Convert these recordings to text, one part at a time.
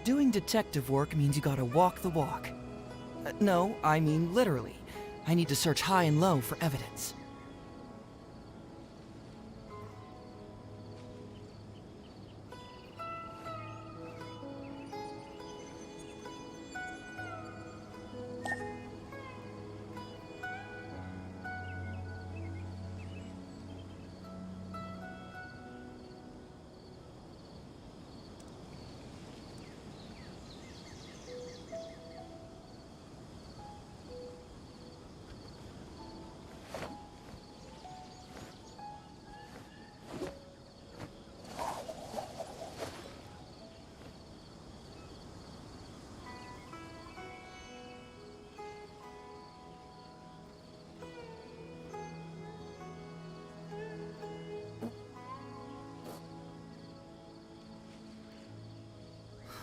Doing detective work means you gotta walk the walk. No, I mean literally. I need to search high and low for evidence.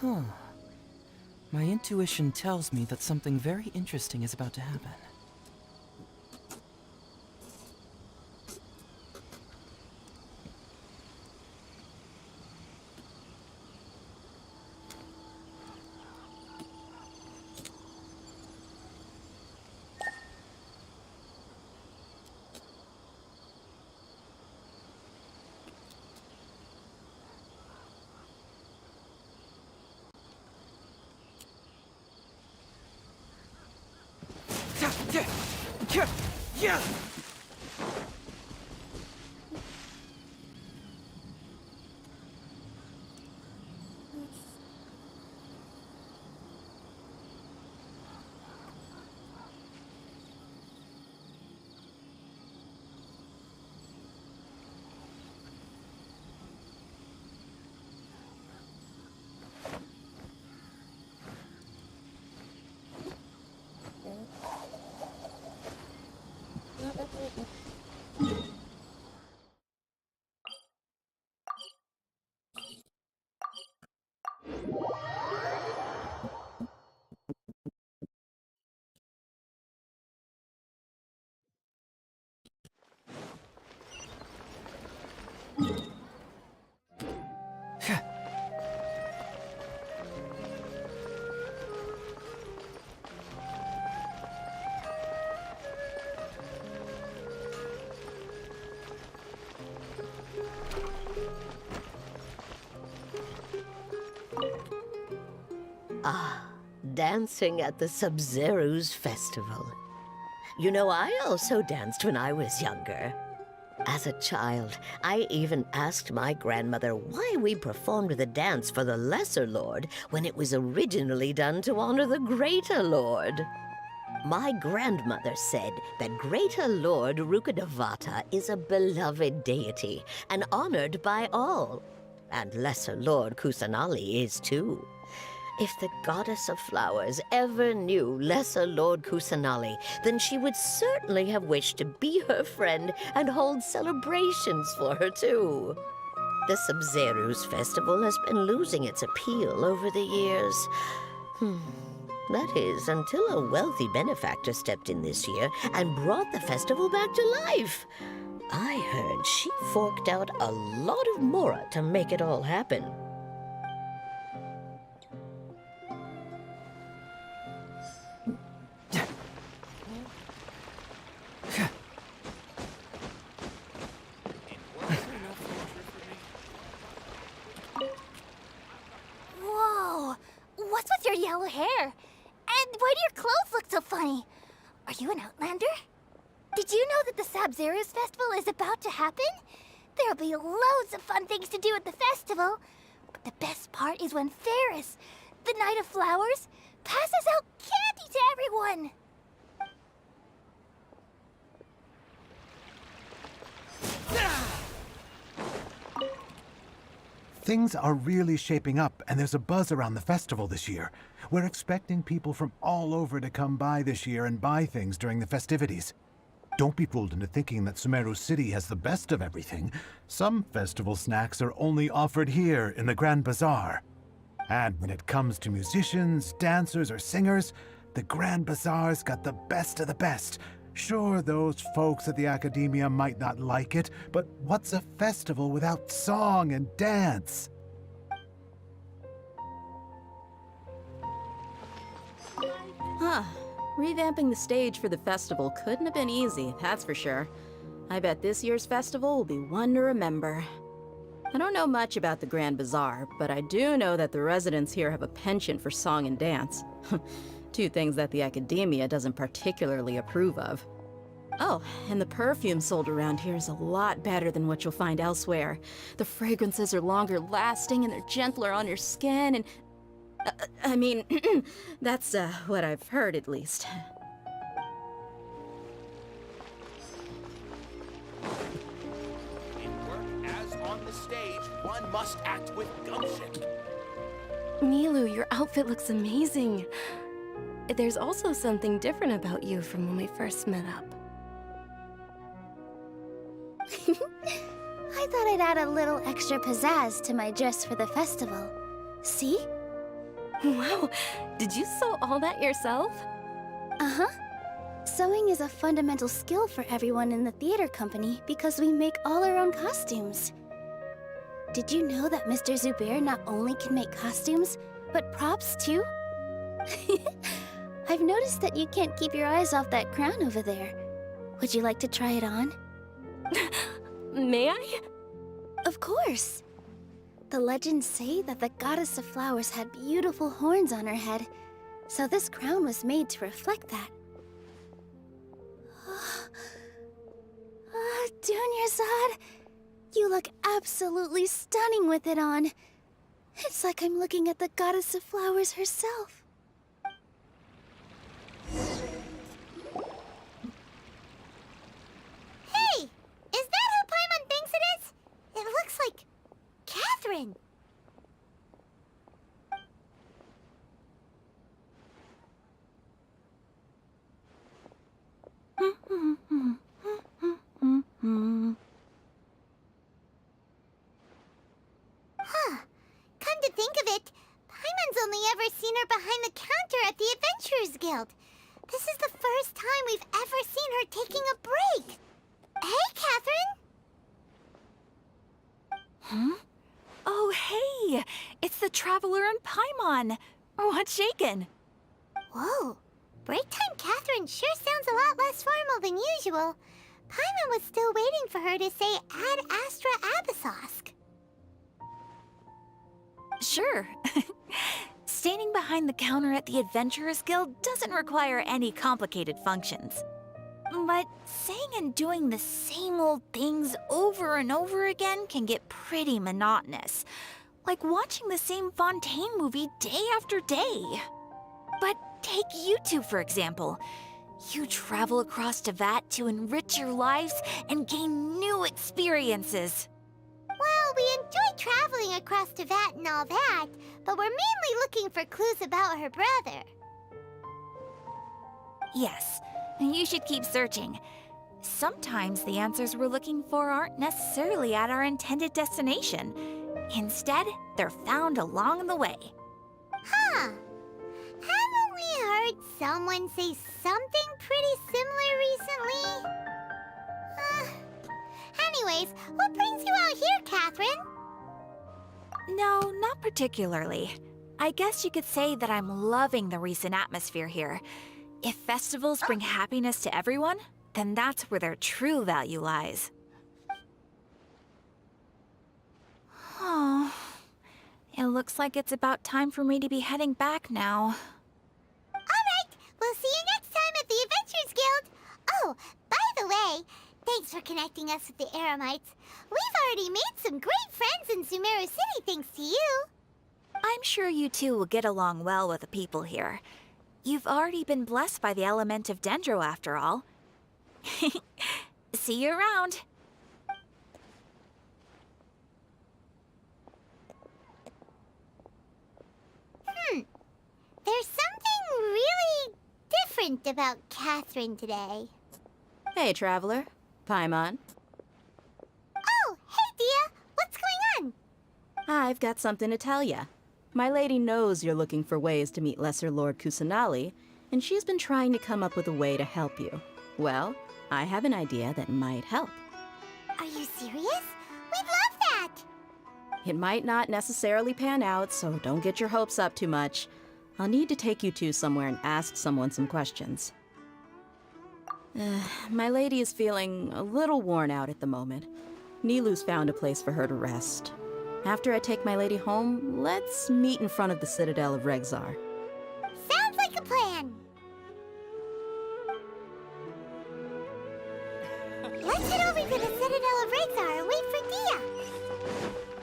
Huh. My intuition tells me that something very interesting is about to happen. Yeah! Ah, dancing at the Sumeru's festival. You know, I also danced when I was younger. As a child, I even asked my grandmother why we performed the dance for the Lesser Lord when it was originally done to honor the Greater Lord. My grandmother said that Greater Lord Rukkhadevata is a beloved deity and honored by all. And Lesser Lord Kusanali is too. If the goddess of flowers ever knew Lesser Lord Kusanali, then she would certainly have wished to be her friend and hold celebrations for her too. The Sumeru's festival has been losing its appeal over the years. That is, until a wealthy benefactor stepped in this year and brought the festival back to life. I heard she forked out a lot of mora to make it all happen. Whoa! What's with your yellow hair? And why do your clothes look so funny? Are you an outlander? Did you know that the Sabzeruz festival is about to happen? There'll be loads of fun things to do at the festival. But the best part is when Ferris, the Knight of Flowers, passes out candy to everyone. Things are really shaping up, and there's a buzz around the festival this year. We're expecting people from all over to come by this year and buy things during the festivities. Don't be fooled into thinking that Sumeru City has the best of everything. Some festival snacks are only offered here in the Grand Bazaar. And when it comes to musicians, dancers, or singers, the Grand Bazaar's got the best of the best. Sure, those folks at the Academia might not like it, but what's a festival without song and dance? Huh. Revamping the stage for the festival couldn't have been easy, that's for sure. I bet this year's festival will be one to remember. I don't know much about the Grand Bazaar, but I do know that the residents here have a penchant for song and dance. Two things that the academia doesn't particularly approve of. Oh, and the perfume sold around here is a lot better than what you'll find elsewhere. The fragrances are longer lasting and they're gentler on your skin and... I mean, that's what I've heard at least. In work as on the stage, one must act with gumption. Milu, your outfit looks amazing. There's also something different about you from when we first met up. I thought I'd add a little extra pizzazz to my dress for the festival. See? Wow, did you sew all that yourself? Uh-huh. Sewing is a fundamental skill for everyone in the theater company because we make all our own costumes. Did you know that Mr. Zubair not only can make costumes, but props too? I've noticed that you can't keep your eyes off that crown over there. Would you like to try it on? May I? Of course. The legends say that the goddess of flowers had beautiful horns on her head, so this crown was made to reflect that. Dunyarzad, you look absolutely stunning with it on. It's like I'm looking at the goddess of flowers herself. Hey! Is that who Paimon thinks it is? It looks like Catherine. Huh. Come to think of it, Paimon's only ever seen her behind the counter at the Adventurers Guild. This is the first time we've ever seen her taking a break. Hey, Catherine! Huh? Oh, hey! It's the Traveler and Paimon! What's shaken? Whoa. Break time Catherine sure sounds a lot less formal than usual. Paimon was still waiting for her to say Ad Astra Abyssosque. Sure. Standing behind the counter at the Adventurers Guild doesn't require any complicated functions. But saying and doing the same old things over and over again can get pretty monotonous. Like watching the same Fontaine movie day after day. But take you two, for example. You travel across Teyvat to enrich your lives and gain new experiences. Well, we enjoy traveling across Teyvat and all that, but we're mainly looking for clues about her brother. Yes, you should keep searching. Sometimes the answers we're looking for aren't necessarily at our intended destination. Instead, they're found along the way. Huh. Haven't we heard someone say something pretty similar recently? Anyways, what brings you out here, Catherine? No, not particularly. I guess you could say that I'm loving the recent atmosphere here. If festivals bring happiness to everyone, then that's where their true value lies. Oh, it looks like it's about time for me to be heading back now. Alright, we'll see you next time at the Adventurers Guild. Oh, by the way, thanks for connecting us with the Eremites. We've already made some great friends in Sumeru City thanks to you. I'm sure you two will get along well with the people here. You've already been blessed by the element of Dendro after all. See you around. There's something really different about Catherine today. Hey, Traveler. Paimon. Oh, hey, Dia. What's going on? I've got something to tell ya. My lady knows you're looking for ways to meet Lesser Lord Kusanali, and she's been trying to come up with a way to help you. Well, I have an idea that might help. Are you serious? We'd love that! It might not necessarily pan out, so don't get your hopes up too much. I'll need to take you two somewhere and ask someone some questions. My lady is feeling a little worn out at the moment. Nilu's found a place for her to rest. After I take my lady home, let's meet in front of the Citadel of Regzar. Sounds like a plan. Let's head over to the Citadel of Regzar and wait for Dia.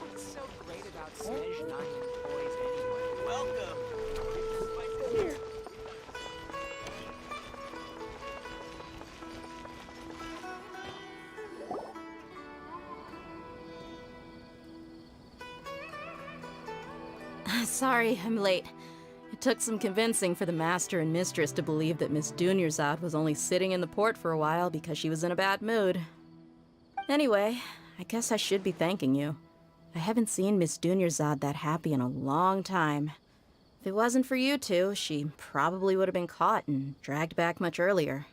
What's so great about Snezh not getting boys anyway? Welcome. Sorry, I'm late. It took some convincing for the master and mistress to believe that Miss Dunyarzad was only sitting in the port for a while because she was in a bad mood. Anyway, I guess I should be thanking you. I haven't seen Miss Dunyarzad that happy in a long time. If it wasn't for you two, she probably would have been caught and dragged back much earlier.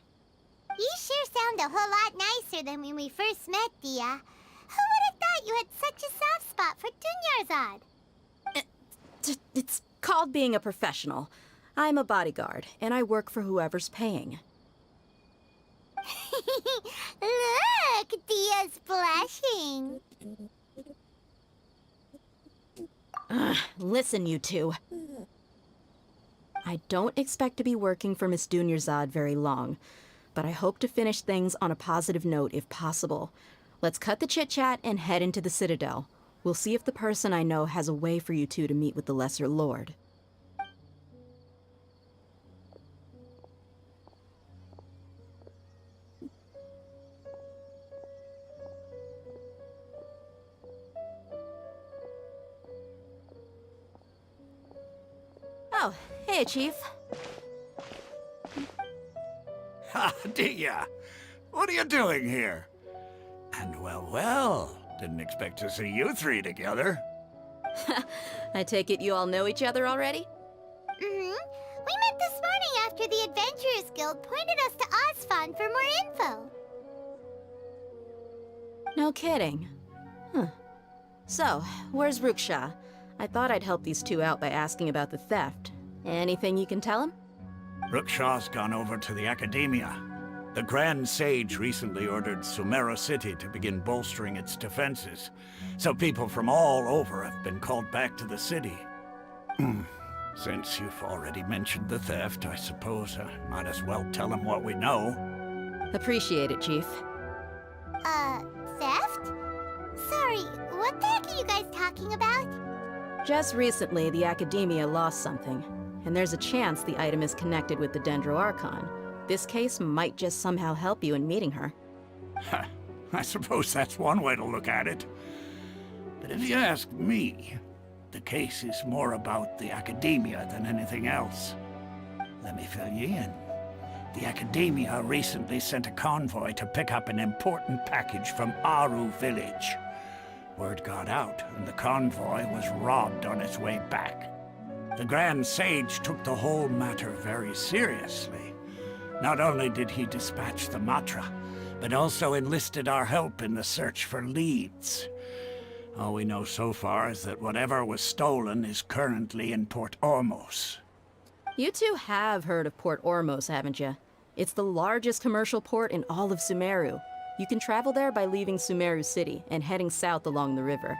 You sure sound a whole lot nicer than when we first met, Dia. Who would have thought you had such a soft spot for Dunyarzad? It's called being a professional. I'm a bodyguard, and I work for whoever's paying. Look, Dia's blushing. Listen, you two. I don't expect to be working for Miss Dunyarzad very long, but I hope to finish things on a positive note if possible. Let's cut the chit-chat and head into the Citadel. We'll see if the person I know has a way for you two to meet with the Lesser Lord. Oh, hey, Chief. Ha, Dia! What are you doing here? And well, didn't expect to see you three together. I take it you all know each other already? We met this morning after the Adventurers Guild pointed us to Osfon for more info. No kidding. Huh. So, where's Ruksha? I thought I'd help these two out by asking about the theft. Anything you can tell him? Ruksha's gone over to the Academia. The Grand Sage recently ordered Sumeru City to begin bolstering its defenses, so people from all over have been called back to the city. Since you've already mentioned the theft, I suppose I might as well tell him what we know. Appreciate it, Chief. Theft? Sorry, what the heck are you guys talking about? Just recently, the Academia lost something, and there's a chance the item is connected with the Dendro Archon. This case might just somehow help you in meeting her. I suppose that's one way to look at it. But if you ask me, the case is more about the Academia than anything else. Let me fill you in. The Academia recently sent a convoy to pick up an important package from Aru village. Word got out, and the convoy was robbed on its way back. The Grand Sage took the whole matter very seriously. Not only did he dispatch the Matra, but also enlisted our help in the search for leads. All we know so far is that whatever was stolen is currently in Port Ormos. You two have heard of Port Ormos, haven't you? It's the largest commercial port in all of Sumeru. You can travel there by leaving Sumeru City and heading south along the river.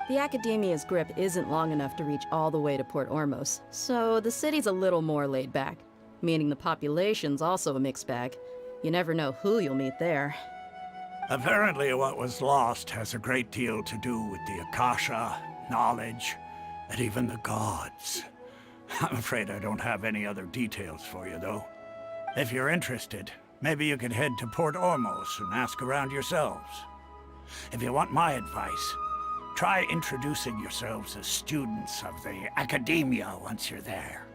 The Academia's grip isn't long enough to reach all the way to Port Ormos, so the city's a little more laid back, meaning the population's also a mixed bag. You never know who you'll meet there. Apparently what was lost has a great deal to do with the Akasha, knowledge, and even the gods. I'm afraid I don't have any other details for you, though. If you're interested, maybe you could head to Port Ormos and ask around yourselves. If you want my advice, try introducing yourselves as students of the Academia once you're there.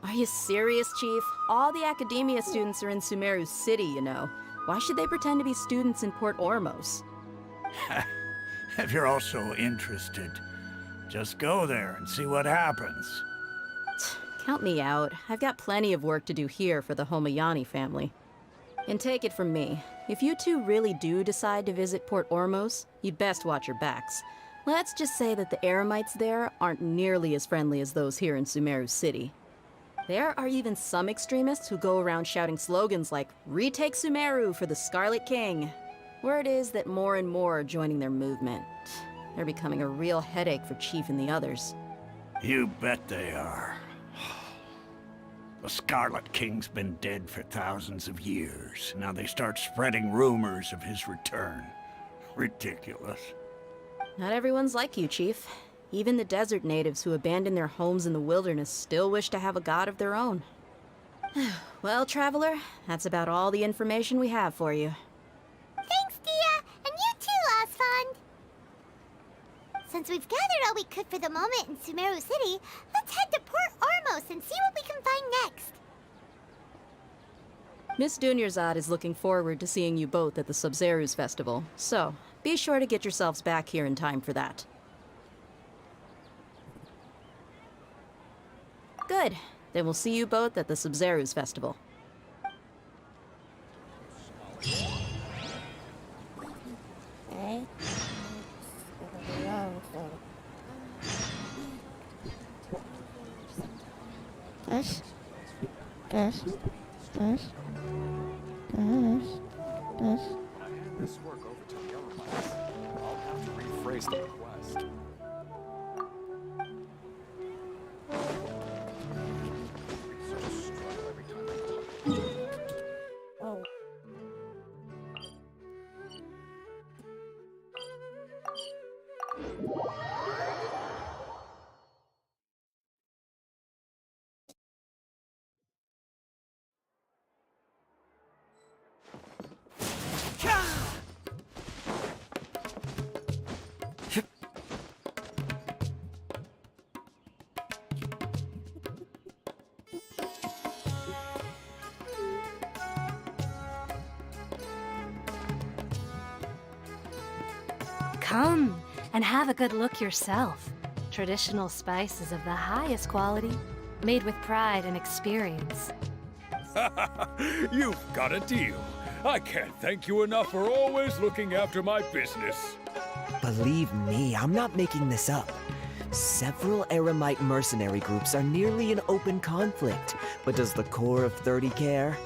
Are you serious, Chief? All the Academia students are in Sumeru City, you know. Why should they pretend to be students in Port Ormos? If you're also interested, just go there and see what happens. Count me out. I've got plenty of work to do here for the Homayani family. And take it from me, if you two really do decide to visit Port Ormos, you'd best watch your backs. Let's just say that the Eremites there aren't nearly as friendly as those here in Sumeru City. There are even some extremists who go around shouting slogans like, "Retake Sumeru for the Scarlet King." Word is that more and more are joining their movement. They're becoming a real headache for Chief and the others. You bet they are. The Scarlet King's been dead for thousands of years. Now they start spreading rumors of his return. Ridiculous. Not everyone's like you, Chief. Even the desert natives who abandoned their homes in the wilderness still wish to have a god of their own. Well, Traveler, that's about all the information we have for you. Thanks, Dia! And you too, Osfond! Since we've gathered all we could for the moment in Sumeru City, let's head to Port Ormos and see what we can find next. Miss Dunyarzad is looking forward to seeing you both at the Sub-Zeru's festival, so be sure to get yourselves back here in time for that. Good. Then we'll see you both at the Sub-Zeru's festival. This work over to the Eremites. I'll have to rephrase the request. Such a struggle every time I talk. Come and have a good look yourself. Traditional spices of the highest quality, made with pride and experience. You've got a deal. I can't thank you enough for always looking after my business. Believe me, I'm not making this up. Several Eremite mercenary groups are nearly in open conflict, but does the core of 30 care?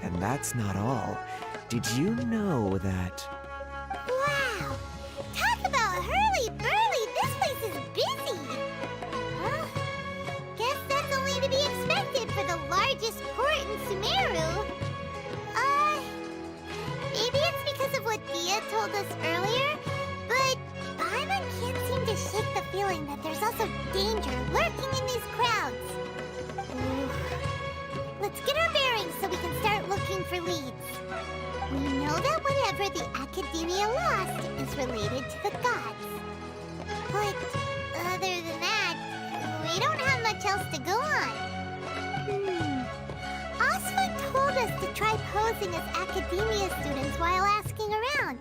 And that's not all. Did you know that... Wow! Talk about hurly-burly! This place is busy! Huh? Guess that's only to be expected for the largest port in Sumeru. Maybe it's because of what Thea told us earlier, but Paimon can't seem to shake the feeling that there's also danger lurking in these crowds. Ooh. Let's get our bearings so we can start looking for leads. We know that whatever the Academia lost is related to the gods. But other than that, we don't have much else to go on. Osford told us to try posing as Academia students while asking around.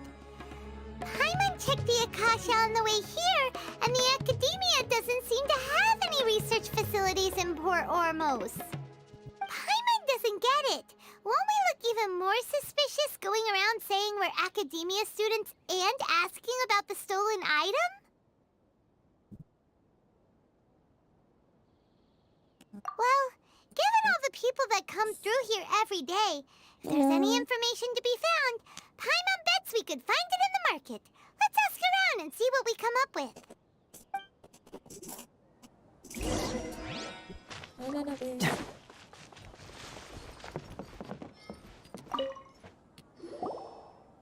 Paimon checked the Akasha on the way here, and the Academia doesn't seem to have any research facilities in Port Ormos. Paimon doesn't get it. Won't we look even more suspicious going around saying we're Academia students and asking about the stolen item? Well, given all the people that come through here every day, if there's any information to be found, Paimon bets we could find it in the market. Let's ask around and see what we come up with.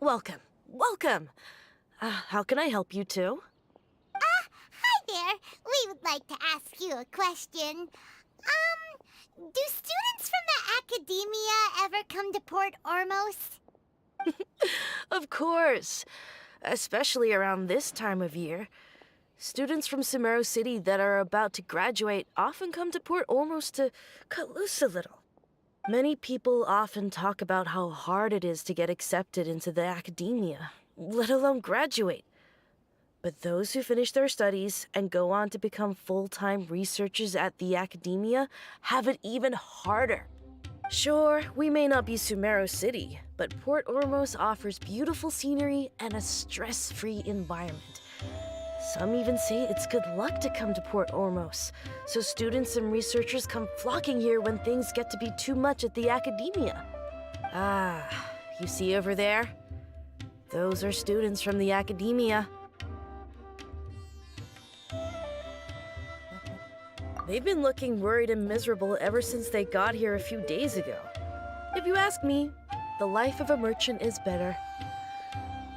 Welcome. Welcome. How can I help you two? Hi there. We would like to ask you a question. Do students from the Academia ever come to Port Ormos? Of course. Especially around this time of year. Students from Sumeru City that are about to graduate often come to Port Ormos to cut loose a little. Many people often talk about how hard it is to get accepted into the Academia, let alone graduate. But those who finish their studies and go on to become full-time researchers at the Academia have it even harder. Sure, we may not be Sumeru City, but Port Ormos offers beautiful scenery and a stress-free environment. Some even say it's good luck to come to Port Ormos, so students and researchers come flocking here when things get to be too much at the academia. Ah, you see over there? Those are students from the academia. They've been looking worried and miserable ever since they got here a few days ago. If you ask me, the life of a merchant is better.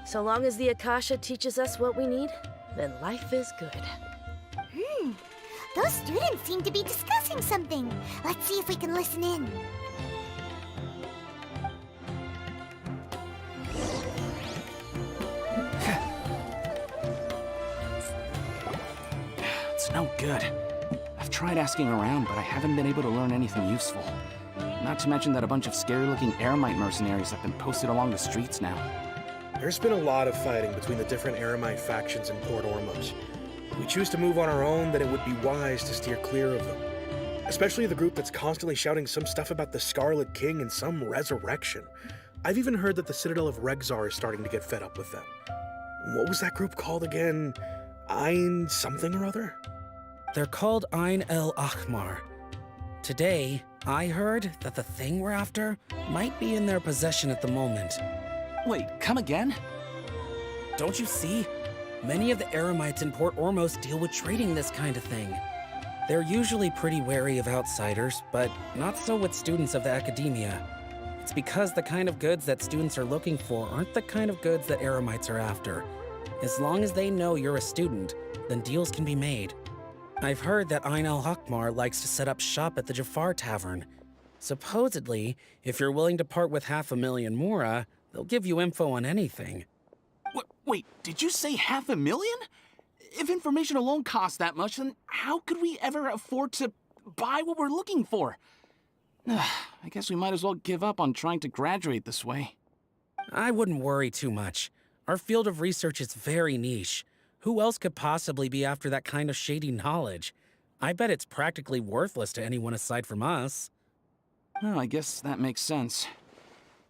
So long as the Akasha teaches us what we need, then life is good. Those students seem to be discussing something. Let's see if we can listen in. It's no good. I've tried asking around, but I haven't been able to learn anything useful. Not to mention that a bunch of scary-looking Eremite mercenaries have been posted along the streets now. There's been a lot of fighting between the different Eremite factions in Port Ormos. If we choose to move on our own, then it would be wise to steer clear of them. Especially the group that's constantly shouting some stuff about the Scarlet King and some resurrection. I've even heard that the Citadel of Regzar is starting to get fed up with them. What was that group called again? Ein something or other? They're called Ein El Ahmar. Today, I heard that the thing we're after might be in their possession at the moment. Wait, come again? Don't you see? Many of the Eremites in Port Ormos deal with trading this kind of thing. They're usually pretty wary of outsiders, but not so with students of the academia. It's because the kind of goods that students are looking for aren't the kind of goods that Eremites are after. As long as they know you're a student, then deals can be made. I've heard that Ein al-Hakmar likes to set up shop at the Jafar Tavern. Supposedly, if you're willing to part with 500,000 Mora, they'll give you info on anything. Wait, did you say 500,000? If information alone costs that much, then how could we ever afford to buy what we're looking for? I guess we might as well give up on trying to graduate this way. I wouldn't worry too much. Our field of research is very niche. Who else could possibly be after that kind of shady knowledge? I bet it's practically worthless to anyone aside from us. Oh, I guess that makes sense.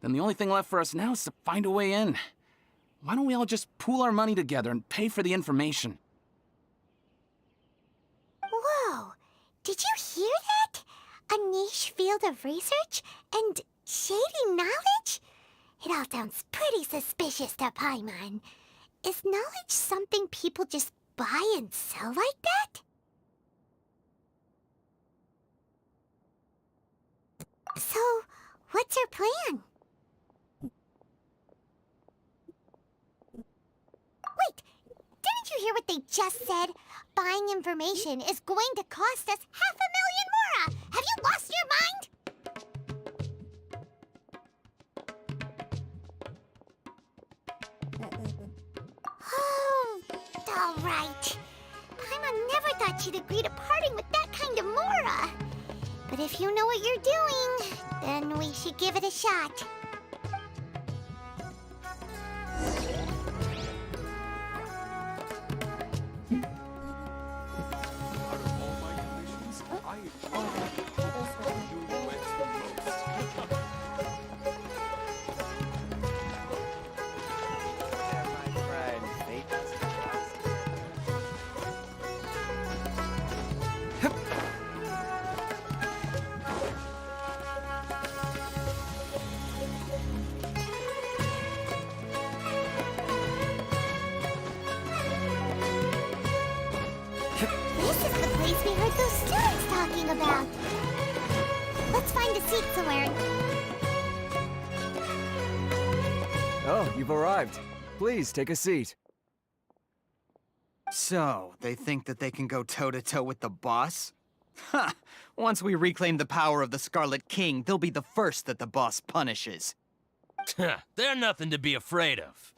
Then the only thing left for us now is to find a way in. Why don't we all just pool our money together and pay for the information? Whoa! Did you hear that? A niche field of research and shady knowledge? It all sounds pretty suspicious to Paimon. Is knowledge something people just buy and sell like that? So, what's your plan? Wait, didn't you hear what they just said? Buying information is going to cost us 500,000 Mora! Have you lost your mind? Oh, all right. Paimon never thought she'd agree to parting with that kind of Mora. But if you know what you're doing, then we should give it a shot. This is the place we heard those students talking about. Let's find a seat somewhere. Oh, you've arrived. Please, take a seat. So, they think that they can go toe-to-toe with the boss? Ha! Once we reclaim the power of the Scarlet King, they'll be the first that the boss punishes. They're nothing to be afraid of.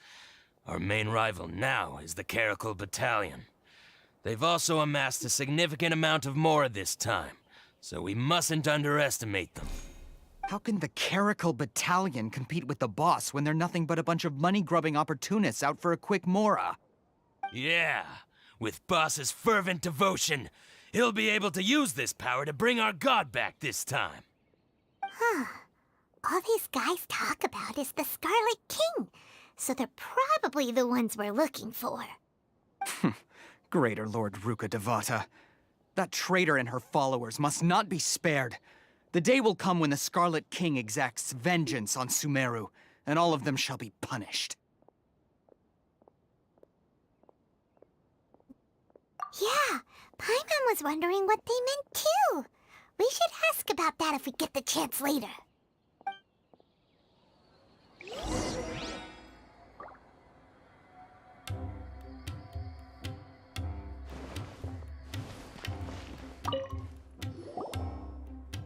Our main rival now is the Caracal Battalion. They've also amassed a significant amount of Mora this time, so we mustn't underestimate them. How can the Caracal Battalion compete with the boss when they're nothing but a bunch of money-grubbing opportunists out for a quick Mora? Yeah, with Boss's fervent devotion, he'll be able to use this power to bring our god back this time. Huh. All these guys talk about is the Scarlet King, so they're probably the ones we're looking for. Greater Lord Ruka Devata. That traitor and her followers must not be spared. The day will come when the Scarlet King exacts vengeance on Sumeru, and all of them shall be punished. Yeah, Paimon was wondering what they meant too. We should ask about that if we get the chance later.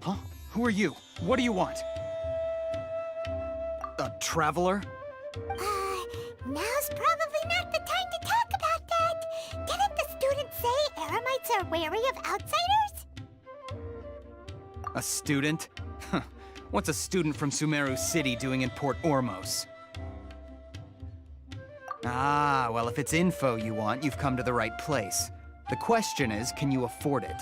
Huh? Who are you? What do you want? A traveler? Now's probably not the time to talk about that. Didn't the students say Eremites are wary of outsiders? A student? Huh. What's a student from Sumeru City doing in Port Ormos? Ah, well, if it's info you want, you've come to the right place. The question is, can you afford it?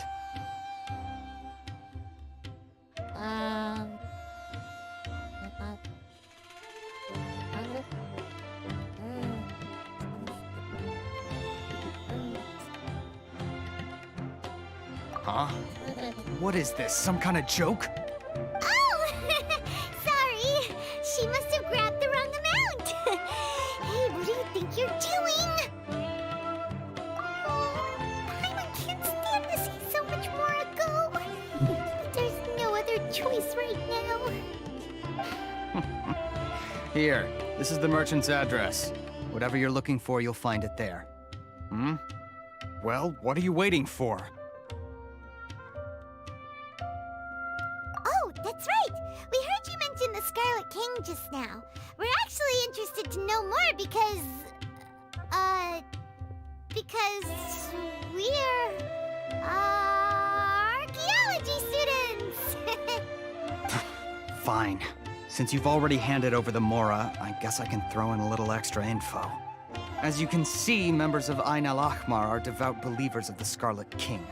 Huh? What is this, some kind of joke? Oh! Sorry! She must have grabbed the wrong amount! Hey, what do you think you're doing? Oh, Paimon can't stand to see so much more go. But there's no other choice right now. Here, this is the merchant's address. Whatever you're looking for, you'll find it there. Hmm? Well, what are you waiting for? Oh, that's right! We heard you mention the Scarlet King just now. We're actually interested to know more because we're, archaeology students! Fine. Since you've already handed over the Mora, I guess I can throw in a little extra info. As you can see, members of Ain al-Ahmar are devout believers of the Scarlet King.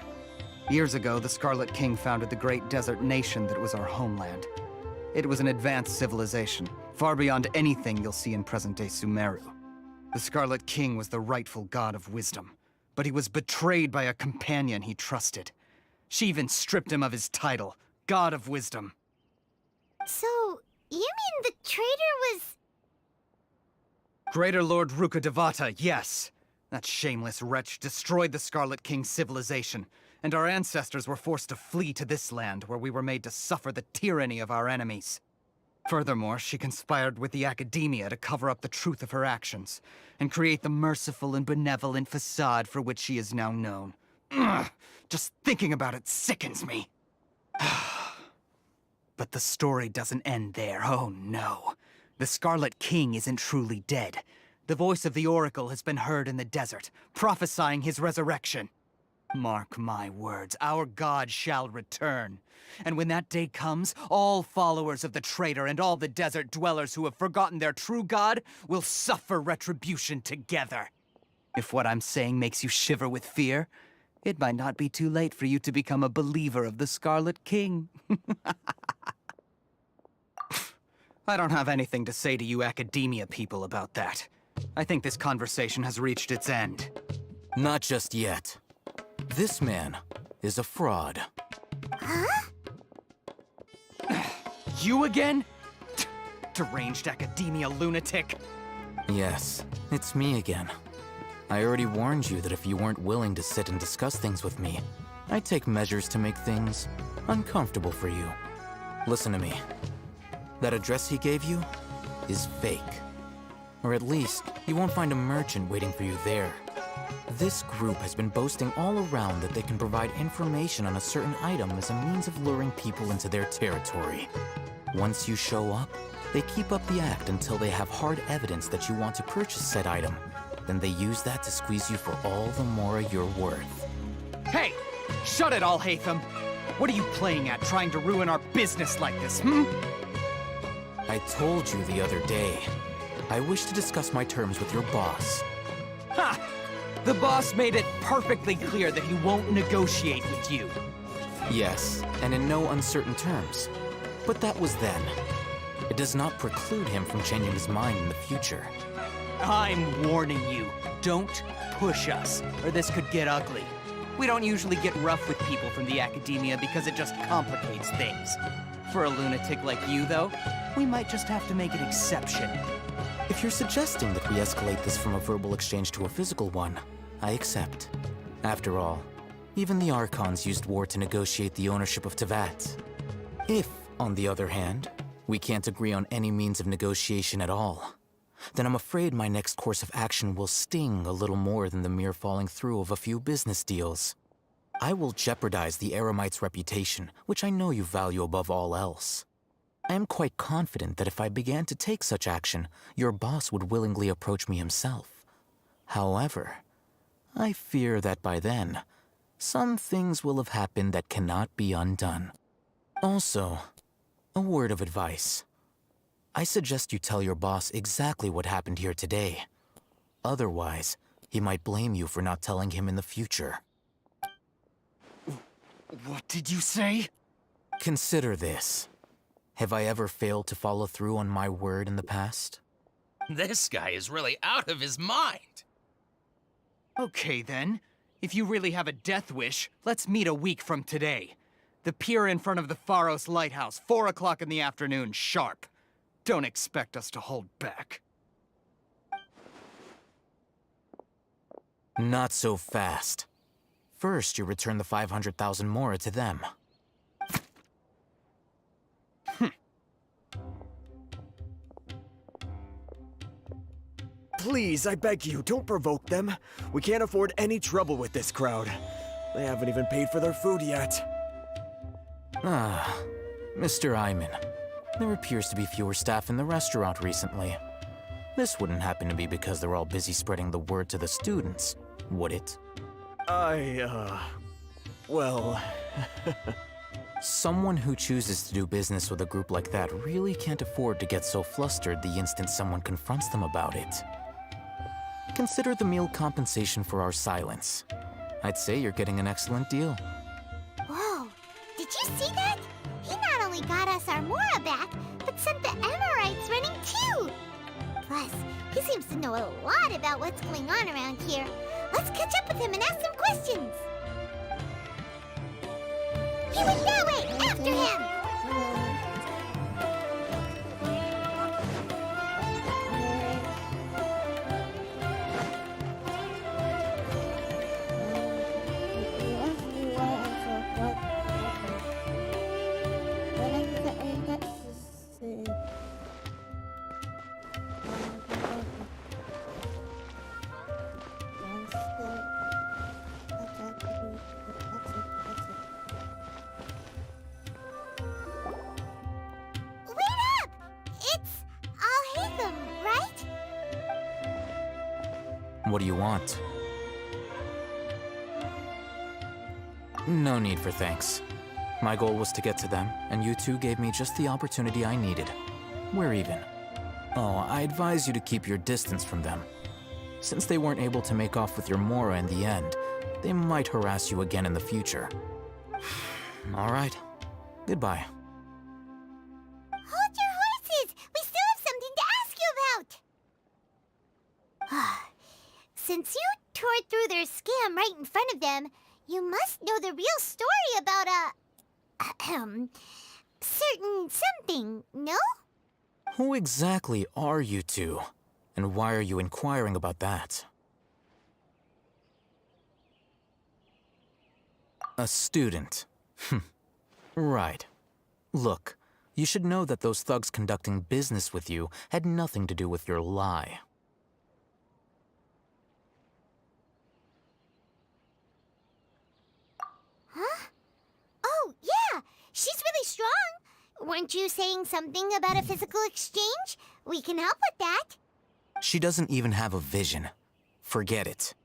Years ago, the Scarlet King founded the great desert nation that was our homeland. It was an advanced civilization, far beyond anything you'll see in present-day Sumeru. The Scarlet King was the rightful god of wisdom, but he was betrayed by a companion he trusted. She even stripped him of his title, God of Wisdom. So, you mean the traitor was... Greater Lord Ruka Devata, yes. That shameless wretch destroyed the Scarlet King's civilization, and our ancestors were forced to flee to this land where we were made to suffer the tyranny of our enemies. Furthermore, she conspired with the Academia to cover up the truth of her actions, and create the merciful and benevolent facade for which she is now known. Ugh, just thinking about it sickens me. But the story doesn't end there, oh no. The Scarlet King isn't truly dead. The voice of the Oracle has been heard in the desert, prophesying his resurrection. Mark my words, our god shall return. And when that day comes, all followers of the traitor and all the desert dwellers who have forgotten their true god will suffer retribution together. If what I'm saying makes you shiver with fear, it might not be too late for you to become a believer of the Scarlet King. I don't have anything to say to you Academia people about that. I think this conversation has reached its end. Not just yet. This man is a fraud. Huh? You again? Deranged Academia lunatic. Yes, it's me again. I already warned you that if you weren't willing to sit and discuss things with me, I'd take measures to make things uncomfortable for you. Listen to me. That address he gave you is fake. Or at least, you won't find a merchant waiting for you there. This group has been boasting all around that they can provide information on a certain item as a means of luring people into their territory. Once you show up, they keep up the act until they have hard evidence that you want to purchase said item. Then they use that to squeeze you for all the more you're worth. Hey! Shut it all, Hatham! What are you playing at, trying to ruin our business like this, hmm? I told you the other day. I wish to discuss my terms with your boss. Ha! The boss made it perfectly clear that he won't negotiate with you. Yes, and in no uncertain terms. But that was then. It does not preclude him from changing his mind in the future. I'm warning you, don't push us, or this could get ugly. We don't usually get rough with people from the academia because it just complicates things. For a lunatic like you, though, we might just have to make an exception. If you're suggesting that we escalate this from a verbal exchange to a physical one, I accept. After all, even the Archons used war to negotiate the ownership of Teyvat. If, on the other hand, we can't agree on any means of negotiation at all, then I'm afraid my next course of action will sting a little more than the mere falling through of a few business deals. I will jeopardize the Eremite's reputation, which I know you value above all else. I am quite confident that if I began to take such action, your boss would willingly approach me himself. However, I fear that by then, some things will have happened that cannot be undone. Also, a word of advice. I suggest you tell your boss exactly what happened here today. Otherwise, he might blame you for not telling him in the future. What did you say? Consider this. Have I ever failed to follow through on my word in the past? This guy is really out of his mind. Okay then. If you really have a death wish, let's meet a week from today. The pier in front of the Pharos Lighthouse, 4 o'clock in the afternoon, sharp. Don't expect us to hold back. Not so fast. First, you return the 500,000 mora to them. Please, I beg you, don't provoke them. We can't afford any trouble with this crowd. They haven't even paid for their food yet. Ah, Mr. Iman. There appears to be fewer staff in the restaurant recently. This wouldn't happen to be because they're all busy spreading the word to the students, would it? Well... Someone who chooses to do business with a group like that really can't afford to get so flustered the instant someone confronts them about it. Consider the meal compensation for our silence. I'd say you're getting an excellent deal. Whoa, did you see that? He not only got us our Mora back, but sent the Emirites running too! Plus, he seems to know a lot about what's going on around here. Let's catch up with him and ask some questions! He went that way! After him! What do you want? No need for thanks. My goal was to get to them, and you two gave me just the opportunity I needed. We're even. Oh, I advise you to keep your distance from them. Since they weren't able to make off with your Mora in the end, they might harass you again in the future. All right. Goodbye. Hold your horses! We still have something to ask you about! Since you tore through their scam right in front of them, you must know the real story about certain something, no? Who exactly are you two? And why are you inquiring about that? A student. Right. Look, you should know that those thugs conducting business with you had nothing to do with your lie. Huh? Oh, yeah! She's really strong! Weren't you saying something about a physical exchange? We can help with that. She doesn't even have a vision. Forget it.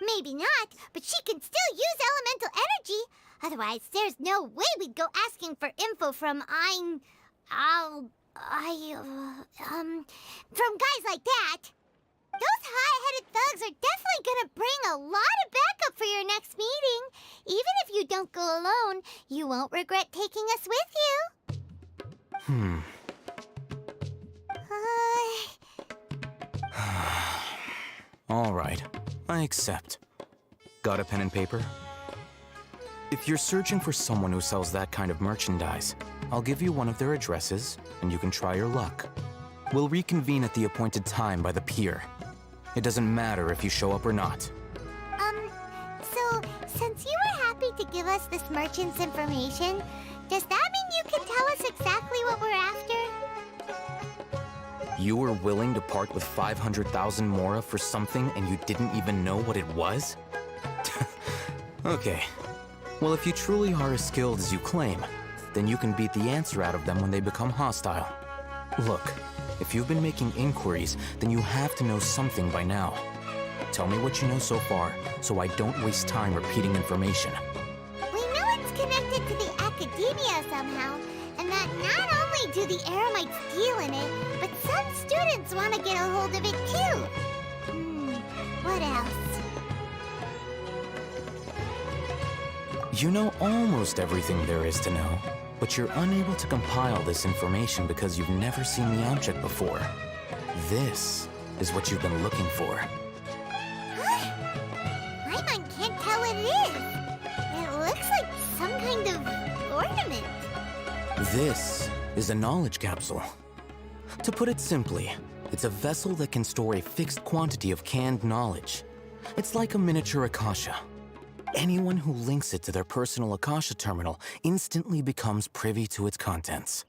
Maybe not, but she can still use elemental energy. Otherwise, there's no way we'd go asking for info from from guys like that. Those high-headed thugs are definitely gonna bring a lot of backup for your next meeting. Even if you don't go alone, you won't regret taking us with you. All right, I accept. Got a pen and paper? If you're searching for someone who sells that kind of merchandise, I'll give you one of their addresses, and you can try your luck. We'll reconvene at the appointed time by the pier. It doesn't matter if you show up or not. So, since you were happy to give us this merchant's information, does that mean you can tell us exactly what we're after? You were willing to part with 500,000 mora for something and you didn't even know what it was? Okay. Well, if you truly are as skilled as you claim, then you can beat the answer out of them when they become hostile. Look, if you've been making inquiries, then you have to know something by now. Tell me what you know so far, so I don't waste time repeating information. We know it's connected to the academia somehow, and that not only do the Eremites deal in it, but some students want to get a hold of it too. What else? You know almost everything there is to know, but you're unable to compile this information because you've never seen the object before. This is what you've been looking for. My mind can't tell what it is. It looks like some kind of ornament. This is a knowledge capsule. To put it simply, it's a vessel that can store a fixed quantity of canned knowledge. It's like a miniature Akasha. Anyone who links it to their personal Akasha terminal instantly becomes privy to its contents.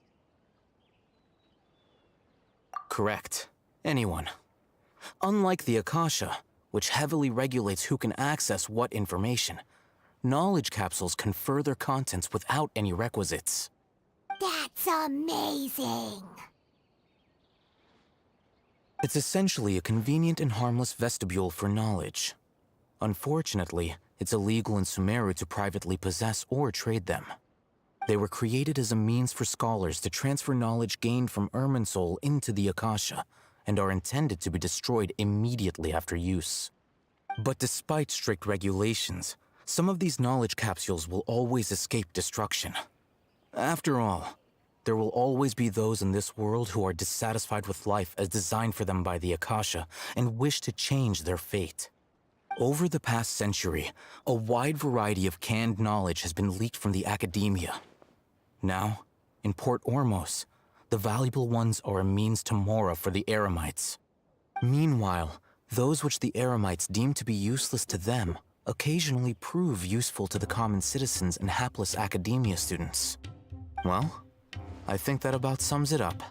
Correct. Anyone. Unlike the Akasha, which heavily regulates who can access what information, knowledge capsules confer their contents without any requisites. That's amazing. It's essentially a convenient and harmless vestibule for knowledge. Unfortunately, it's illegal in Sumeru to privately possess or trade them. They were created as a means for scholars to transfer knowledge gained from Irminsul into the Akasha, and are intended to be destroyed immediately after use. But despite strict regulations, some of these knowledge capsules will always escape destruction. After all, there will always be those in this world who are dissatisfied with life as designed for them by the Akasha and wish to change their fate. Over the past century, a wide variety of canned knowledge has been leaked from the academia. Now, in Port Ormos, the valuable ones are a means to mora for the Eremites. Meanwhile, those which the Eremites deem to be useless to them occasionally prove useful to the common citizens and hapless academia students. Well, I think that about sums it up.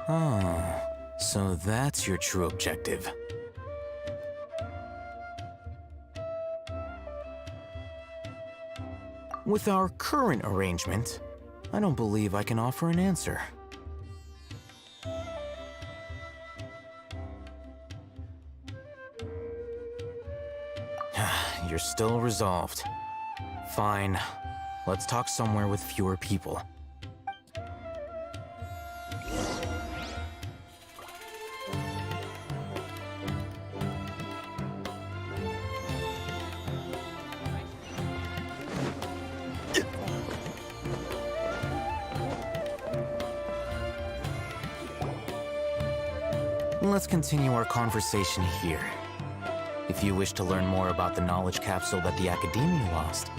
Ah. So that's your true objective. With our current arrangement, I don't believe I can offer an answer. You're still resolved. Fine. Let's talk somewhere with fewer people. Let's continue our conversation here. If you wish to learn more about the knowledge capsule that the Academia lost,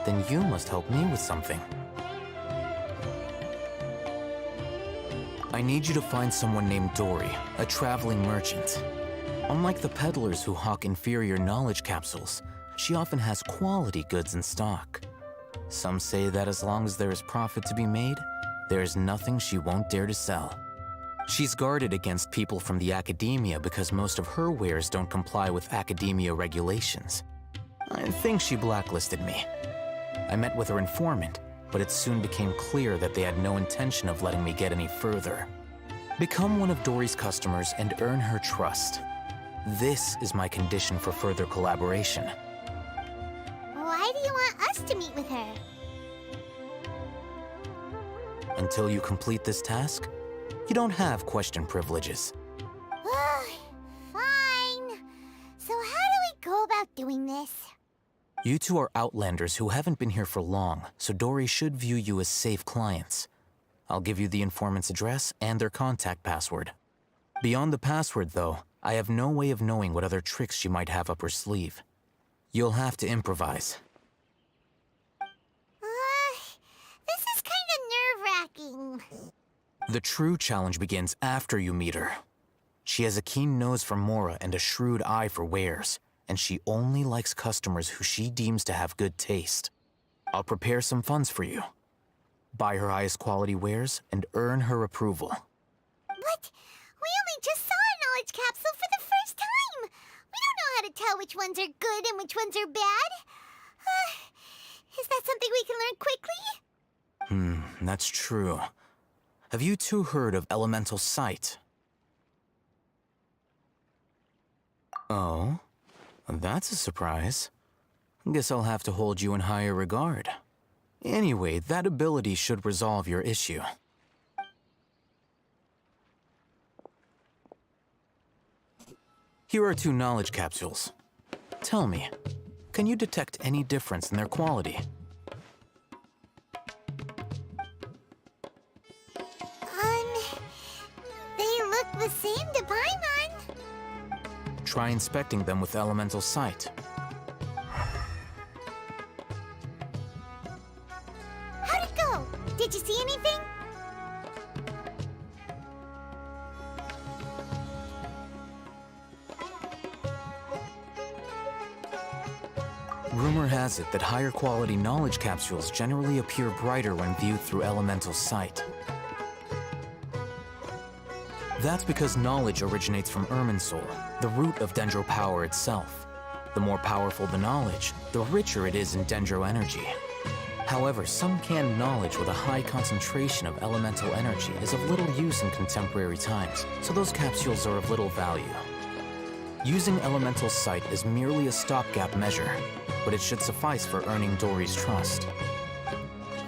then you must help me with something. I need you to find someone named Dory, a traveling merchant. Unlike the peddlers who hawk inferior knowledge capsules, she often has quality goods in stock. Some say that as long as there is profit to be made, there is nothing she won't dare to sell. She's guarded against people from the academia because most of her wares don't comply with academia regulations. I think she blacklisted me. I met with her informant, but it soon became clear that they had no intention of letting me get any further. Become one of Dory's customers and earn her trust. This is my condition for further collaboration. Why do you want us to meet with her? Until you complete this task, you don't have question privileges. Fine. So how do we go about doing this? You two are outlanders who haven't been here for long, so Dory should view you as safe clients. I'll give you the informant's address and their contact password. Beyond the password, though, I have no way of knowing what other tricks she might have up her sleeve. You'll have to improvise. This is kind of nerve-wracking. The true challenge begins after you meet her. She has a keen nose for Mora and a shrewd eye for wares, and she only likes customers who she deems to have good taste. I'll prepare some funds for you. Buy her highest quality wares and earn her approval. What? We only just saw a knowledge capsule for the first time! We don't know how to tell which ones are good and which ones are bad. Is that something we can learn quickly? That's true. Have you two heard of elemental sight? Oh? That's a surprise. Guess I'll have to hold you in higher regard. Anyway, that ability should resolve your issue. Here are 2 knowledge capsules. Tell me, can you detect any difference in their quality? They look the same to Paimon. Try inspecting them with elemental sight. How'd it go? Did you see anything? Rumor has it that higher quality knowledge capsules generally appear brighter when viewed through elemental sight. That's because knowledge originates from Irminsul, the root of Dendro power itself. The more powerful the knowledge, the richer it is in Dendro energy. However, some canned knowledge with a high concentration of elemental energy is of little use in contemporary times, so those capsules are of little value. Using elemental sight is merely a stopgap measure, but it should suffice for earning Dory's trust.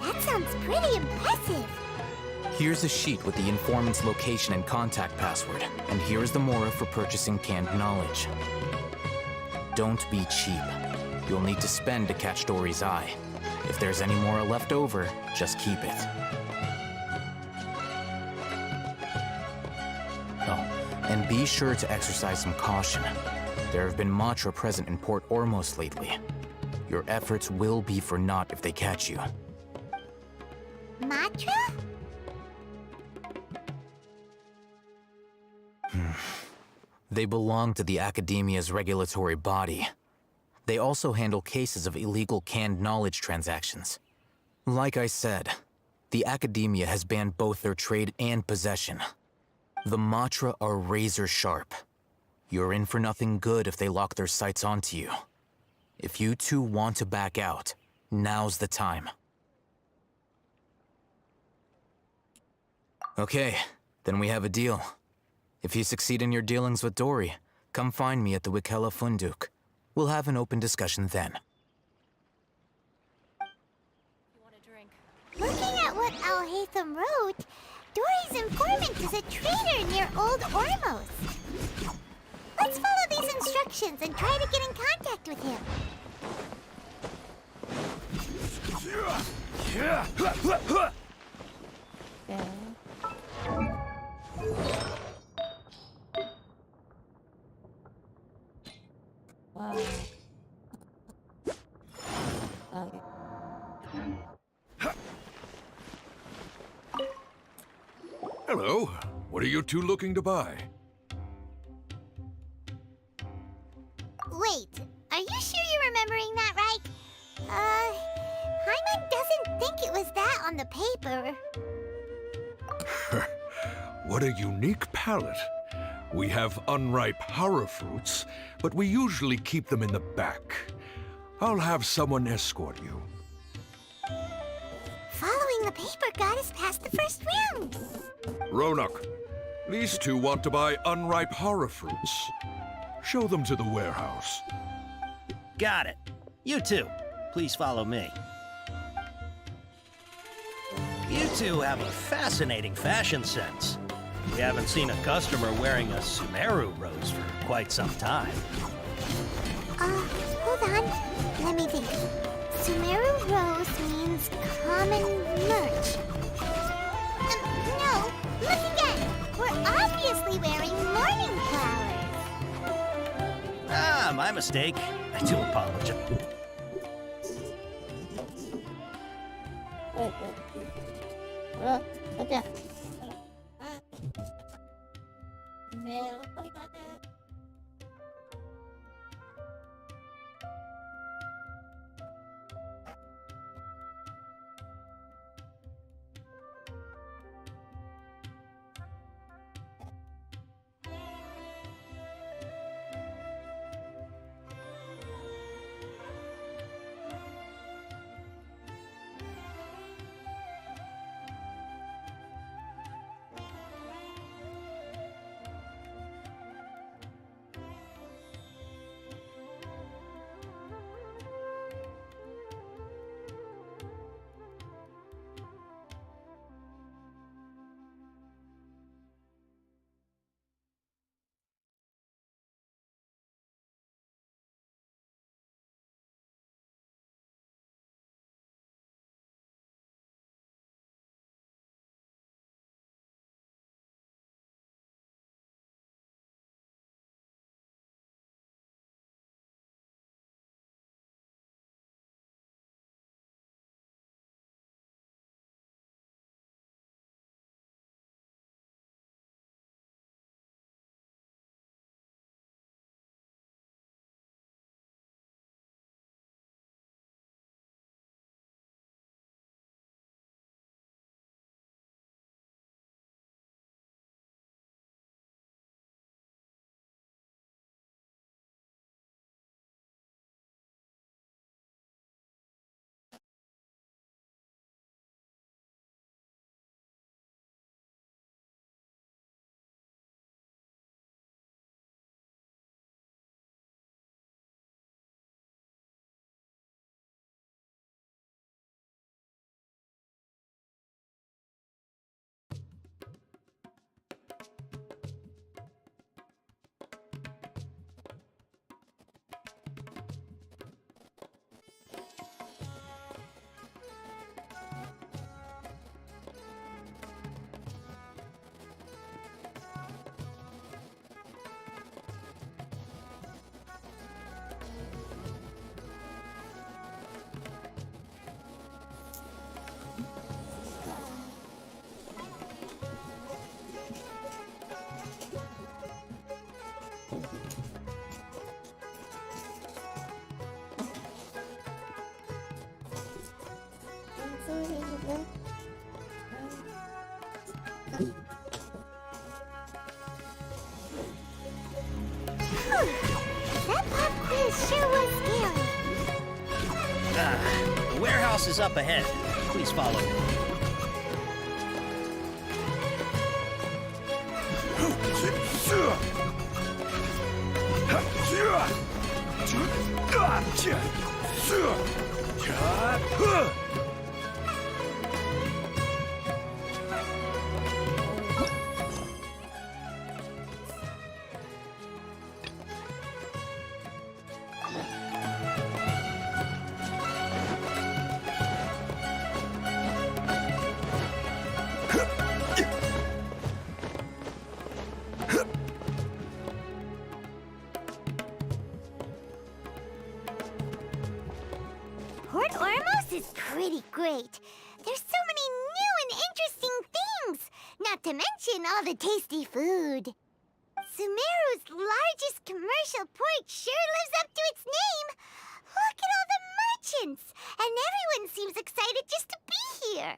That sounds pretty impressive. Here's a sheet with the informant's location and contact password, and here's the Mora for purchasing canned knowledge. Don't be cheap. You'll need to spend to catch Dory's eye. If there's any Mora left over, just keep it. Oh, and be sure to exercise some caution. There have been Matra present in Port Ormos lately. Your efforts will be for naught if they catch you. Matra? They belong to the Academia's regulatory body. They also handle cases of illegal canned knowledge transactions. Like I said, the Academia has banned both their trade and possession. The Matra are razor sharp. You're in for nothing good if they lock their sights onto you. If you two want to back out, now's the time. Okay, then we have a deal. If you succeed in your dealings with Dory, come find me at the Wikela Funduk. We'll have an open discussion then. Looking at what Al-Haytham wrote, Dory's informant is a traitor near Old Ormos. Let's follow these instructions and try to get in contact with him. Hello. What are you two looking to buy? Wait, are you sure you're remembering that right? Hyman doesn't think it was that on the paper. What a unique palate. We have unripe horror fruits, but we usually keep them in the back. I'll have someone escort you. Following the paper got us past the first round. Ronak, these two want to buy unripe horror fruits. Show them to the warehouse. Got it. You two, please follow me. You two have a fascinating fashion sense. We haven't seen a customer wearing a Sumeru rose for quite some time. Hold on. Let me think. means common merch. No, look again. We're obviously wearing morning flowers. Ah, my mistake. I do apologize. That pop quiz sure was scary. The warehouse is up ahead. Please follow me. Port Ormos is pretty great. There's so many new and interesting things, not to mention all the tasty food. Sumeru's largest commercial port sure lives up to its name. Look at all the merchants, and everyone seems excited just to be here.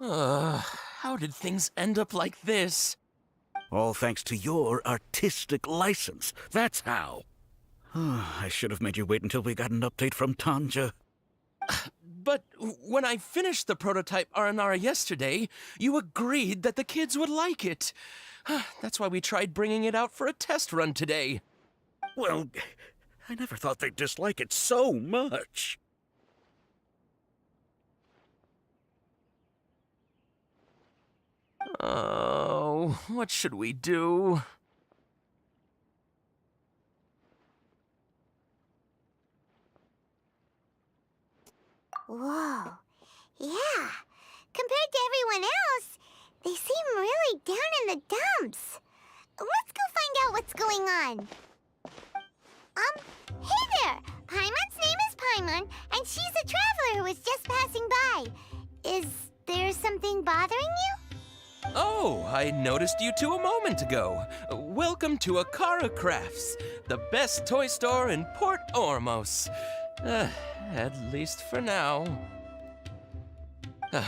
How did things end up like this? All thanks to your artistic license. That's how. I should have made you wait until we got an update from Tanja. But when I finished the prototype Aranara yesterday, you agreed that the kids would like it. That's why we tried bringing it out for a test run today. Well, I never thought they'd dislike it so much. Oh, what should we do? Whoa. Yeah. Compared to everyone else, they seem really down in the dumps. Let's go find out what's going on. Hey there! Paimon's name is Paimon, and she's a traveler who was just passing by. Is there something bothering you? Oh, I noticed you two a moment ago. Welcome to Akara Crafts, the best toy store in Port Ormos. At least for now.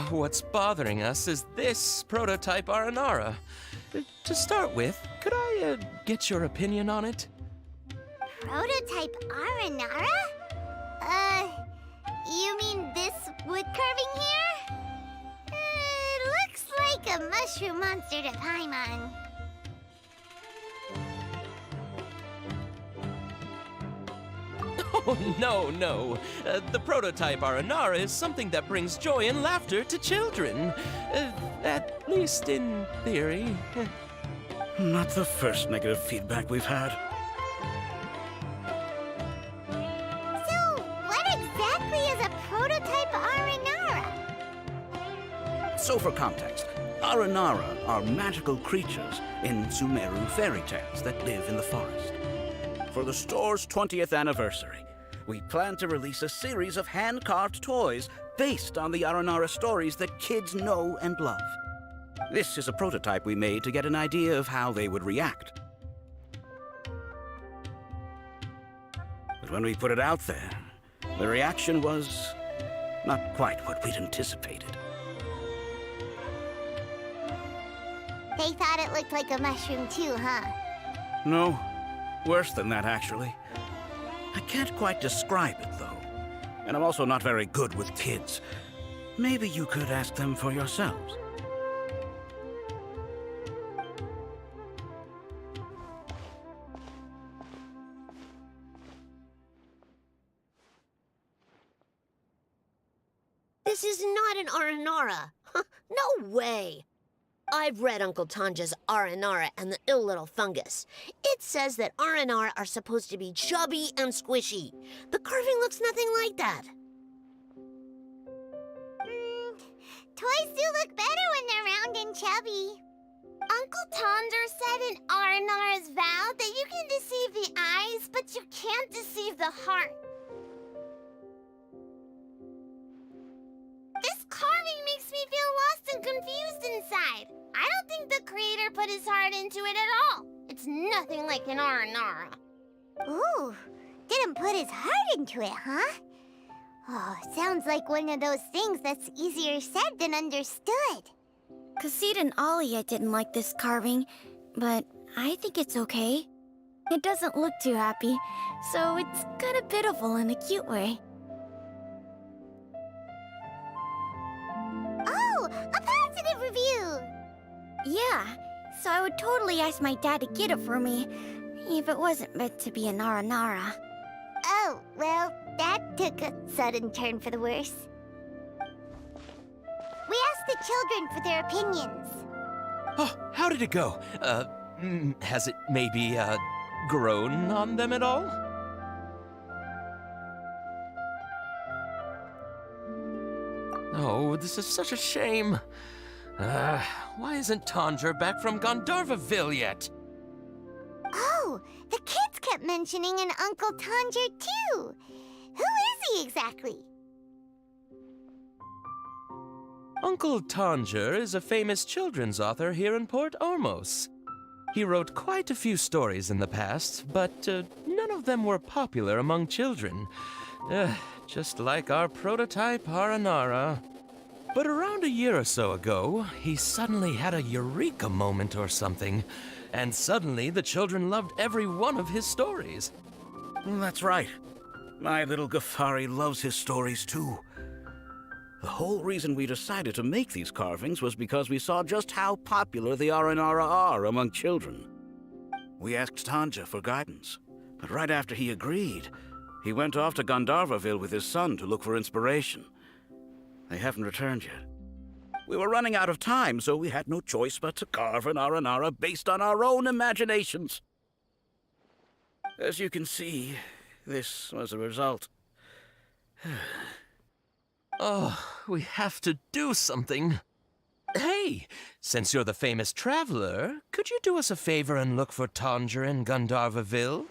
What's bothering us is this prototype Aranara. To start with, could I get your opinion on it? Prototype Aranara? You mean this wood carving here? Looks like a mushroom monster to Paimon. Oh, no. The prototype Aranara is something that brings joy and laughter to children. At least in theory. Not the first negative feedback we've had. So, what exactly is a prototype Aranara? So for context, Aranara are magical creatures in Sumeru fairy tales that live in the forest. For the store's 20th anniversary, we plan to release a series of hand-carved toys based on the Aranara stories that kids know and love. This is a prototype we made to get an idea of how they would react. But when we put it out there, the reaction was not quite what we'd anticipated. They thought it looked like a mushroom too, huh? No, worse than that, actually. I can't quite describe it, though. And I'm also not very good with kids. Maybe you could ask them for yourselves. This is not an Aranara. No way. I've read Uncle Tanja's Aranara and the Ill Little Fungus. It says that Aranara are supposed to be chubby and squishy. The carving looks nothing like that. Toys do look better when they're round and chubby. Uncle Tonder said in Aranara's vow that you can deceive the eyes, but you can't deceive the heart. This carving makes me feel lost and confused inside. I don't think the creator put his heart into it at all. It's nothing like an Aranara. Ooh, didn't put his heart into it, huh? Oh, sounds like one of those things that's easier said than understood. Kassid and Alia didn't like this carving, but I think it's okay. It doesn't look too happy, so it's kind of pitiful in a cute way. Oh, a positive review! Yeah, so I would totally ask my dad to get it for me, if it wasn't meant to be an Aranara. Oh, well, that took a sudden turn for the worse. We asked the children for their opinions. Oh, how did it go? Has it maybe, grown on them at all? Oh, this is such a shame. Why isn't Tondra back from Gandharvaville yet? Oh, the kids kept mentioning an Uncle Tanger too. Who is he exactly? Uncle Tanger is a famous children's author here in Port Ormos. He wrote quite a few stories in the past, but none of them were popular among children. Just like our prototype Aranara. But around a year or so ago, he suddenly had a eureka moment or something, and suddenly the children loved every one of his stories. That's right. My little Ghaffari loves his stories too. The whole reason we decided to make these carvings was because we saw just how popular the Aranara are among children. We asked Tanja for guidance, but right after he agreed, he went off to Gandharvaville with his son to look for inspiration. They haven't returned yet. We were running out of time, so we had no choice but to carve an Aranara based on our own imaginations. As you can see, this was the result. Oh, we have to do something. Hey, since you're the famous traveler, could you do us a favor and look for Tanger in Gandharvaville,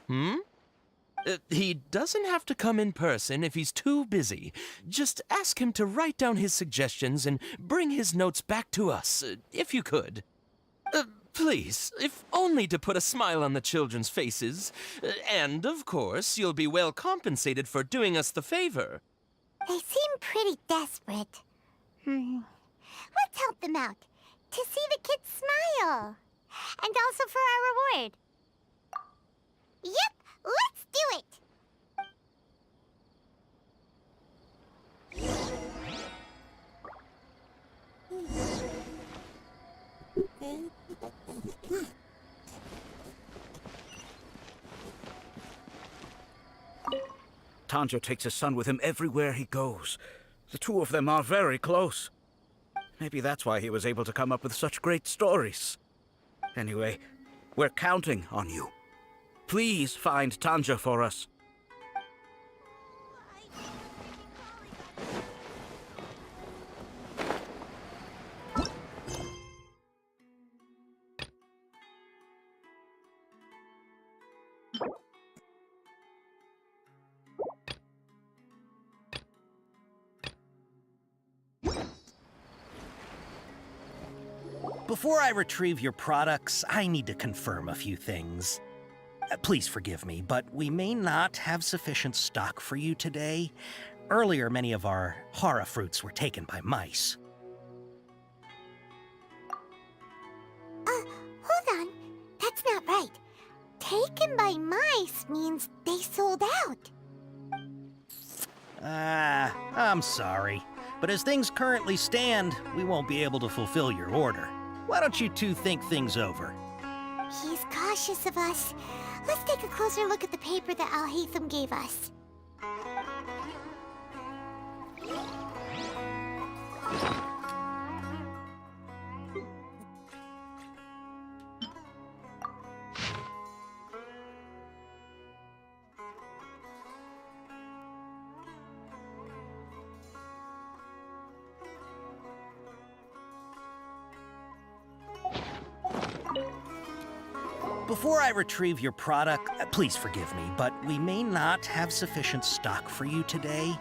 he doesn't have to come in person if he's too busy. Just ask him to write down his suggestions and bring his notes back to us, if you could. Please, if only to put a smile on the children's faces. And, of course, you'll be well compensated for doing us the favor. They seem pretty desperate. Let's help them out. To see the kids smile. And also for our reward. Yep, let's do it! Tanjiro takes his son with him everywhere he goes. The two of them are very close. Maybe that's why he was able to come up with such great stories. Anyway, we're counting on you. Please find Tanjiro for us. Before I retrieve your products, I need to confirm a few things. Please forgive me, but we may not have sufficient stock for you today. Earlier, many of our hara fruits were taken by mice. Hold on. That's not right. Taken by mice means they sold out. I'm sorry. But as things currently stand, we won't be able to fulfill your order. Why don't you two think things over? He's cautious of us. Let's take a closer look at the paper that Al-Haytham gave us. Before I retrieve your product, please forgive me, but we may not have sufficient stock for you today.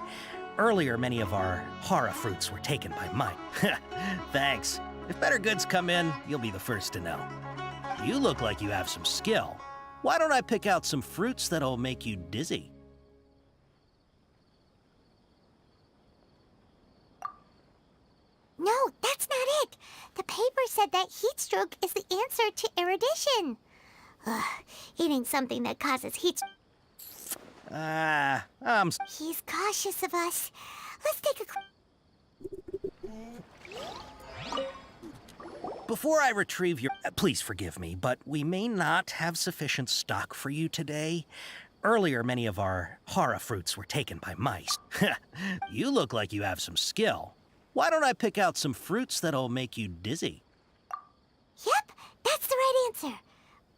Earlier, many of our hara fruits were taken by mice. Thanks. If better goods come in, you'll be the first to know. You look like you have some skill. Why don't I pick out some fruits that'll make you dizzy? No, that's not it. The paper said that heat stroke is the answer to erudition. Eating something that causes heat... He's cautious of us. Let's take a... Before I retrieve your... Please forgive me, but we may not have sufficient stock for you today. Earlier, many of our hara fruits were taken by mice. You look like you have some skill. Why don't I pick out some fruits that'll make you dizzy? Yep, that's the right answer.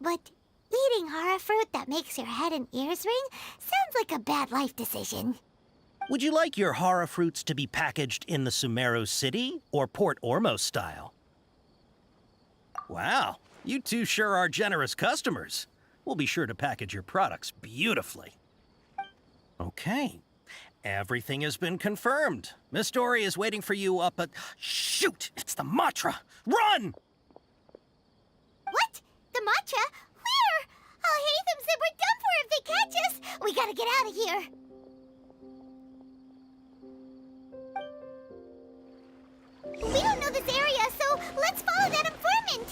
But eating hara fruit that makes your head and ears ring sounds like a bad life decision. Would you like your hara fruits to be packaged in the Sumeru City or Port Ormos style? Wow, you two sure are generous customers. We'll be sure to package your products beautifully. Okay, everything has been confirmed. Miss Dory is waiting for you up at... Shoot, it's the Matra! Run! What? The Matra? Where? Al-Haytham said we're done for if they catch us. We gotta get out of here. We don't know this area, so let's follow that informant.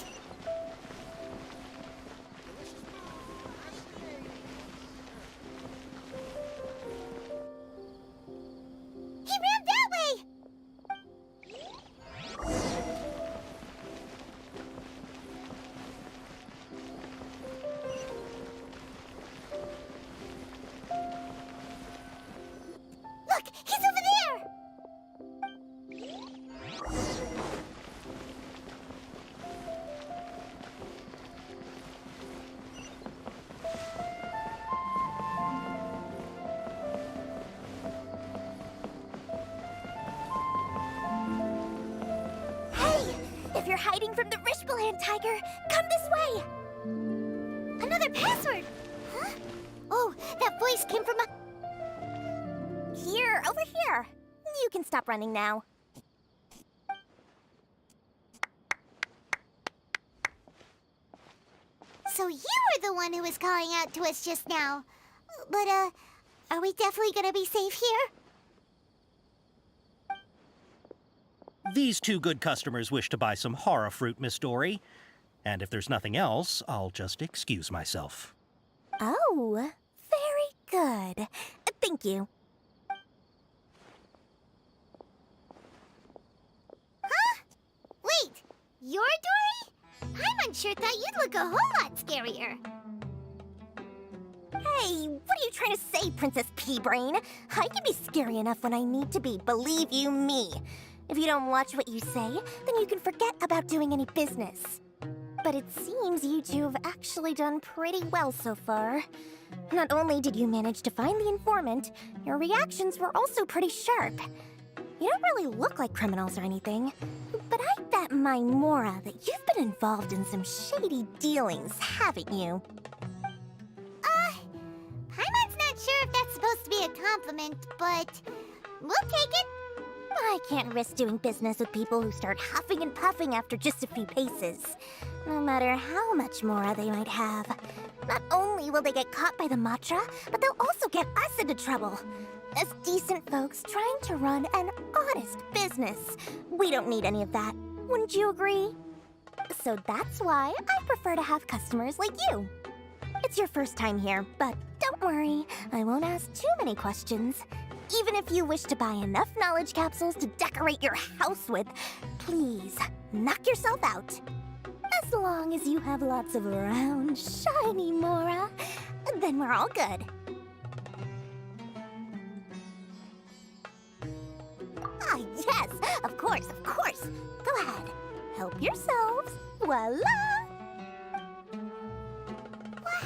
He ran that way. Look, he's over there. If you're hiding from the Rishbaland tiger, come this way! Another password! Huh? Oh, that voice came from Here, over here. You can stop running now. So you were the one who was calling out to us just now. But, are we definitely gonna be safe here? These two good customers wish to buy some horror fruit, Miss Dory. And if there's nothing else, I'll just excuse myself. Oh, very good. Thank you. Huh? Wait, you're Dory? Paimon sure thought you'd look a whole lot scarier. Hey, what are you trying to say, Princess Pea-Brain? I can be scary enough when I need to be, believe you me. If you don't watch what you say, then you can forget about doing any business. But it seems you two have actually done pretty well so far. Not only did you manage to find the informant, your reactions were also pretty sharp. You don't really look like criminals or anything, but I bet my Mora that you've been involved in some shady dealings, haven't you? Paimon's not sure if that's supposed to be a compliment, but we'll take it. I can't risk doing business with people who start huffing and puffing after just a few paces. No matter how much Mora they might have. Not only will they get caught by the Matra, but they'll also get us into trouble. As decent folks trying to run an honest business. We don't need any of that. Wouldn't you agree? So that's why I prefer to have customers like you. It's your first time here, but don't worry. I won't ask too many questions. Even if you wish to buy enough knowledge capsules to decorate your house with, please knock yourself out. As long as you have lots of round, shiny Mora, then we're all good. Ah, yes, of course, of course. Go ahead, help yourselves. Voila!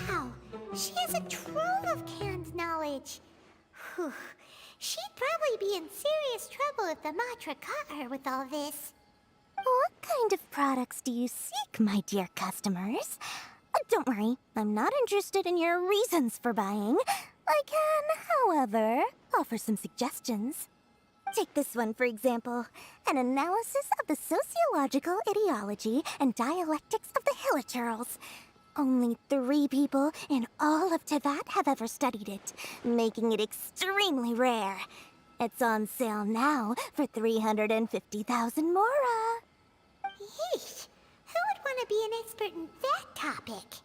Wow, she has a trove of canned knowledge. Whew. She'd probably be in serious trouble if the Matra caught her with all this. What kind of products do you seek, my dear customers? Don't worry, I'm not interested in your reasons for buying. I can, however, offer some suggestions. Take this one, for example. An analysis of the sociological ideology and dialectics of the Hilichurls. Only 3 people in all of Teyvat have ever studied it, making it extremely rare. It's on sale now for 350,000 Mora. Yeesh, who would want to be an expert in that topic?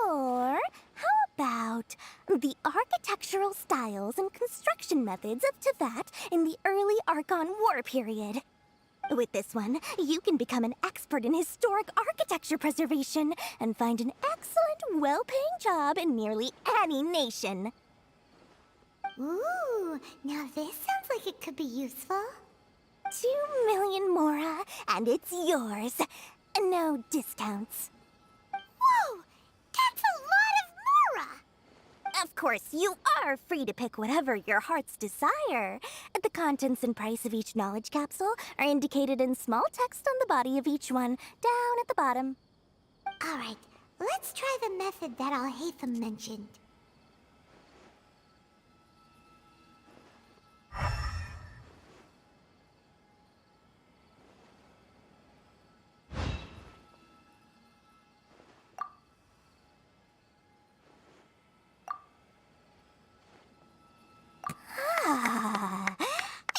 Or how about the architectural styles and construction methods of Teyvat in the early Archon War period? With this one, you can become an expert in historic architecture preservation and find an excellent, well-paying job in nearly any nation. Ooh, now this sounds like it could be useful. 2 million Mora, and it's yours. No discounts. Whoa, that's a lot of Mora! Of course, you are free to pick whatever your heart's desire. The contents and price of each knowledge capsule are indicated in small text on the body of each one, down at the bottom. Alright, let's try the method that Alhaitham mentioned.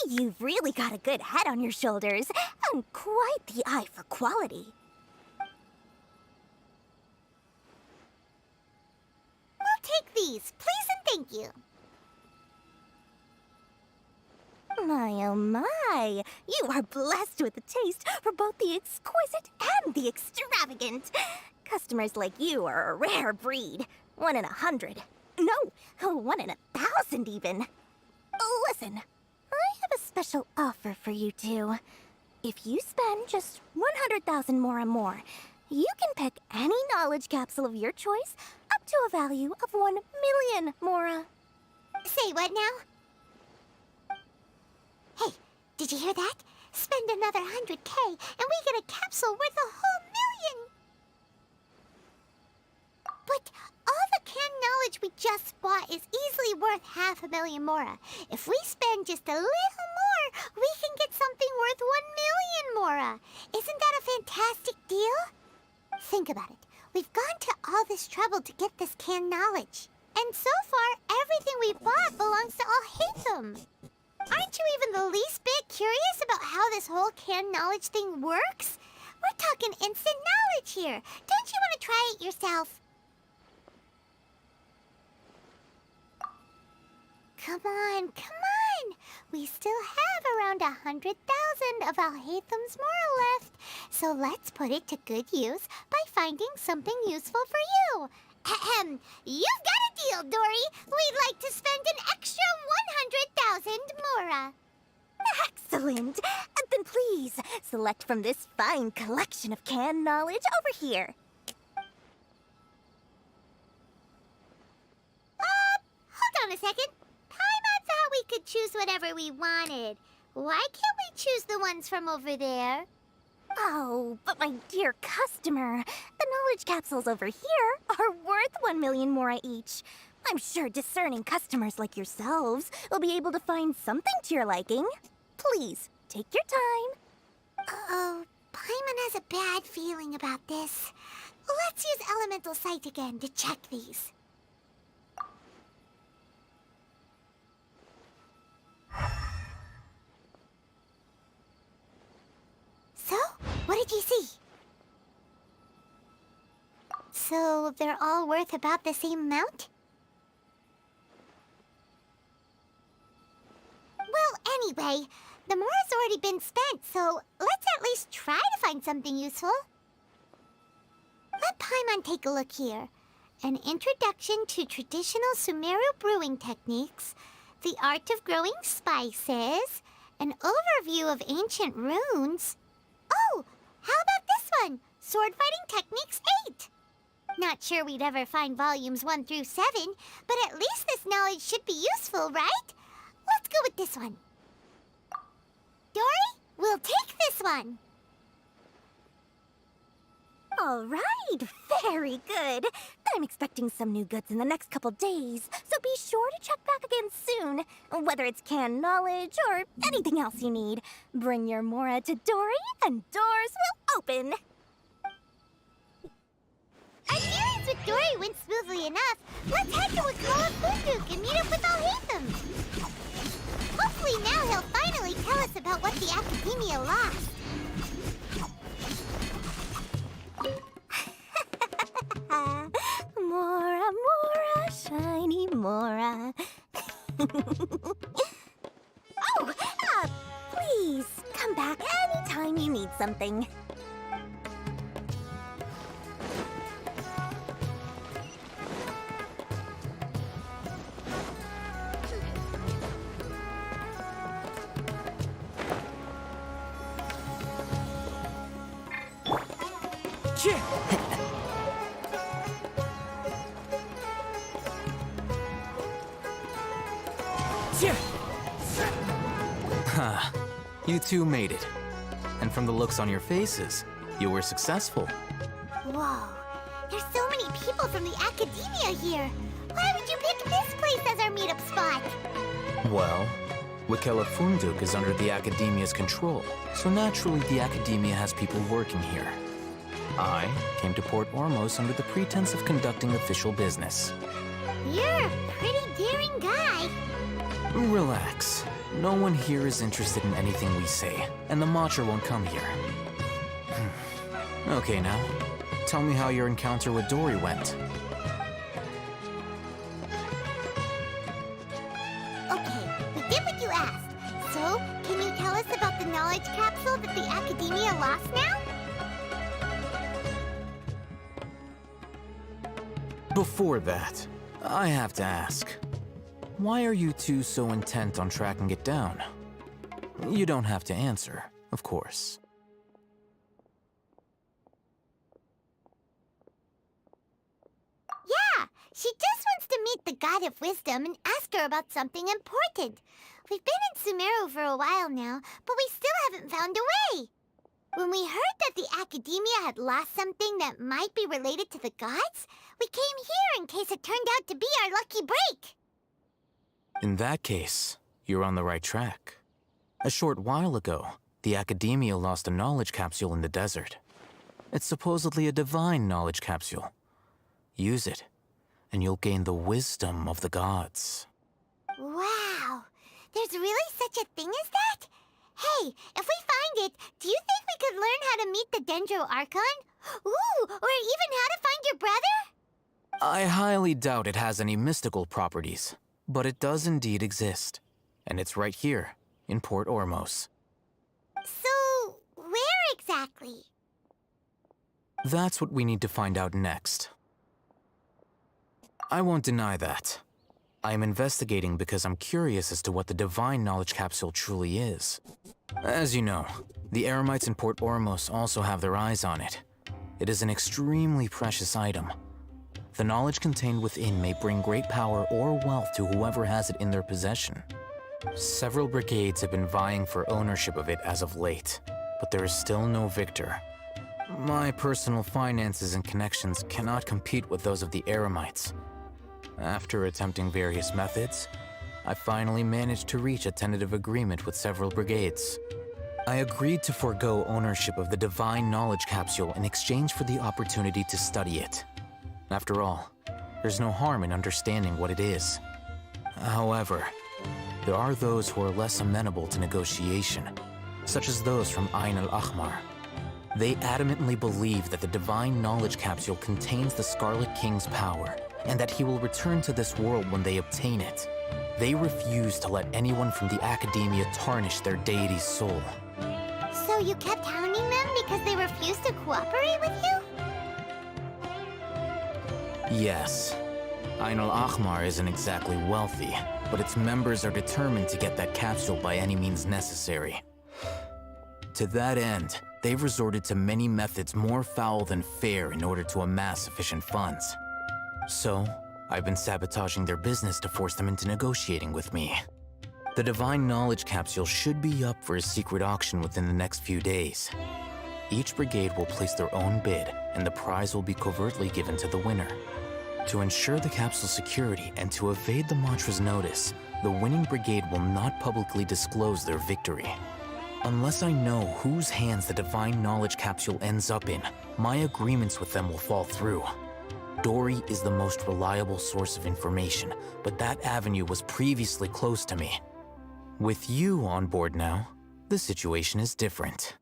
You've really got a good head on your shoulders, and quite the eye for quality. We'll take these, please and thank you. My oh my, you are blessed with a taste for both the exquisite and the extravagant. Customers like you are a rare breed. 1 in 100. No, 1 in 1,000 even. Listen, I have a special offer for you two. If you spend just 100,000 more, you can pick any knowledge capsule of your choice up to a value of 1 million Mora. Say what now? Hey, did you hear that? Spend another 100K, and we get a capsule worth a whole million! But all the canned knowledge we just bought is easily worth 500,000 mora. If we spend just a little more, we can get something worth 1 million mora. Isn't that a fantastic deal? Think about it. We've gone to all this trouble to get this canned knowledge. And so far, everything we bought belongs to Alhaitham. Aren't you even the least bit curious about how this whole canned knowledge thing works? We're talking instant knowledge here. Don't you want to try it yourself? Come on, come on! We still have around 100,000 of Alhaitham's Mora left, so let's put it to good use by finding something useful for you. Ahem! You've got a deal, Dory! We'd like to spend an extra 100,000 Mora. Excellent! Then please, select from this fine collection of canned knowledge over here. Hold on a second. Paimon thought we could choose whatever we wanted. Why can't we choose the ones from over there? Oh, but my dear customer, the knowledge capsules over here are worth 1 million mora each. I'm sure discerning customers like yourselves will be able to find something to your liking. Please, take your time. Uh-oh, Paimon has a bad feeling about this. Let's use Elemental Sight again to check these. So, what did you see? So, they're all worth about the same amount? Well, anyway, the mora's already been spent, so let's at least try to find something useful. Let Paimon take a look here. An introduction to traditional Sumeru brewing techniques, the art of growing spices, an overview of ancient runes. Oh, how about this one? Sword Fighting Techniques 8. Not sure we'd ever find volumes 1 through 7, but at least this knowledge should be useful, right? Let's go with this one. Dory, we'll take this one. All right, very good. I'm expecting some new goods in the next couple days, so be sure to check back again soon. Whether it's canned knowledge or anything else you need, bring your Mora to Dory and doors will open. Our dealings with Dory went smoothly enough. Let's head to Wakala Funduk and meet up with Alhaitham. Hopefully now he'll finally tell us about what the Academia lost. Mora, Mora, shiny Mora. Oh, please come back anytime you need something. You two made it. And from the looks on your faces, you were successful. Whoa, there's so many people from the Academia here. Why would you pick this place as our meetup spot? Well, Wakela Funduk is under the Academia's control, so naturally the Academia has people working here. I came to Port Ormos under the pretense of conducting official business. You're a pretty daring guy. Relax. No one here is interested in anything we say, and the Matcha won't come here. Okay now, tell me how your encounter with Dory went. Okay, we did what you asked. So, can you tell us about the knowledge capsule that the Academia lost now? Before that, I have to ask. Why are you two so intent on tracking it down? You don't have to answer, of course. Yeah, she just wants to meet the God of Wisdom and ask her about something important. We've been in Sumeru for a while now, but we still haven't found a way. When we heard that the Academia had lost something that might be related to the gods, we came here in case it turned out to be our lucky break. In that case, you're on the right track. A short while ago, the Academia lost a knowledge capsule in the desert. It's supposedly a divine knowledge capsule. Use it, and you'll gain the wisdom of the gods. Wow! There's really such a thing as that? Hey, if we find it, do you think we could learn how to meet the Dendro Archon? Ooh, or even how to find your brother? I highly doubt it has any mystical properties, but it does indeed exist. And it's right here, in Port Ormos. So, where exactly? That's what we need to find out next. I won't deny that. I am investigating because I'm curious as to what the Divine Knowledge Capsule truly is. As you know, the Eremites in Port Ormos also have their eyes on it. It is an extremely precious item. The knowledge contained within may bring great power or wealth to whoever has it in their possession. Several brigades have been vying for ownership of it as of late, but there is still no victor. My personal finances and connections cannot compete with those of the Eremites. After attempting various methods, I finally managed to reach a tentative agreement with several brigades. I agreed to forego ownership of the Divine Knowledge Capsule in exchange for the opportunity to study it. After all, there's no harm in understanding what it is. However, there are those who are less amenable to negotiation, such as those from Ain al-Ahmar. They adamantly believe that the Divine Knowledge Capsule contains the Scarlet King's power, and that he will return to this world when they obtain it. They refuse to let anyone from the Academia tarnish their deity's soul. So you kept hounding them because they refused to cooperate with you? Yes. Ain al-Ahmar isn't exactly wealthy, but its members are determined to get that capsule by any means necessary. To that end, they've resorted to many methods more foul than fair in order to amass sufficient funds. So, I've been sabotaging their business to force them into negotiating with me. The Divine Knowledge Capsule should be up for a secret auction within the next few days. Each brigade will place their own bid, and the prize will be covertly given to the winner. To ensure the capsule's security and to evade the mantra's notice, the winning brigade will not publicly disclose their victory. Unless I know whose hands the Divine Knowledge Capsule ends up in, my agreements with them will fall through. Dory is the most reliable source of information, but that avenue was previously closed to me. With you on board now, the situation is different.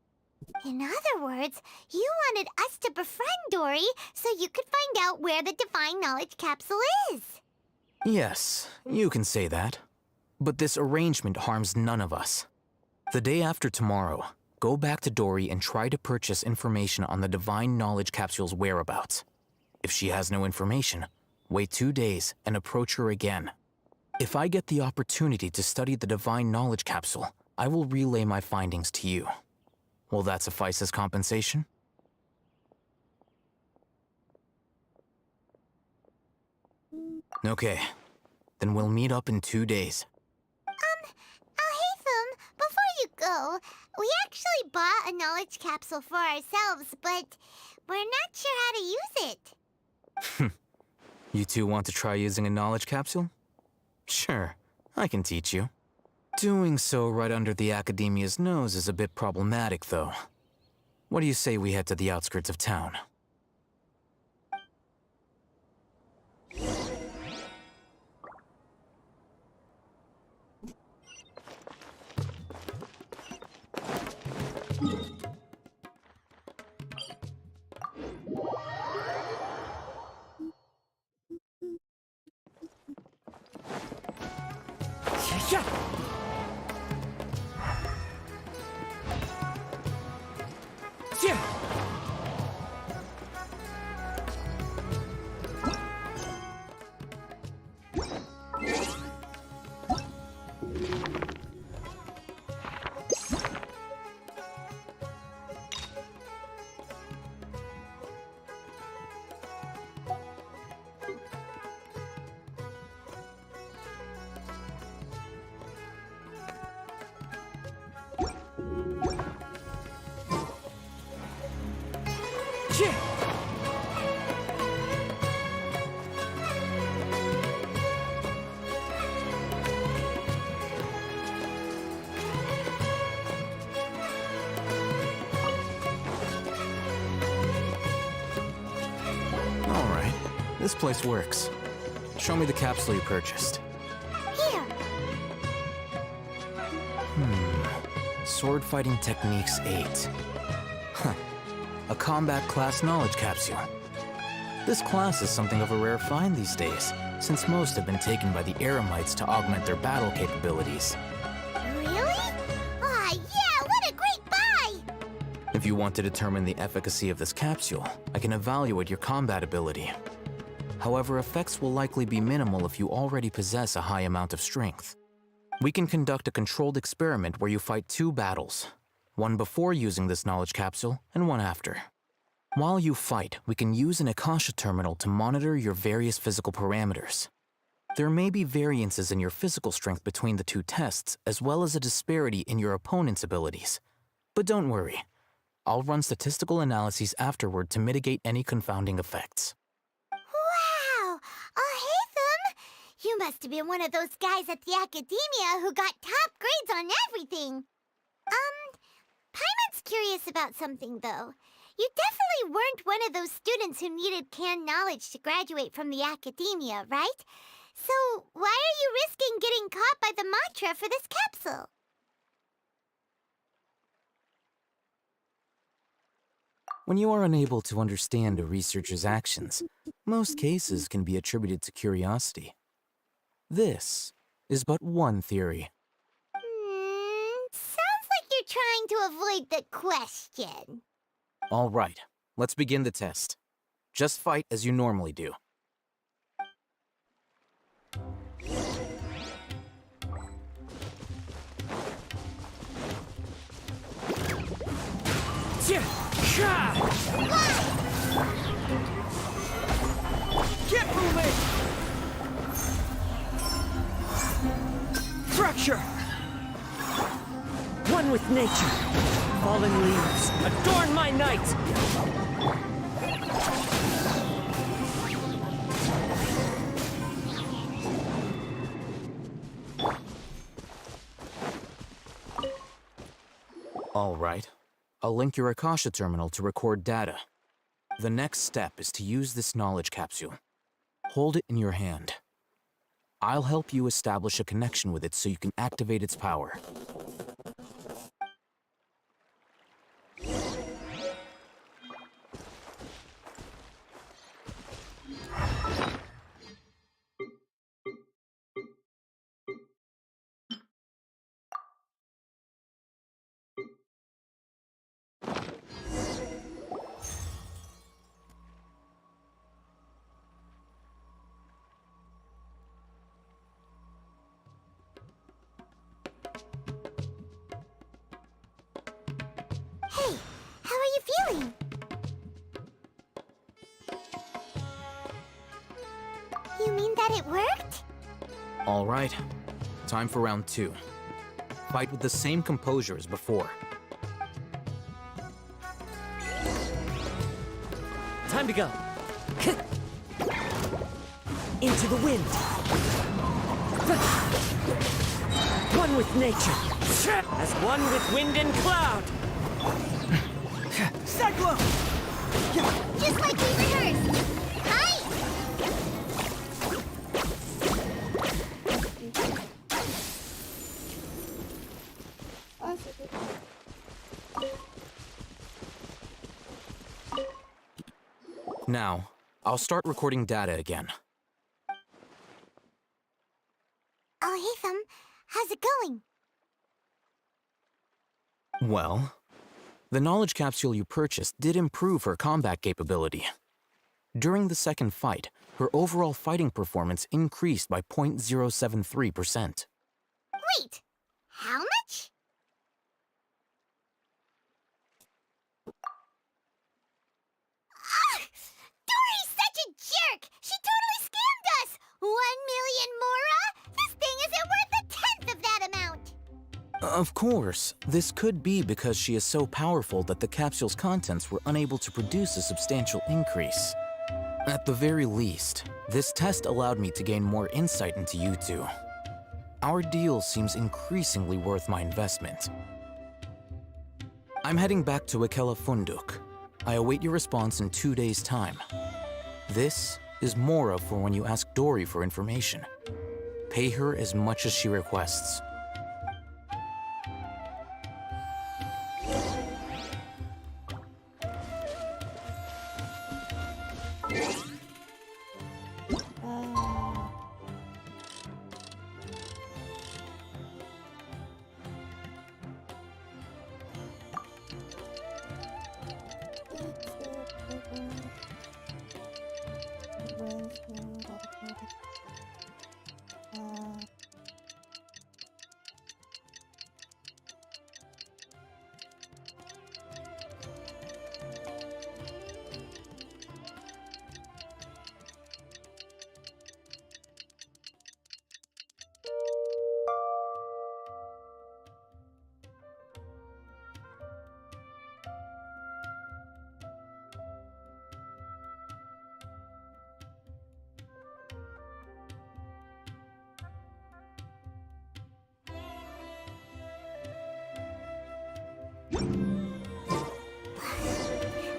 In other words, you wanted us to befriend Dory so you could find out where the Divine Knowledge Capsule is. Yes, you can say that. But this arrangement harms none of us. The day after tomorrow, go back to Dory and try to purchase information on the Divine Knowledge Capsule's whereabouts. If she has no information, wait 2 days and approach her again. If I get the opportunity to study the Divine Knowledge Capsule, I will relay my findings to you. Will that suffice as compensation? Okay, then we'll meet up in 2 days. Alhaitham, before you go, we actually bought a knowledge capsule for ourselves, but we're not sure how to use it. You two want to try using a knowledge capsule? Sure, I can teach you. Doing so right under the Academia's nose is a bit problematic, though. What do you say we head to the outskirts of town? This place works. Show me the capsule you purchased. Here. Sword Fighting Techniques 8. Huh. A combat class knowledge capsule. This class is something of a rare find these days, since most have been taken by the Eremites to augment their battle capabilities. Really? Aw, yeah, what a great buy! If you want to determine the efficacy of this capsule, I can evaluate your combat ability. However, effects will likely be minimal if you already possess a high amount of strength. We can conduct a controlled experiment where you fight 2 battles, one before using this knowledge capsule and one after. While you fight, we can use an Akasha terminal to monitor your various physical parameters. There may be variances in your physical strength between the 2 tests, as well as a disparity in your opponent's abilities. But don't worry, I'll run statistical analyses afterward to mitigate any confounding effects. Wow! Haytham! You must have been one of those guys at the Academia who got top grades on everything. Paimon's curious about something, though. You definitely weren't one of those students who needed canned knowledge to graduate from the Academia, right? So why are you risking getting caught by the mantra for this capsule? When you are unable to understand a researcher's actions, most cases can be attributed to curiosity. This is but one theory. Sounds like you're trying to avoid the question. All right, let's begin the test. Just fight as you normally do. Get moving! Fracture! One with nature. Fallen leaves, adorn my night! All right. I'll link your Akasha terminal to record data. The next step is to use this knowledge capsule. Hold it in your hand. I'll help you establish a connection with it so you can activate its power. Hey, how are you feeling? You mean that it worked? All right. Time for round 2. Fight with the same composure as before. Time to go. Into the wind. One with nature. As one with wind and cloud. Cyclone! Just like we rehearsed. Hi! Now, I'll start recording data again. Oh, Haytham, how's it going? Well, the knowledge capsule you purchased did improve her combat capability. During the second fight, her overall fighting performance increased by 0.073%. Wait, how much? Dory's such a jerk! She totally scammed us! 1 million mora? This thing isn't worth a tenth of that amount! Of course, this could be because she is so powerful that the capsule's contents were unable to produce a substantial increase. At the very least, this test allowed me to gain more insight into you two. Our deal seems increasingly worth my investment. I'm heading back to Ikela Funduk. I await your response in 2 days' time. This is Mora for when you ask Dory for information. Pay her as much as she requests.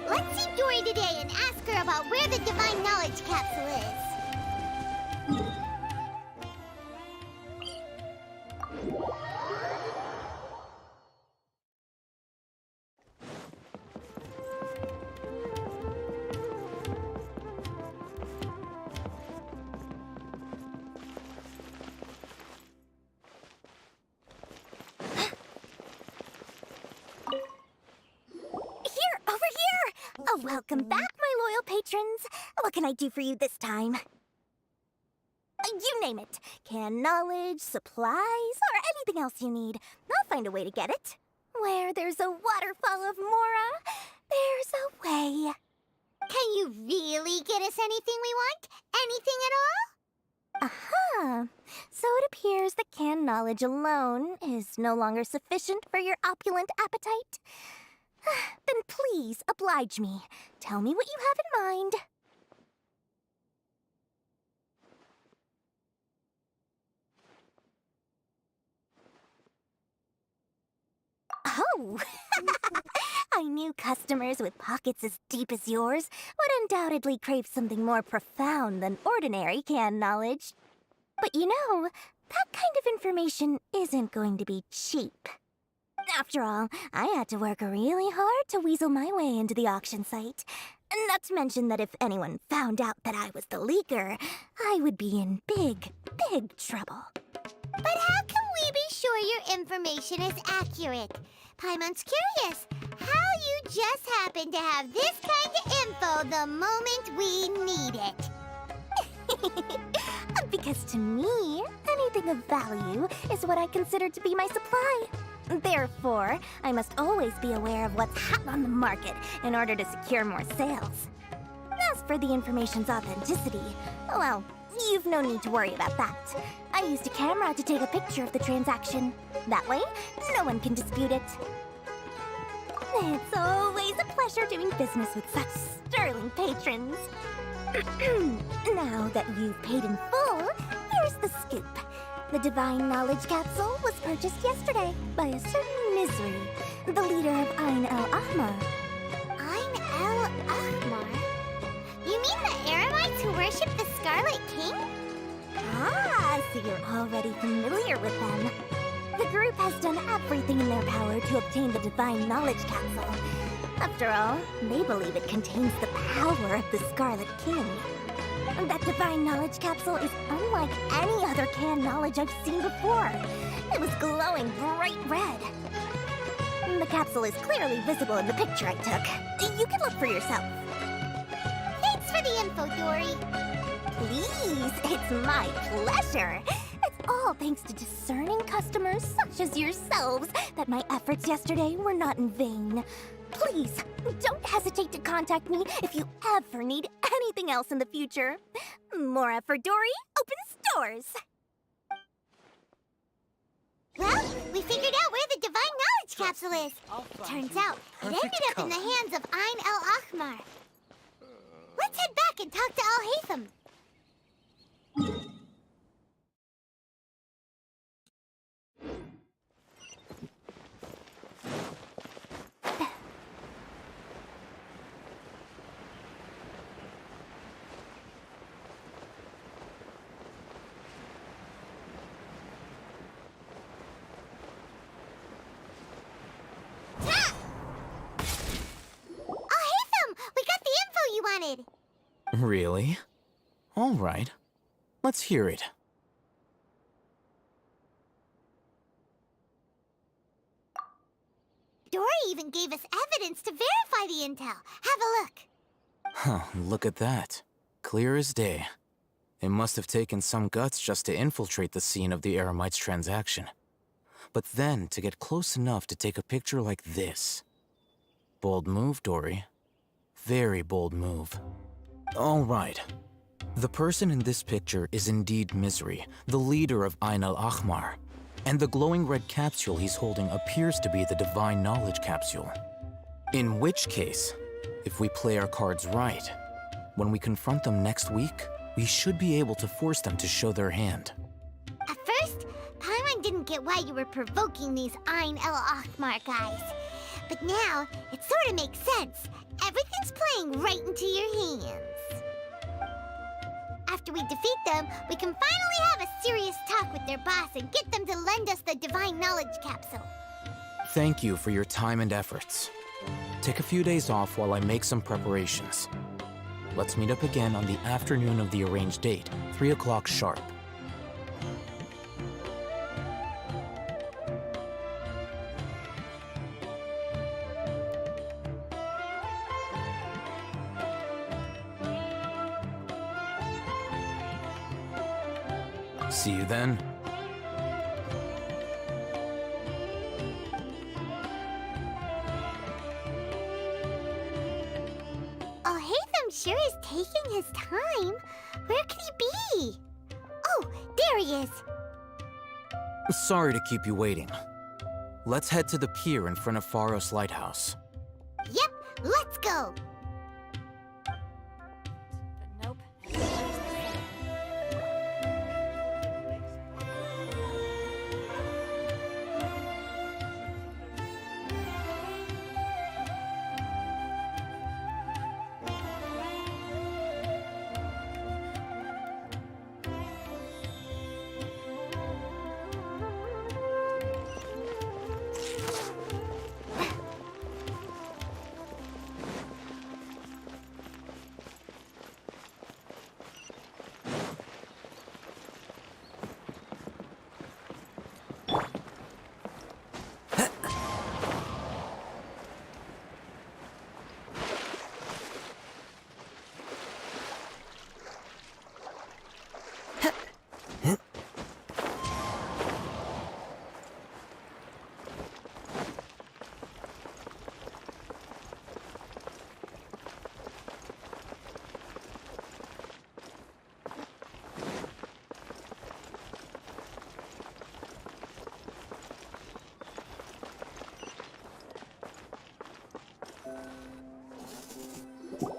Let's see Dory today and ask her about where the Divine Knowledge Capsule is. Oh, welcome back, my loyal patrons. What can I do for you this time? You name it. Canned knowledge, supplies, or anything else you need. I'll find a way to get it. Where there's a waterfall of Mora, there's a way. Can you really get us anything we want? Anything at all? Aha! So it appears that canned knowledge alone is no longer sufficient for your opulent appetite. Then please, oblige me. Tell me what you have in mind. Oh! I knew customers with pockets as deep as yours would undoubtedly crave something more profound than ordinary canned knowledge. But you know, that kind of information isn't going to be cheap. After all, I had to work really hard to weasel my way into the auction site. Not to mention that if anyone found out that I was the leaker, I would be in big, big trouble. But how can we be sure your information is accurate? Paimon's curious how you just happen to have this kind of info the moment we need it. Because to me, anything of value is what I consider to be my supply. Therefore, I must always be aware of what's hot on the market in order to secure more sales. As for the information's authenticity, well, you've no need to worry about that. I used a camera to take a picture of the transaction. That way, no one can dispute it. It's always a pleasure doing business with such sterling patrons. Now that you've paid in full, here's the scoop. The Divine Knowledge Capsule was purchased yesterday by a certain Misery, the leader of Ain el-Ahmar. Ain el-Ahmar? You mean the Eremites who worship the Scarlet King? Ah, so you're already familiar with them. The group has done everything in their power to obtain the Divine Knowledge Capsule. After all, they believe it contains the power of the Scarlet King. That Divine Knowledge Capsule is unlike any other canned knowledge I've seen before. It was glowing bright red. The capsule is clearly visible in the picture I took. You can look for yourself. Thanks for the info, Dory. Please, it's my pleasure. It's all thanks to discerning customers such as yourselves that my efforts yesterday were not in vain. Please, don't hesitate to contact me if you ever need anything else in the future. Mora for Dory opens doors. Well, we figured out where the Divine Knowledge Capsule is. Turns out, it ended up in the hands of Ain el-Ahmar. Let's head back and talk to Al-Haytham. Really? All right. Let's hear it. Dory even gave us evidence to verify the intel. Have a look. Huh, look at that. Clear as day. It must have taken some guts just to infiltrate the scene of the Eremites' transaction. But then, to get close enough to take a picture like this. Bold move, Dory. Very bold move. All right. The person in this picture is indeed Misery, the leader of Ain al-Ahmar. And the glowing red capsule he's holding appears to be the Divine Knowledge capsule. In which case, if we play our cards right, when we confront them next week, we should be able to force them to show their hand. At first, Paimon didn't get why you were provoking these Ain el-Ahmar guys. But now, it sort of makes sense. Everything's playing right into your hands. After we defeat them, we can finally have a serious talk with their boss and get them to lend us the Divine Knowledge capsule. Thank you for your time and efforts. Take a few days off while I make some preparations. Let's meet up again on the afternoon of the arranged date, 3 o'clock sharp. See you then. Oh, Hatham sure is taking his time. Where could he be? Oh, there he is. Sorry to keep you waiting. Let's head to the pier in front of Pharos Lighthouse. Yep, let's go.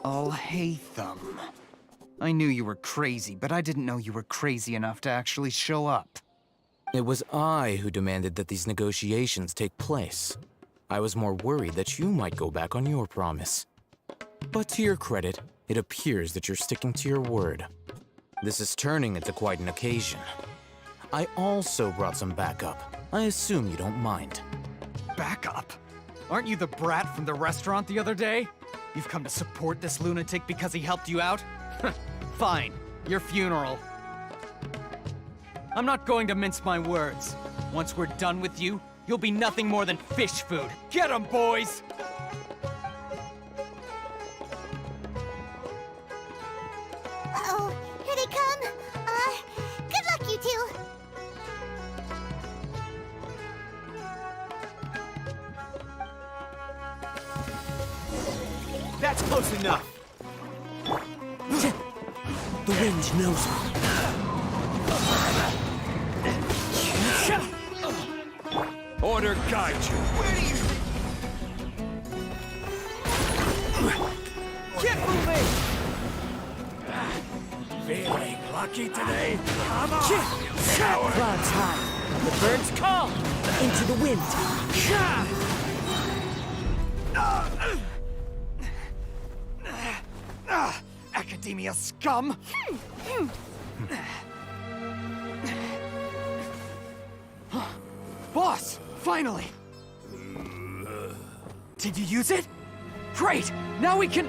I'll hate them. I knew you were crazy, but I didn't know you were crazy enough to actually show up. It was I who demanded that these negotiations take place. I was more worried that you might go back on your promise. But to your credit, it appears that you're sticking to your word. This is turning into quite an occasion. I also brought some backup. I assume you don't mind. Backup? Aren't you the brat from the restaurant the other day? You've come to support this lunatic because he helped you out? Fine, your funeral. I'm not going to mince my words. Once we're done with you, you'll be nothing more than fish food. Get 'em, boys! Uh-oh, here they come. Good luck, you two. That's close enough. The wind knows me. Order guide you. Get moving! Feeling lucky today? Come on, you Clouds high, the birds call, into the wind. Academia scum! Boss, finally! Did you use it? Great! Now we can...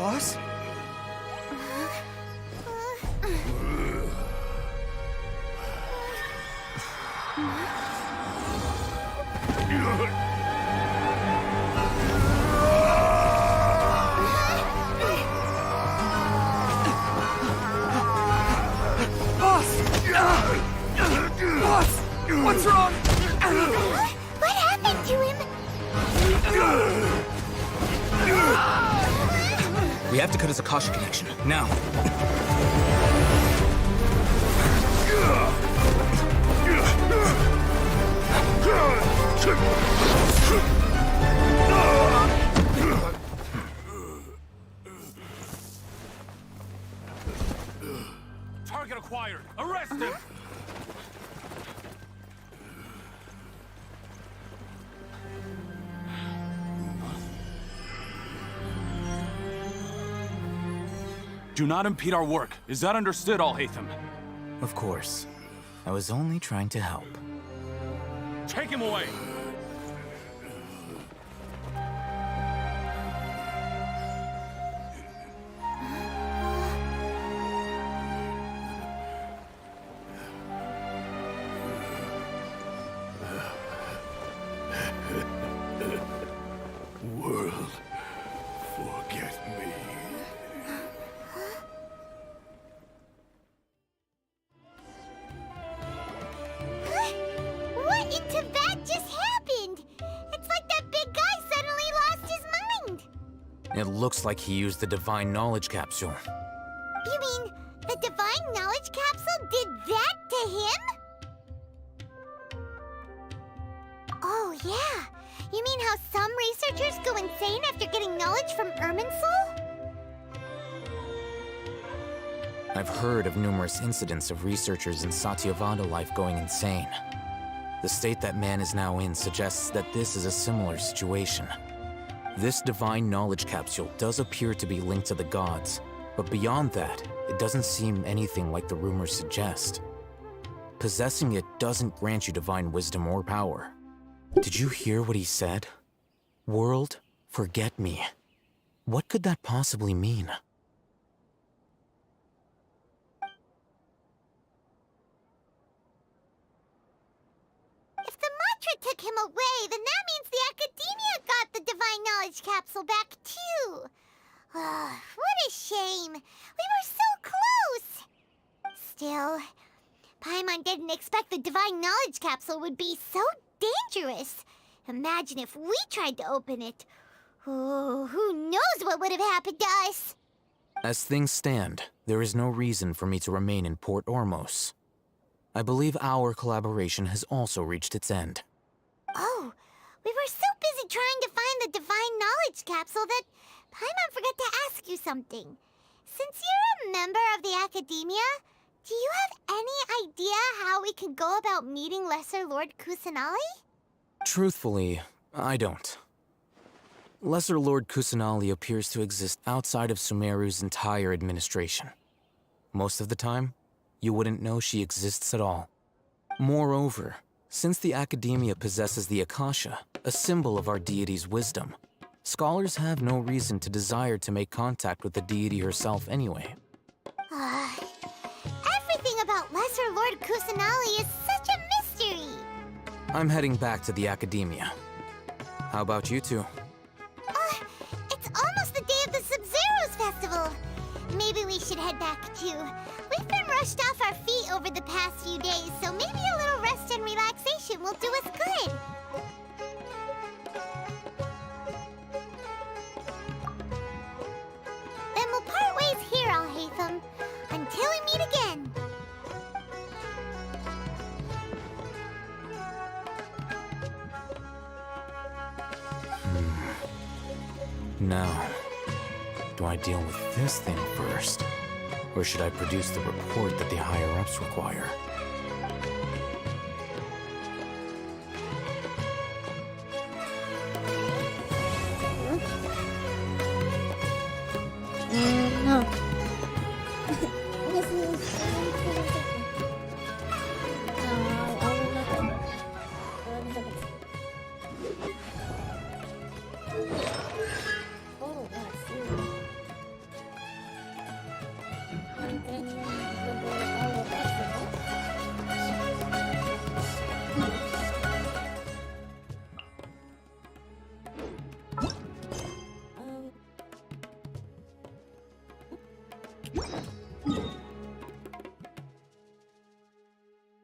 Boss? Boss! What's wrong? What happened to him? We have to cut his Akasha connection, now. Target acquired. Arrest him! Do not impede our work. Is that understood, Al-Haytham? Of course. I was only trying to help. Take him away! World, forget me. What in Tibet just happened? It's like that big guy suddenly lost his mind. It looks like he used the Divine Knowledge Capsule. You mean the Divine Knowledge Capsule did that to him? Oh, yeah. You mean how some researchers go insane after getting knowledge from Irminsul? I've heard of numerous incidents of researchers in Satyavada life going insane. The state that man is now in suggests that this is a similar situation. This Divine Knowledge Capsule does appear to be linked to the gods, but beyond that, it doesn't seem anything like the rumors suggest. Possessing it doesn't grant you divine wisdom or power. Did you hear what he said? World, forget me. What could that possibly mean? If the mantra took him away, then that means the Academia got the Divine Knowledge Capsule back, too. What a shame. We were so close. Still, Paimon didn't expect the Divine Knowledge Capsule would be so dangerous. Imagine if we tried to open it. Oh, who knows what would have happened to us? As things stand, there is no reason for me to remain in Port Ormos. I believe our collaboration has also reached its end. Oh, we were so busy trying to find the Divine Knowledge Capsule that Paimon forgot to ask you something. Since you're a member of the Academia, do you have any idea how we can go about meeting Lesser Lord Kusanali? Truthfully, I don't. Lesser Lord Kusanali appears to exist outside of Sumeru's entire administration. Most of the time, you wouldn't know she exists at all. Moreover, since the Academia possesses the Akasha, a symbol of our deity's wisdom, scholars have no reason to desire to make contact with the deity herself anyway. Everything about Lesser Lord Kusanali is such a mystery. I'm heading back to the Academia. How about you two? It's almost the day of the Sub-Zero's festival. Maybe we should head back too. We've been rushed off our feet over the past few days, so maybe a little rest and relaxation will do us good. Then we'll part ways here, Al-Haytham, until we meet again. Now, do I deal with this thing first? Or should I produce the report that the higher-ups require?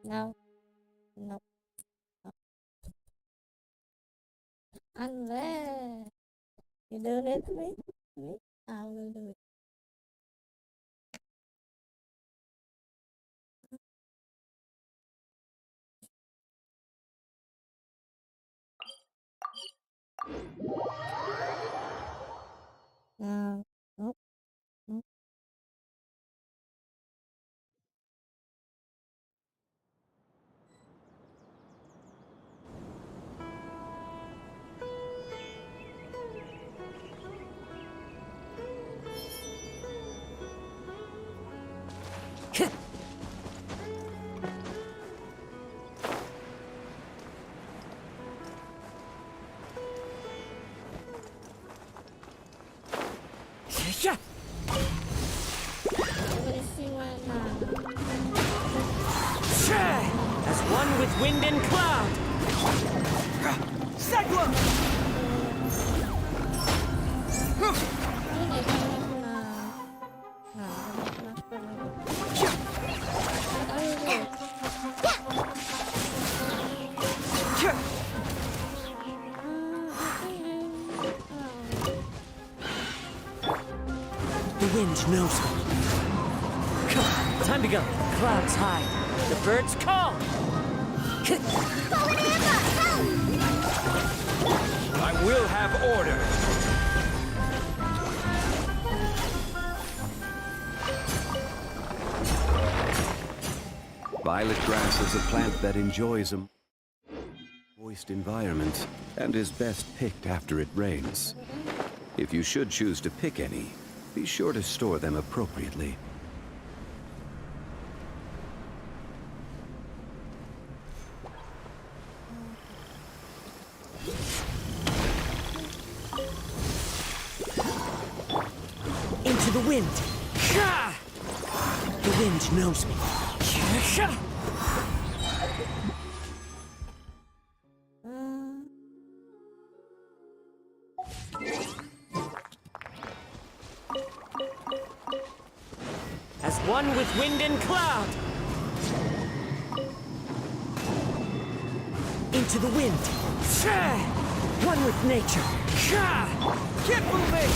No. No. No. Unless you do it to me, I will do it. No. Nope. Nope. As one with wind and cloud! Cyclone! The wind knows me. Come, time to go. Clouds hide. The birds call. I will have order. Violet grass is a plant that enjoys a moist environment and is best picked after it rains. If you should choose to pick any, be sure to store them appropriately. Into the wind. The wind knows me. As one with wind and cloud. Into the wind. One with nature. Keep moving!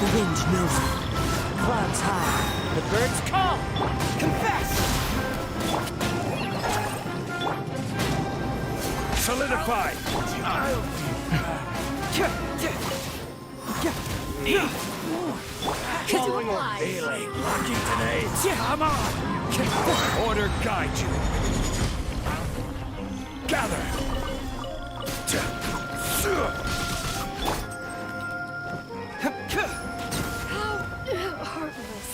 The wind knows me. Clouds high. The birds call. Confess! Solidify! Falling or failing. Lucky today. Come on! Order guide you. Gather! Heartless.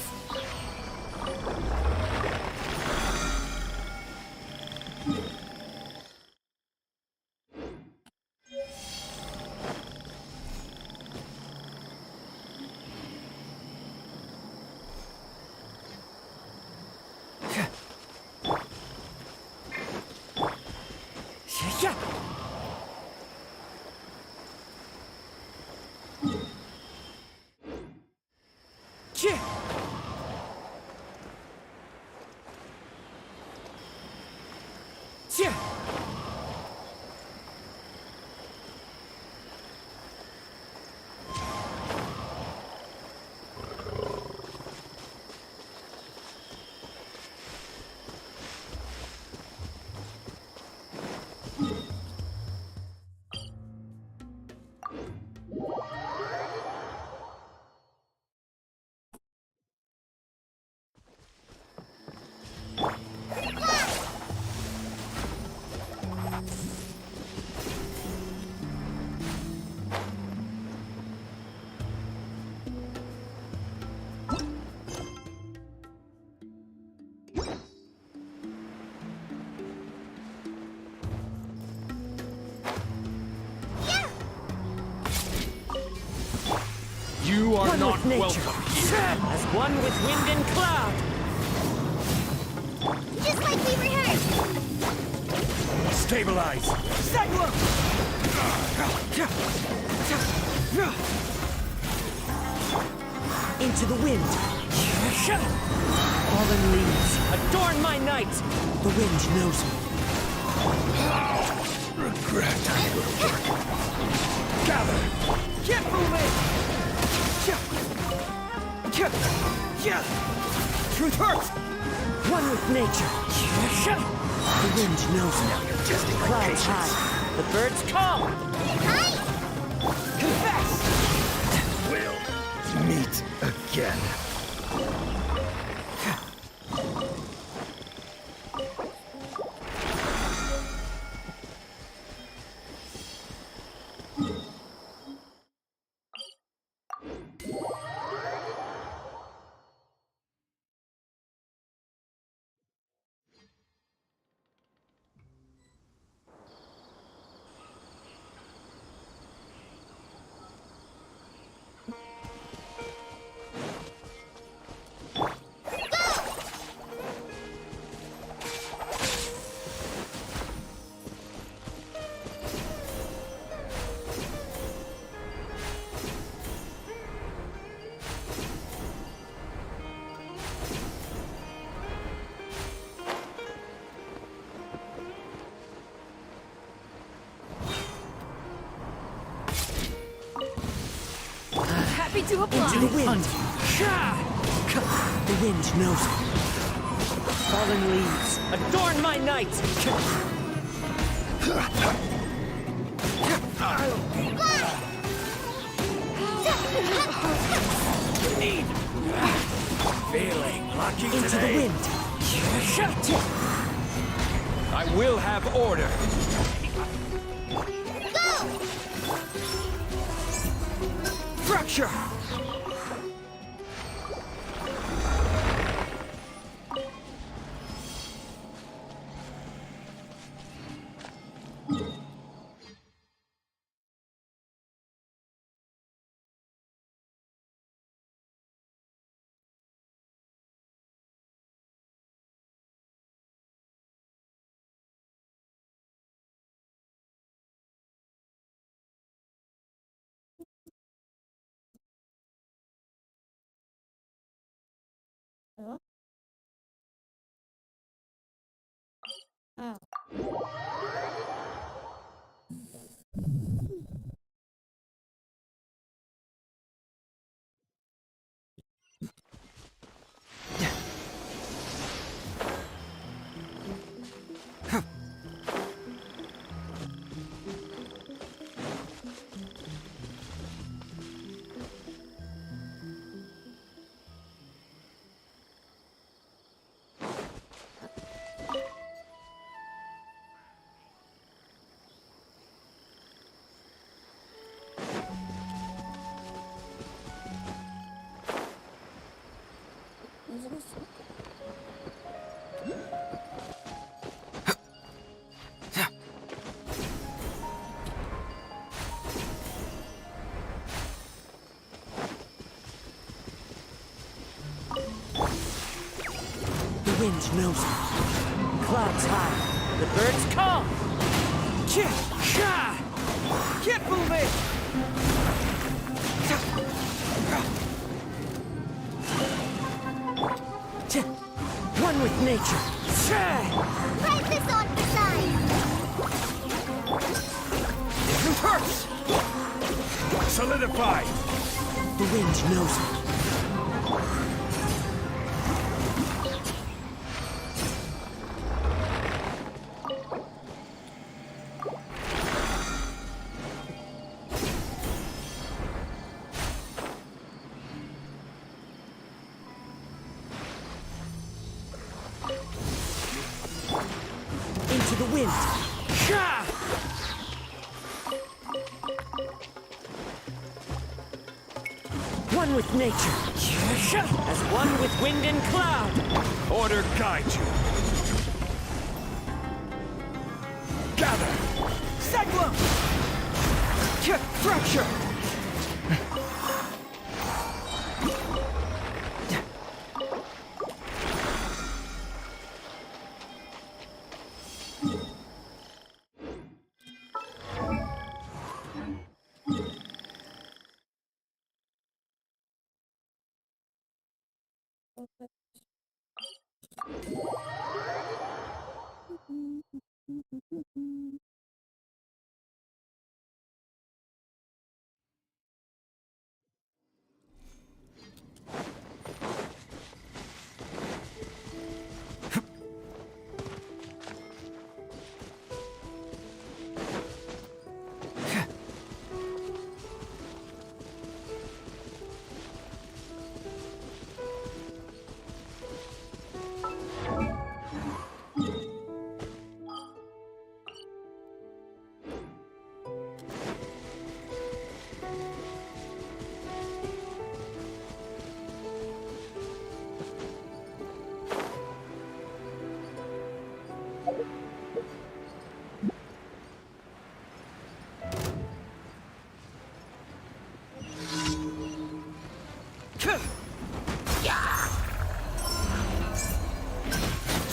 You are One not with nature. welcome here. As one with wind and cloud. Just like we rehearsed! Stabilize! Cyclone! Into the wind. Fallen leaves, adorn my night. The wind knows me. Regret. Gather. Get moving. Truth hurts. One with nature. The wind knows me. Now you're testing my Clouds patience. high. The birds call. Confess. We'll meet again. Happy to apply. Into the wind. The wind knows me. Fallen leaves, adorn my night. Need. Feeling lucky Into today. the wind. I will have order. Fracture. The wind knows me. Clouds high. The birds call. Get moving. One with nature. Press this on the side! It hurts. Solidify. The wind knows me. Into the wind. One with nature. As one with wind and cloud. Order guide you. Gather. Cyclone. Fracture.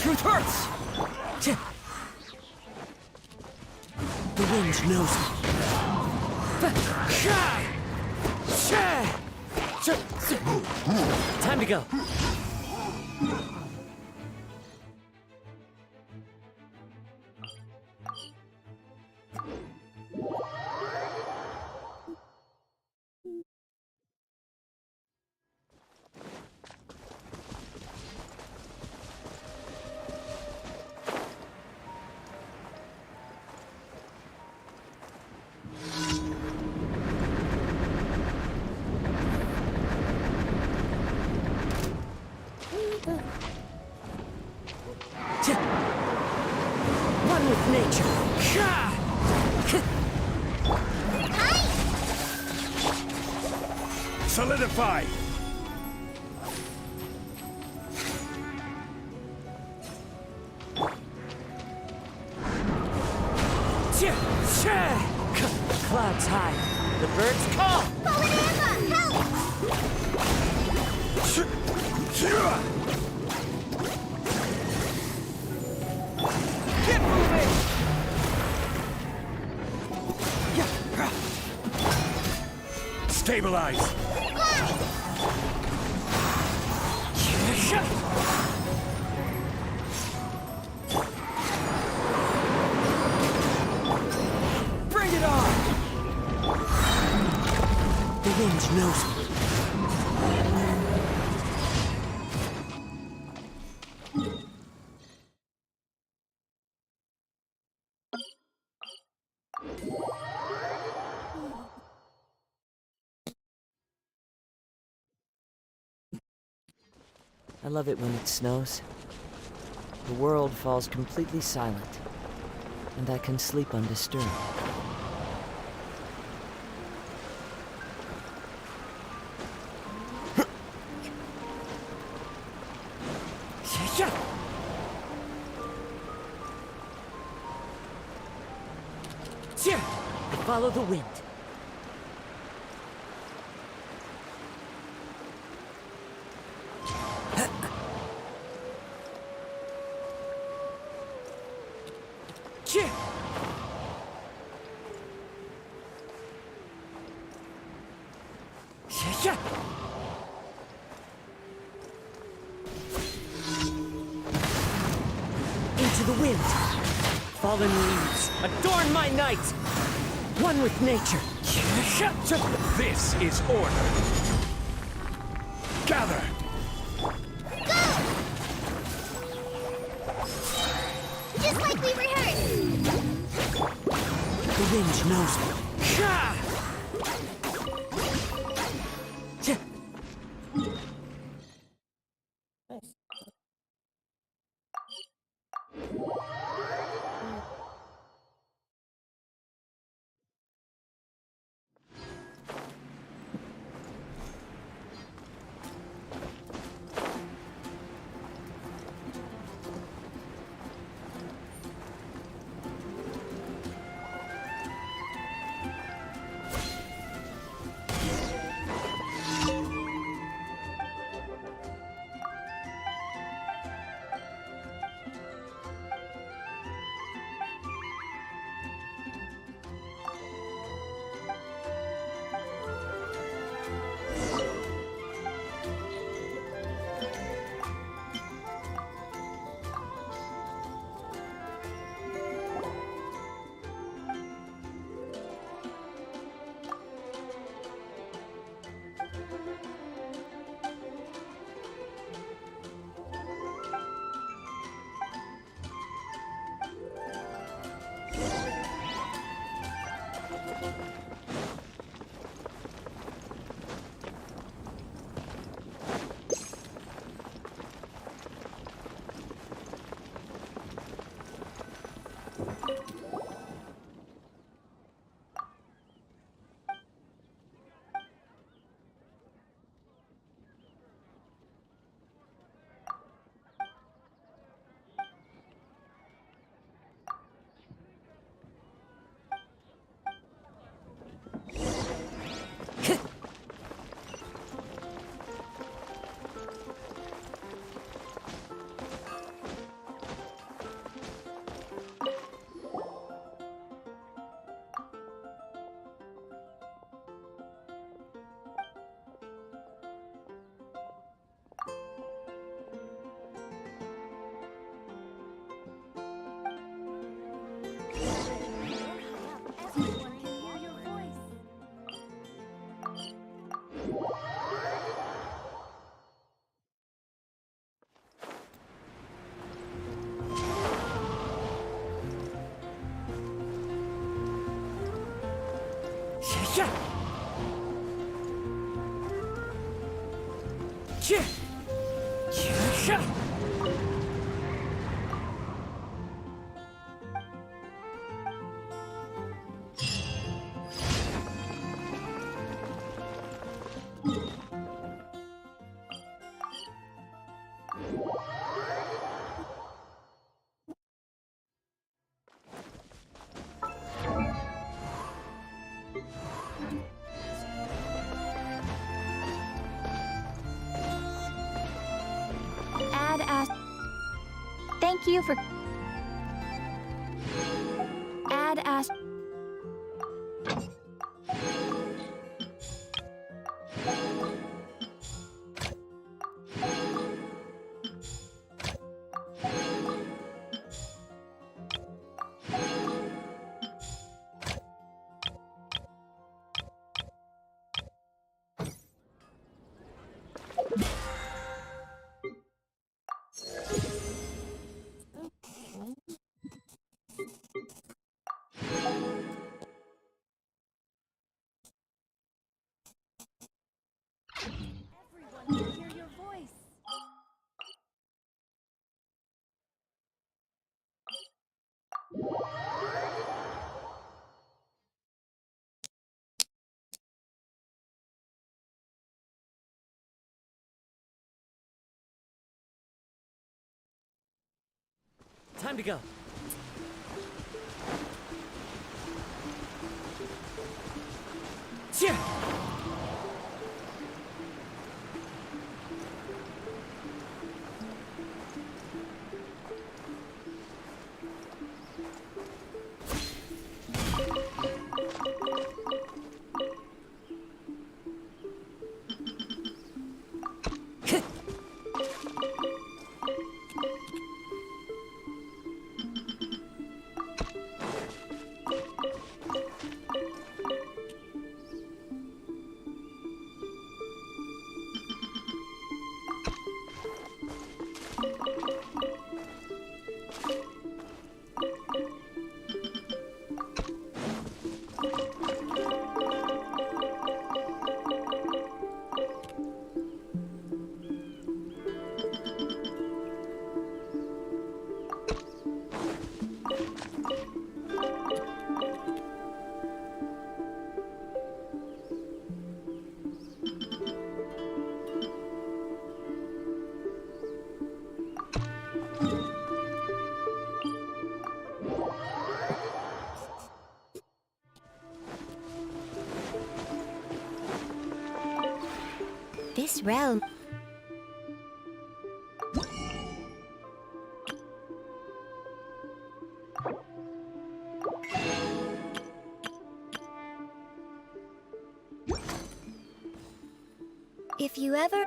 Truth hurts! The wind knows me. Time to go. One with nature. Solidify! Clouds high. The birds call. Get moving! Stabilize! Bring it on! The wind knows me. I love it when it snows. The world falls completely silent, and I can sleep undisturbed. Follow the wind. Into the wind. Fallen leaves, adorn my night. One with nature. This is order. Gather. Just like we rehearsed! The wind knows me. Thank you for... Add as... Time to go. This realm... If you ever...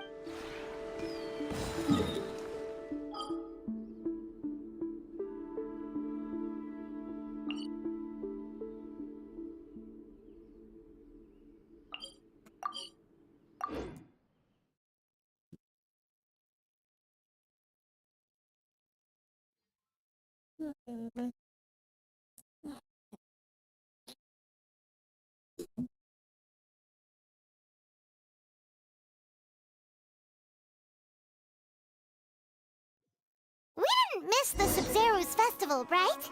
We didn't miss the Sumeru's festival, right?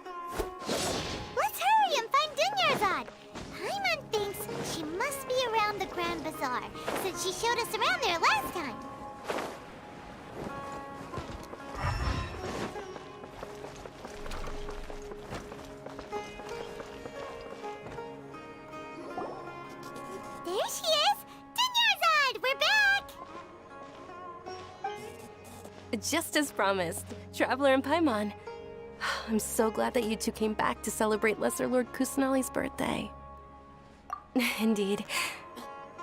Let's hurry and find Dunyarzad. Paimon thinks she must be around the Grand Bazaar, since she showed us around there last time. There she is! Dunyarzad, we're back! Just as promised, Traveler and Paimon. I'm so glad that you two came back to celebrate Lesser Lord Kusanali's birthday. Indeed.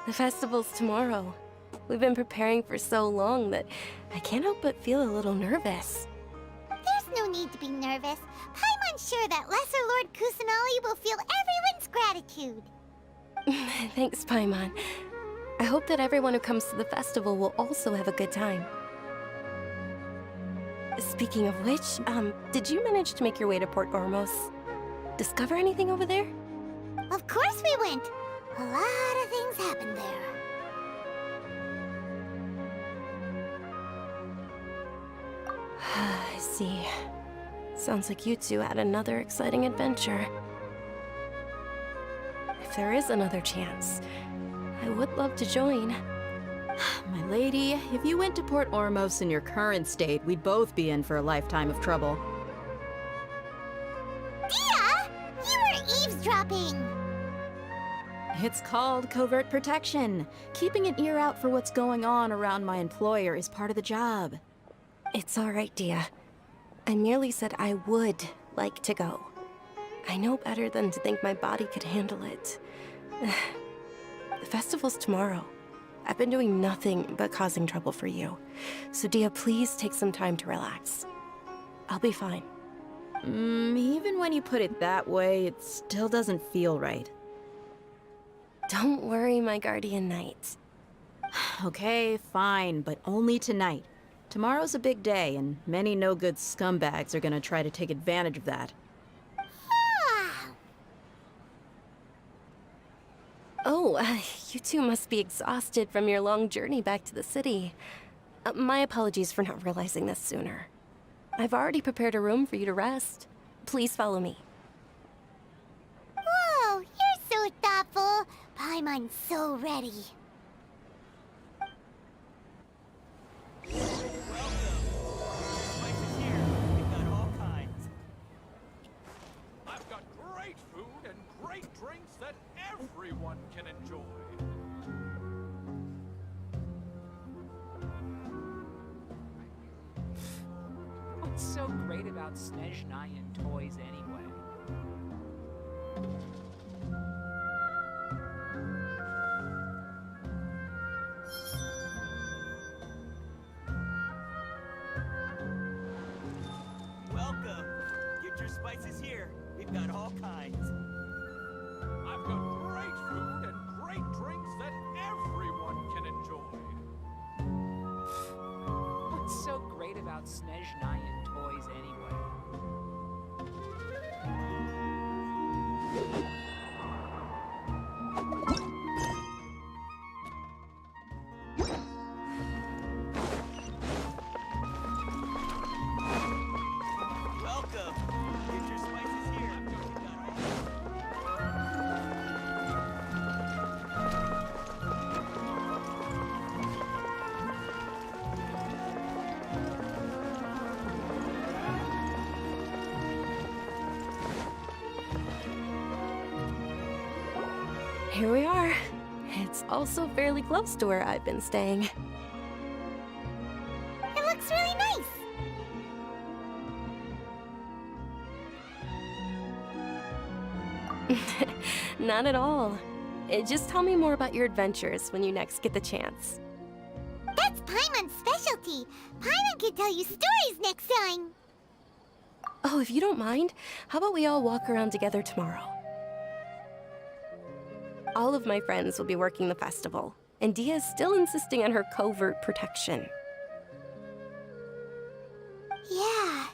The festival's tomorrow. We've been preparing for so long that I can't help but feel a little nervous. There's no need to be nervous. Paimon's sure that Lesser Lord Kusanali will feel everyone's gratitude. Thanks, Paimon. I hope that everyone who comes to the festival will also have a good time. Speaking of which, did you manage to make your way to Port Ormos? Discover anything over there? Of course we went! A lot of things happened there. I see. Sounds like you two had another exciting adventure. If there is another chance, I would love to join. My lady, if you went to Port Ormos in your current state, we'd both be in for a lifetime of trouble. Dia! You were eavesdropping! It's called covert protection. Keeping an ear out for what's going on around my employer is part of the job. It's all right, Dia. I merely said I would like to go. I know better than to think my body could handle it. The festival's tomorrow. I've been doing nothing but causing trouble for you. So Dia, please take some time to relax. I'll be fine. Even when you put it that way, it still doesn't feel right. Don't worry, my guardian knight. Okay, fine, but only tonight. Tomorrow's a big day, and many no-good scumbags are gonna try to take advantage of that. Oh, you two must be exhausted from your long journey back to the city. My apologies for not realizing this sooner. I've already prepared a room for you to rest. Please follow me. Whoa, you're so thoughtful. Paimon's so ready. I've got great food and great drinks that everyone can enjoy. What's so great about Snezhnayan toys anyway? Welcome! Get your spices here. We've got all kinds. I've got great food and great drinks that everyone can enjoy. What's so great about Snezhnayan toys anyway? Welcome! Get your spices here. We've got all Here we are. It's also fairly close to where I've been staying. It looks really nice. Not at all. Just tell me more about your adventures when you next get the chance. That's Paimon's specialty. Paimon can tell you stories next time. Oh, if you don't mind, how about we all walk around together tomorrow? All of my friends will be working the festival, and Dia is still insisting on her covert protection. Yeah,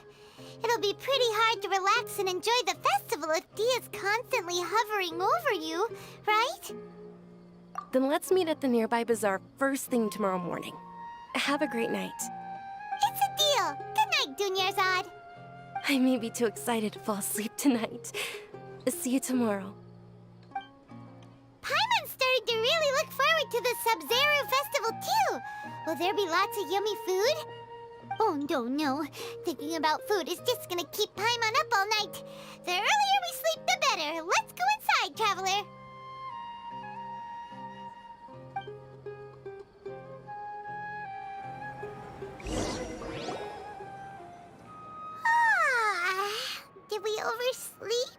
it'll be pretty hard to relax and enjoy the festival if Dia's constantly hovering over you, right? Then let's meet at the nearby bazaar first thing tomorrow morning. Have a great night. It's a deal. Good night, Dunyarzad. I may be too excited to fall asleep tonight. See you tomorrow. Paimon's starting to really look forward to the Sumeru festival too. Will there be lots of yummy food? Oh, no. Thinking about food is just gonna keep Paimon up all night. The earlier we sleep, the better. Let's go inside, traveler. Did we oversleep?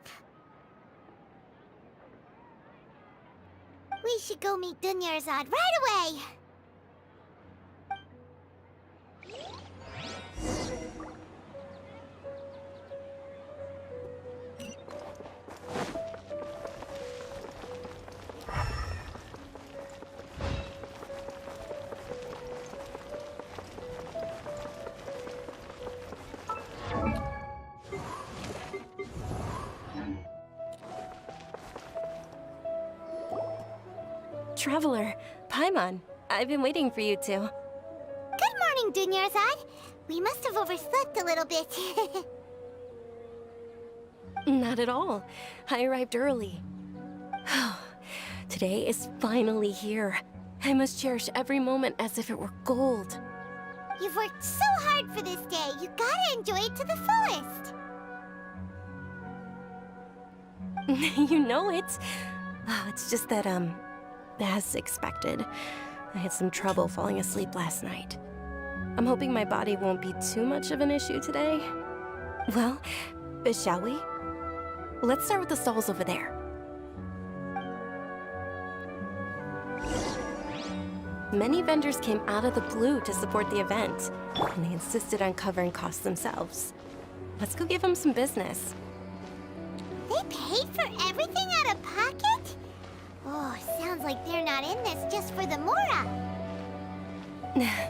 We should go meet Dunyarzad right away. Traveler, Paimon, I've been waiting for you two. Good morning, Dunyarzad. We must have overslept a little bit. Not at all. I arrived early. Today is finally here. I must cherish every moment as if it were gold. You've worked so hard for this day. You gotta enjoy it to the fullest. You know it. Oh, it's just that, as expected, I had some trouble falling asleep last night. I'm hoping my body won't be too much of an issue today. Well, shall we? Let's start with the stalls over there. Many vendors came out of the blue to support the event, and they insisted on covering costs themselves. Let's go give them some business. They paid for everything out of pocket? Oh, sounds like they're not in this just for the Mora.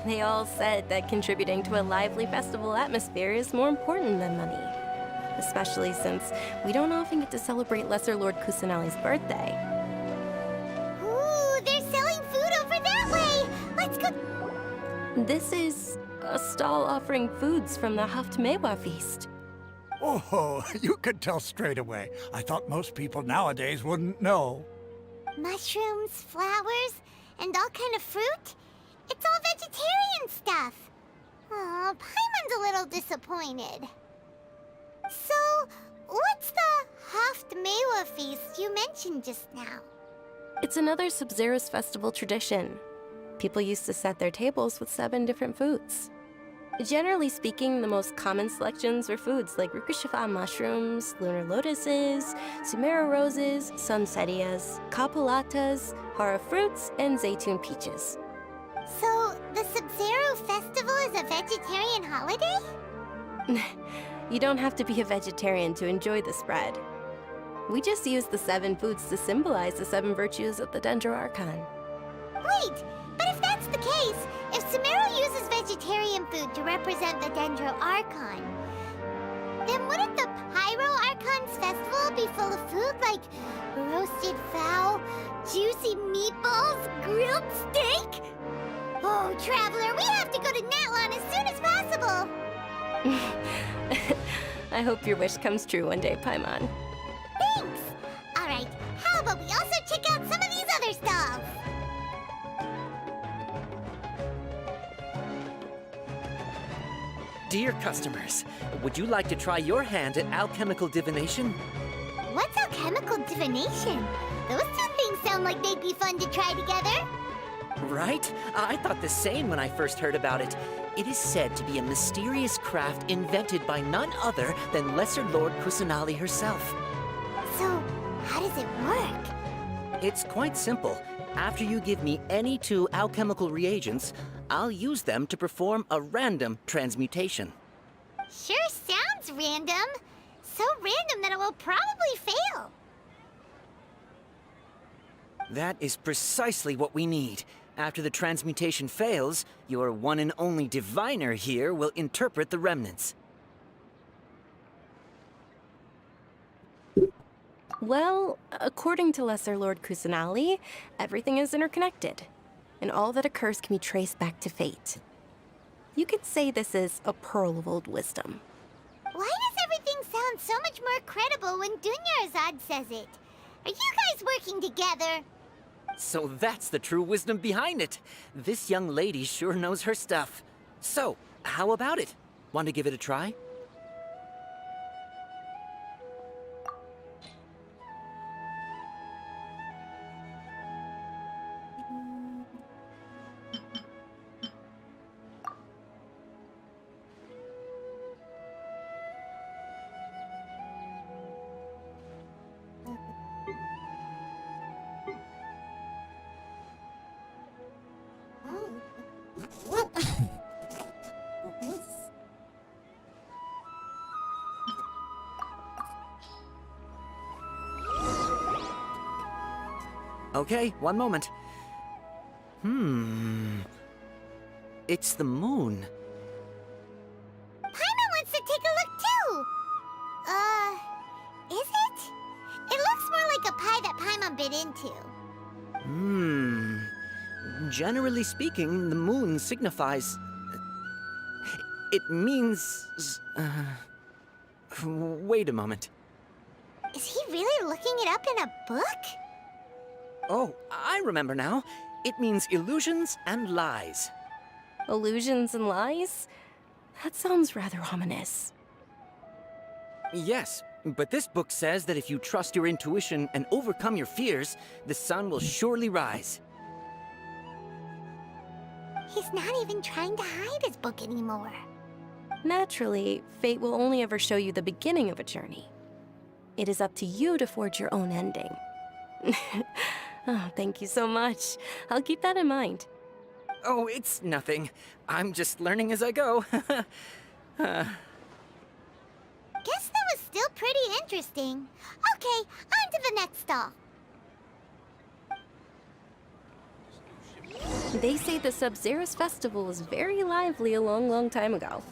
They all said that contributing to a lively festival atmosphere is more important than money. Especially since we don't often get to celebrate Lesser Lord Kusanali's birthday. Ooh, they're selling food over that way! Let's go... This is a stall offering foods from the Haftmewa feast. Oh, you could tell straight away. I thought most people nowadays wouldn't know. Mushrooms, flowers, and all kind of fruit? It's all vegetarian stuff. Aw, Paimon's a little disappointed. So, what's the Haftmewa feast you mentioned just now? It's another Sub-Zero's festival tradition. People used to set their tables with 7 different foods. Generally speaking, the most common selections were foods like Rukushifa mushrooms, lunar lotuses, Sumeru roses, sunsetias, kapulatas, hara fruits, and zaytun peaches. So, the Sub-Zero festival is a vegetarian holiday? You don't have to be a vegetarian to enjoy the spread. We just use the 7 foods to symbolize the 7 virtues of the Dendro Archon. Wait, but if that's the case, if Sumeru uses vegetarian food to represent the Dendro Archon, then wouldn't the Pyro Archon's festival be full of food like roasted fowl, juicy meatballs, grilled steak? Oh, Traveler, we have to go to Natlan as soon as possible! I hope your wish comes true one day, Paimon. Thanks! Alright, how about we also check out some of these other stalls? Dear customers, would you like to try your hand at alchemical divination? What's alchemical divination? Those two things sound like they'd be fun to try together. Right? I thought the same when I first heard about it. It is said to be a mysterious craft invented by none other than Lesser Lord Kusanali herself. So, how does it work? It's quite simple. After you give me any 2 alchemical reagents, I'll use them to perform a random transmutation. Sure sounds random. So random that it will probably fail. That is precisely what we need. After the transmutation fails, your one and only diviner here will interpret the remnants. Well, according to Lesser Lord Kusanali, everything is interconnected, and all that occurs can be traced back to fate. You could say this is a pearl of old wisdom. Why does everything sound so much more credible when Dunyarzad says it? Are you guys working together? So that's the true wisdom behind it. This young lady sure knows her stuff. So, how about it? Want to give it a try? Okay, one moment. It's the moon. Paimon wants to take a look too! Is it? It looks more like a pie that Paimon bit into. Generally speaking, the moon signifies... It means... Wait a moment. Is he really looking it up in a book? Oh, I remember now. It means illusions and lies. Illusions and lies? That sounds rather ominous. Yes, but this book says that if you trust your intuition and overcome your fears, the sun will surely rise. He's not even trying to hide his book anymore. Naturally, fate will only ever show you the beginning of a journey. It is up to you to forge your own ending. Oh, thank you so much. I'll keep that in mind. Oh, it's nothing. I'm just learning as I go. Guess that was still pretty interesting. Okay, on to the next stall. They say the Sub-Zerus festival was very lively a long, long time ago.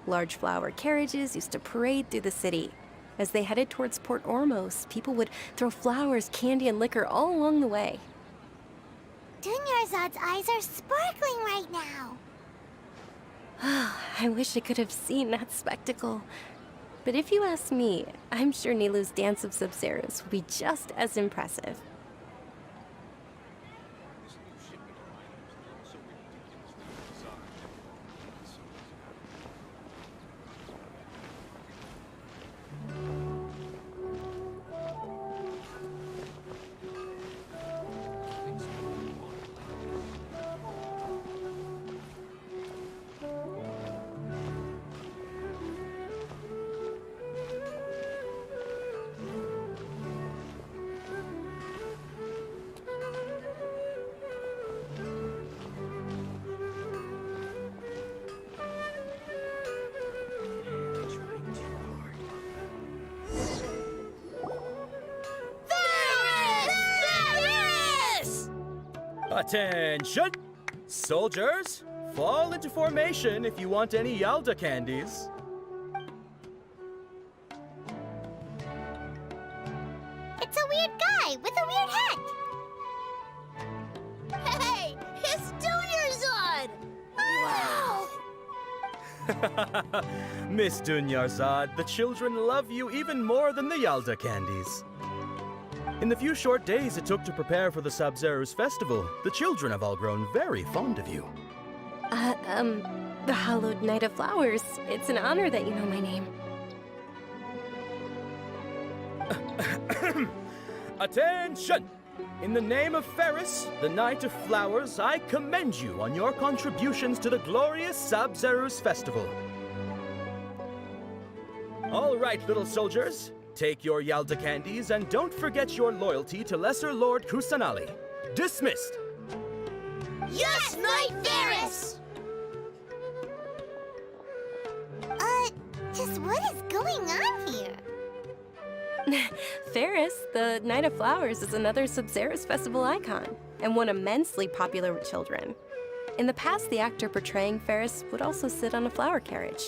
Large flower carriages used to parade through the city. As they headed towards Port Ormos, people would throw flowers, candy, and liquor all along the way. Dunyarzad's eyes are sparkling right now. I wish I could have seen that spectacle. But if you ask me, I'm sure Nilou's Dance of Sub-Zerus will be just as impressive. Attention! Soldiers, fall into formation if you want any Yalda candies. It's a weird guy with a weird hat. Hey, it's Dunyarzad! Wow! Miss Dunyarzad, the children love you even more than the Yalda candies. In the few short days it took to prepare for the Sub-Zerus festival, the children have all grown very fond of you. The Hallowed Knight of Flowers. It's an honor that you know my name. Attention! In the name of Ferris, the Knight of Flowers, I commend you on your contributions to the glorious Sub-Zerus festival. All right, little soldiers. Take your Yalda candies and don't forget your loyalty to Lesser Lord Kusanali. Dismissed! Yes, Knight Ferris! Just what is going on here? Ferris, the Knight of Flowers, is another Sub-Zerus festival icon, and one immensely popular with children. In the past, the actor portraying Ferris would also sit on a flower carriage.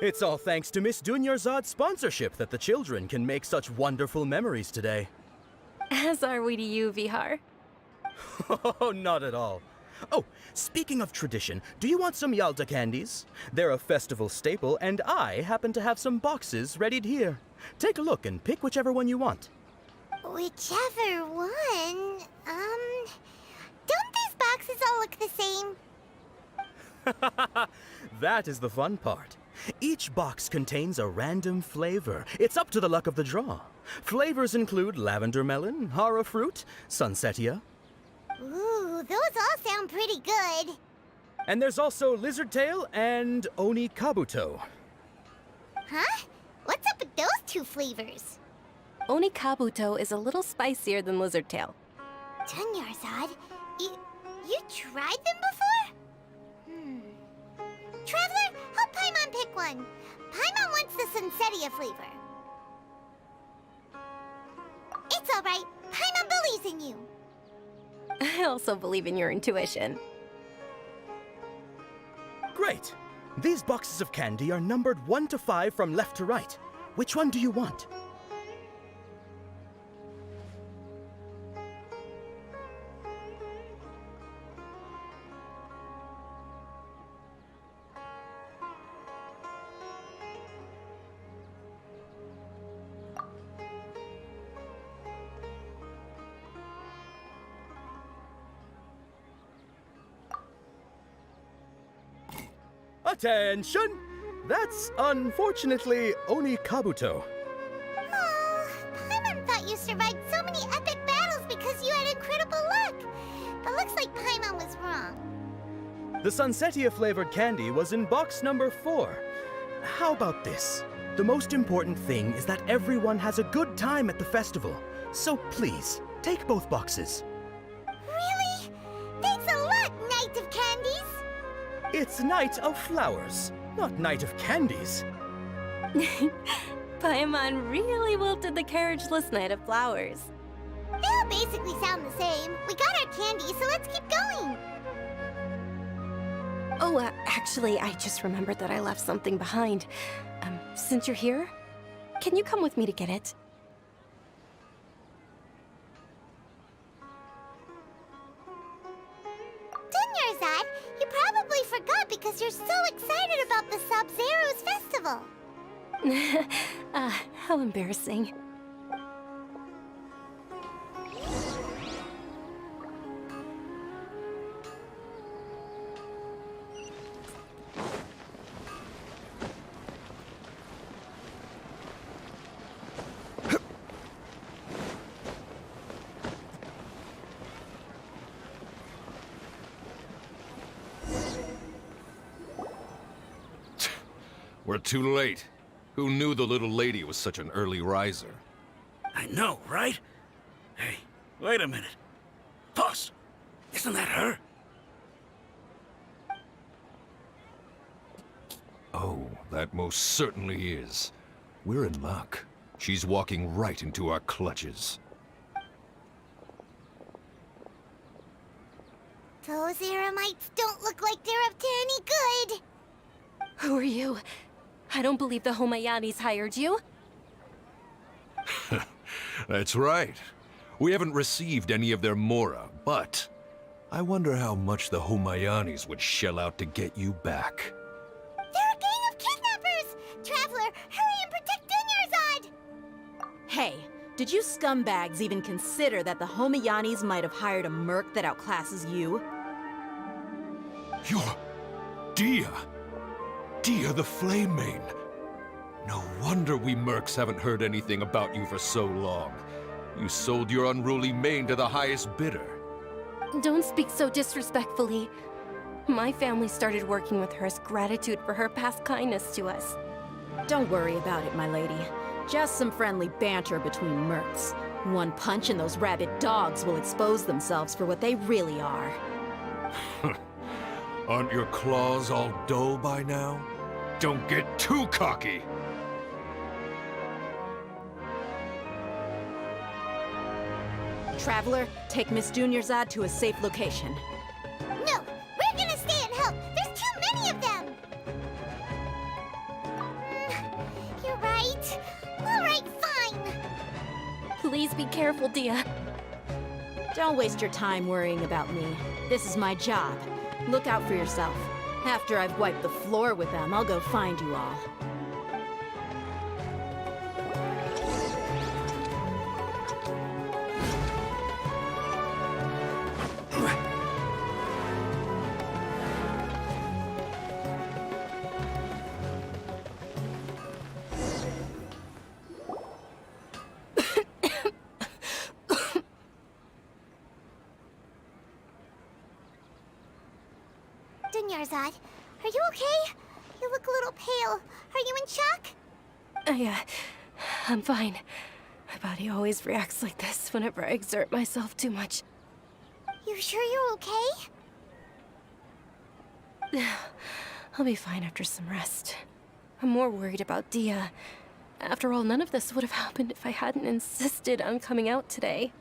It's all thanks to Miss Dunyarzad's sponsorship that the children can make such wonderful memories today. As are we to you, Vihar. Oh, not at all. Oh, speaking of tradition, do you want some Yalda candies? They're a festival staple, and I happen to have some boxes readied here. Take a look and pick whichever one you want. Whichever one? Don't these boxes all look the same? That is the fun part. Each box contains a random flavor. It's up to the luck of the draw. Flavors include lavender melon, hara fruit, sunsetia. Ooh, those all sound pretty good. And there's also lizard tail and oni kabuto. Huh? What's up with those two flavors? Oni kabuto is a little spicier than lizard tail. Dunyarzad, you tried them before? Traveler, help Paimon pick one. Paimon wants the sunsetia flavor. It's all right. Paimon believes in you. I also believe in your intuition. Great. These boxes of candy are numbered 1 to 5 from left to right. Which one do you want? Attention! That's unfortunately only Kabuto. Oh, Paimon thought you survived so many epic battles because you had incredible luck. But looks like Paimon was wrong. The Sunsetia-flavored candy was in box number 4. How about this? The most important thing is that everyone has a good time at the festival. So please, take both boxes. Really? Thanks a lot, Knight of Candies! It's Night of Flowers, not Night of Candies. Paimon really wilted the carriageless Knight of Flowers. They all basically sound the same. We got our candy, so let's keep going. Oh, actually, I just remembered that I left something behind. Since you're here, can you come with me to get it? Dunyarzad, you probably forgot because you're so excited about the Sub-Zero's festival. How embarrassing. We're too late. Who knew the little lady was such an early riser? I know, right? Hey, wait a minute. Boss, isn't that her? Oh, that most certainly is. We're in luck. She's walking right into our clutches. Those Eremites don't look like they're up to any good. Who are you? I don't believe the Homayanis hired you. That's right. We haven't received any of their Mora, but I wonder how much the Homayanis would shell out to get you back. They're a gang of kidnappers! Traveler, hurry and protect Dunyarzad! Hey, did you scumbags even consider that the Homayanis might have hired a merc that outclasses you? You're... Dia! Dia the Flame Mane! No wonder we mercs haven't heard anything about you for so long. You sold your unruly mane to the highest bidder. Don't speak so disrespectfully. My family started working with her as gratitude for her past kindness to us. Don't worry about it, my lady. Just some friendly banter between mercs. One punch and those rabid dogs will expose themselves for what they really are. Aren't your claws all dull by now? Don't get too cocky! Traveler, take Miss Dunyarzad to a safe location. No, we're gonna stay and help. There's too many of them. You're right. All right, fine. Please be careful, Dia. Don't waste your time worrying about me. This is my job. Look out for yourself. After I've wiped the floor with them, I'll go find you all. Dunyarzad, are you okay? You look a little pale. Are you in shock? I'm fine. My body always reacts like this whenever I exert myself too much. You sure you're okay? I'll be fine after some rest. I'm more worried about Dia. After all, none of this would have happened if I hadn't insisted on coming out today.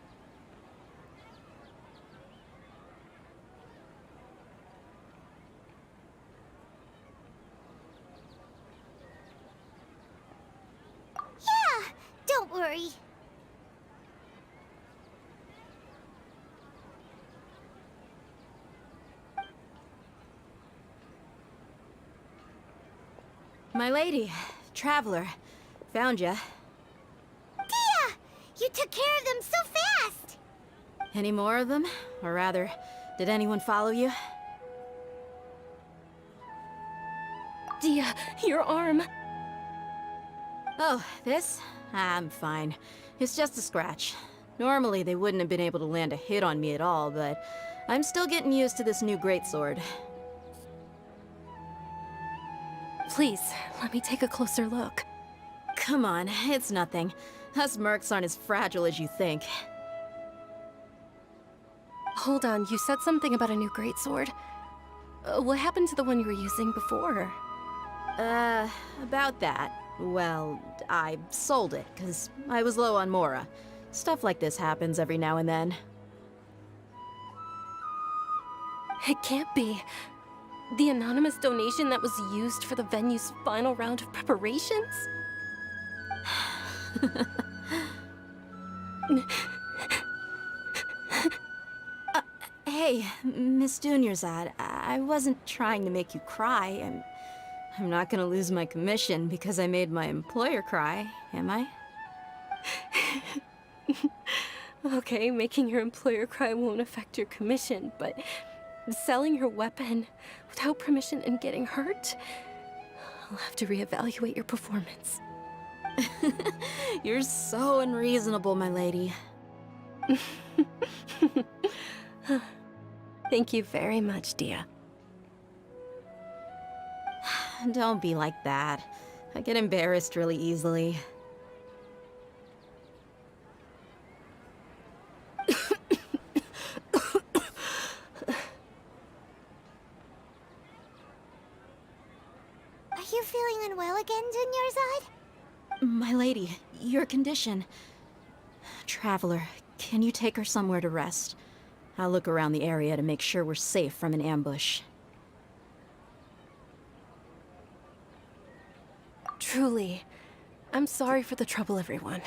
Yeah, don't worry. My lady, Traveler, found ya. Dia! You took care of them so fast! Any more of them? Or rather, did anyone follow you? Dia, your arm. Oh, this? I'm fine. It's just a scratch. Normally, they wouldn't have been able to land a hit on me at all, but I'm still getting used to this new greatsword. Please, let me take a closer look. Come on, it's nothing. Us mercs aren't as fragile as you think. Hold on, you said something about a new greatsword. What happened to the one you were using before? About that. Well, I sold it, because I was low on Mora. Stuff like this happens every now and then. It can't be. The anonymous donation that was used for the venue's final round of preparations? Hey, Miss Dunyarzad, I wasn't trying to make you cry. I'm not gonna lose my commission because I made my employer cry, am I? Okay, making your employer cry won't affect your commission, but selling your weapon without permission and getting hurt? I'll have to reevaluate your performance. You're so unreasonable, my lady. Thank you very much, Dia. Don't be like that. I get embarrassed really easily. Are you feeling unwell again, Dunyarzad? My lady, your condition. Traveler, can you take her somewhere to rest? I'll look around the area to make sure we're safe from an ambush. Truly, I'm sorry for the trouble, everyone.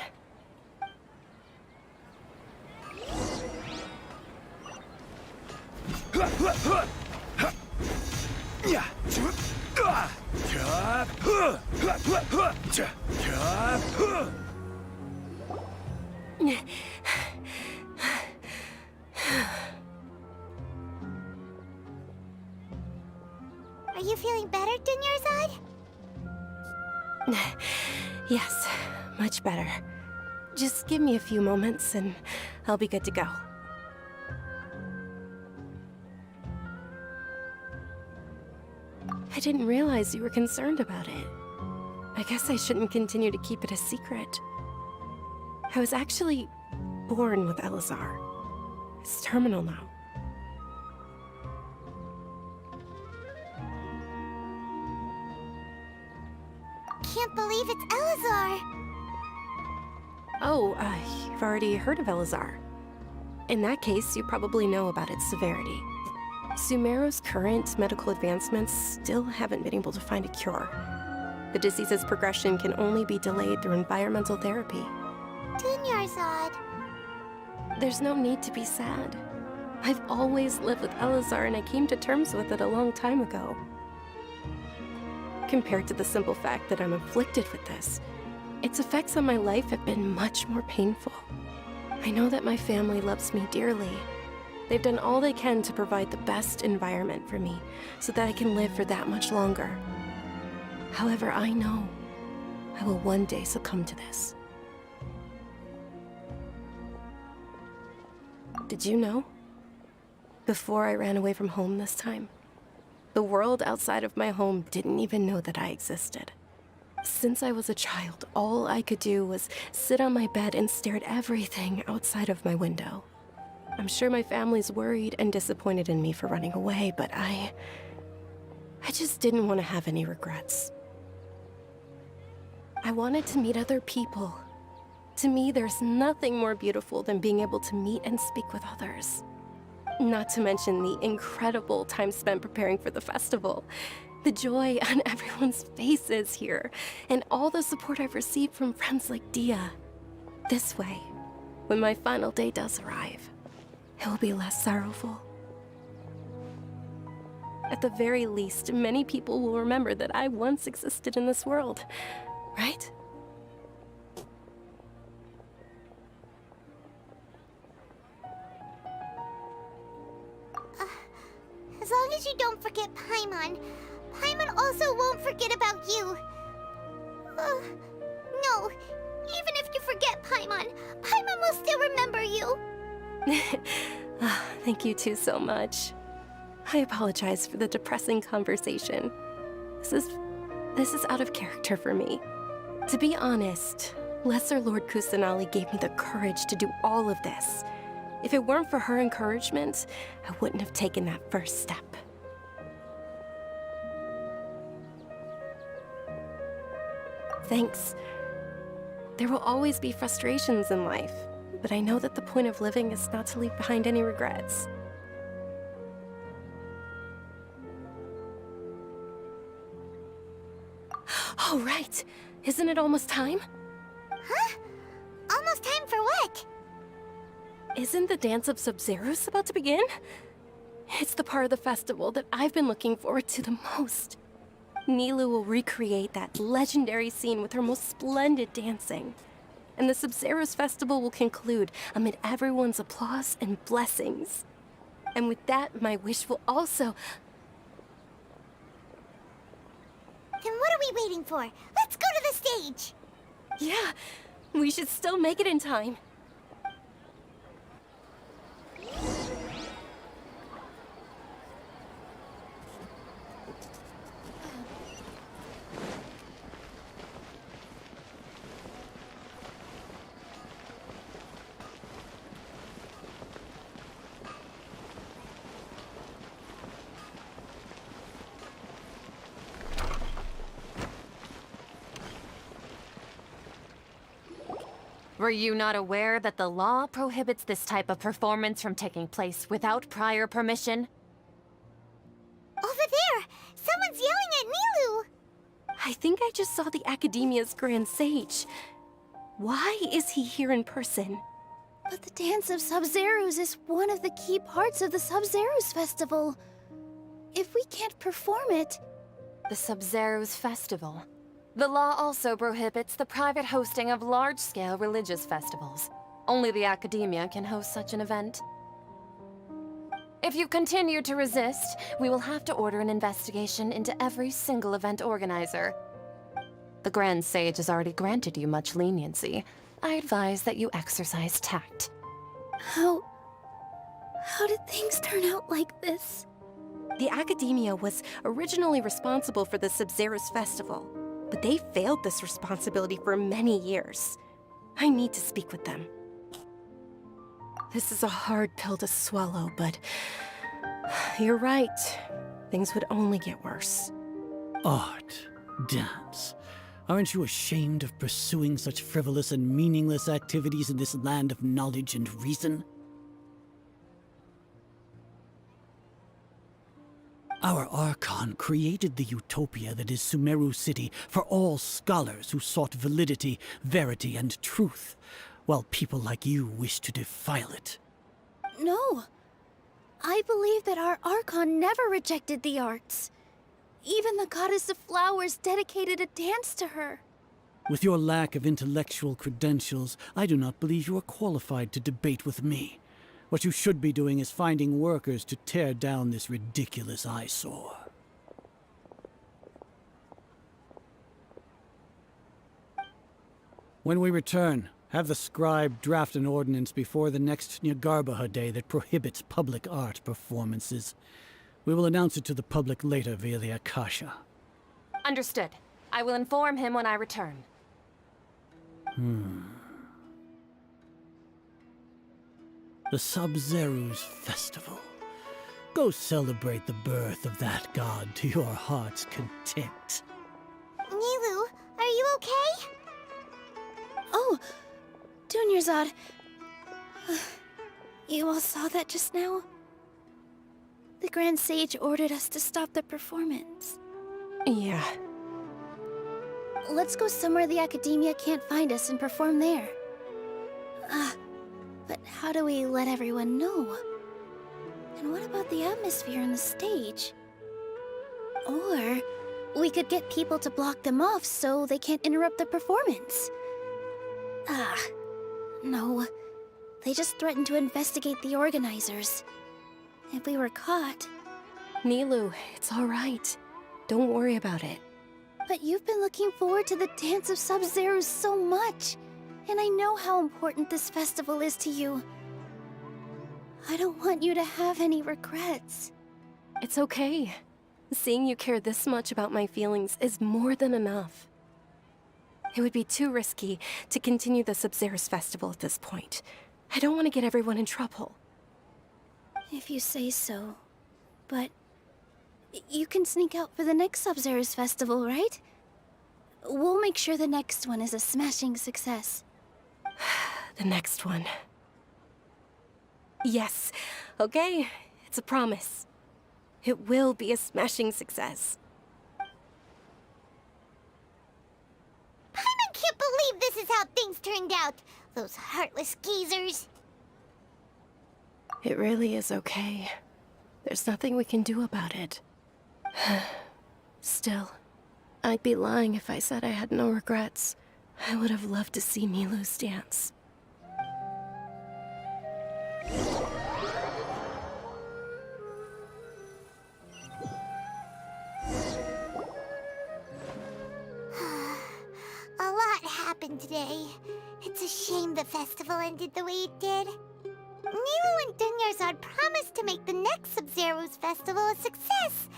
Are you feeling better, Dunyarzad? Yes, much better. Just give me a few moments and I'll be good to go. I didn't realize you were concerned about it. I guess I shouldn't continue to keep it a secret. I was actually born with Elazar. It's terminal now. Can't believe it's Elazar! Oh, you've already heard of Elazar. In that case, you probably know about its severity. Sumeru's current medical advancements still haven't been able to find a cure. The disease's progression can only be delayed through environmental therapy. Dunyarzad. There's no need to be sad. I've always lived with Elazar and I came to terms with it a long time ago. Compared to the simple fact that I'm afflicted with this, its effects on my life have been much more painful. I know that my family loves me dearly. They've done all they can to provide the best environment for me so that I can live for that much longer. However, I know I will one day succumb to this. Did you know? Before I ran away from home this time, the world outside of my home didn't even know that I existed. Since I was a child, all I could do was sit on my bed and stare at everything outside of my window. I'm sure my family's worried and disappointed in me for running away, but I just didn't want to have any regrets. I wanted to meet other people. To me, there's nothing more beautiful than being able to meet and speak with others. Not to mention the incredible time spent preparing for the festival. The joy on everyone's faces here, and all the support I've received from friends like Dia. This way, when my final day does arrive, it will be less sorrowful. At the very least, many people will remember that I once existed in this world, right? As long as you don't forget Paimon, Paimon also won't forget about you. No. Even if you forget Paimon, Paimon will still remember you. Thank you two so much. I apologize for the depressing conversation. This is out of character for me. To be honest, Lesser Lord Kusanali gave me the courage to do all of this. If it weren't for her encouragement, I wouldn't have taken that first step. Thanks. There will always be frustrations in life, but I know that the point of living is not to leave behind any regrets. Oh, right. Isn't it almost time? Huh? Almost time for what? Isn't the Dance of Sub-Zeros about to begin? It's the part of the festival that I've been looking forward to the most. Nilou will recreate that legendary scene with her most splendid dancing. And the Sub-Zeros festival will conclude amid everyone's applause and blessings. And with that, my wish will also... Then what are we waiting for? Let's go to the stage! Yeah, we should still make it in time. Were you not aware that the law prohibits this type of performance from taking place without prior permission? Over there! Someone's yelling at Nilou! I think I just saw the Academia's Grand Sage. Why is he here in person? But the Dance of Sub-Zeros is one of the key parts of the Sub-Zeros festival. If we can't perform it... The Sub-Zeros festival. The law also prohibits the private hosting of large-scale religious festivals. Only the Academia can host such an event. If you continue to resist, we will have to order an investigation into every single event organizer. The Grand Sage has already granted you much leniency. I advise that you exercise tact. How did things turn out like this? The Academia was originally responsible for the Sub-Zeros festival, but they failed this responsibility for many years. I need to speak with them. This is a hard pill to swallow, but you're right. Things would only get worse. Art, dance. Aren't you ashamed of pursuing such frivolous and meaningless activities in this land of knowledge and reason? Our Archon created the utopia that is Sumeru City for all scholars who sought validity, verity, and truth, while people like you wish to defile it. No. I believe that our Archon never rejected the arts. Even the Goddess of Flowers dedicated a dance to her. With your lack of intellectual credentials, I do not believe you are qualified to debate with me. What you should be doing is finding workers to tear down this ridiculous eyesore. When we return, have the scribe draft an ordinance before the next Nyargarbaha Day that prohibits public art performances. We will announce it to the public later via the Akasha. Understood. I will inform him when I return. The Sub-Zeros Festival. Go celebrate the birth of that god to your heart's content. Nilou, are you okay? Oh, Dunyarzad. You all saw that just now? The Grand Sage ordered us to stop the performance. Yeah. Let's go somewhere the Academia can't find us and perform there. But how do we let everyone know? And what about the atmosphere on the stage? Or we could get people to block them off so they can't interrupt the performance. No. They just threatened to investigate the organizers. If we were caught... Nilou, it's all right. Don't worry about it. But you've been looking forward to the Dance of Sub-Zero so much. And I know how important this festival is to you. I don't want you to have any regrets. It's okay. Seeing you care this much about my feelings is more than enough. It would be too risky to continue the Sub-Zero's festival at this point. I don't want to get everyone in trouble. If you say so. But you can sneak out for the next Sub-Zero's festival, right? We'll make sure the next one is a smashing success. The next one. Yes. Okay. It's a promise. It will be a smashing success. Paimon can't believe this is how things turned out. Those heartless geezers. It really is okay. There's nothing we can do about it. Still, I'd be lying if I said I had no regrets. I would have loved to see Milu's dance. A lot happened today. It's a shame the festival ended the way it did. Nilo and Dunyarzad promised to make the next Sub-Zero's festival a success,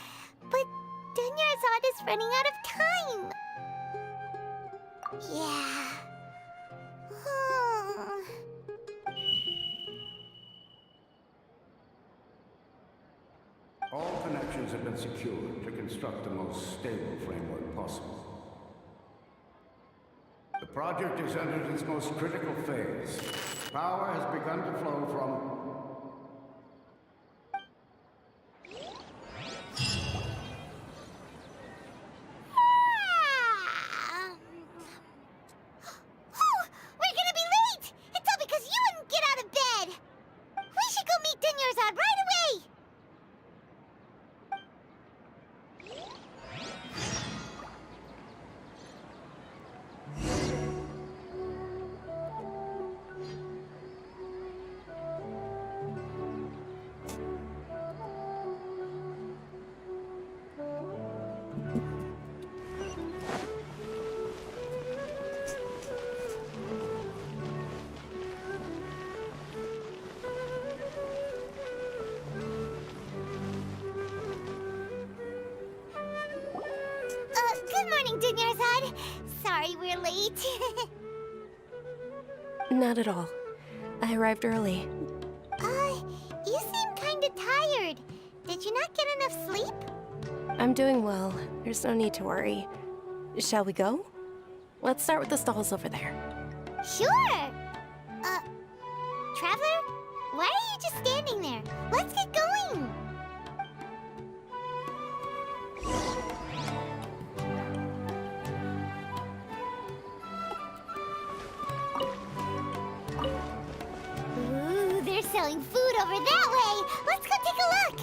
but Dunyarzad is running out of time. Yeah. All connections have been secured to construct the most stable framework possible. The project is entered its most critical phase. Power has begun to flow from... We're gonna be late! It's all because you wouldn't get out of bed! We should go meet Dunyarzad right away! Good morning, Dunyarzad. Sorry we're late. Not at all. I arrived early. You seem kinda tired. Did you not get enough sleep? I'm doing well. There's no need to worry. Shall we go? Let's start with the stalls over there. Sure! Traveler? Why are you just standing there? Let's get going! Ooh, they're selling food over that way! Let's go take a look!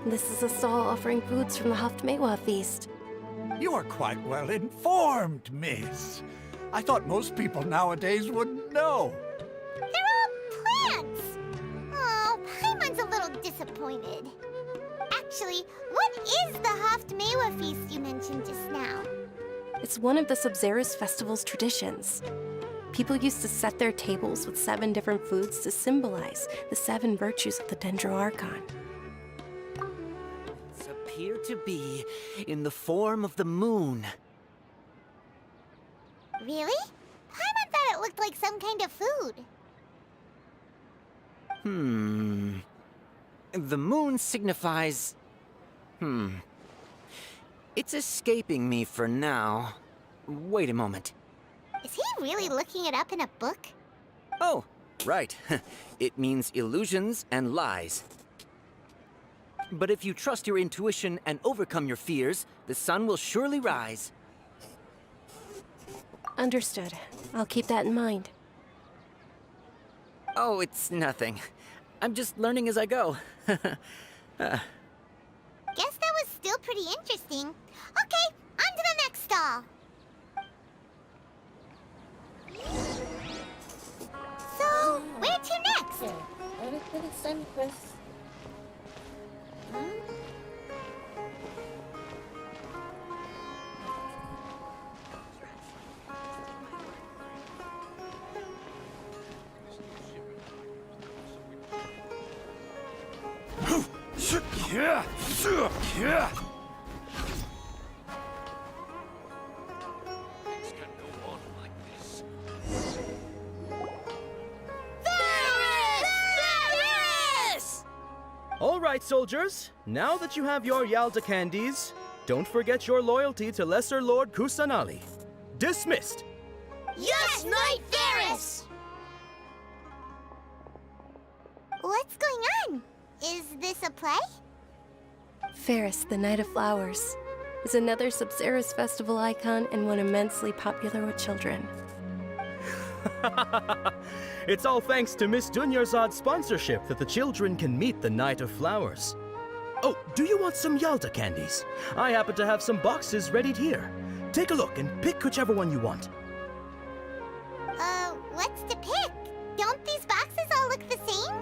This is a stall offering foods from the Haftmewa feast. You are quite well informed, miss. I thought most people nowadays wouldn't know. They're all plants! Oh, Paimon's a little disappointed. Actually, what is the Haftmewa feast you mentioned just now? It's one of the Sub-Zero's festival's traditions. People used to set their tables with 7 different foods to symbolize the 7 virtues of the Dendro Archon. Appear to be in the form of the moon. Really? Paimon thought it looked like some kind of food. The moon signifies... It's escaping me for now. Wait a moment. Is he really looking it up in a book? Oh, right. It means illusions and lies. But if you trust your intuition and overcome your fears, the sun will surely rise. Understood. I'll keep that in mind. Oh, it's nothing. I'm just learning as I go. interesting. Okay, on to the next stall. So, where to next? Yeah. All right, soldiers. Now that you have your Yalda candies, don't forget your loyalty to Lesser Lord Kusanali. Dismissed. Yes, Knight Varys! What's going on? Is this a play? Ferris, the Knight of Flowers, is another Sub-Zerus festival icon and one immensely popular with children. It's all thanks to Miss Dunyarzad's sponsorship that the children can meet the Knight of Flowers. Oh, do you want some Yalda candies? I happen to have some boxes readied here. Take a look and pick whichever one you want. What's to pick? Don't these boxes all look the same?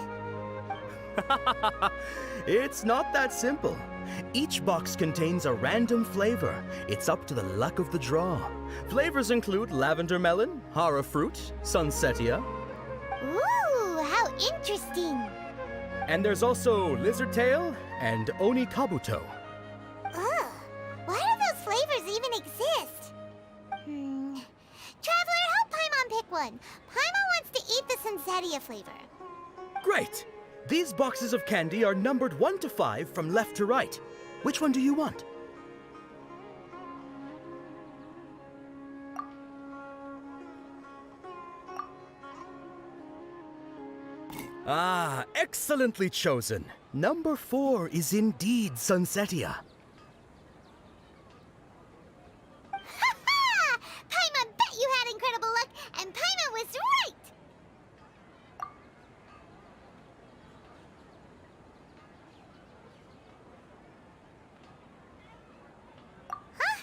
It's not that simple. Each box contains a random flavor. It's up to the luck of the draw. Flavors include lavender melon, hara fruit, sunsetia. Ooh, how interesting! And there's also lizard tail and oni kabuto. Ugh, why do those flavors even exist? Traveler, help Paimon pick one. Paimon wants to eat the sunsetia flavor. Great! These boxes of candy are numbered 1 to 5 from left to right. Which one do you want? Ah, excellently chosen. Number 4 is indeed Sunsetia. Ha-ha! Paimon bet you had incredible luck, and Paimon was right! Huh?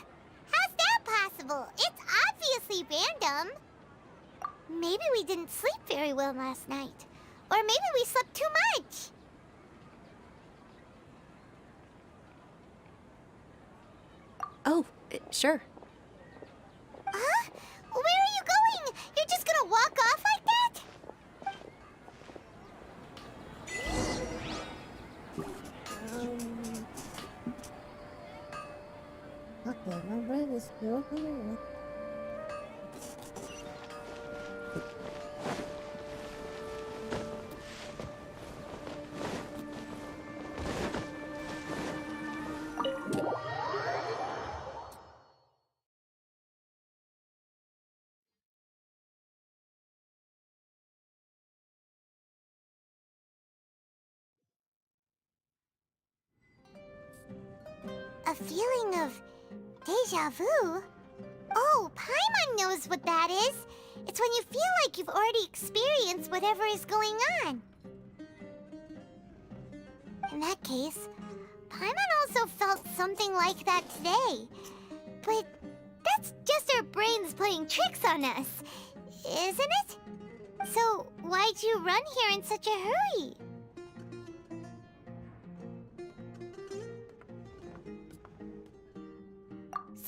How's that possible? It's obviously random. Maybe we didn't sleep very well last night. Or maybe we slept too much. Oh, sure. Huh? Where are you going? You're just gonna walk off like that? Okay, my brain is still going. A feeling of deja vu? Oh, Paimon knows what that is. It's when you feel like you've already experienced whatever is going on. In that case, Paimon also felt something like that today. But that's just our brains playing tricks on us, isn't it? So why'd you run here in such a hurry?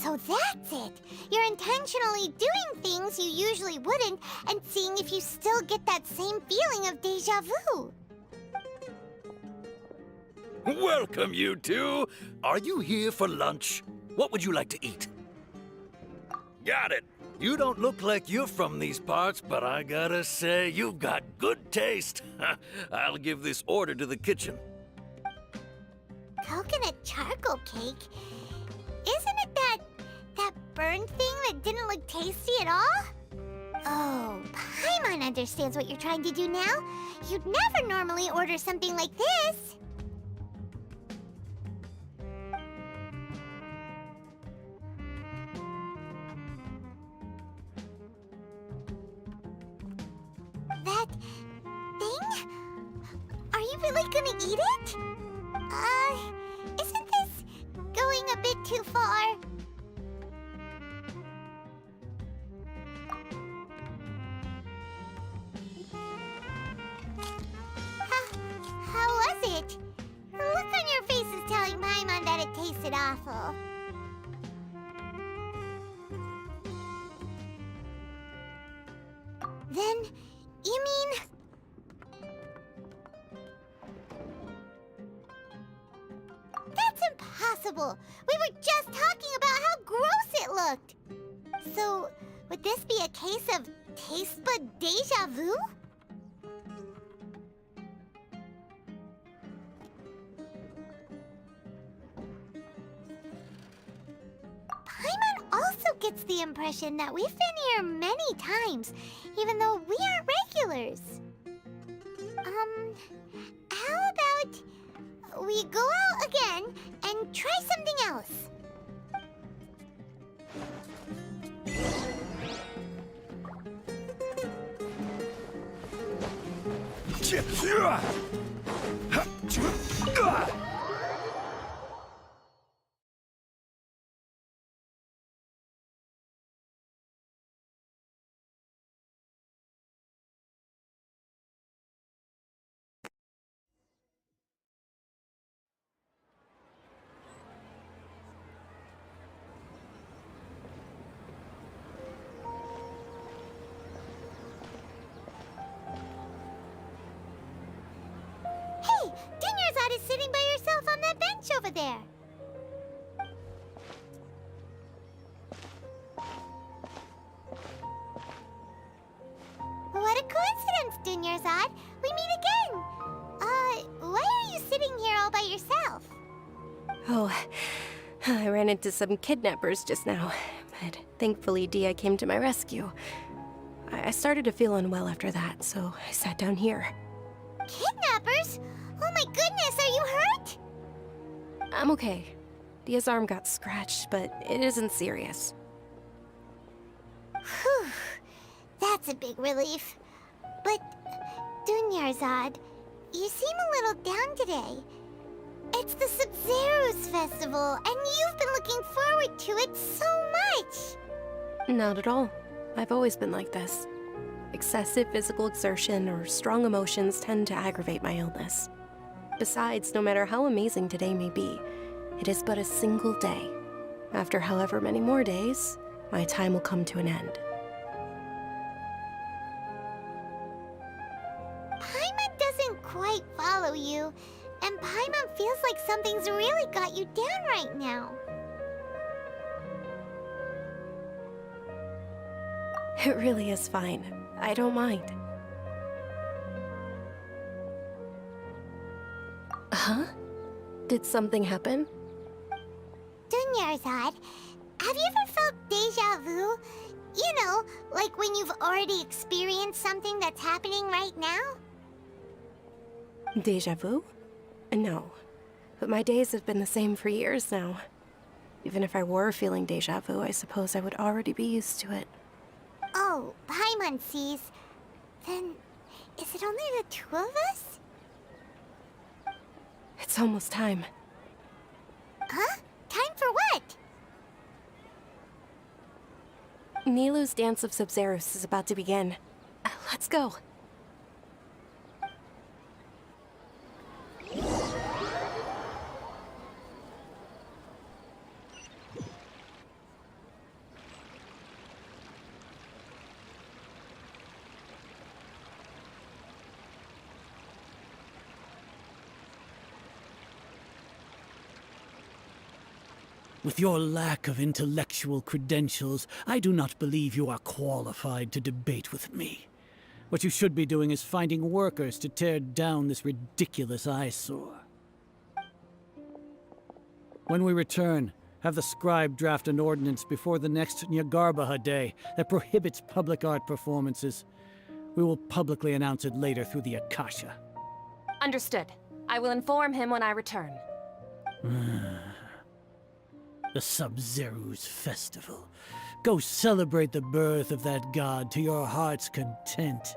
So that's it! You're intentionally doing things you usually wouldn't and seeing if you still get that same feeling of deja vu. Welcome, you two. Are you here for lunch? What would you like to eat? Got it. You don't look like you're from these parts, but I gotta say, you've got good taste. I'll give this order to the kitchen. Coconut charcoal cake? Isn't it that burned thing that didn't look tasty at all? Oh, Paimon understands what you're trying to do now. You'd never normally order something like this. That thing? Are you really gonna eat it? Isn't this going a bit too far. How was it? The look on your face is telling Paimon that it tasted awful. Then, you mean... That's impossible! We were just talking about how gross it looked! So, would this be a case of taste bud deja vu? Paimon also gets the impression that we've been here many times, even though we aren't regulars. How about we go out again and try something else? Hey, Dinyarzad is sitting by herself on that bench over there. What a coincidence, Dinyarzad. We meet again. Why are you sitting here all by yourself? Oh, I ran into some kidnappers just now, but thankfully Dia came to my rescue. I started to feel unwell after that, so I sat down here. Kidnappers? Oh my goodness, are you hurt? I'm okay. Dia's arm got scratched, but it isn't serious. Whew, that's a big relief. But, Dunyarzad, you seem a little down today. It's the Sumeru's festival, and you've been looking forward to it so much. Not at all. I've always been like this. Excessive physical exertion or strong emotions tend to aggravate my illness. Besides, no matter how amazing today may be, it is but a single day. After however many more days, my time will come to an end. Paimon doesn't quite follow you, and Paimon feels like something's really got you down right now. It really is fine. I don't mind. Huh? Did something happen? Dunyarzad, have you ever felt deja vu? You know, like when you've already experienced something that's happening right now? Deja vu? No. But my days have been the same for years now. Even if I were feeling deja vu, I suppose I would already be used to it. Oh, Paimon sees. Then, is it only the two of us? It's almost time. Huh? Time for what? Nilou's Dance of Sub-Zerus is about to begin. Let's go. With your lack of intellectual credentials, I do not believe you are qualified to debate with me. What you should be doing is finding workers to tear down this ridiculous eyesore. When we return, have the scribe draft an ordinance before the next Nyagarbaha Day that prohibits public art performances. We will publicly announce it later through the Akasha. Understood. I will inform him when I return. The Sub-Zeru's festival. Go celebrate the birth of that god to your heart's content.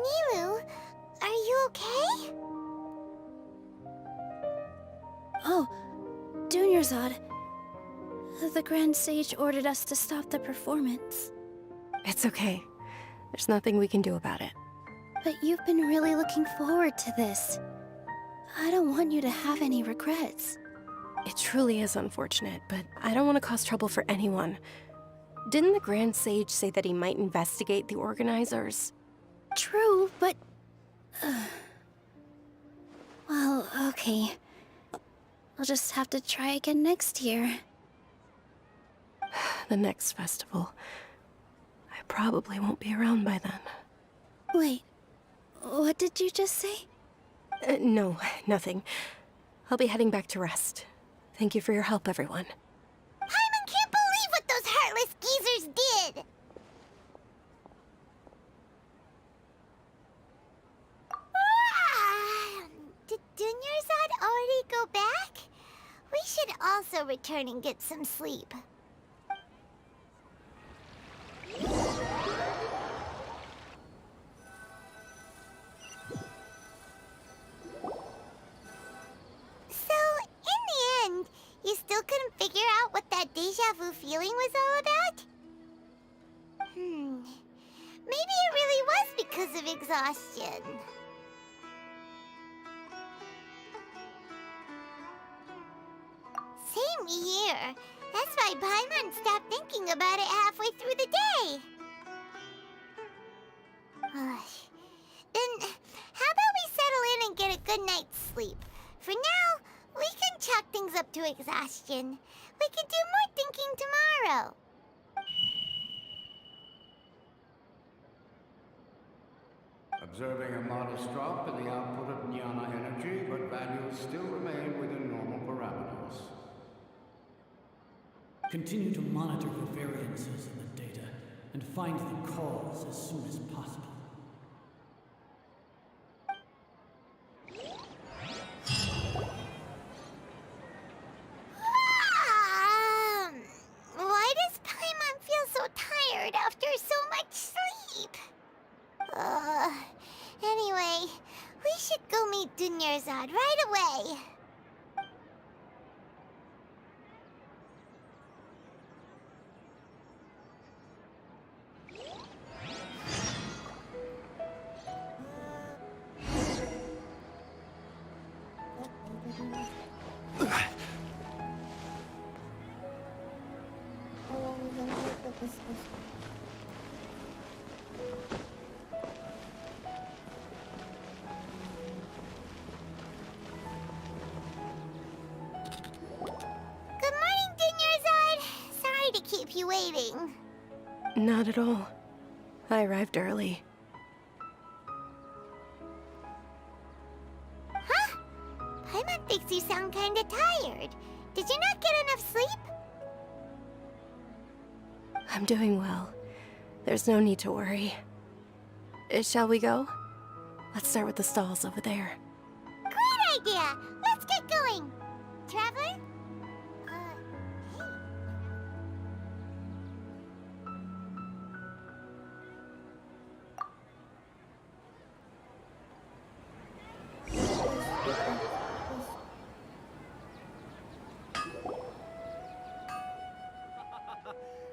Milu, are you okay? Oh, Dunyarzad. The Grand Sage ordered us to stop the performance. It's okay. There's nothing we can do about it. But you've been really looking forward to this. I don't want you to have any regrets. It truly is unfortunate, but I don't want to cause trouble for anyone. Didn't the Grand Sage say that he might investigate the organizers? True, but... well, okay. I'll just have to try again next year. The next festival. I probably won't be around by then. Wait, what did you just say? No, nothing. I'll be heading back to rest. Thank you for your help, everyone. Paimon can't believe what those heartless geezers did! Did Dunyarzad already go back? We should also return and get some sleep. So, in the end, you still couldn't figure out what that deja vu feeling was all about? Maybe it really was because of exhaustion. Same here. That's why Paimon stopped thinking about it halfway through the day. Then, how about we settle in and get a good night's sleep? For now, we can chalk things up to exhaustion. We can do more thinking tomorrow. Observing a modest drop in the output of Jnana energy, but values still remain within normal parameters. Continue to monitor for variances in the data and find the cause as soon as possible. Why does Paimon feel so tired after so much sleep? Anyway, we should go meet Dunyarzad right away. Good morning, Dunyarzad. Sorry to keep you waiting. Not at all. I arrived early. Huh? Paimon thinks you sound kinda tired. Did you not get enough sleep? I'm doing well. There's no need to worry. Shall we go? Let's start with the stalls over there. Great idea! Let's get going! Traveler?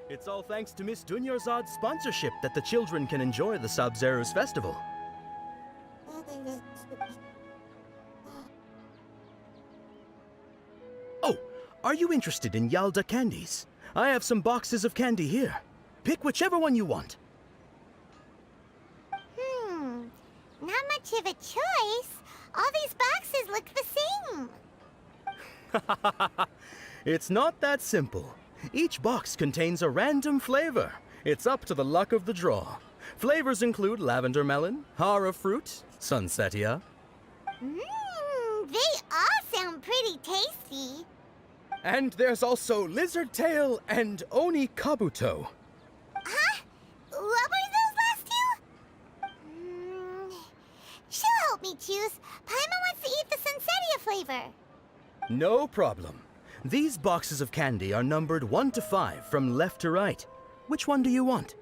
It's all thanks to Miss Dunyarzad's sponsorship that the children can enjoy the Sub-Zero's festival. Oh, are you interested in Yalda candies? I have some boxes of candy here. Pick whichever one you want. Not much of a choice. All these boxes look the same. It's not that simple. Each box contains a random flavor. It's up to the luck of the draw. Flavors include lavender melon, hara fruit, sunsetia. They all sound pretty tasty. And there's also lizard tail and oni kabuto. Huh? What were those last two? She'll help me choose. Paimon wants to eat the sunsetia flavor. No problem. These boxes of candy are numbered 1 to 5 from left to right. Which one do you want?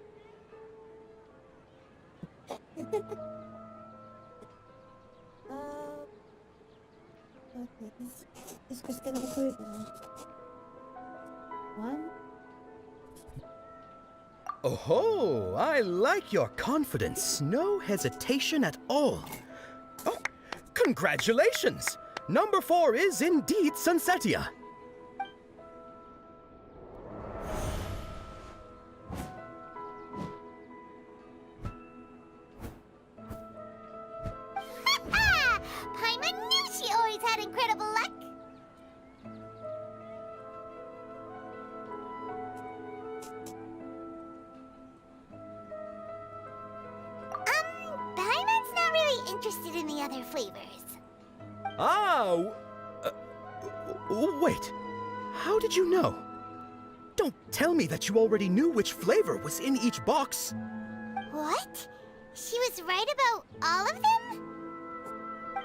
Okay, this is gonna include one. Oh, I like your confidence. No hesitation at all. Oh, congratulations! Number 4 is indeed Sunsetia. Paimon knew she always had incredible luck. Paimon's not really interested in the other flavors. Ah, wait. How did you know? Don't tell me that you already knew which flavor was in each box. What? She was right about all of them?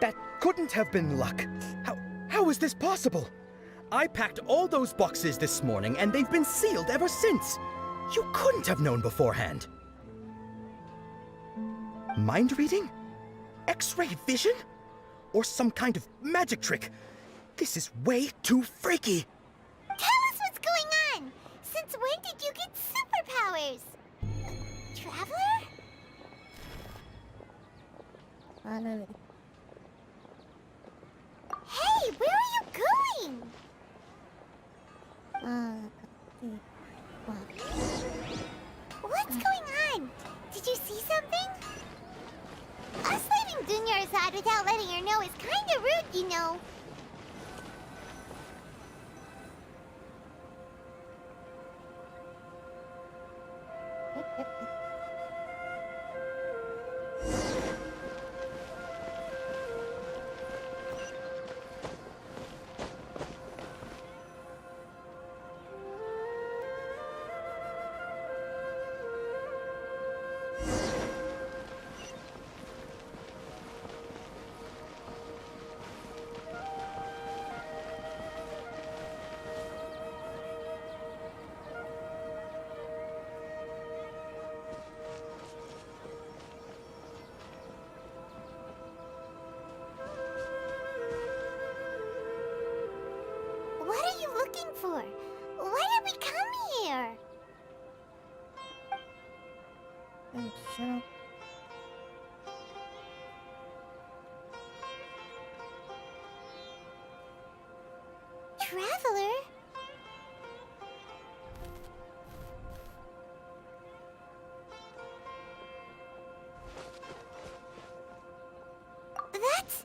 That couldn't have been luck. How is this possible? I packed all those boxes this morning and they've been sealed ever since. You couldn't have known beforehand. Mind reading? X-ray vision? Or some kind of magic trick? This is way too freaky. Tell us what's going on! Since when did you get superpowers? Traveler? Hey, where are you going? What's going on? Did you see something? Us leaving Dunyarzad without letting her know is kinda rude, you know. What are you looking for? Why did we come here? Traveler? That's...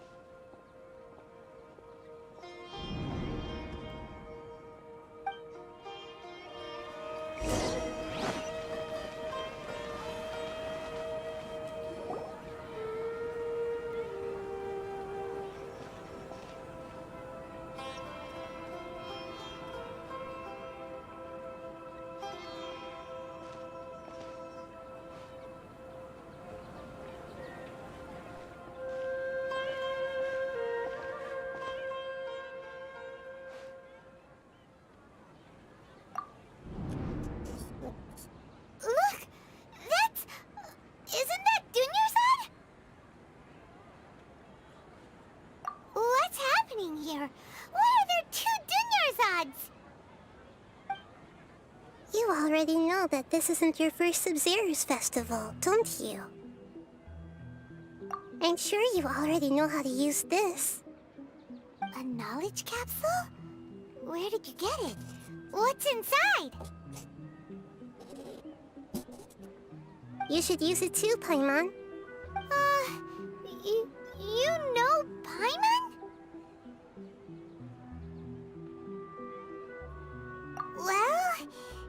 Look! That's... Isn't that Dunyarzad? What's happening here? Why are there 2 Dunyarzads? You already know that this isn't your first Sub-Zero's festival, don't you? I'm sure you already know how to use this. A knowledge capsule? Where did you get it? What's inside? You should use it too, Paimon. You know Paimon? Well,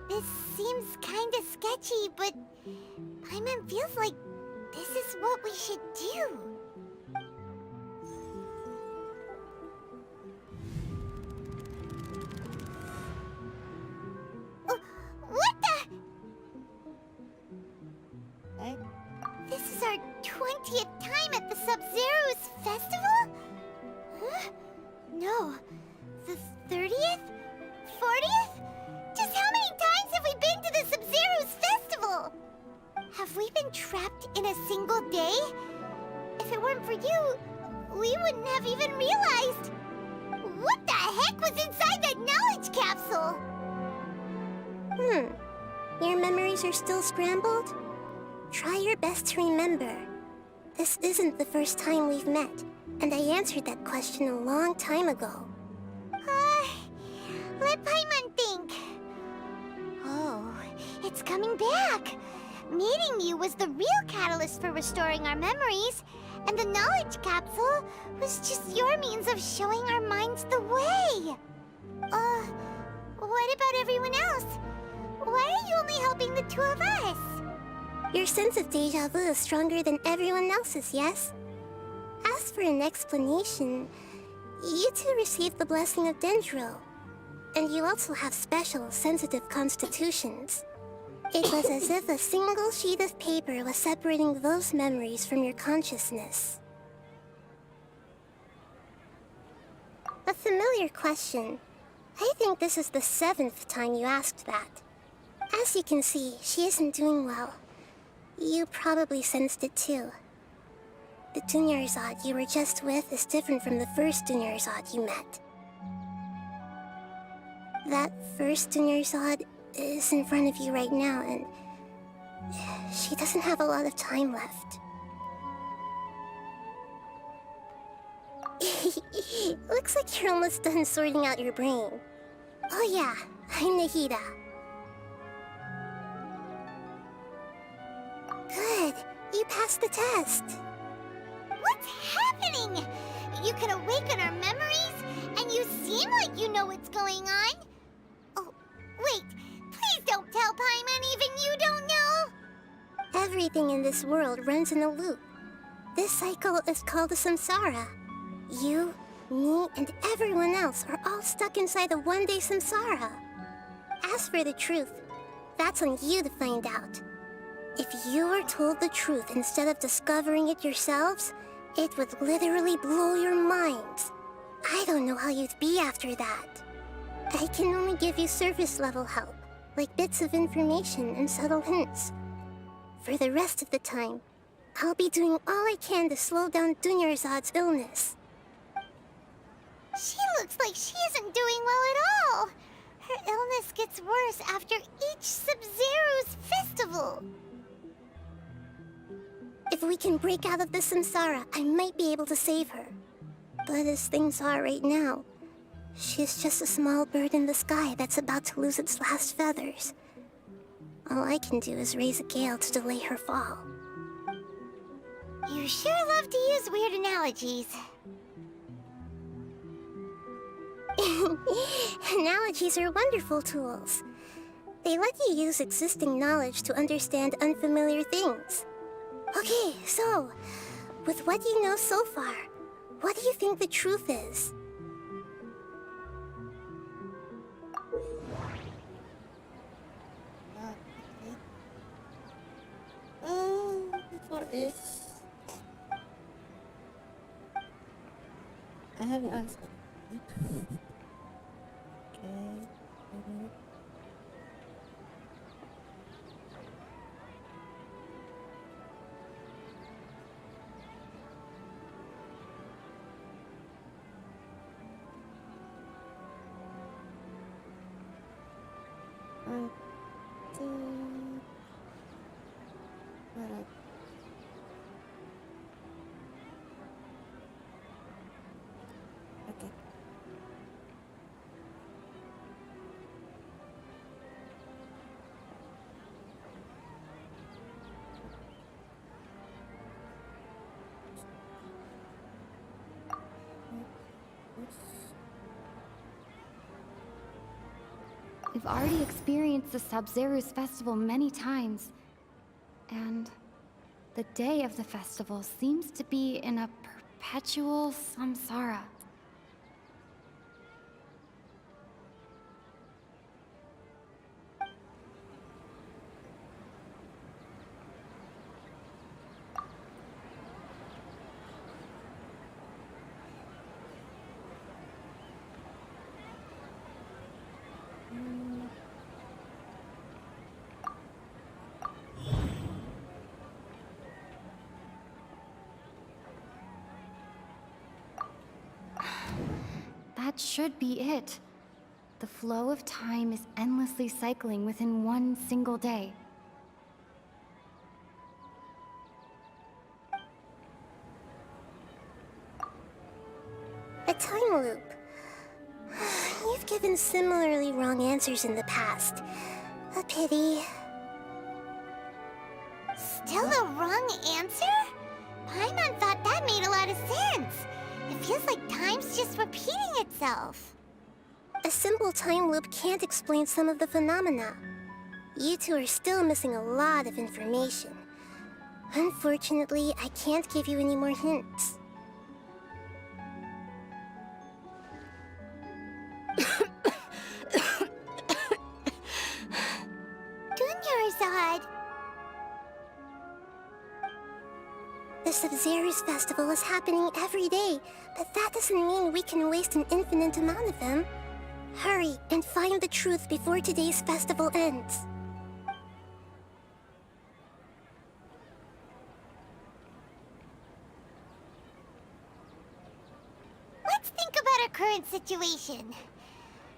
this seems kinda sketchy, but Paimon feels like this is what we should do. What the? This is our 20th time at the Sub-Zero's festival? Huh? No. The 30th? 40th? Just how many times have we been to the Sub-Zero's festival? Have we been trapped in a single day? If it weren't for you, we wouldn't have even realized. What the heck was inside that knowledge capsule? Your memories are still scrambled? Try your best to remember. This isn't the first time we've met, and I answered that question a long time ago. Let Paimon think. Oh, it's coming back. Meeting you was the real catalyst for restoring our memories, and the knowledge capsule was just your means of showing our minds the way. What about everyone else? Why are you only helping the two of us? Your sense of deja vu is stronger than everyone else's, yes? As for an explanation, you two received the blessing of Dendro, and you also have special, sensitive constitutions. It was as if a single sheet of paper was separating those memories from your consciousness. A familiar question. I think this is the 7th time you asked that. As you can see, she isn't doing well. You probably sensed it too. The Dunyarzad you were just with is different from the first Dunyarzad you met. That first Dunyarzad is in front of you right now, and she doesn't have a lot of time left. Looks like you're almost done sorting out your brain. Oh yeah, I'm Nahida. Good, you passed the test. What's happening? You can awaken our memories, and you seem like you know what's going on. Oh, wait, please don't tell Paimon even you don't know. Everything in this world runs in a loop. This cycle is called a samsara. You, me, and everyone else are all stuck inside a one-day samsara. As for the truth, that's on you to find out. If you were told the truth instead of discovering it yourselves, it would literally blow your minds. I don't know how you'd be after that. I can only give you surface-level help, like bits of information and subtle hints. For the rest of the time, I'll be doing all I can to slow down Dunyarzad's illness. She looks like she isn't doing well at all. Her illness gets worse after each Sub-Zero's festival. If we can break out of the samsara, I might be able to save her. But as things are right now, she's just a small bird in the sky that's about to lose its last feathers. All I can do is raise a gale to delay her fall. You sure love to use weird analogies. Analogies are wonderful tools. They let you use existing knowledge to understand unfamiliar things. Okay, so, with what you know so far, what do you think the truth is? What is... I haven't asked. Okay. Okay. We've already experienced the Sub-Zero's festival many times, and the day of the festival seems to be in a perpetual samsara. that should be it. The flow of time is endlessly cycling within one single day. A time loop. You've given similarly wrong answers in the past. A pity. Still the wrong answer? Paimon thought that made a lot of sense. It feels like time's just repeating itself. A simple time loop can't explain some of the phenomena. You two are still missing a lot of information. Unfortunately, I can't give you any more hints. Dunyarzad! The Sub-Zero's festival is happening every day, but that doesn't mean we can waste an infinite amount of them. Hurry and find the truth before today's festival ends. Let's think about our current situation.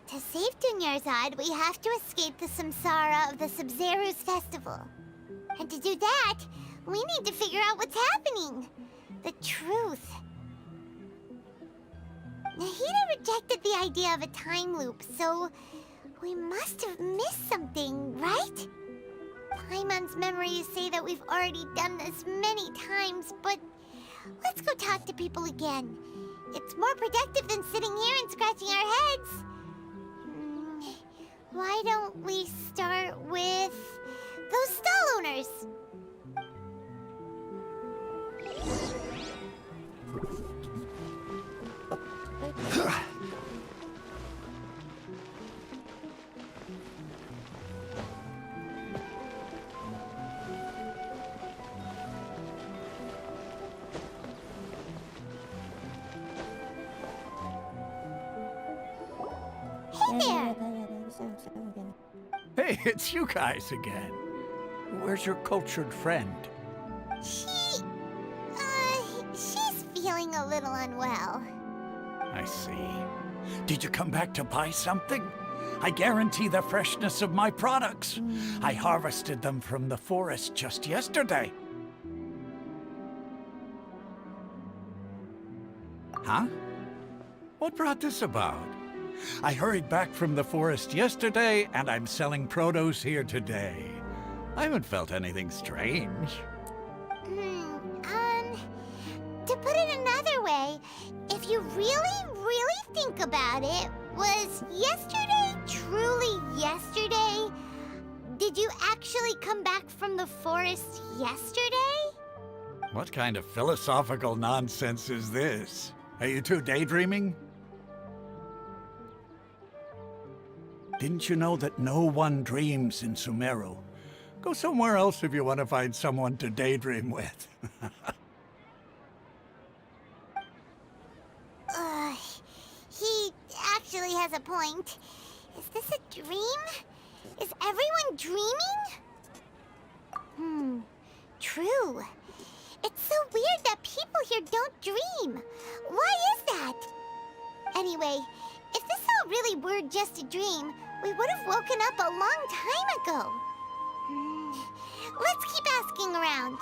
To save Dunyarzad, we have to escape the samsara of the Sub-Zero's festival. And to do that, we need to figure out what's happening. The truth. Nahida rejected the idea of a time loop, so we must have missed something, right? Paimon's memories say that we've already done this many times, but let's go talk to people again. It's more productive than sitting here and scratching our heads. Why don't we start with those stall owners? Hey there! Hey, it's you guys again. Where's your cultured friend? She's feeling a little unwell. I see. Did you come back to buy something? I guarantee the freshness of my products. I harvested them from the forest just yesterday. Huh? What brought this about? I hurried back from the forest yesterday, and I'm selling produce here today. I haven't felt anything strange. To put it another way, if you really think about it, was yesterday truly yesterday? Did you actually come back from the forest yesterday? What kind of philosophical nonsense is this? Are you two daydreaming? Didn't you know that no one dreams in Sumeru? Go somewhere else if you want to find someone to daydream with. He actually has a point. Is this a dream? Is everyone dreaming? True. It's so weird that people here don't dream. Why is that? Anyway, if this all really were just a dream, we would have woken up a long time ago. Let's keep asking around.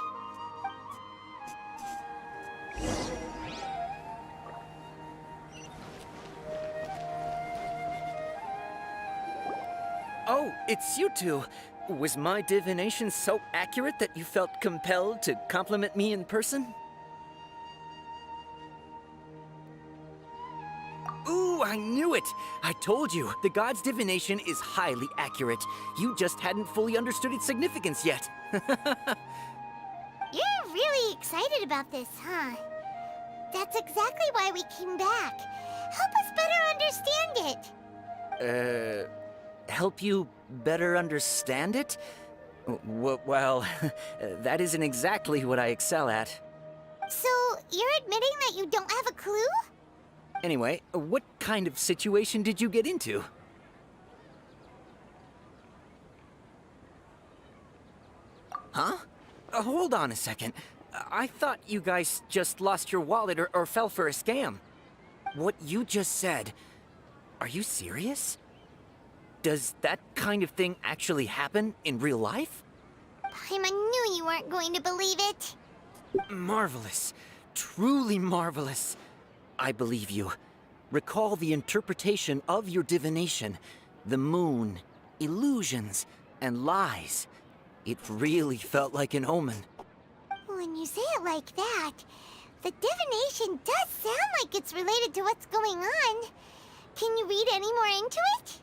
Oh, it's you two. Was my divination so accurate that you felt compelled to compliment me in person? Ooh, I knew it! I told you, the god's divination is highly accurate. You just hadn't fully understood its significance yet. You're really excited about this, huh? That's exactly why we came back. Help us better understand it. Help you better understand it? Well, that isn't exactly what I excel at. So, you're admitting that you don't have a clue? Anyway, what kind of situation did you get into? Huh? Hold on a second. I thought you guys just lost your wallet or fell for a scam. What you just said, Are you serious? Does that kind of thing actually happen in real life? Paimon knew you weren't going to believe it. Marvelous. Truly marvelous. I believe you. Recall the interpretation of your divination. The moon, illusions, and lies. It really felt like an omen. When you say it like that, the divination does sound like it's related to what's going on. Can you read any more into it?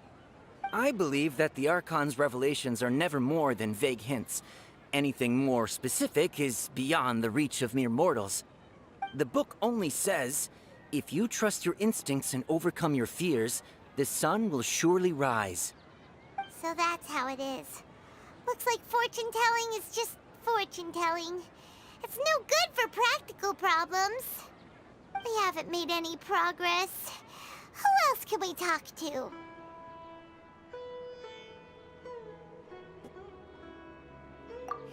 I believe that the Archon's revelations are never more than vague hints. Anything more specific is beyond the reach of mere mortals. The book only says, if you trust your instincts and overcome your fears, the sun will surely rise. So that's how it is. Looks like fortune-telling is just fortune-telling. It's no good for practical problems. We haven't made any progress. Who else can we talk to?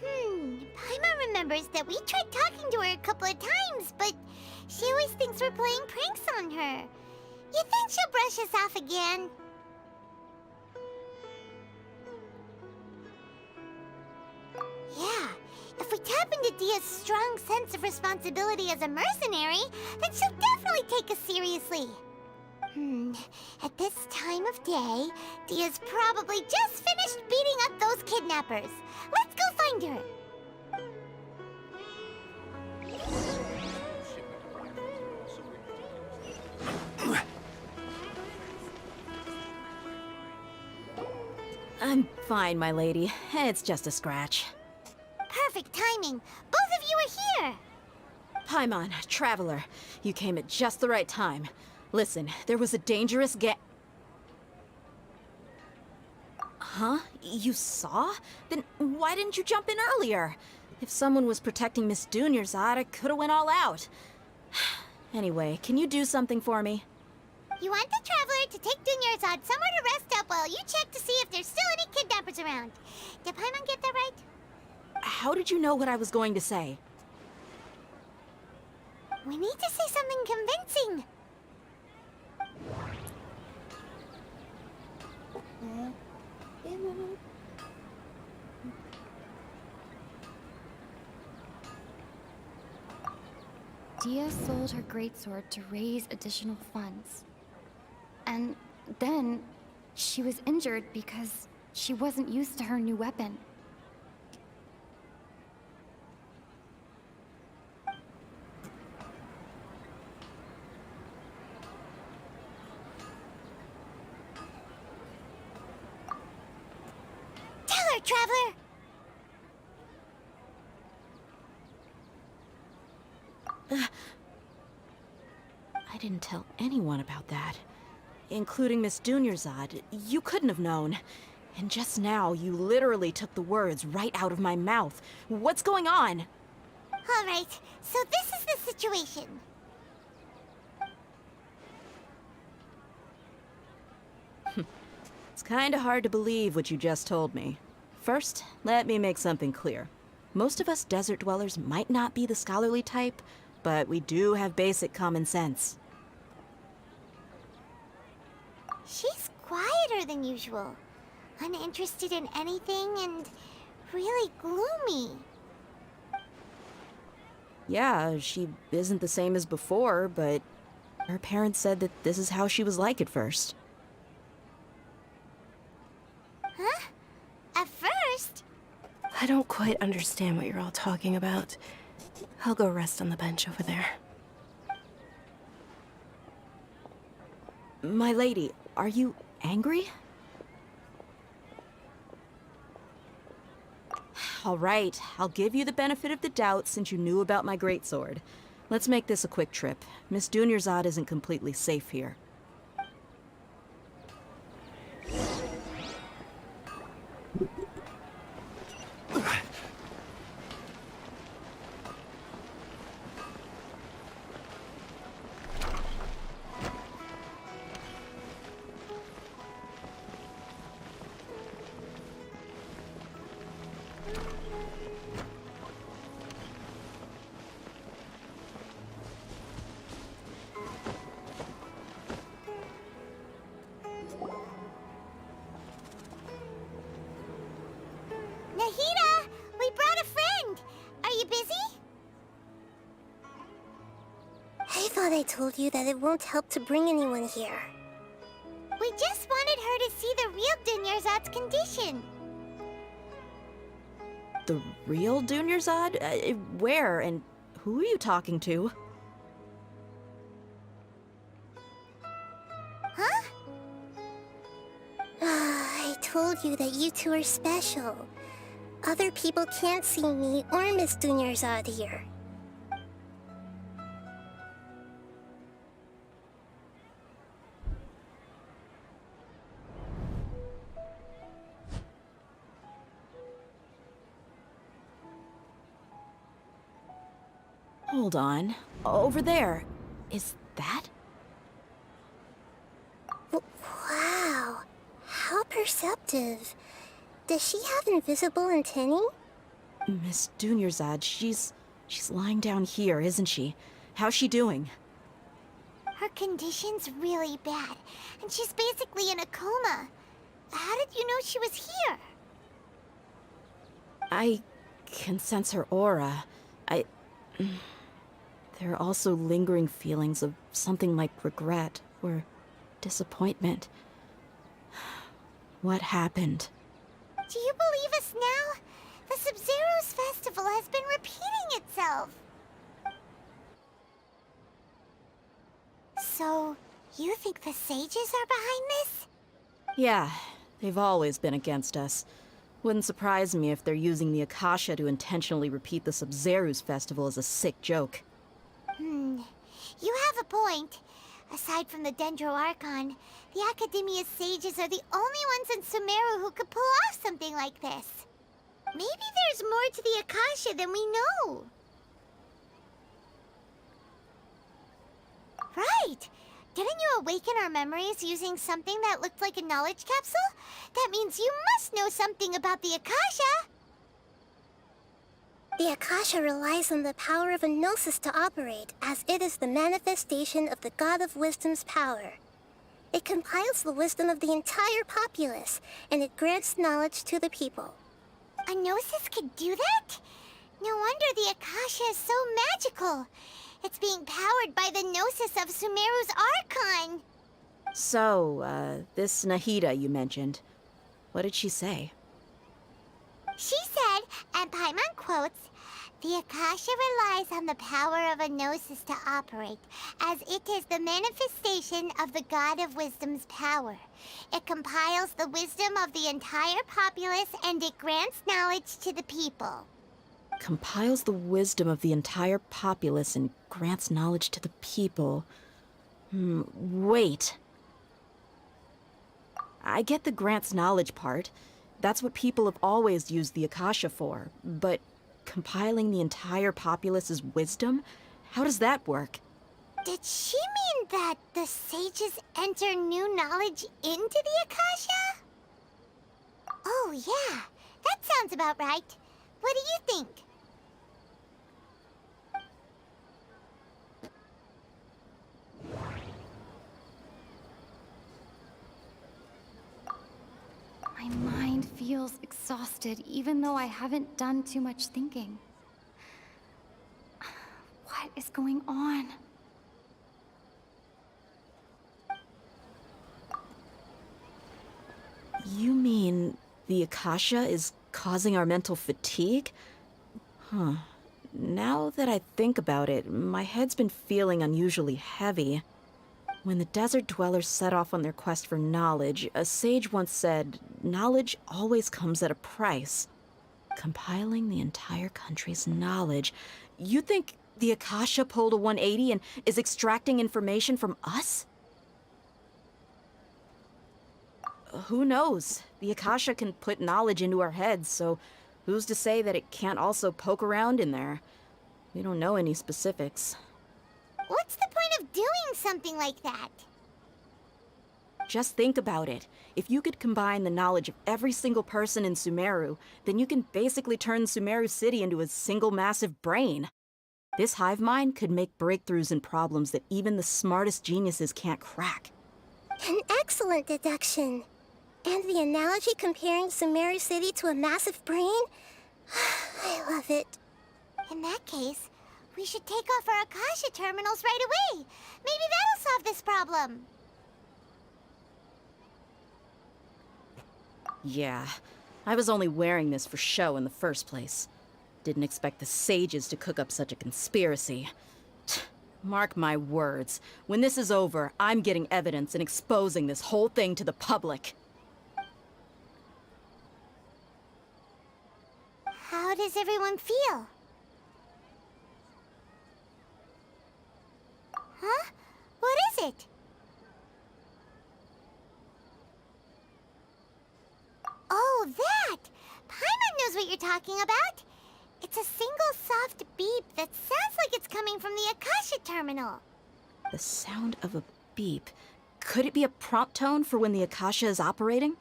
Paimon remembers that we tried talking to her a couple of times, but she always thinks we're playing pranks on her. You think she'll brush us off again? Yeah, if we tap into Dia's strong sense of responsibility as a mercenary, then she'll definitely take us seriously. At this time of day, Dia's probably just finished beating up those kidnappers. Let's go find her. I'm fine, my lady. It's just a scratch. Perfect timing. Both of you are here. Paimon, Traveler, you came at just the right time. Listen, there was a dangerous Huh? You saw? Then why didn't you jump in earlier? If someone was protecting Miss Dunyarzad, I could have went all out. Anyway, can you do something for me? You want the Traveler to take Dunyarzad somewhere to rest up while you check to see if there's still any kidnappers around. Did Paimon get that right? How did you know what I was going to say? We need to say something convincing. Dia sold her greatsword to raise additional funds. And then she was injured because she wasn't used to her new weapon. Tell her, Traveler! I didn't tell anyone about that. Including Miss Dunyarzad. You couldn't have known. And just now, you literally took the words right out of my mouth. What's going on? All right, so this is the situation. It's kinda hard to believe what you just told me. First, let me make something clear. Most of us desert dwellers might not be the scholarly type, but we do have basic common sense. She's quieter than usual. Uninterested in anything and really gloomy. Yeah, she isn't the same as before, but her parents said that this is how she was like at first. Huh? At first? I don't quite understand what you're all talking about. I'll go rest on the bench over there. My lady, are you angry? All right, I'll give you the benefit of the doubt since you knew about my greatsword. Let's make this a quick trip. Miss Dunyarzad isn't completely safe here. thought I told you that it won't help to bring anyone here. We just wanted her to see the real Dunyarzad's condition. The real Dunyarzad? Where and who are you talking to? Huh? I told you that you two are special. Other people can't see me or Miss Dunyarzad here. Hold on. Over there. Is that? Wow. How perceptive. Does she have invisible antennae? Miss Dunyarzad, she's lying down here, isn't she? How's she doing? Her condition's really bad, and she's basically in a coma. How did you know she was here? I can sense her aura. There are also lingering feelings of something like regret or disappointment. What happened? Do you believe us now? The Sub-Zero's festival has been repeating itself. So, you think the sages are behind this? Yeah, they've always been against us. Wouldn't surprise me if they're using the Akasha to intentionally repeat the Sub-Zero's festival as a sick joke. You have a point. Aside from the Dendro Archon, the Academia's sages are the only ones in Sumeru who could pull off something like this. Maybe there's more to the Akasha than we know. Right! Didn't you awaken our memories using something that looked like a knowledge capsule? That means you must know something about the Akasha! The Akasha relies on the power of a gnosis to operate, as it is the manifestation of the God of Wisdom's power. It compiles the wisdom of the entire populace, and it grants knowledge to the people. A gnosis could do that? No wonder the Akasha is so magical. It's being powered by the gnosis of Sumeru's Archon. So, this Nahida you mentioned, what did she say? She said, and Paimon quotes, "The Akasha relies on the power of a gnosis to operate, as it is the manifestation of the God of Wisdom's power. It compiles the wisdom of the entire populace, and it grants knowledge to the people." Compiles the wisdom of the entire populace and grants knowledge to the people. Wait. I get the grants knowledge part. That's what people have always used the Akasha for. But compiling the entire populace's wisdom? How does that work? Did she mean that the sages enter new knowledge into the Akasha? Oh yeah, that sounds about right. What do you think? My mind feels exhausted, even though I haven't done too much thinking. What is going on? You mean the Akasha is causing our mental fatigue? Huh. Now that I think about it, my head's been feeling unusually heavy. When the desert dwellers set off on their quest for knowledge, a sage once said, knowledge always comes at a price. Compiling the entire country's knowledge. You think the Akasha pulled a 180 and is extracting information from us? Who knows? The Akasha can put knowledge into our heads, so who's to say that it can't also poke around in there? We don't know any specifics. What's the point of doing something like that? Just think about it. If you could combine the knowledge of every single person in Sumeru, then you can basically turn Sumeru City into a single massive brain. This hive mind could make breakthroughs in problems that even the smartest geniuses can't crack. An excellent deduction. And the analogy comparing Sumeru City to a massive brain? I love it. In that case, We should take off our Akasha terminals right away. Maybe that'll solve this problem. Yeah, I was only wearing this for show in the first place. Didn't expect the sages to cook up such a conspiracy. Mark my words, when this is over, I'm getting evidence and exposing this whole thing to the public. How does everyone feel? Huh? What is it? Oh, that! Paimon knows what you're talking about. It's a single soft beep that sounds like it's coming from the Akasha terminal. The sound of a beep. Could it be a prompt tone for when the Akasha is operating?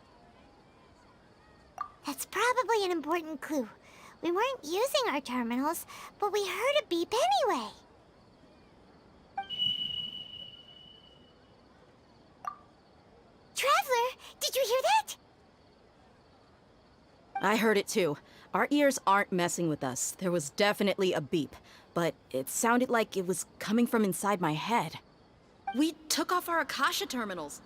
That's probably an important clue. We weren't using our terminals, but we heard a beep anyway. Traveler, did you hear that? I heard it too. Our ears aren't messing with us. There was definitely a beep, but it sounded like it was coming from inside my head. We took off our Akasha terminals.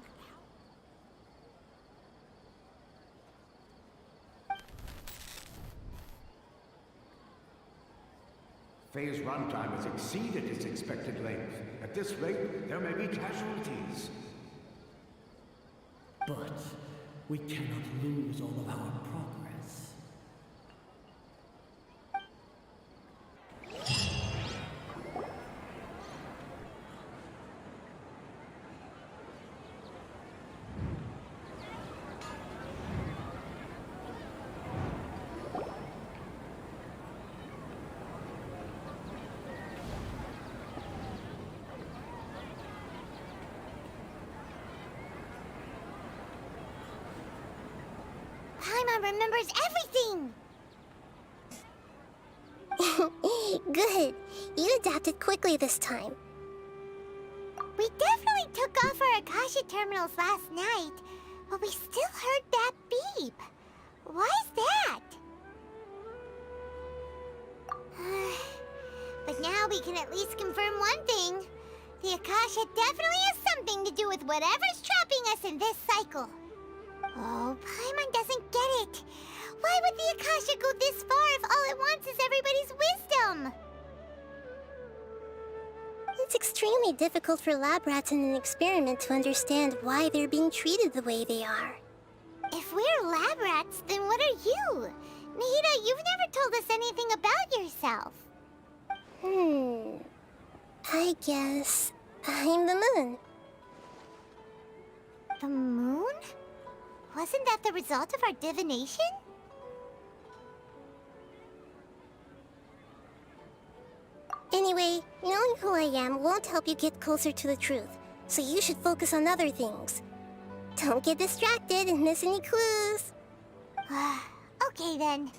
Phase runtime has exceeded its expected length. At this rate, there may be casualties. But we cannot lose all of our progress. Paimon remembers everything! Good. You adapted quickly this time. We definitely took off our Akasha terminals last night, but we still heard that beep. Why is that? But now we can at least confirm one thing. The Akasha definitely has something to do with whatever's trapping us in this cycle. Oh, Paimon doesn't get it. Why would the Akasha go this far if all it wants is everybody's wisdom? It's extremely difficult for lab rats in an experiment to understand why they're being treated the way they are. If we're lab rats, then what are you? Nahida, you've never told us anything about yourself. I guess I'm the moon. The moon? Wasn't that the result of our divination? Anyway, knowing who I am won't help you get closer to the truth, so you should focus on other things. Don't get distracted and miss any clues. Okay then.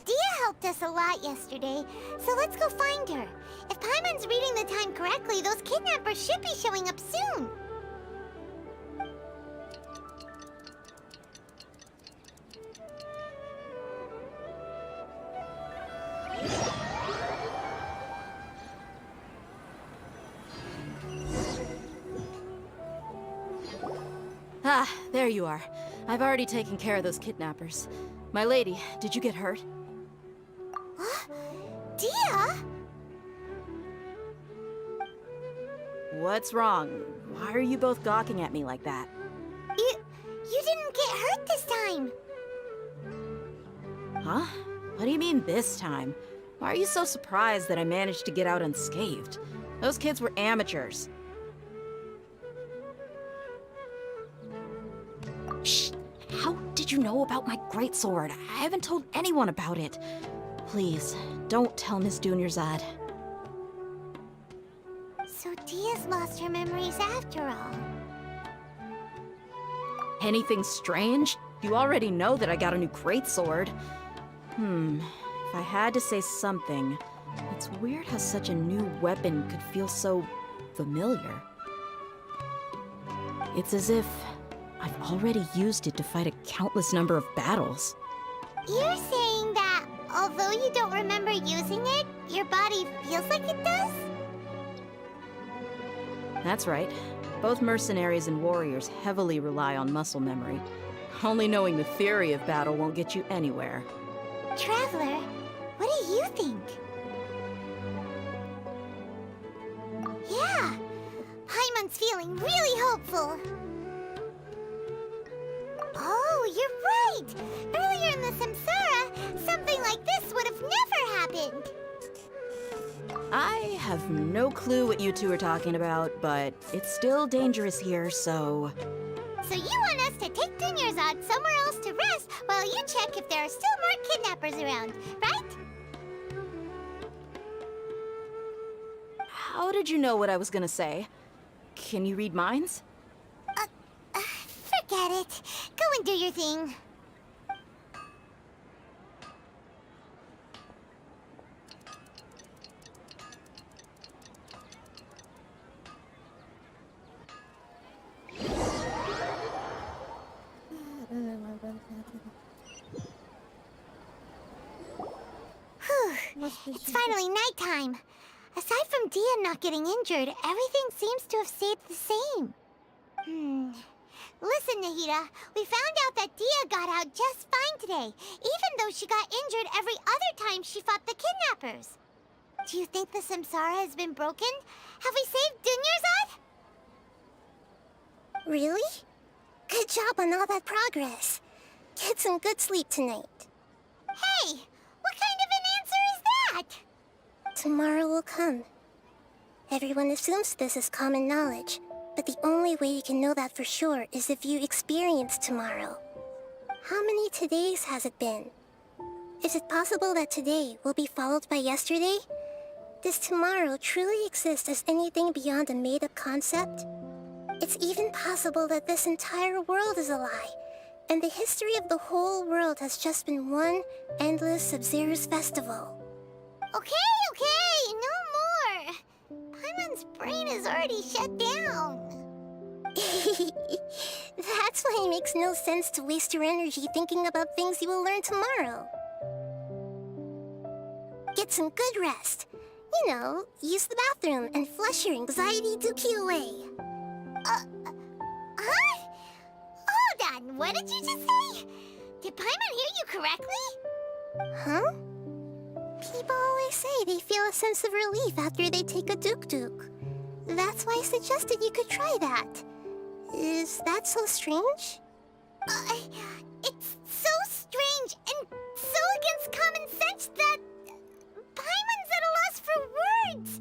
Dia helped us a lot yesterday, so let's go find her. If Paimon's reading the time correctly, those kidnappers should be showing up soon. Ah, there you are. I've already taken care of those kidnappers. My lady, did you get hurt? Dia? What's wrong? Why are you both gawking at me like that? You didn't get hurt this time. Huh? What do you mean this time? Why are you so surprised that I managed to get out unscathed? Those kids were amateurs. Shh! How did you know about my greatsword? I haven't told anyone about it. Please, don't tell Miss Dunyarzad. So Dia's lost her memories after all. Anything strange? You already know that I got a new greatsword. If I had to say something, it's weird how such a new weapon could feel so familiar. It's as if I've already used it to fight a countless number of battles. You're saying that although you don't remember using it, your body feels feels like it does? That's right. Both mercenaries and warriors heavily rely on muscle memory. Only knowing the theory of battle won't get you anywhere. Traveler, what do you think? Yeah, Paimon's feeling really hopeful. Oh, you're right! Earlier in the Samsara, something like this would have never happened. I have no clue what you two are talking about, but it's still dangerous here, so... So you want us to take Dunyarzad somewhere else to rest while you check if there are still more kidnappers around, right? How did you know what I was gonna say? Can you read minds? Forget it. Go and do your thing. It's finally nighttime. Aside from Dia not getting injured, everything seems to have stayed the same. Listen, Nahida, we found out that Dia got out just fine today, even though she got injured every other time she fought the kidnappers. Do you think the Samsara has been broken? Have we saved Dunyarzad? Really? Good job on all that progress. Get some good sleep tonight. Hey, what kind of an answer is that? Tomorrow will come. Everyone assumes this is common knowledge, but the only way you can know that for sure is if you experience tomorrow. How many todays has it been? Is it possible that today will be followed by yesterday? Does tomorrow truly exist as anything beyond a made-up concept? It's even possible that this entire world is a lie, and the history of the whole world has just been one endless Sub-Zero's festival. Okay, no more. Paimon's brain is already shut down. That's why it makes no sense to waste your energy thinking about things you will learn tomorrow. Get some good rest. You know, use the bathroom and flush your anxiety dookie away. Huh? Hold on, what did you just say? Did Paimon hear you correctly? Huh? People always say they feel a sense of relief after they take a duk-duk. That's why I suggested you could try that. Is that so strange? It's so strange and so against common sense that Paimon's at a loss for words.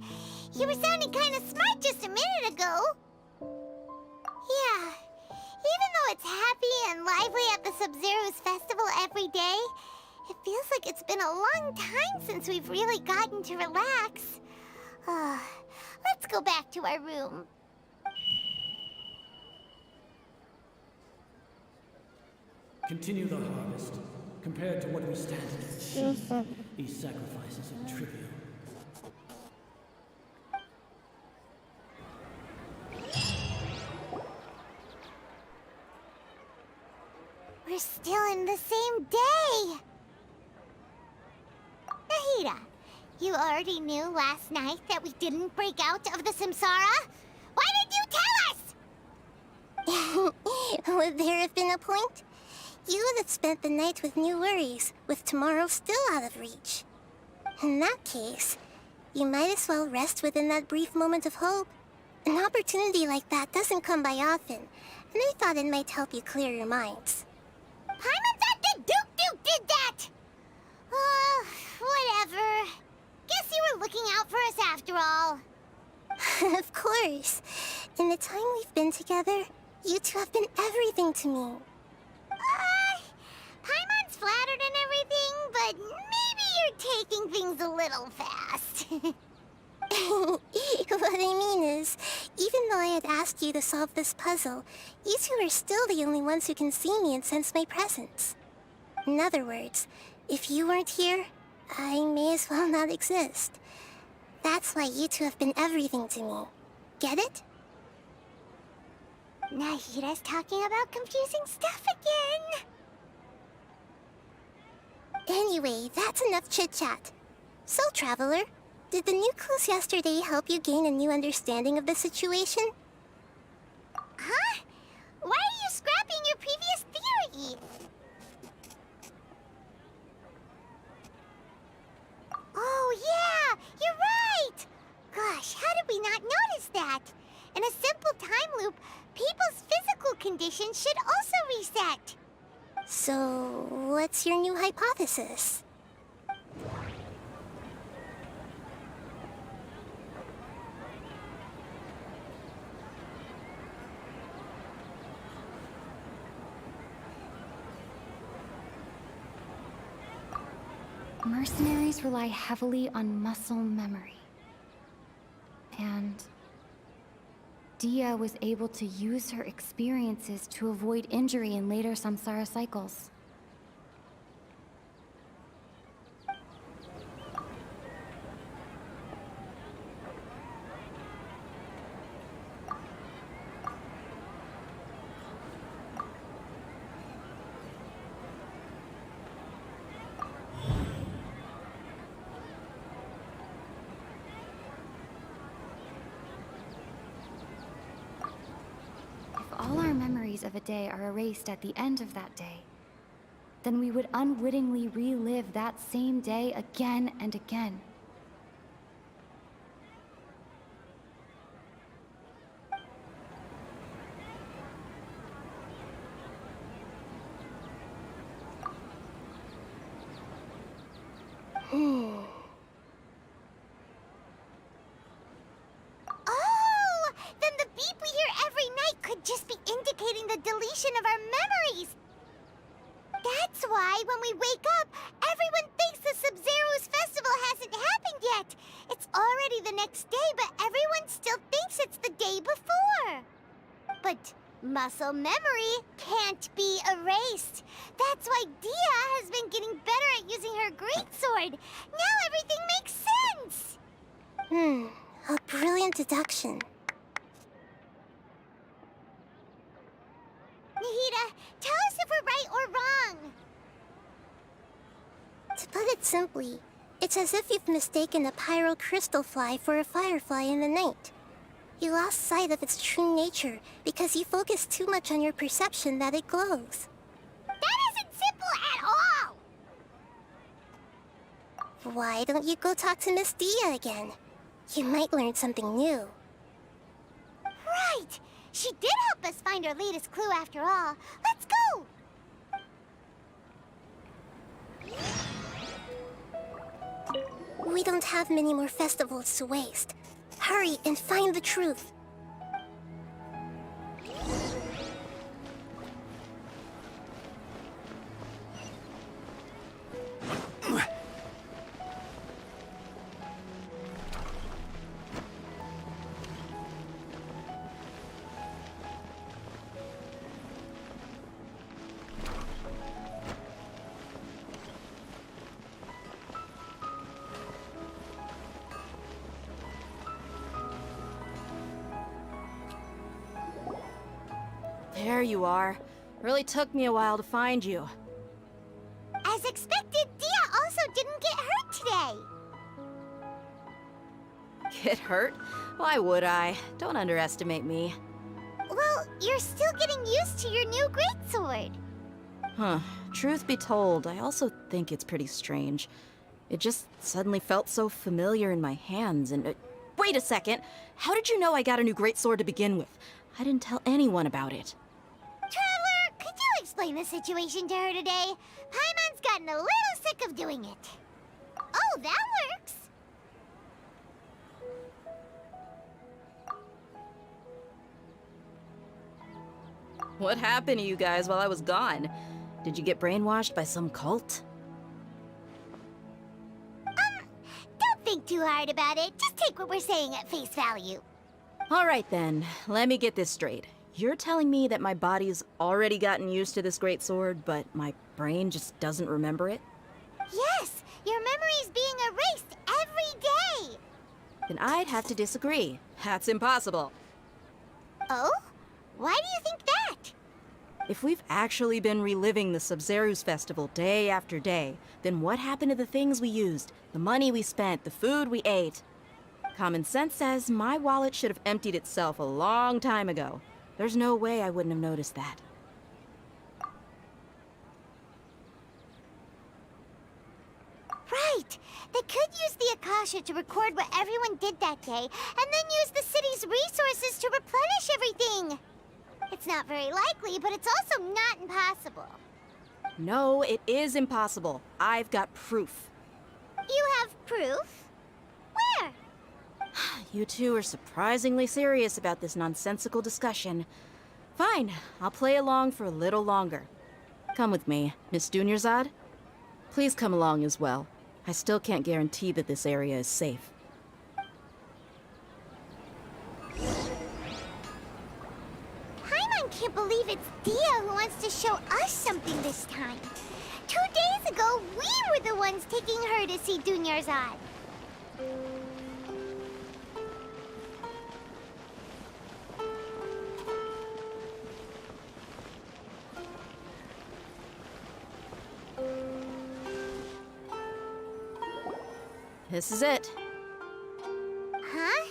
You were sounding kind of smart just a minute ago. Yeah, even though it's happy and lively at the Sub-Zero's festival every day, it feels like it's been a long time since we've really gotten to relax. Let's go back to our room. Continue the harvest. Compared to what we stand to achieve, these sacrifices are trivial. We're still in the same day! Nahida, you already knew last night that we didn't break out of the Samsara? Why did you tell us? Would there have been a point? You would have spent the night with new worries, with tomorrow still out of reach. In that case, you might as well rest within that brief moment of hope. An opportunity like that doesn't come by often, and I thought it might help you clear your minds. Paimon thought the Duke did that! Whatever. Guess you were looking out for us after all. Of course. In the time we've been together, you two have been everything to me. Paimon's flattered and everything, but maybe you're taking things a little fast. What I mean is, even though I had asked you to solve this puzzle, you two are still the only ones who can see me and sense my presence. In other words, if you weren't here, I may as well not exist. That's why you two have been everything to me. Get it? Nahida's talking about confusing stuff again. Anyway, that's enough chit-chat. So, Traveler, Did the new clues yesterday help you gain a new understanding of the situation? Huh? Why are you scrapping your previous theory? Oh, yeah! You're right! Gosh, how did we not notice that? In a simple time loop, people's physical conditions should also reset. So, what's your new hypothesis? Mercenaries rely heavily on muscle memory. And Dia was able to use her experiences to avoid injury in later samsara cycles. All our memories of a day are erased at the end of that day, then we would unwittingly relive that same day again and again. Oh! Then the beep we hear every night could just be indicating the deletion of our memories! That's why when we wake up, everyone thinks the Sub-Zero's festival hasn't happened yet! It's already the next day, but everyone still thinks it's the day before! But muscle memory can't be erased. That's why Dia has been getting better at using her greatsword. Now everything makes sense! A brilliant deduction. Nahida, tell us if we're right or wrong. To put it simply, it's as if you've mistaken a pyro crystal fly for a firefly in the night. You lost sight of its true nature because you focused too much on your perception that it glows. That isn't simple at all! Why don't you go talk to Miss Dia again? You might learn something new. Right! She did help us find our latest clue after all. Let's go! We don't have many more festivals to waste. Hurry and find the truth. There you are. Really took me a while to find you. As expected, Dia also didn't get hurt today. Get hurt? Why would I? Don't underestimate me. Well, you're still getting used to your new greatsword. Huh. Truth be told, I also think it's pretty strange. It just suddenly felt so familiar in my hands and... wait a second! How did you know I got a new greatsword to begin with? I didn't tell anyone about it. Traveler, could you explain the situation to her today? Paimon's gotten a little sick of doing it. Oh, that works. What happened to you guys while I was gone? Did you get brainwashed by some cult? Don't think too hard about it. Just take what we're saying at face value. Alright then, let me get this straight. You're telling me that my body's already gotten used to this greatsword, but my brain just doesn't remember it? Yes, your memory's being erased every day. Then I'd have to disagree. That's impossible. Oh? Why do you think that? If we've actually been reliving the Sub-Zeru's festival day after day, then what happened to the things we used, the money we spent, the food we ate? Common sense says my wallet should have emptied itself a long time ago. There's no way I wouldn't have noticed that. Right! They could use the Akasha to record what everyone did that day, and then use the city's resources to replenish everything! It's not very likely, but it's also not impossible. No, it is impossible. I've got proof. You have proof? Where? You two are surprisingly serious about this nonsensical discussion. Fine, I'll play along for a little longer. Come with me, Miss Dunyarzad. Please come along as well. I still can't guarantee that this area is safe. Paimon can't believe it's Dia who wants to show us something this time. 2 days ago, we were the ones taking her to see Dunyarzad. This is it. Huh?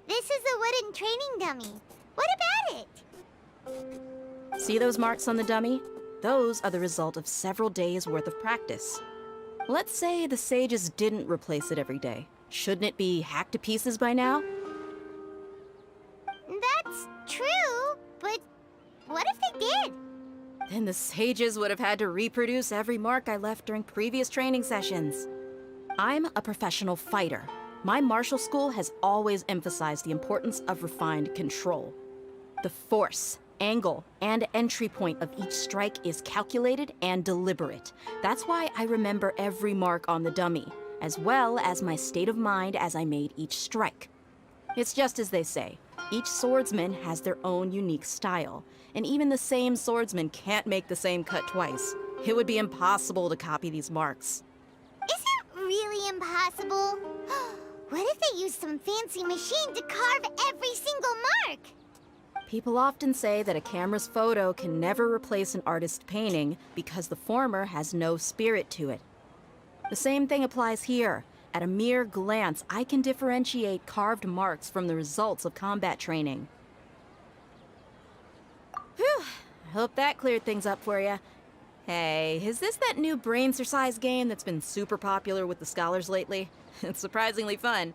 This is a wooden training dummy. What about it? See those marks on the dummy? Those are the result of several days' worth of practice. Let's say the sages didn't replace it every day. Shouldn't it be hacked to pieces by now? That's true, but what if they did? Then the sages would have had to reproduce every mark I left during previous training sessions. I'm a professional fighter. My martial school has always emphasized the importance of refined control. The force, angle, and entry point of each strike is calculated and deliberate. That's why I remember every mark on the dummy, as well as my state of mind as I made each strike. It's just as they say, each swordsman has their own unique style, and even the same swordsman can't make the same cut twice. It would be impossible to copy these marks. Really impossible? What if they used some fancy machine to carve every single mark? People often say that a camera's photo can never replace an artist's painting because the former has no spirit to it. The same thing applies here. At a mere glance, I can differentiate carved marks from the results of combat training. Whew, I hope that cleared things up for you. Hey, is this that new brain-exercise game that's been super popular with the scholars lately? It's surprisingly fun.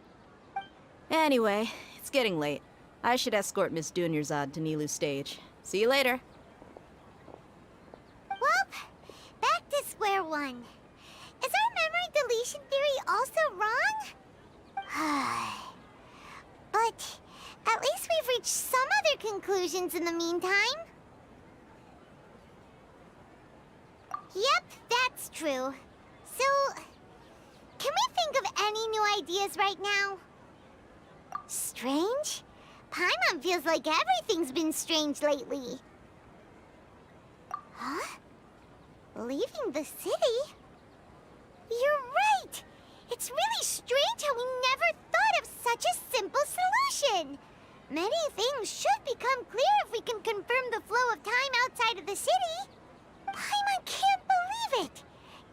Anyway, it's getting late. I should escort Miss Dunyarzad to Nilu's stage. See you later. Well, back to square one. Is our memory deletion theory also wrong? But at least we've reached some other conclusions in the meantime. Yep, that's true. So, can we think of any new ideas right now? Strange? Paimon feels like everything's been strange lately. Huh? Leaving the city? You're right! It's really strange how we never thought of such a simple solution! Many things should become clear if we can confirm the flow of time outside of the city. Paimon can't believe it!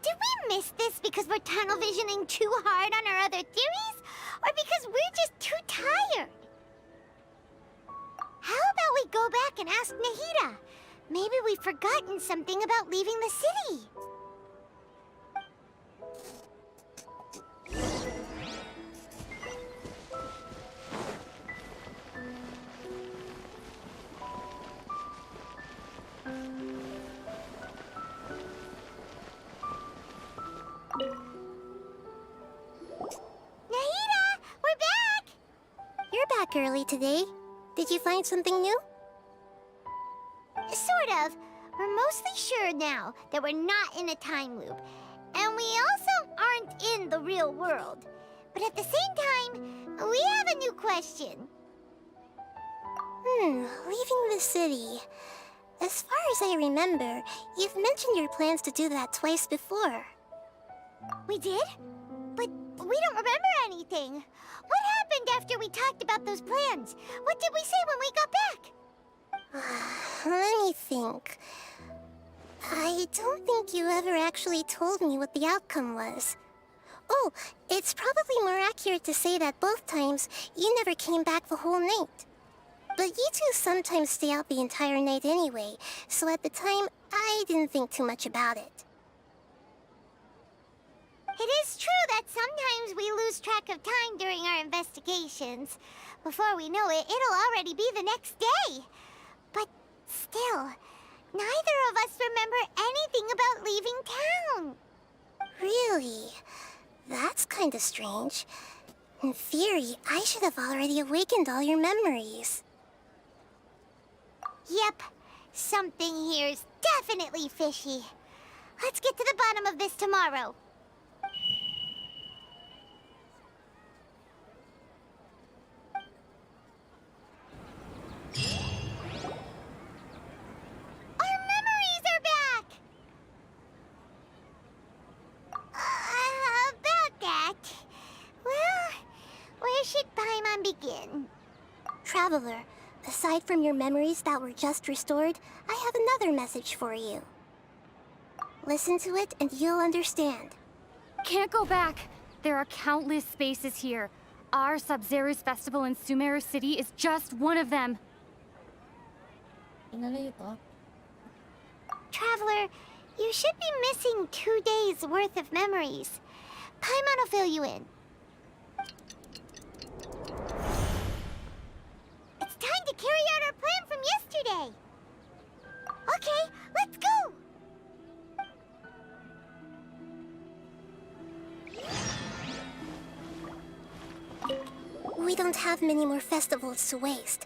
Did we miss this because we're tunnel visioning too hard on our other theories? Or because we're just too tired? How about we go back and ask Nahida? Maybe we've forgotten something about leaving the city. Back early today. Did you find something new? Sort of. We're mostly sure now that we're not in a time loop. And we also aren't in the real world. But at the same time, we have a new question. Leaving the city. As far as I remember, you've mentioned your plans to do that twice before. We did? But we don't remember anything. What happened after we talked about those plans? What did we say when we got back? Let me think. I don't think you ever actually told me what the outcome was. Oh, it's probably more accurate to say that both times you never came back the whole night. But you two sometimes stay out the entire night anyway, so at the time, I didn't think too much about it. It is true that sometimes we lose track of time during our investigations. Before we know it, it'll already be the next day. But still, neither of us remember anything about leaving town. Really? That's kinda strange. In theory, I should have already awakened all your memories. Yep, something here's definitely fishy. Let's get to the bottom of this tomorrow. Our memories are back! About that. Well, where should Paimon begin? Traveler, aside from your memories that were just restored, I have another message for you. Listen to it and you'll understand. Can't go back. There are countless spaces here. Our Sub-Zero's festival in Sumeru City is just one of them. Traveler, you should be missing 2 days' worth of memories. Paimon will fill you in. It's time to carry out our plan from yesterday. Okay, let's go! We don't have many more festivals to waste.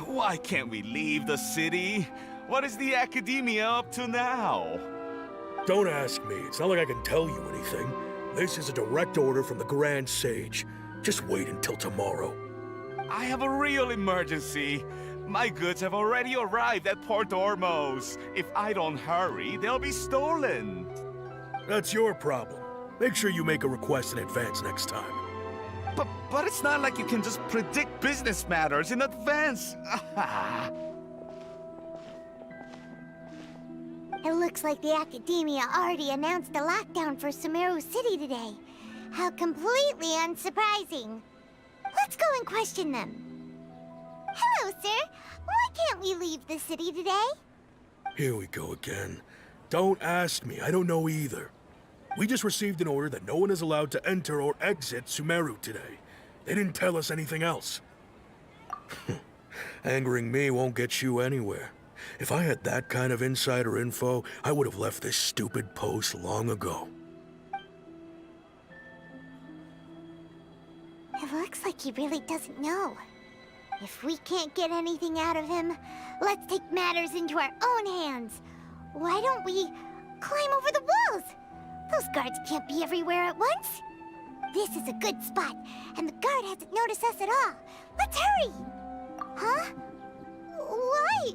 Why can't we leave the city? What is the Academia up to now? Don't ask me. It's not like I can tell you anything. This is a direct order from the Grand Sage. Just wait until tomorrow. I have a real emergency. My goods have already arrived at Port Ormos. If I don't hurry, they'll be stolen. That's your problem. Make sure you make a request in advance next time. But it's not like you can just predict business matters in advance. It looks like the Academia already announced a lockdown for Sumeru City today. How completely unsurprising. Let's go and question them. Hello, sir. Why can't we leave the city today? Here we go again. Don't ask me. I don't know either. We just received an order that no one is allowed to enter or exit Sumeru today. They didn't tell us anything else. Angering me won't get you anywhere. If I had that kind of insider info, I would have left this stupid post long ago. It looks like he really doesn't know. If we can't get anything out of him, let's take matters into our own hands. Why don't we climb over the walls? Those guards can't be everywhere at once. This is a good spot, and the guard hasn't noticed us at all. Let's hurry! Huh? Why?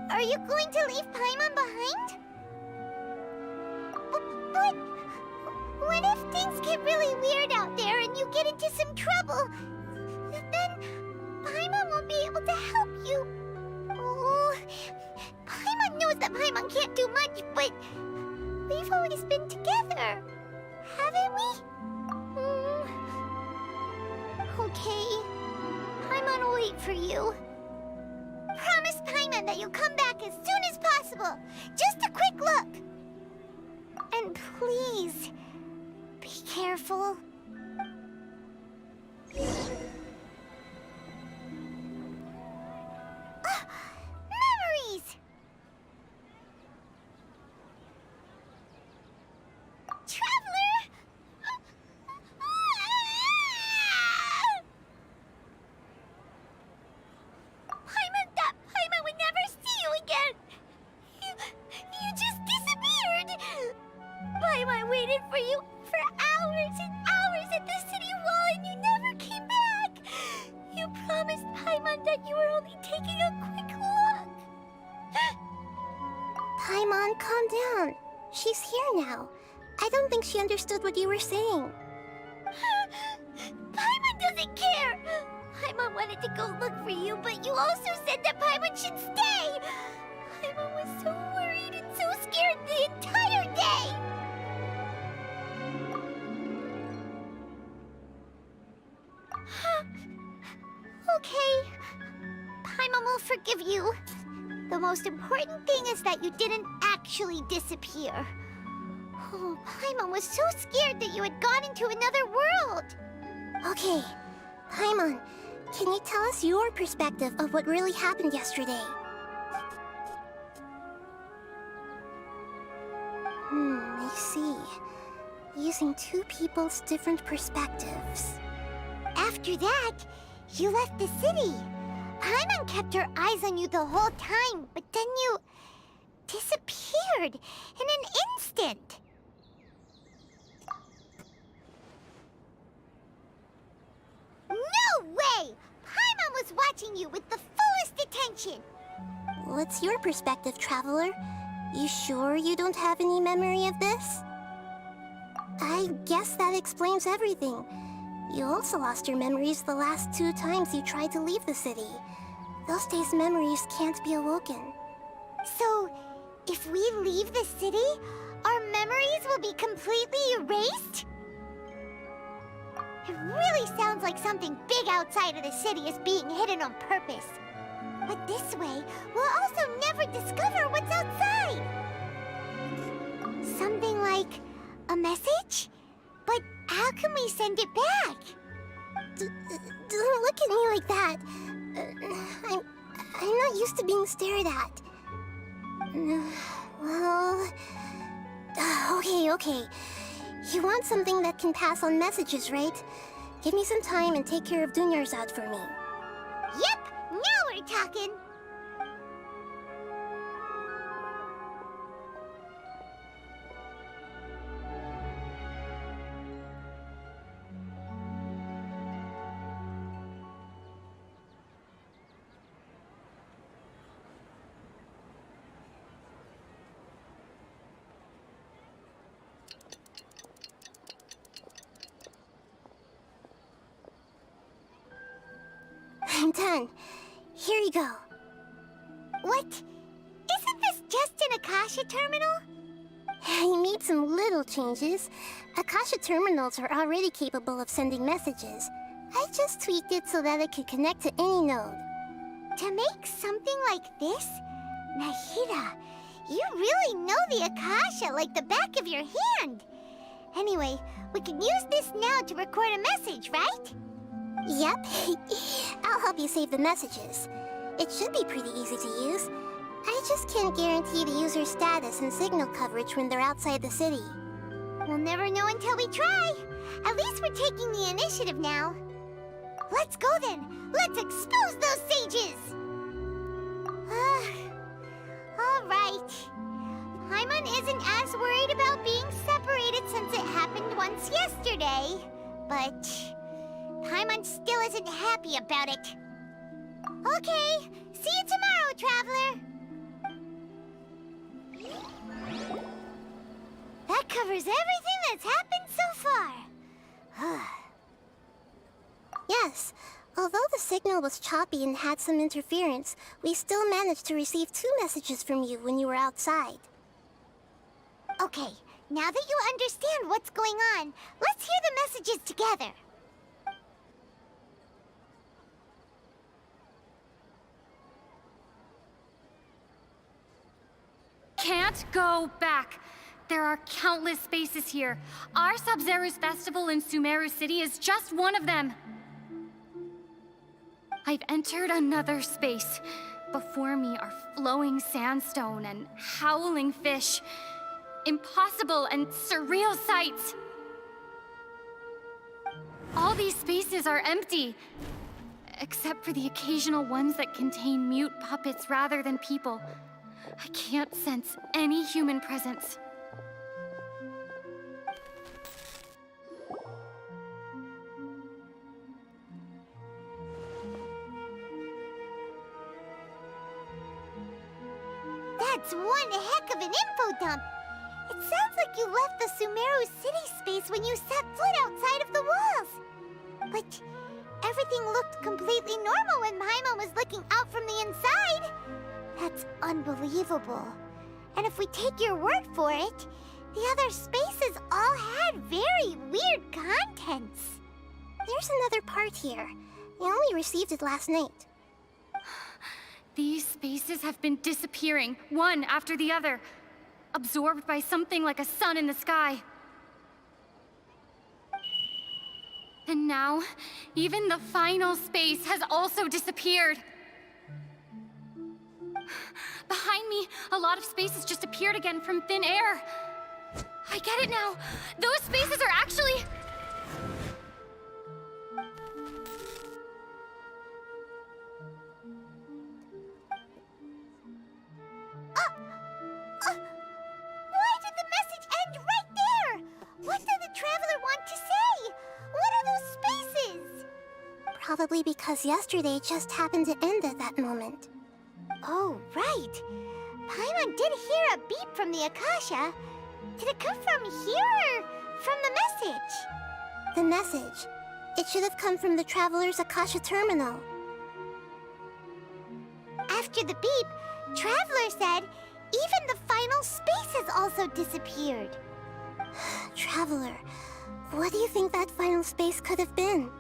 Are you going to leave Paimon behind? But what if things get really weird out there and you get into some trouble? Then Paimon won't be able to help you. Oh, Paimon knows that Paimon can't do much, but we've always been together, haven't we? Okay. Paimon will wait for you. Promise Paimon that you'll come back as soon as possible. Just a quick look. And please, be careful. Memories! Traveler! Paimon would never see you again! You just disappeared! Paimon waited for you for hours and hours! Paimon, calm down. She's here now. I don't think she understood what you were saying. Paimon doesn't care! Paimon wanted to go look for you, but you also said that Paimon should stay! Paimon was so worried and so scared the entire day! Okay. Paimon will forgive you. The most important thing is that you didn't actually disappear. Oh, Paimon was so scared that you had gone into another world! Okay, Paimon, can you tell us your perspective of what really happened yesterday? I see. Using two people's different perspectives. After that, you left the city. Paimon kept her eyes on you the whole time, but then you disappeared in an instant. No way! Paimon was watching you with the fullest attention. What's your perspective, Traveler? You sure you don't have any memory of this? I guess that explains everything. You also lost your memories the last 2 times you tried to leave the city. Those days' memories can't be awoken. So, if we leave the city, our memories will be completely erased? It really sounds like something big outside of the city is being hidden on purpose. But this way, we'll also never discover what's outside. Something like a message? But how can we send it back? Don't look at me like that. I'm not used to being stared at. Well... Okay. You want something that can pass on messages, right? Give me some time and take care of Dunyarzad for me. Yep! Now we're talking! I'm done. Here you go. What? Isn't this just an Akasha terminal? You made some little changes. Akasha terminals are already capable of sending messages. I just tweaked it so that it could connect to any node. To make something like this? Nahida, you really know the Akasha like the back of your hand. Anyway, we can use this now to record a message, right? Yep. I'll help you save the messages. It should be pretty easy to use. I just can't guarantee the user's status and signal coverage when they're outside the city. We'll never know until we try. At least we're taking the initiative now. Let's go then. Let's expose those sages. All right. Paimon isn't as worried about being separated since it happened once yesterday. But Paimon still isn't happy about it. Okay, see you tomorrow, Traveler. That covers everything that's happened so far. Yes. Although the signal was choppy and had some interference, we still managed to receive 2 messages from you when you were outside. Okay, now that you understand what's going on, let's hear the messages together. Can't go back. There are countless spaces here. Our Sub-Zero's festival in Sumeru City is just one of them. I've entered another space. Before me are flowing sandstone and howling fish. Impossible and surreal sights. All these spaces are empty, except for the occasional ones that contain mute puppets rather than people. I can't sense any human presence. That's one heck of an info dump. It sounds like you left the Sumeru city space when you set foot outside of the walls. But everything looked completely normal when Paimon was looking out from the inside. That's unbelievable. And if we take your word for it, the other spaces all had very weird contents. There's another part here. I only received it last night. These spaces have been disappearing, one after the other, absorbed by something like a sun in the sky. And now, even the final space has also disappeared. Behind me, a lot of spaces just appeared again from thin air. I get it now. Those spaces are actually... Why did the message end right there? What did the Traveler want to say? What are those spaces? Probably because yesterday just happened to end at that moment. Oh, right. Paimon did hear a beep from the Akasha. Did it come from here or from the message? The message. It should have come from the Traveler's Akasha terminal. After the beep, Traveler said even the final space has also disappeared. Traveler, what do you think that final space could have been?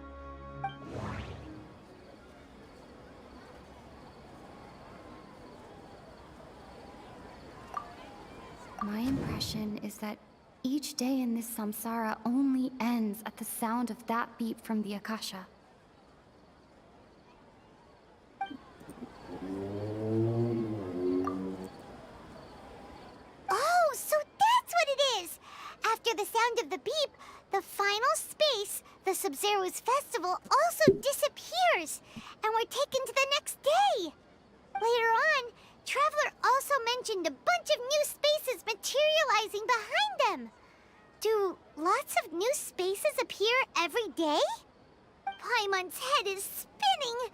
My impression is that each day in this samsara only ends at the sound of that beep from the Akasha. Oh, so that's what it is! After the sound of the beep, the final space, the Sub-Zero's festival, also disappears, and we're taken to the next day. Later on, Traveler also mentioned a bunch of new spaces materializing behind them. Do lots of new spaces appear every day? Paimon's head is spinning.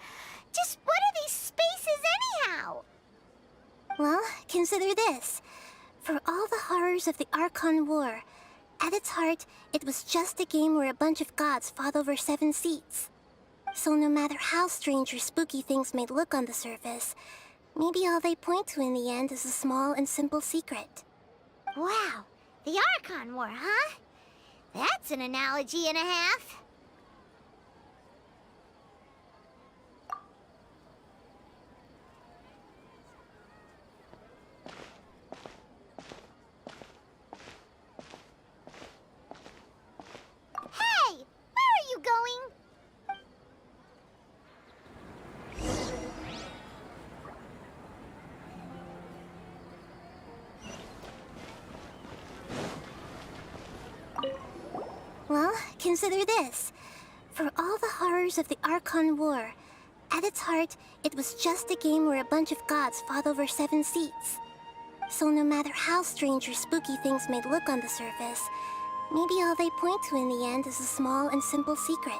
Just what are these spaces anyhow? Well, consider this. For all the horrors of the Archon War, at its heart, it was just a game where a bunch of gods fought over 7 seats. So no matter how strange or spooky things may look on the surface, maybe all they point to in the end is a small and simple secret. Wow, the Archon War, huh? That's an analogy and a half. Hey, where are you going? Well, consider this. For all the horrors of the Archon War, at its heart, it was just a game where a bunch of gods fought over 7 seats. So no matter how strange or spooky things may look on the surface, maybe all they point to in the end is a small and simple secret.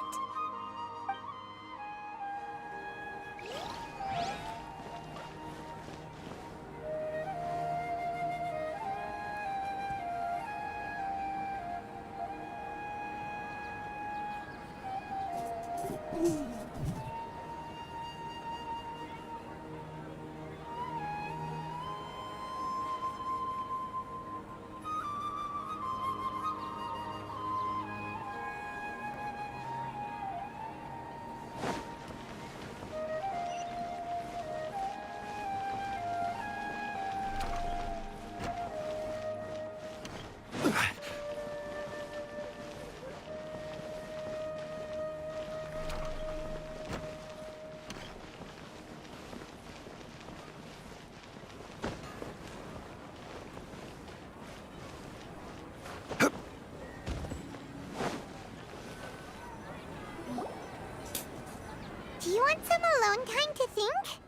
Do you want some alone time to think?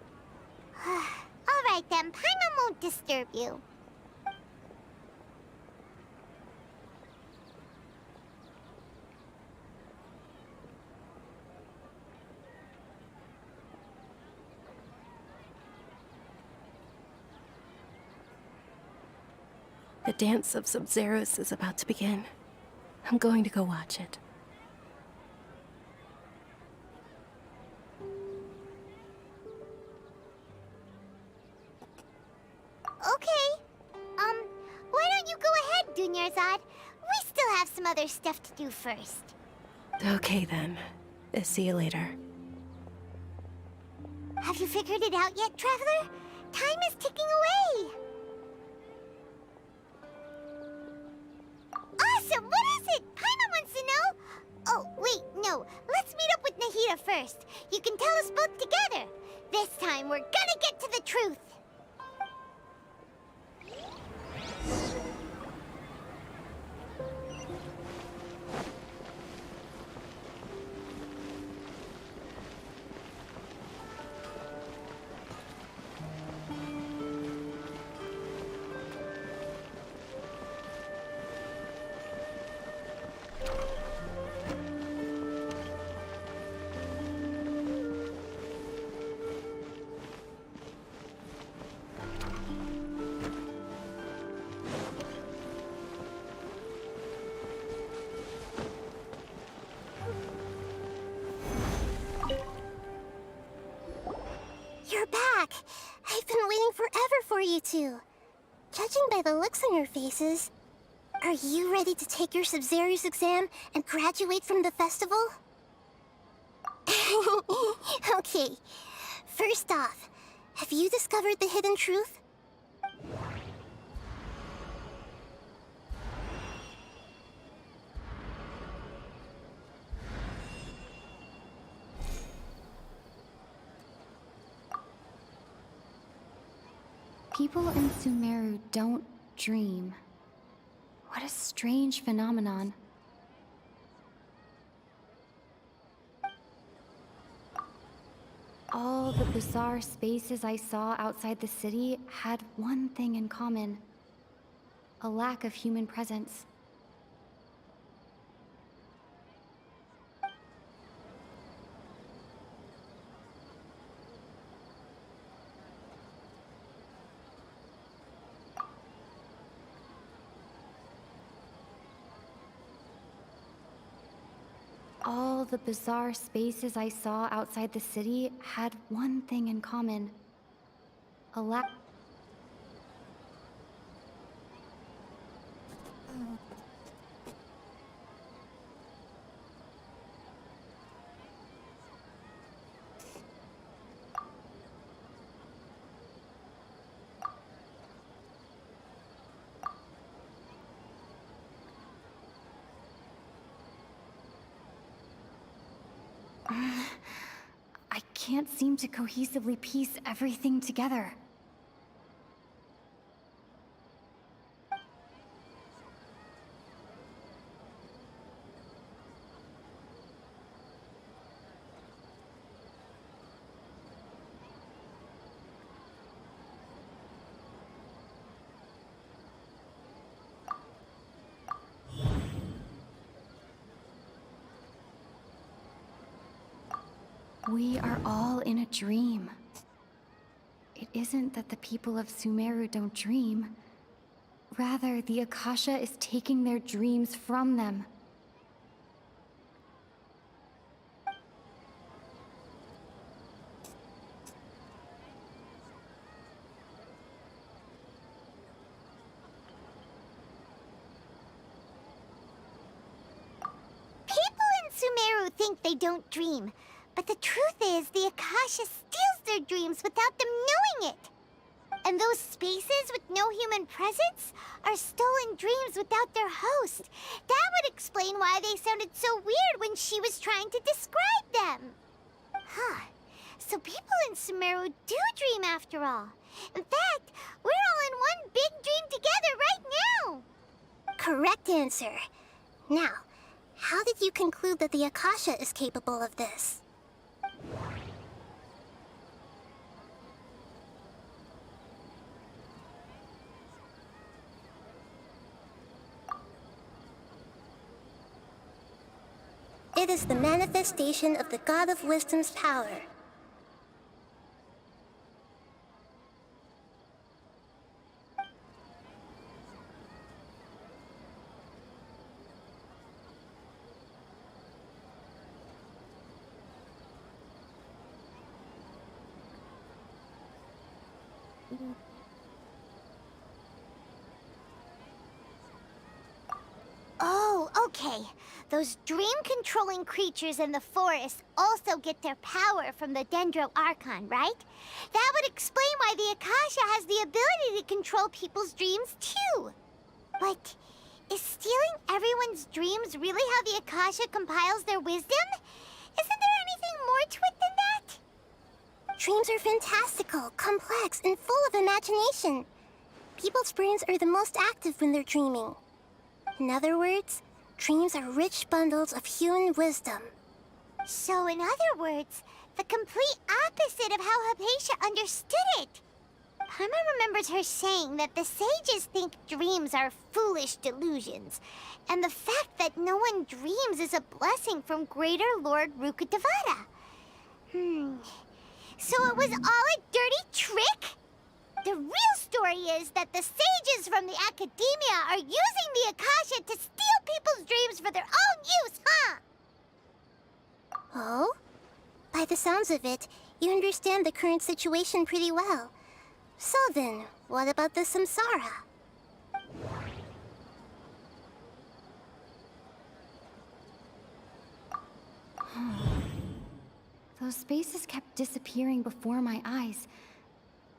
All right then, Paimon won't disturb you. The dance of Sub-Zeros is about to begin. I'm going to go watch it. Okay. Why don't you go ahead, Dunyarzad? We still have some other stuff to do first. Okay then. See you later. Have you figured it out yet, Traveler? Time is ticking away. Awesome! What is it? Paimon wants to know. Oh, wait, no. Let's meet up with Nahida first. You can tell us both together. This time, we're gonna get to the truth. You're back! I've been waiting forever for you two. Judging by the looks on your faces, are you ready to take your Sub-Zero's exam and graduate from the festival? Okay, first off, have you discovered the hidden truth? People in Sumeru don't dream. What a strange phenomenon. All the bizarre spaces I saw outside the city had one thing in common: a lack of human presence. All the bizarre spaces I saw outside the city had one thing in common: a lack. I can't seem to cohesively piece everything together. We are all in a dream. It isn't that the people of Sumeru don't dream. Rather, the Akasha is taking their dreams from them. People in Sumeru think they don't dream. But the truth is, the Akasha steals their dreams without them knowing it. And those spaces with no human presence are stolen dreams without their host. That would explain why they sounded so weird when she was trying to describe them. Huh. So people in Sumeru do dream after all. In fact, we're all in one big dream together right now. Correct answer. Now, how did you conclude that the Akasha is capable of this? It is the manifestation of the God of Wisdom's power. Oh, okay. Those dream-controlling creatures in the forest also get their power from the Dendro Archon, right? That would explain why the Akasha has the ability to control people's dreams, too. But is stealing everyone's dreams really how the Akasha compiles their wisdom? Isn't there anything more to it than that? Dreams are fantastical, complex, and full of imagination. People's brains are the most active when they're dreaming. In other words, dreams are rich bundles of human wisdom. So in other words, the complete opposite of how Hypatia understood it. Paimon remembers her saying that the sages think dreams are foolish delusions, and the fact that no one dreams is a blessing from Greater Lord Rukkhadevata. So it was all a dirty trick? The real story is that the sages from the Academia are using the Akasha to steal people's dreams for their own use, huh? Oh? By the sounds of it, you understand the current situation pretty well. So then, what about the Samsara? Those spaces kept disappearing before my eyes.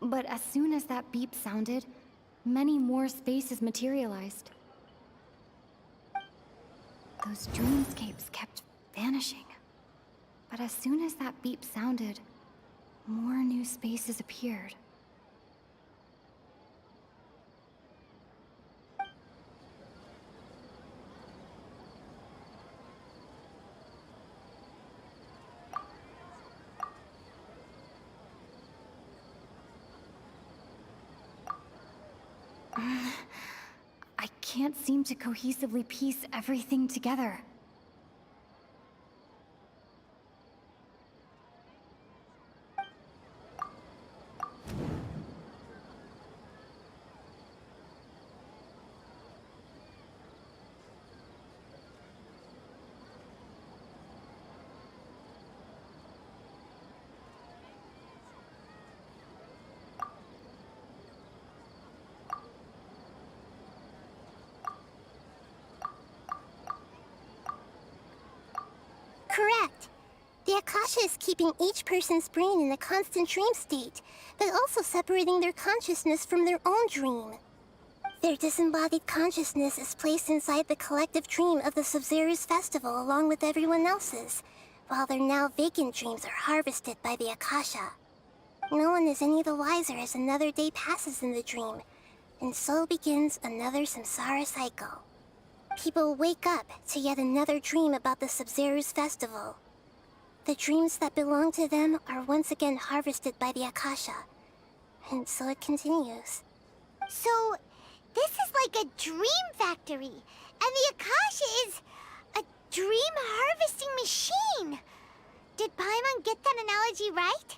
But as soon as that beep sounded, many more spaces materialized. Those dreamscapes kept vanishing. But as soon as that beep sounded, more new spaces appeared. I can't seem to cohesively piece everything together. Correct. The Akasha is keeping each person's brain in a constant dream state, but also separating their consciousness from their own dream. Their disembodied consciousness is placed inside the collective dream of the Sabzeruz festival along with everyone else's, while their now vacant dreams are harvested by the Akasha. No one is any the wiser as another day passes in the dream, and so begins another samsara cycle. People wake up to yet another dream about the Sabzeruz festival. The dreams that belong to them are once again harvested by the Akasha, and so it continues. So, this is like a dream factory, and the Akasha is a dream harvesting machine. Did Paimon get that analogy right?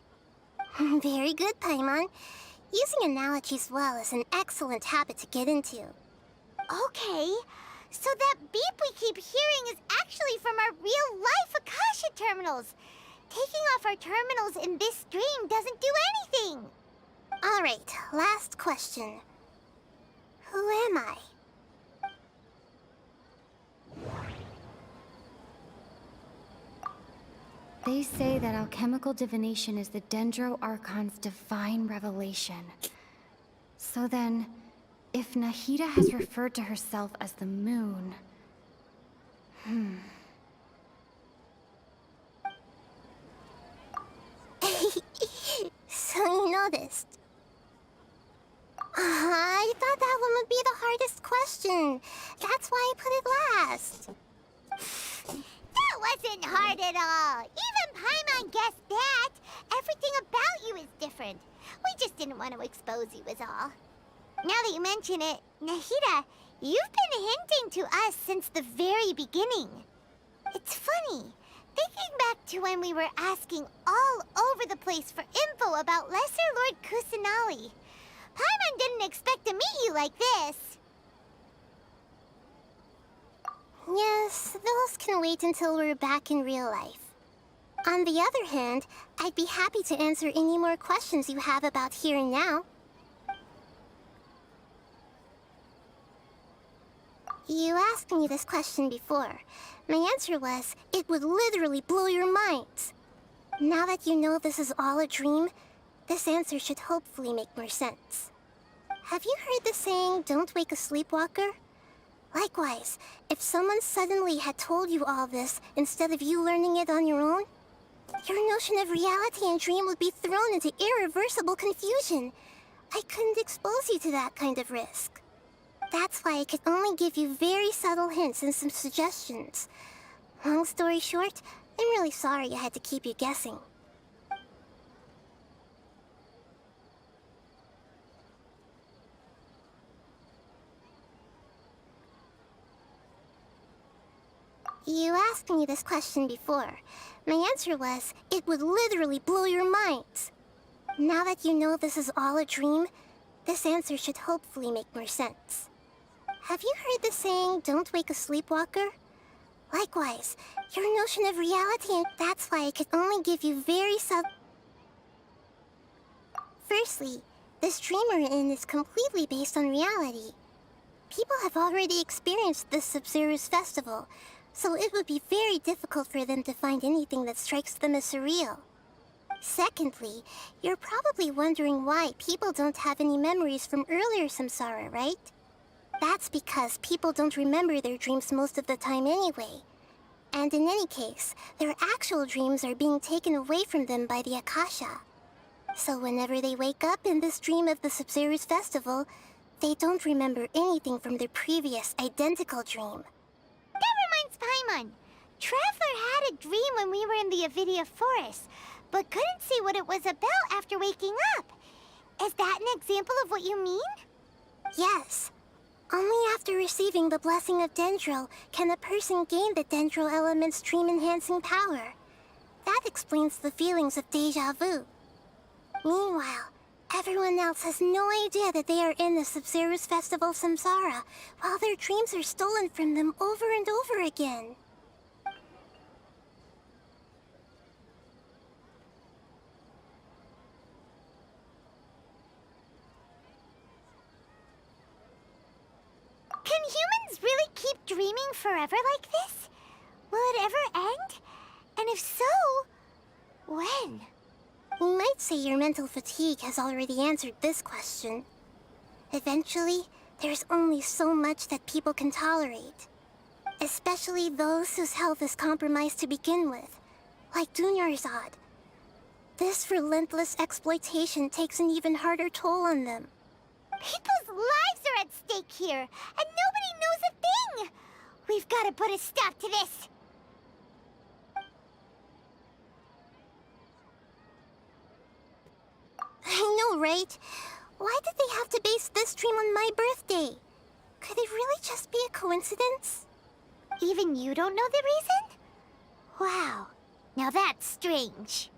Very good, Paimon. Using analogies well is an excellent habit to get into. Okay, so that beep we keep hearing is actually from our real-life Akasha terminals. Taking off our terminals in this dream doesn't do anything. All right, last question. Who am I? They say that alchemical divination is the Dendro Archon's divine revelation. So then, if Nahida has referred to herself as the moon... So you noticed. I thought that one would be the hardest question. That's why I put it last. That wasn't hard at all. Even Paimon guessed that. Everything about you is different. We just didn't want to expose you is all. Now that you mention it, Nahida, you've been hinting to us since the very beginning. It's funny, thinking back to when we were asking all over the place for info about Lesser Lord Kusanali. Paimon didn't expect to meet you like this. Yes, those can wait until we're back in real life. On the other hand, I'd be happy to answer any more questions you have about here and now. You asked me this question before. My answer was, it would literally blow your minds. Now that you know this is all a dream, this answer should hopefully make more sense. Have you heard the saying, don't wake a sleepwalker? Likewise, if someone suddenly had told you all this instead of you learning it on your own, your notion of reality and dream would be thrown into irreversible confusion. I couldn't expose you to that kind of risk. That's why I could only give you very subtle hints and some suggestions. Long story short, I'm really sorry I had to keep you guessing. You asked me this question before. My answer was, it would literally blow your minds. Now that you know this is all a dream, this answer should hopefully make more sense. Have you heard the saying, don't wake a sleepwalker? Likewise, your notion of reality, and that's why I could only give you very Firstly, this dream we're in is completely based on reality. People have already experienced this Sub-Zero's festival, so it would be very difficult for them to find anything that strikes them as surreal. Secondly, you're probably wondering why people don't have any memories from earlier samsara, right? That's because people don't remember their dreams most of the time anyway. And in any case, their actual dreams are being taken away from them by the Akasha. So whenever they wake up in this dream of the Sub-Zero's festival, they don't remember anything from their previous identical dream. That reminds Paimon. Traveler had a dream when we were in the Avidia Forest, but couldn't see what it was about after waking up. Is that an example of what you mean? Yes. Only after receiving the blessing of Dendro can a person gain the Dendro element's dream-enhancing power. That explains the feelings of deja vu. Meanwhile, everyone else has no idea that they are in the Sub-Zero's festival samsara, while their dreams are stolen from them over and over again. Can humans really keep dreaming forever like this? Will it ever end? And if so, when? You might say your mental fatigue has already answered this question. Eventually, there's only so much that people can tolerate. Especially those whose health is compromised to begin with, like Dunyarzad. This relentless exploitation takes an even harder toll on them. People's lives are at stake here, and nobody knows a thing! We've got to put a stop to this! I know, right? Why did they have to base this dream on my birthday? Could it really just be a coincidence? Even you don't know the reason? Wow, now that's strange.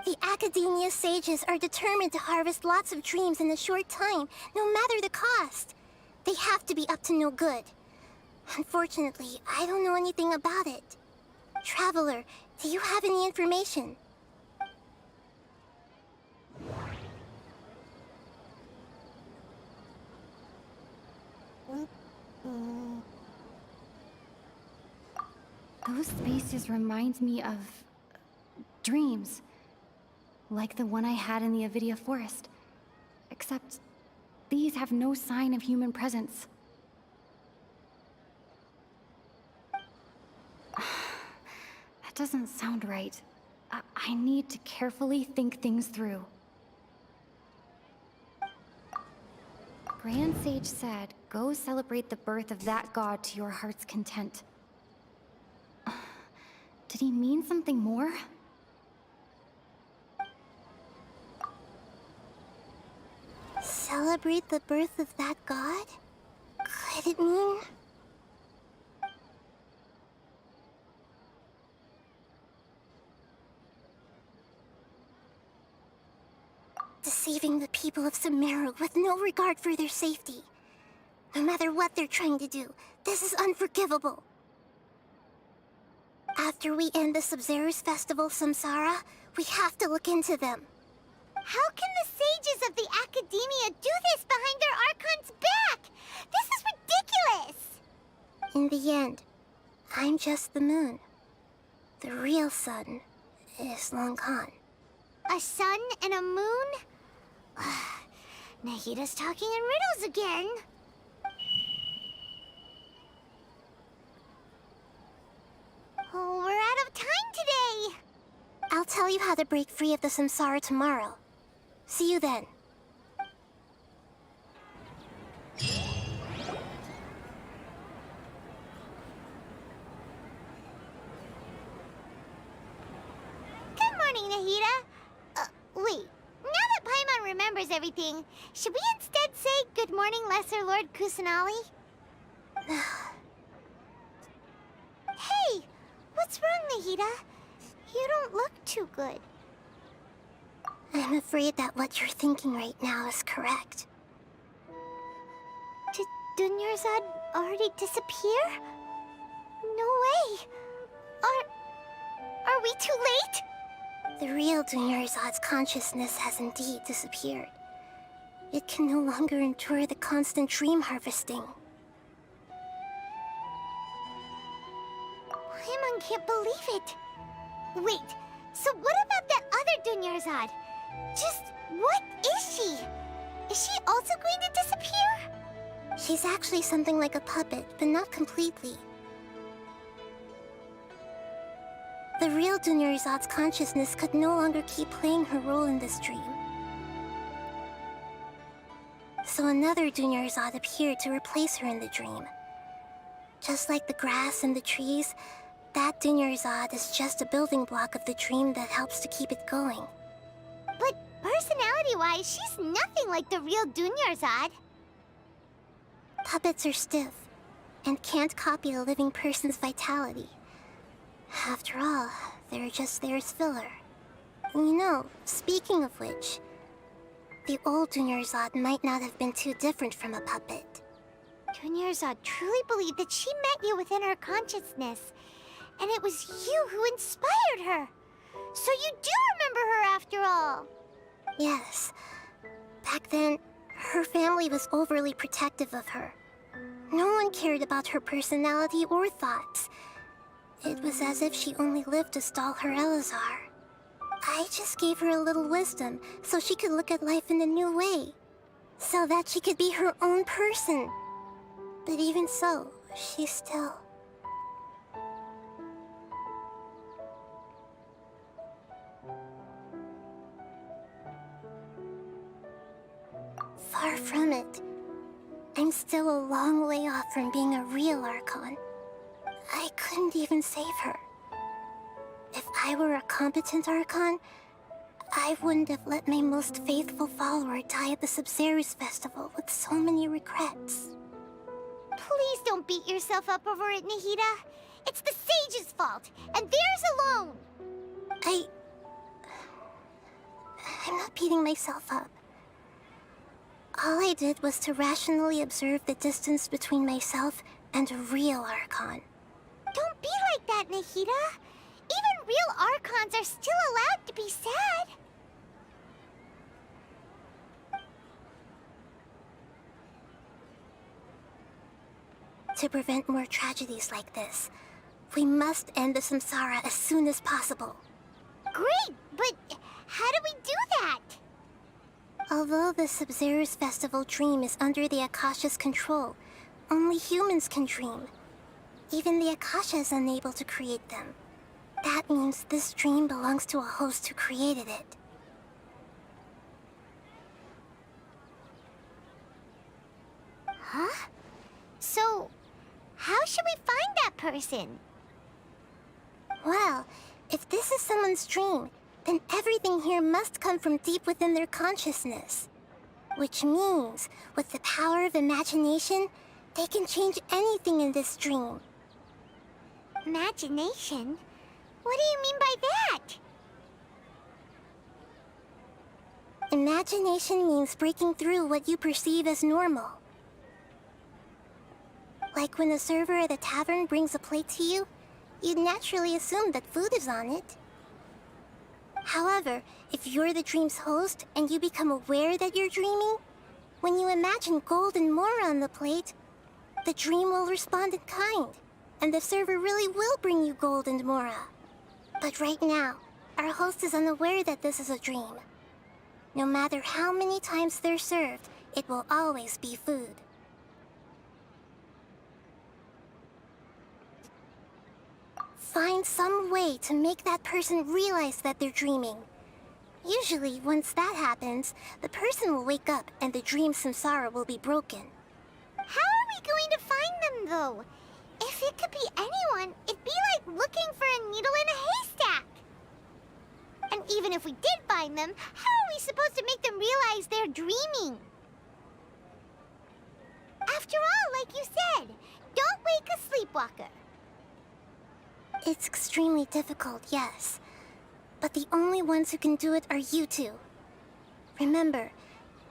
The Academia sages are determined to harvest lots of dreams in a short time, no matter the cost. They have to be up to no good. Unfortunately, I don't know anything about it. Traveler, do you have any information? Those spaces remind me of dreams. Like the one I had in the Avidia Forest. Except these have no sign of human presence. That doesn't sound right. I need to carefully think things through. Grand Sage said, go celebrate the birth of that god to your heart's content. Did he mean something more? Celebrate the birth of that god? Could it mean... deceiving the people of Sumeru with no regard for their safety. No matter what they're trying to do, this is unforgivable. After we end the Sub-Zero's festival samsara, we have to look into them. How can the sages of the Academia do this behind their Archon's back? This is ridiculous! In the end, I'm just the moon. The real sun is long gone. A sun and a moon? Nahida's talking in riddles again. Oh, we're out of time today. I'll tell you how to break free of the samsara tomorrow. See you then. Good morning, Nahida. Wait. Now that Paimon remembers everything, should we instead say good morning, Lesser Lord Kusanali? Hey! What's wrong, Nahida? You don't look too good. I'm afraid that what you're thinking right now is correct. Did Dunyarzad already disappear? No way! Are we too late? The real Dunyarzad's consciousness has indeed disappeared. It can no longer endure the constant dream harvesting. Paimon can't believe it. Wait, so what about that other Dunyarzad? Just what is she? Is she also going to disappear? She's actually something like a puppet, but not completely. The real Dunyarzad's consciousness could no longer keep playing her role in this dream. So another Dunyarzad appeared to replace her in the dream. Just like the grass and the trees, that Dunyarzad is just a building block of the dream that helps to keep it going. But personality-wise, she's nothing like the real Dunyarzad. Puppets are stiff, and can't copy a living person's vitality. After all, they're just there as filler. You know, speaking of which, the old Dunyarzad might not have been too different from a puppet. Dunyarzad truly believed that she met you within her consciousness, and it was you who inspired her. So you do remember her after all. Yes. Back then, her family was overly protective of her. No one cared about her personality or thoughts. It was as if she only lived to stall her Elazar. I just gave her a little wisdom so she could look at life in a new way. So that she could be her own person. But even so, she's still... Far from it. I'm still a long way off from being a real Archon. I couldn't even save her. If I were a competent Archon, I wouldn't have let my most faithful follower die at the Sabzeruz festival with so many regrets. Please don't beat yourself up over it, Nahida. It's the sage's fault, and theirs alone. I'm not beating myself up. All I did was to rationally observe the distance between myself and a real Archon. Don't be like that, Nahida. Even real Archons are still allowed to be sad. To prevent more tragedies like this, we must end the samsara as soon as possible. Great, but how do we do that? Although the Sabzeruz festival dream is under the Akasha's control, only humans can dream. Even the Akasha is unable to create them. That means this dream belongs to a host who created it. Huh? So, how should we find that person? Well, if this is someone's dream, then everything here must come from deep within their consciousness. Which means, with the power of imagination, they can change anything in this dream. Imagination? What do you mean by that? Imagination means breaking through what you perceive as normal. Like when the server at a tavern brings a plate to you, you'd naturally assume that food is on it. However, if you're the dream's host and you become aware that you're dreaming, when you imagine gold and more on the plate, the dream will respond in kind, and the server really will bring you gold and mora. But right now, our host is unaware that this is a dream. No matter how many times they're served, it will always be food. Find some way to make that person realize that they're dreaming. Usually, once that happens, the person will wake up and the dream samsara will be broken. How are we going to find them, though? If it could be anyone, it'd be like looking for a needle in a haystack. And even if we did find them, how are we supposed to make them realize they're dreaming? After all, like you said, don't wake a sleepwalker. It's extremely difficult, yes. But the only ones who can do it are you two. Remember,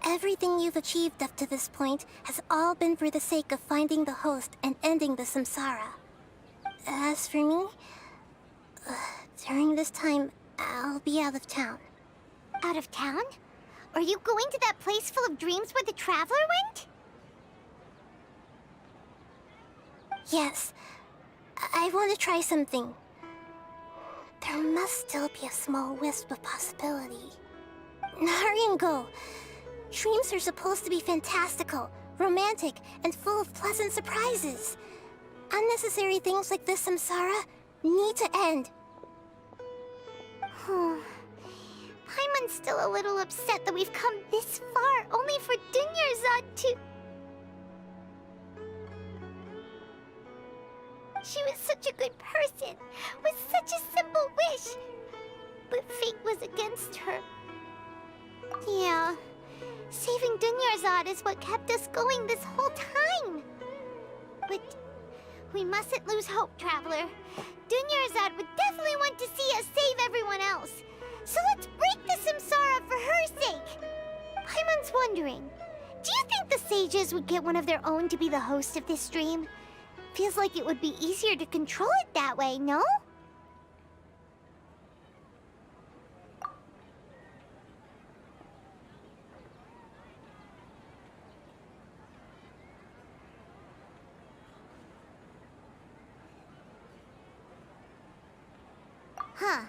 everything you've achieved up to this point has all been for the sake of finding the host and ending the samsara. As for me, during this time, I'll be out of town. Out of town? Are you going to that place full of dreams where the Traveler went? Yes. I want to try something. There must still be a small wisp of possibility. Hurry and go. Dreams are supposed to be fantastical, romantic, and full of pleasant surprises. Unnecessary things like this samsara need to end. Paimon's still a little upset that we've come this far only for Dunyarzad to... She was such a good person, with such a simple wish. But fate was against her. Yeah, saving Dunyarzad is what kept us going this whole time. But we mustn't lose hope, Traveler. Dunyarzad would definitely want to see us save everyone else. So let's break the samsara for her sake. Paimon's wondering, do you think the sages would get one of their own to be the host of this stream? Feels like it would be easier to control it that way, no? Huh.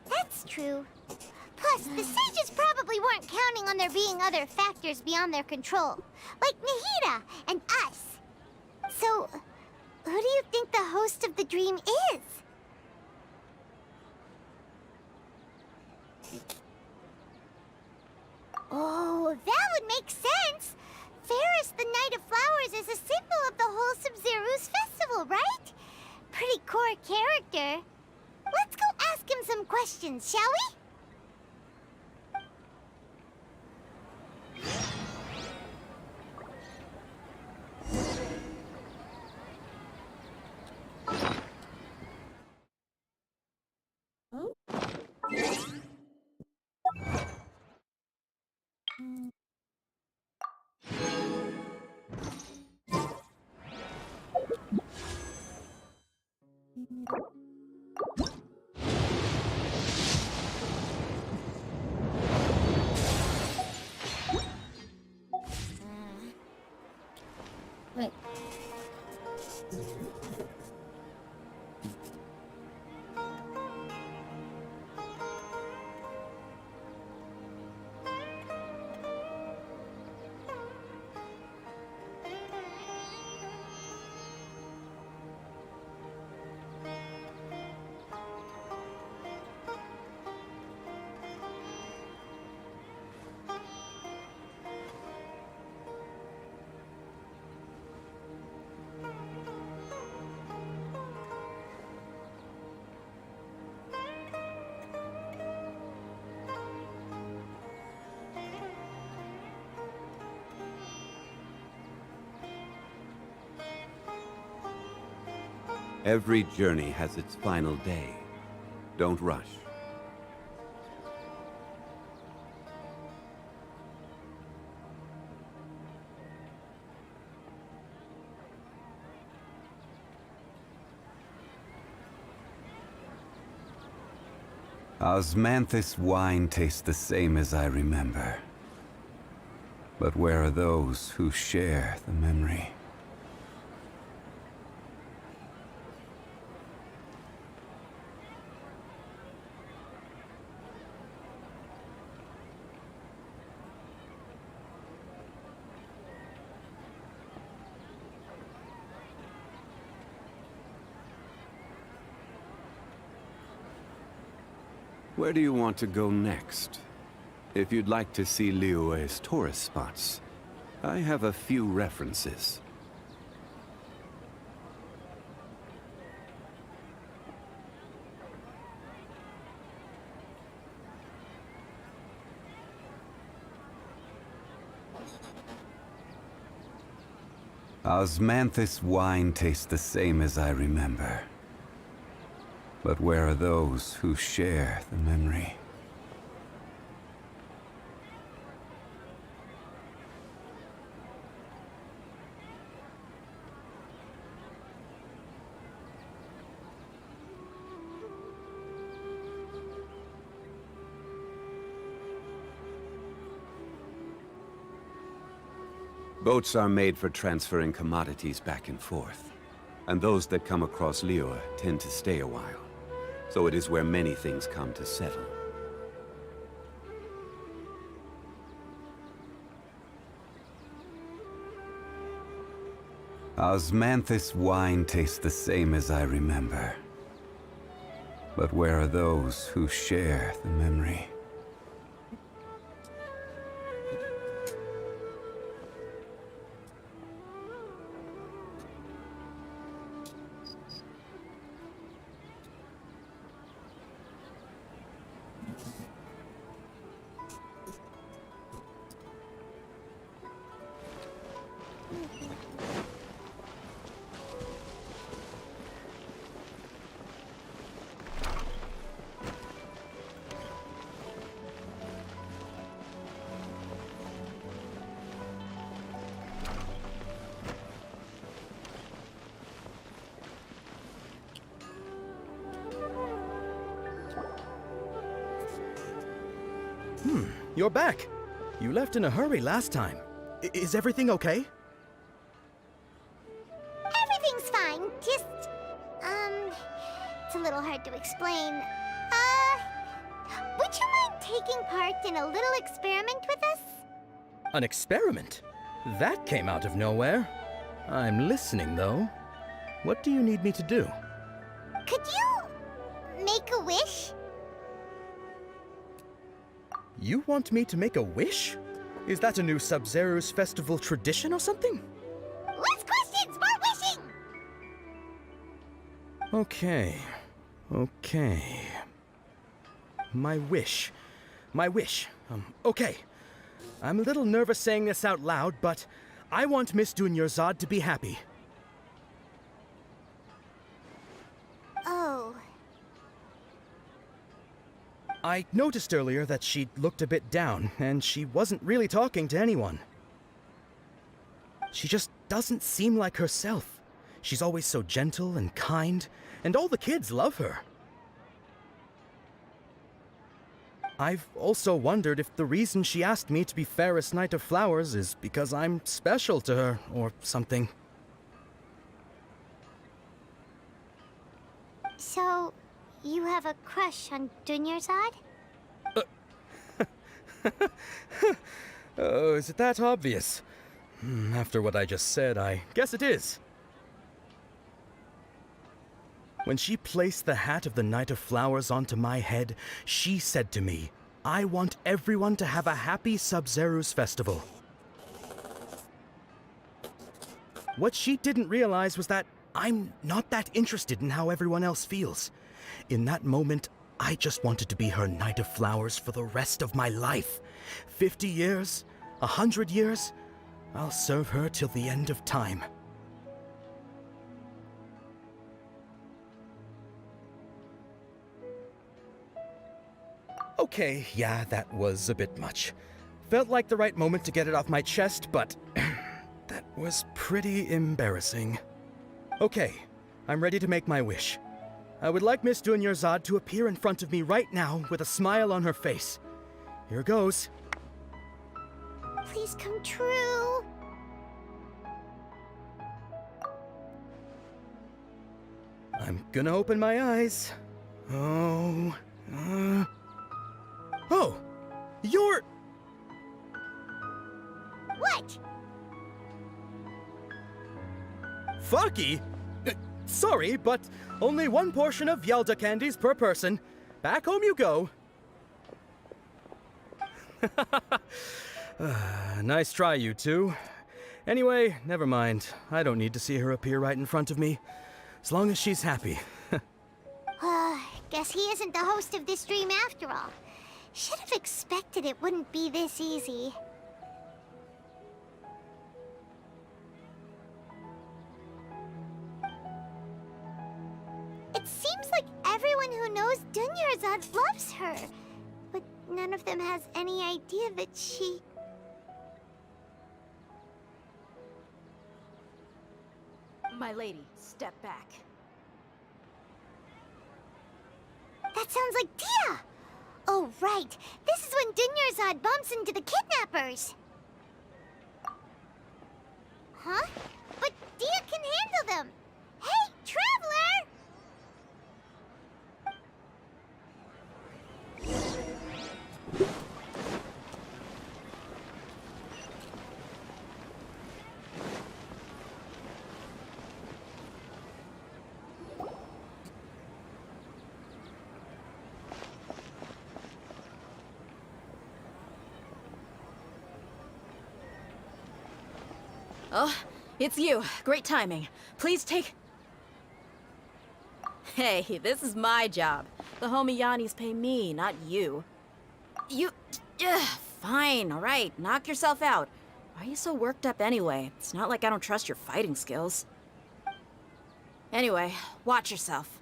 That's true. Plus, the sages probably weren't counting on there being other factors beyond their control, like Nahida and us. So, who do you think the host of the dream is? Oh, that would make sense! Ferris, the Knight of Flowers, is a symbol of the whole Sumeru's festival, right? Pretty core character. Let's go ask him some questions, shall we? Wait. Every journey has its final day. Don't rush. Osmanthus wine tastes the same as I remember. But where are those who share the memory? Where do you want to go next? If you'd like to see Liyue's tourist spots, I have a few references. Osmanthus wine tastes the same as I remember. But where are those who share the memory? Boats are made for transferring commodities back and forth, and those that come across Liyue tend to stay a while, so it is where many things come to settle. Osmanthus wine tastes the same as I remember. But where are those who share the memory? You're back. You left in a hurry last time. Is everything okay? Everything's fine. Just, it's a little hard to explain. Would you mind taking part in a little experiment with us? An experiment? That came out of nowhere. I'm listening, though. What do you need me to do? Could you make a wish? You want me to make a wish? Is that a new Sub-Zero's festival tradition or something? Less questions, more wishing! Okay. My wish. Okay. I'm a little nervous saying this out loud, but I want Miss Dunyarzad to be happy. Oh. I noticed earlier that she looked a bit down, and she wasn't really talking to anyone. She just doesn't seem like herself. She's always so gentle and kind, and all the kids love her. I've also wondered if the reason she asked me to be Fairest Knight of Flowers is because I'm special to her, or something. So, you have a crush on Dunyarzad? Oh, is it that obvious? After what I just said, I guess it is. When she placed the hat of the Knight of Flowers onto my head, she said to me, "I want everyone to have a happy Sub-Zero's festival." What she didn't realize was that I'm not that interested in how everyone else feels. In that moment, I just wanted to be her Knight of Flowers for the rest of my life. 50 years, 100 years, I'll serve her till the end of time. Okay, yeah, that was a bit much. Felt like the right moment to get it off my chest, but that was pretty embarrassing. Okay, I'm ready to make my wish. I would like Miss Dunyarzad to appear in front of me right now with a smile on her face. Here goes. Please come true. I'm gonna open my eyes. Oh, you're... What? Fucky? Sorry, but only one portion of Yalda candies per person. Back home you go. Nice try, you two. Anyway, never mind. I don't need to see her appear right in front of me. As long as she's happy. Guess he isn't the host of this dream after all. Should have expected it wouldn't be this easy. It seems like everyone who knows Dunyarzad loves her, but none of them has any idea that she... My lady, step back. That sounds like Dia! Oh, right. This is when Dunyarzad bumps into the kidnappers. Huh? But Dia can handle them. Hey, Traveler! Oh, it's you. Great timing. Please take... Hey, this is my job. The homie Yannis pay me, not you. You... fine, alright. Knock yourself out. Why are you so worked up anyway? It's not like I don't trust your fighting skills. Anyway, watch yourself.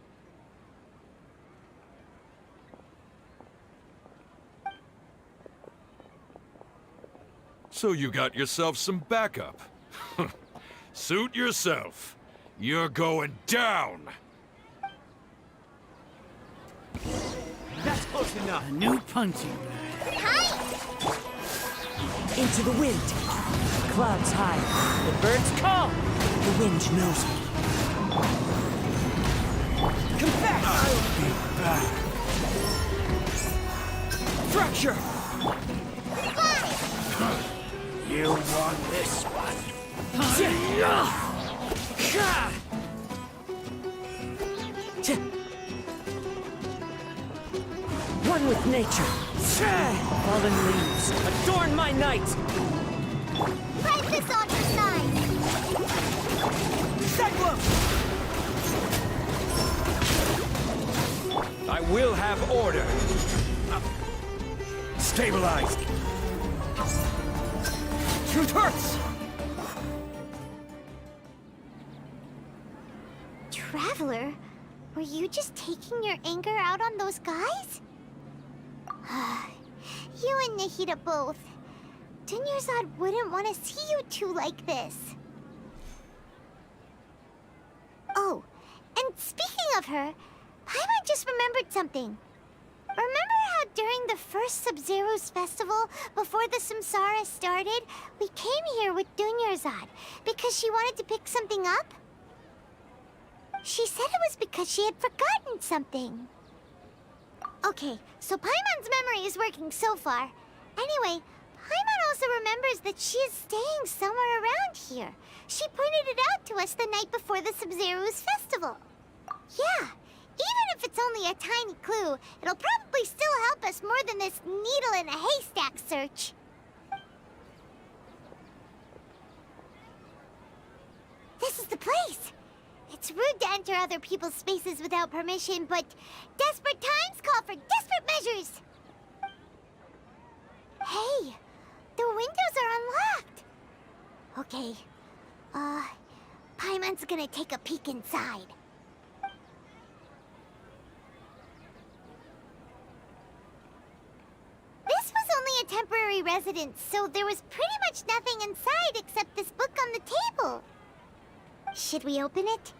So you got yourself some backup. Suit yourself. You're going down. That's close enough. A new punching bag. Into the wind. The clouds high. The birds call. The wind knows me. Come back! I'll be back. Fracture! You want this one? One with nature. Fallen leaves, adorn my night! Fight this on your side! Cyclone! I will have order. Stabilized. Truth hurts! Traveler, were you just taking your anger out on those guys? You and Nahida both. Dunyarzad wouldn't want to see you two like this. Oh, and speaking of her, Paimon just remembered something. Remember how during the first Sub-Zero's festival, before the Samsara started, we came here with Dunyarzad because she wanted to pick something up? She said it was because she had forgotten something. Okay, so Paimon's memory is working so far. Anyway, Paimon also remembers that she is staying somewhere around here. She pointed it out to us the night before the Sub-Zero's festival. Yeah, even if it's only a tiny clue, it'll probably still help us more than this needle in a haystack search. This is the place! It's rude to enter other people's spaces without permission, but desperate times call for desperate measures! Hey, the windows are unlocked! Okay, Paimon's gonna take a peek inside. This was only a temporary residence, so there was pretty much nothing inside except this book on the table. Should we open it?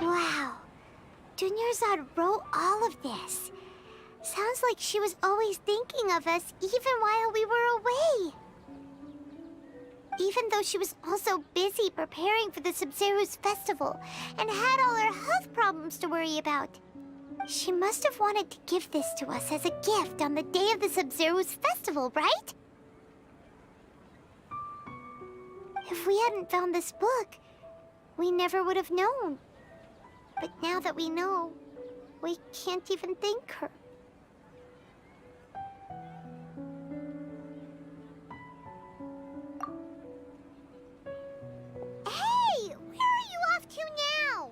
Wow. Dunyarzad wrote all of this. Sounds like she was always thinking of us even while we were away. Even though she was also busy preparing for the Sumeru's festival and had all her health problems to worry about. She must have wanted to give this to us as a gift on the day of the Sumeru's festival, right? If we hadn't found this book, we never would have known. But now that we know, we can't even thank her. Hey! Where are you off to now?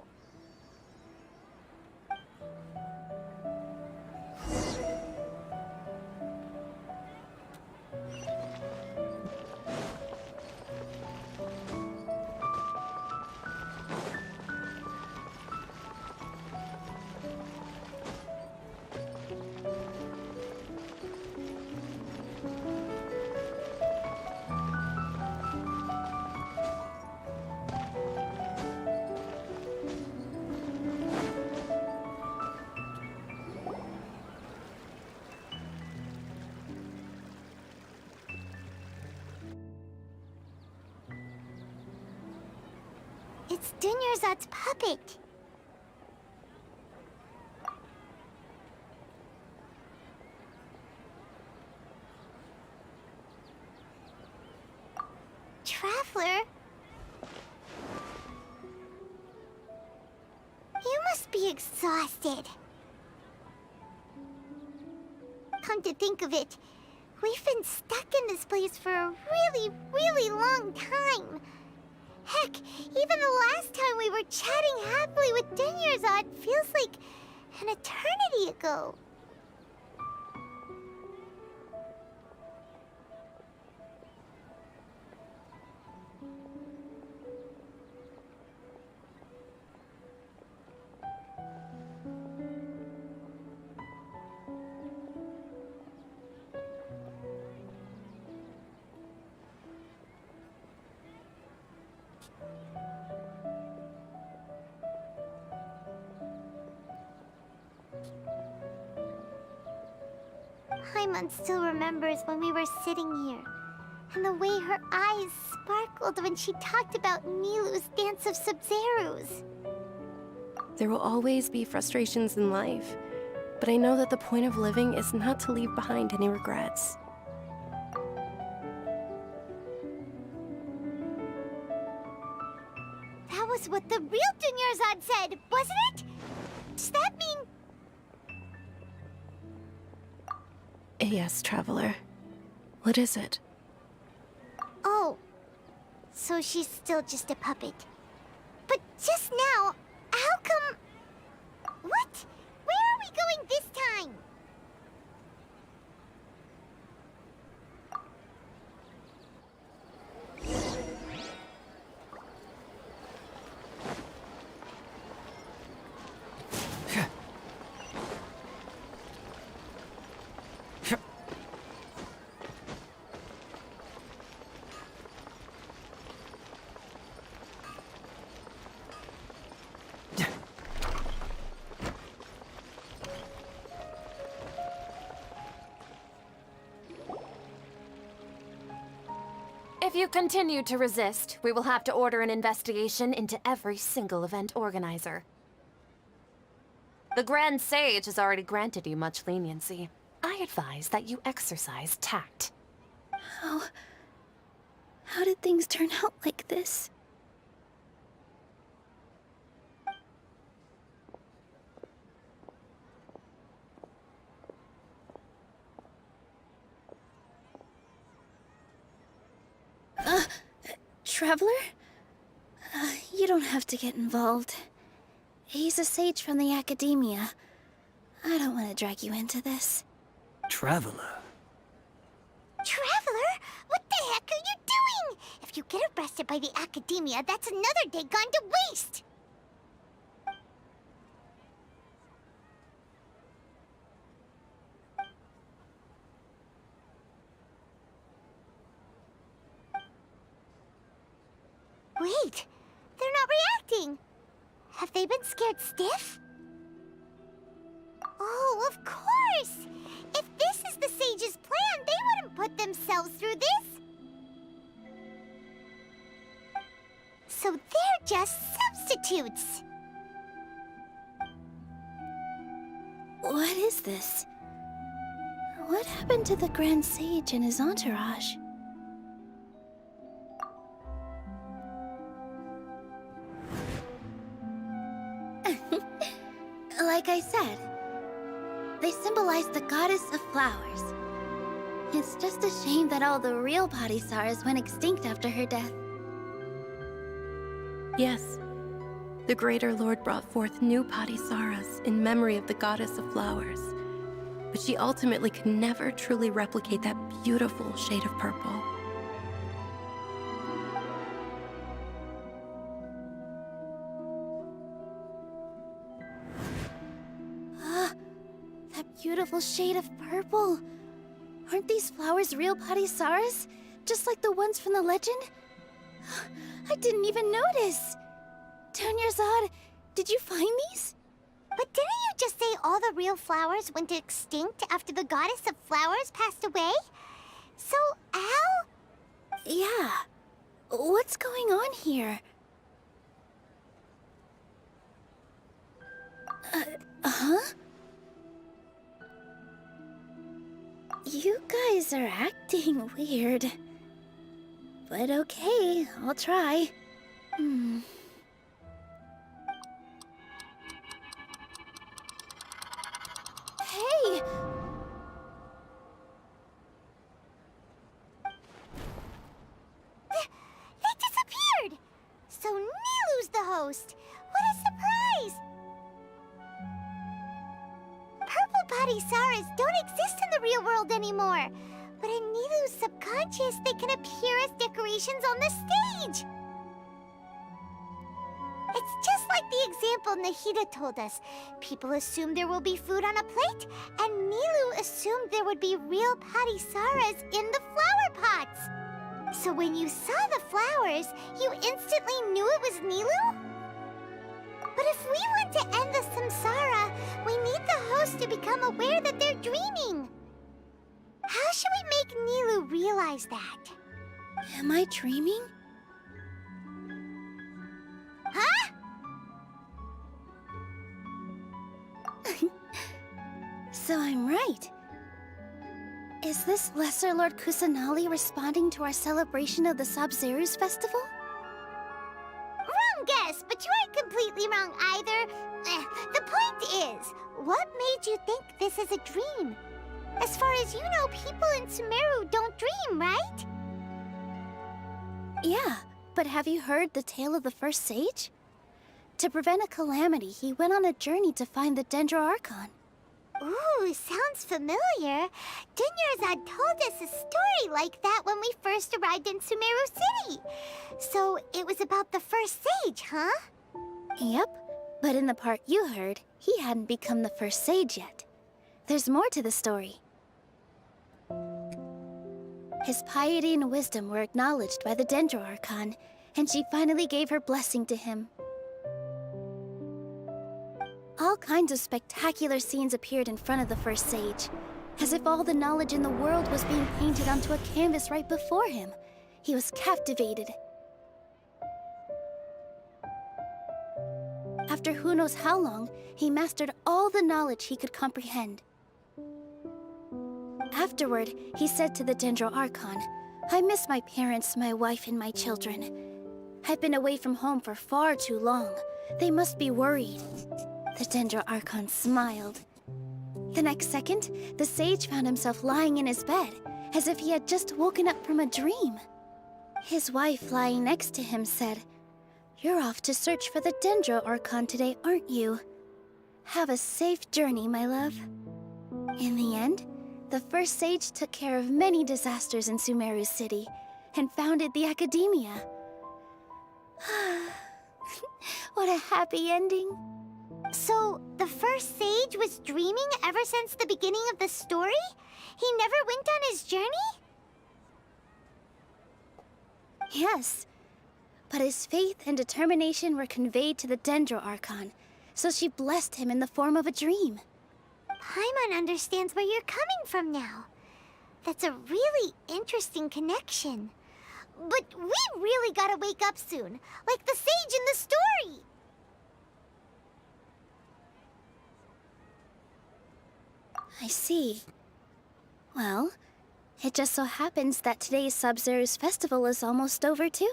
It's Dunyarzad's puppet. Traveler? You must be exhausted. Come to think of it, we've been stuck in this place for a really, really long time. Heck, even the last time we were chatting happily with Dunyarzad feels like an eternity ago. Paimon still remembers when we were sitting here, and the way her eyes sparkled when she talked about Nilu's dance of Sub-Zerus. There will always be frustrations in life, but I know that the point of living is not to leave behind any regrets. That was what the real Dunyarzad said, wasn't it? Does that mean... Yes, Traveler. What is it? Oh, so she's still just a puppet. But just now, how come... What? Where are we going this time? If you continue to resist, we will have to order an investigation into every single event organizer. The Grand Sage has already granted you much leniency. I advise that you exercise tact. How did things turn out like this? Traveler? You don't have to get involved. He's a sage from the Academia. I don't want to drag you into this. Traveler? Traveler? What the heck are you doing? If you get arrested by the Academia, that's another day gone to waste! Wait, they're not reacting. Have they been scared stiff? Oh, of course! If this is the Sage's plan, they wouldn't put themselves through this! So they're just substitutes. What is this? What happened to the Grand Sage and his entourage? Like I said, they symbolize the goddess of flowers. It's just a shame that all the real Padisaras went extinct after her death. Yes. The Greater Lord brought forth new Padisaras in memory of the goddess of flowers. But she ultimately could never truly replicate that beautiful shade of purple. That beautiful shade of purple. Aren't these flowers real Padisaras? Just like the ones from the legend? I didn't even notice. Dunyarzad, did you find these? But didn't you just say all the real flowers went extinct after the goddess of flowers passed away? So, how? Yeah. What's going on here? Huh? You guys are acting weird. But okay, I'll try. Hey! They disappeared! So Nilu's the host! What a surprise! Purple Padisaras don't exist in the real world anymore. But in Nilu's subconscious, they can appear as decorations on the stage! It's just like the example Nahida told us. People assumed there will be food on a plate, and Nilu assumed there would be real Padisaras in the flower pots. So when you saw the flowers, you instantly knew it was Nilu? But if we want to end the samsara, we need the host to become aware that they're dreaming. How should we make Nilu realize that? Am I dreaming? Huh? So I'm right. Is this Lesser Lord Kusanali responding to our celebration of the Sabzeruz festival? Wrong guess, but you aren't completely wrong either. The point is, what made you think this is a dream? As far as you know, people in Sumeru don't dream, right? Yeah, but have you heard the tale of the first sage? To prevent a calamity, he went on a journey to find the Dendroarchon. Ooh, sounds familiar. Dunyarzad told us a story like that when we first arrived in Sumeru City. So it was about the first sage, huh? Yep, but in the part you heard, he hadn't become the first sage yet. There's more to the story. His piety and wisdom were acknowledged by the Dendroarchon, and she finally gave her blessing to him. All kinds of spectacular scenes appeared in front of the first sage, as if all the knowledge in the world was being painted onto a canvas right before him. He was captivated. After who knows how long, he mastered all the knowledge he could comprehend. Afterward, he said to the Dendroarchon, "I miss my parents, my wife, and my children. I've been away from home for far too long. They must be worried." The Dendroarchon smiled. The next second, the sage found himself lying in his bed, as if he had just woken up from a dream. His wife, lying next to him, said, "You're off to search for the Dendroarchon today, aren't you? Have a safe journey, my love." In the end, the first sage took care of many disasters in Sumeru City and founded the Academia. What a happy ending. So, the first sage was dreaming ever since the beginning of the story? He never went on his journey? Yes, but his faith and determination were conveyed to the Dendroarchon, so she blessed him in the form of a dream. Paimon understands where you're coming from now. That's a really interesting connection. But we really gotta wake up soon, like the sage in the story. I see. Well, it just so happens that today's Sub-Zero's festival is almost over too.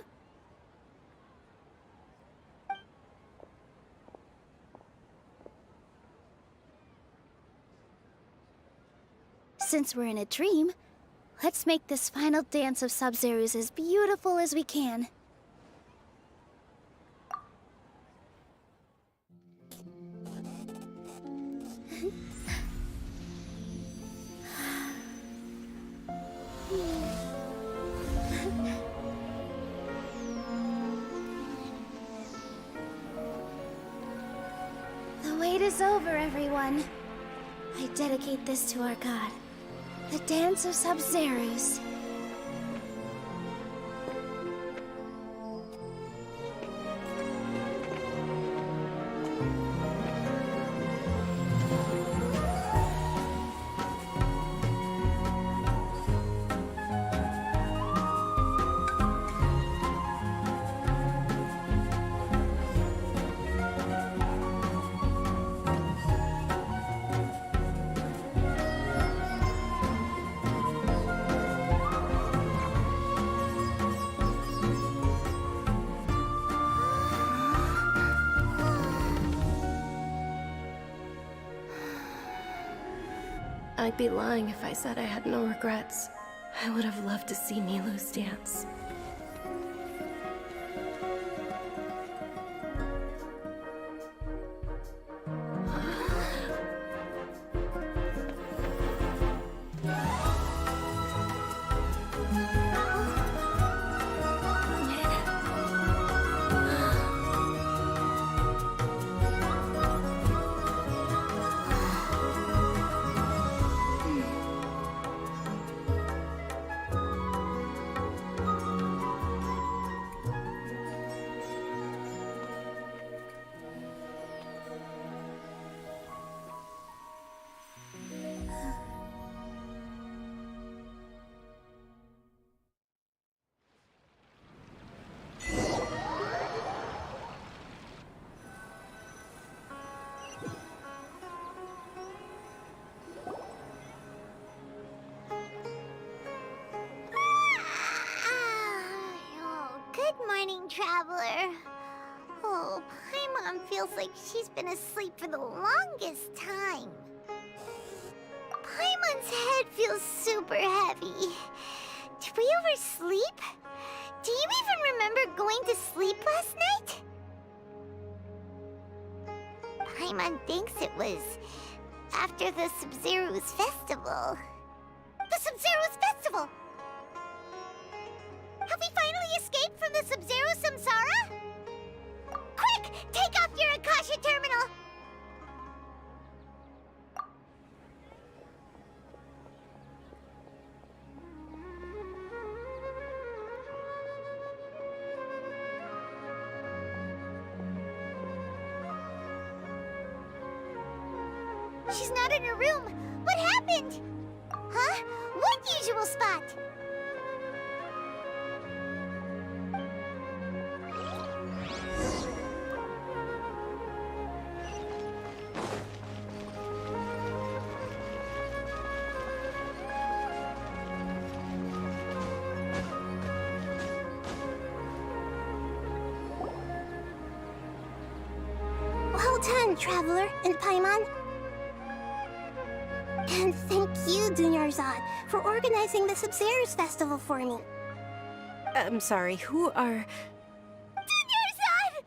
Since we're in a dream, let's make this final dance of Sub-Zero's as beautiful as we can. The wait is over, everyone. I dedicate this to our god, the Dance of Sub-Zero's. I'd be lying if I said I had no regrets. I would have loved to see Nilou's dance. Traveler. Oh, Paimon feels like she's been asleep for the longest time. Paimon's head feels super heavy. Did we oversleep? Do you even remember going to sleep last night? Paimon thinks it was after the Sub-Zero's festival. The Sub-Zero's festival! Have we finally escaped from the Sub-Zero Samsara? Quick! Take off your Akasha terminal! She's not in her room. What happened? Huh? What usual spot? Well done, Traveler and Paimon. And thank you, Dunyarzad, for organizing the Sub-Zero's festival for me. I'm sorry, who are... Dunyarzad!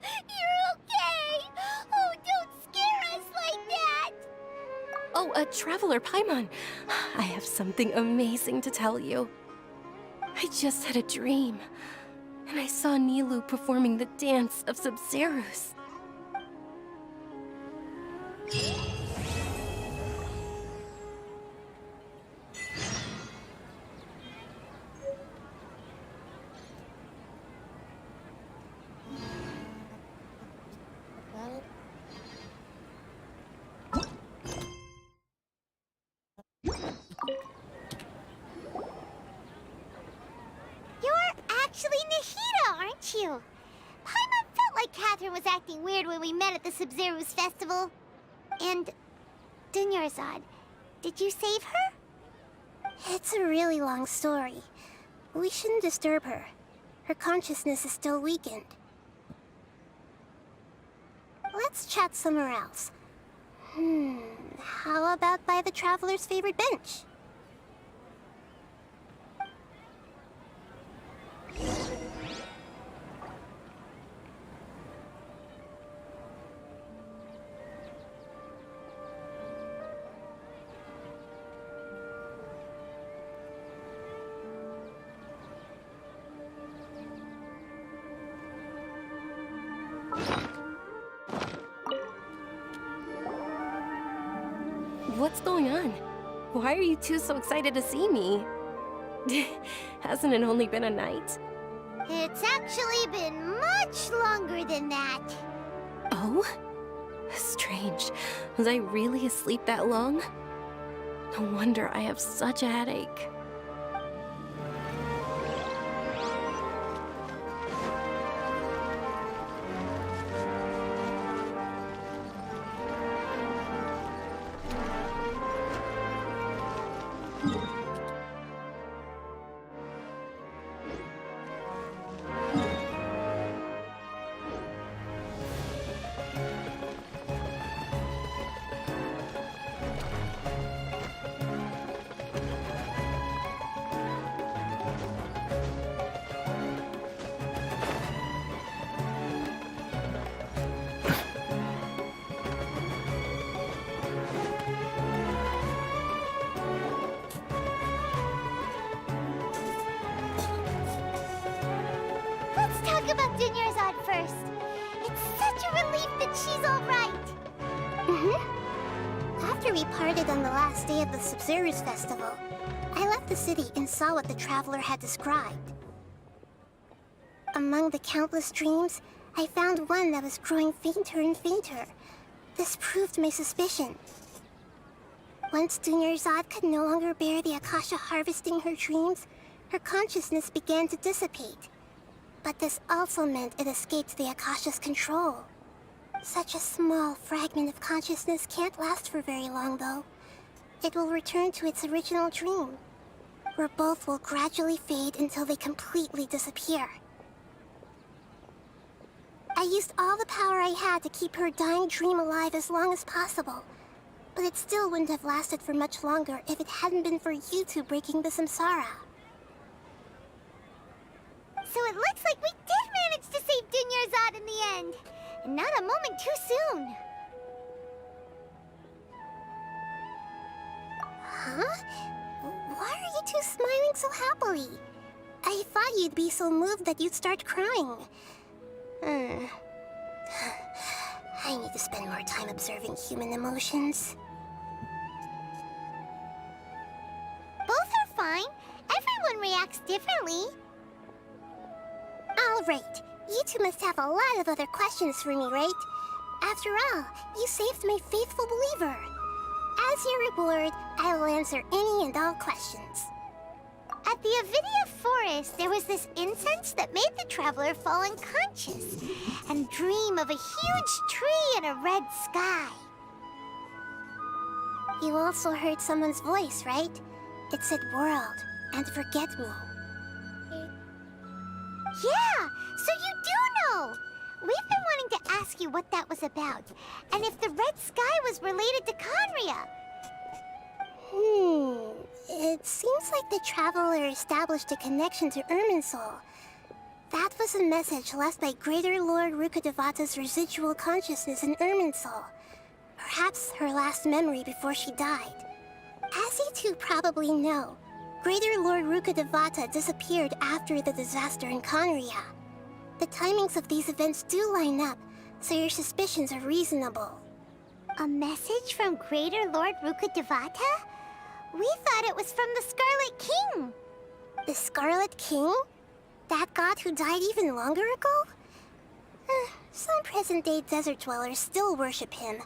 You're okay! Oh, don't scare us like that! Oh, a Traveler Paimon. I have something amazing to tell you. I just had a dream, and I saw Nilou performing the dance of Sub-Zero's. actually Nahida, aren't you? Paimon felt like Catherine was acting weird when we met at the Sub-Zero's festival. And Dunyarzad, did you save her? It's a really long story. We shouldn't disturb her. Her consciousness is still weakened. Let's chat somewhere else. How about by the Traveler's favorite bench? What's going on? Why are you two so excited to see me? Hasn't it only been a night? It's actually been much longer than that. Oh? Strange. Was I really asleep that long? No wonder I have such a headache. Let's talk about Dunyarzad first. It's such a relief that she's all right. After we parted on the last day of the Sub-Zero's festival, I left the city and saw what the Traveler had described. Among the countless dreams, I found one that was growing fainter and fainter. This proved my suspicion. Once Dunyarzad could no longer bear the Akasha harvesting her dreams, her consciousness began to dissipate. But this also meant it escaped the Akasha's control. Such a small fragment of consciousness can't last for very long, though. It will return to its original dream, where both will gradually fade until they completely disappear. I used all the power I had to keep her dying dream alive as long as possible, but it still wouldn't have lasted for much longer if it hadn't been for you two breaking the samsara. So it looks like we did manage to save Dunyarzad in the end. And not a moment too soon. Huh? Why are you two smiling so happily? I thought you'd be so moved that you'd start crying. I need to spend more time observing human emotions. Both are fine. Everyone reacts differently. All right. You two must have a lot of other questions for me, right? After all, you saved my faithful believer. As your reward, I will answer any and all questions. At the Avidia Forest, there was this incense that made the Traveler fall unconscious and dream of a huge tree and a red sky. You also heard someone's voice, right? It said world and forget me. Yeah, so you do know! We've been wanting to ask you what that was about, and if the red sky was related to Conria. It seems like the Traveler established a connection to Irminsul. That was a message left by Greater Lord Rukkhadevata's residual consciousness in Irminsul. Perhaps her last memory before she died. As you two probably know, Greater Lord Rukkhadevata disappeared after the disaster in Conria. The timings of these events do line up, so your suspicions are reasonable. A message from Greater Lord Rukkhadevata? We thought it was from the Scarlet King. The Scarlet King? That god who died even longer ago? Some present-day desert dwellers still worship him.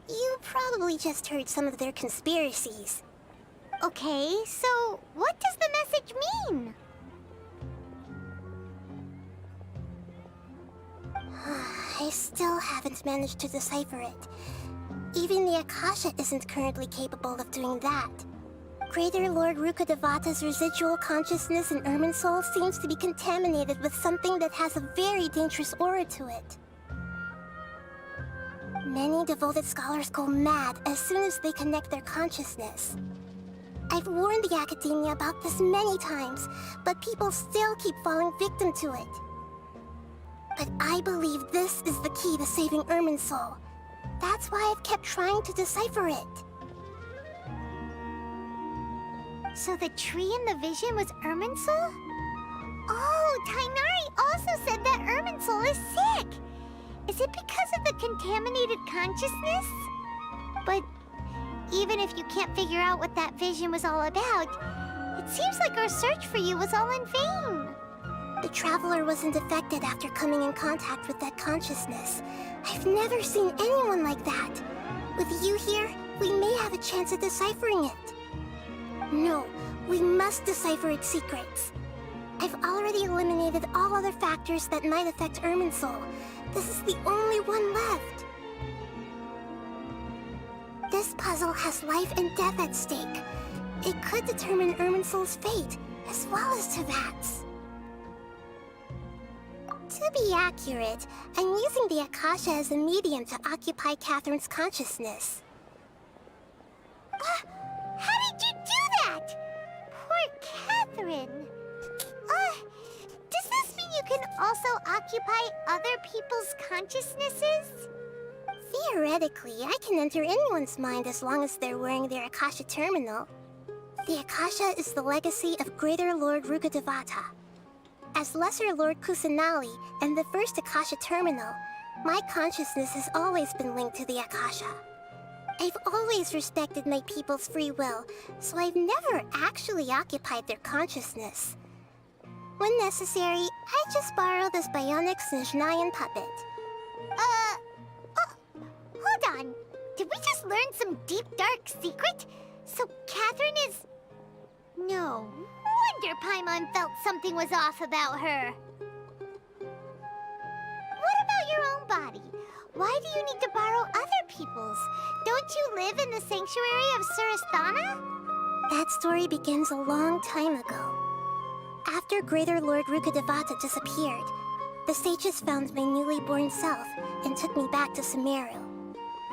You probably just heard some of their conspiracies. Okay, so what does the message mean? I still haven't managed to decipher it. Even the Akasha isn't currently capable of doing that. Greater Lord Rukkhadevata's residual consciousness in Irminsul seems to be contaminated with something that has a very dangerous aura to it. Many devoted scholars go mad as soon as they connect their consciousness. I've warned the Academia about this many times, but people still keep falling victim to it. But I believe this is the key to saving Irminsul. That's why I've kept trying to decipher it. So the tree in the vision was Irminsul? Oh, Tainari also said that Irminsul is sick! Is it because of the contaminated consciousness? But even if you can't figure out what that vision was all about, it seems like our search for you was all in vain. The Traveler wasn't affected after coming in contact with that consciousness. I've never seen anyone like that. With you here, we may have a chance at deciphering it. No, we must decipher its secrets. I've already eliminated all other factors that might affect Irminsul. This is the only one left. This puzzle has life and death at stake. It could determine Irminsul's fate, as well as Tevat's. To be accurate, I'm using the Akasha as a medium to occupy Catherine's consciousness. How did you do that? Poor Catherine. Does this mean you can also occupy other people's consciousnesses? Theoretically, I can enter anyone's mind as long as they're wearing their Akasha terminal. The Akasha is the legacy of Greater Lord Rukkhadevata. As Lesser Lord Kusanali and the first Akasha terminal, my consciousness has always been linked to the Akasha. I've always respected my people's free will, so I've never actually occupied their consciousness. When necessary, I just borrow this bionic Snezhnayan puppet. Hold on. Did we just learn some deep, dark secret? So Catherine is... No wonder Paimon felt something was off about her. What about your own body? Why do you need to borrow other people's? Don't you live in the sanctuary of Surasthana? That story begins a long time ago. After Greater Lord Rukkhadevata disappeared, the sages found my newly born self and took me back to Sumeru.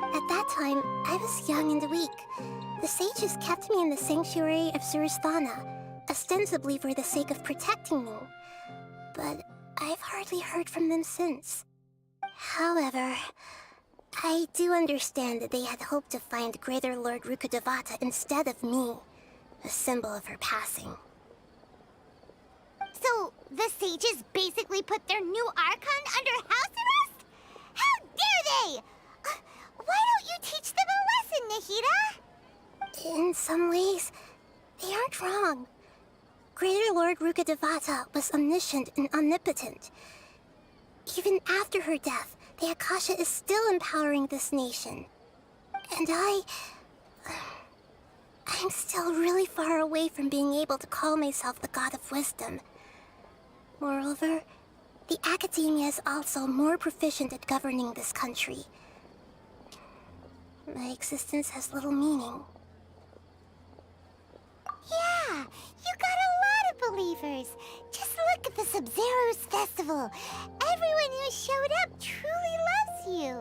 At that time, I was young and weak. The sages kept me in the sanctuary of Surasthana, ostensibly for the sake of protecting me. But I've hardly heard from them since. However, I do understand that they had hoped to find Greater Lord Rukkhadevata instead of me, a symbol of her passing. So, the sages basically put their new Archon under house arrest? How dare they! Why don't you teach them a lesson, Nahida? In some ways, they aren't wrong. Greater Lord Rukkhadevata was omniscient and omnipotent. Even after her death, the Akasha is still empowering this nation. And I'm still really far away from being able to call myself the God of Wisdom. Moreover, the Academia is also more proficient at governing this country. My existence has little meaning. Yeah, you got a lot of believers. Just look at the Sub-Zero's festival. Everyone who showed up truly loves you.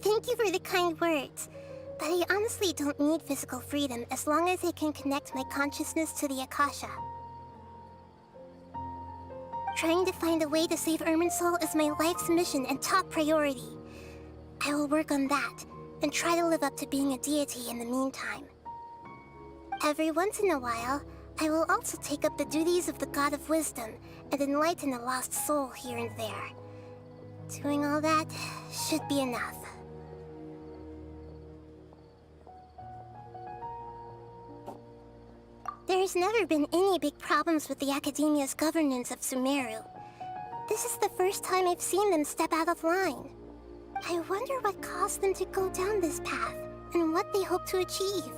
Thank you for the kind words. But I honestly don't need physical freedom as long as I can connect my consciousness to the Akasha. Trying to find a way to save Irminsul is my life's mission and top priority. I will work on that, and try to live up to being a deity in the meantime. Every once in a while, I will also take up the duties of the God of Wisdom and enlighten a lost soul here and there. Doing all that should be enough. There's never been any big problems with the Academia's governance of Sumeru. This is the first time I've seen them step out of line. I wonder what caused them to go down this path, and what they hope to achieve.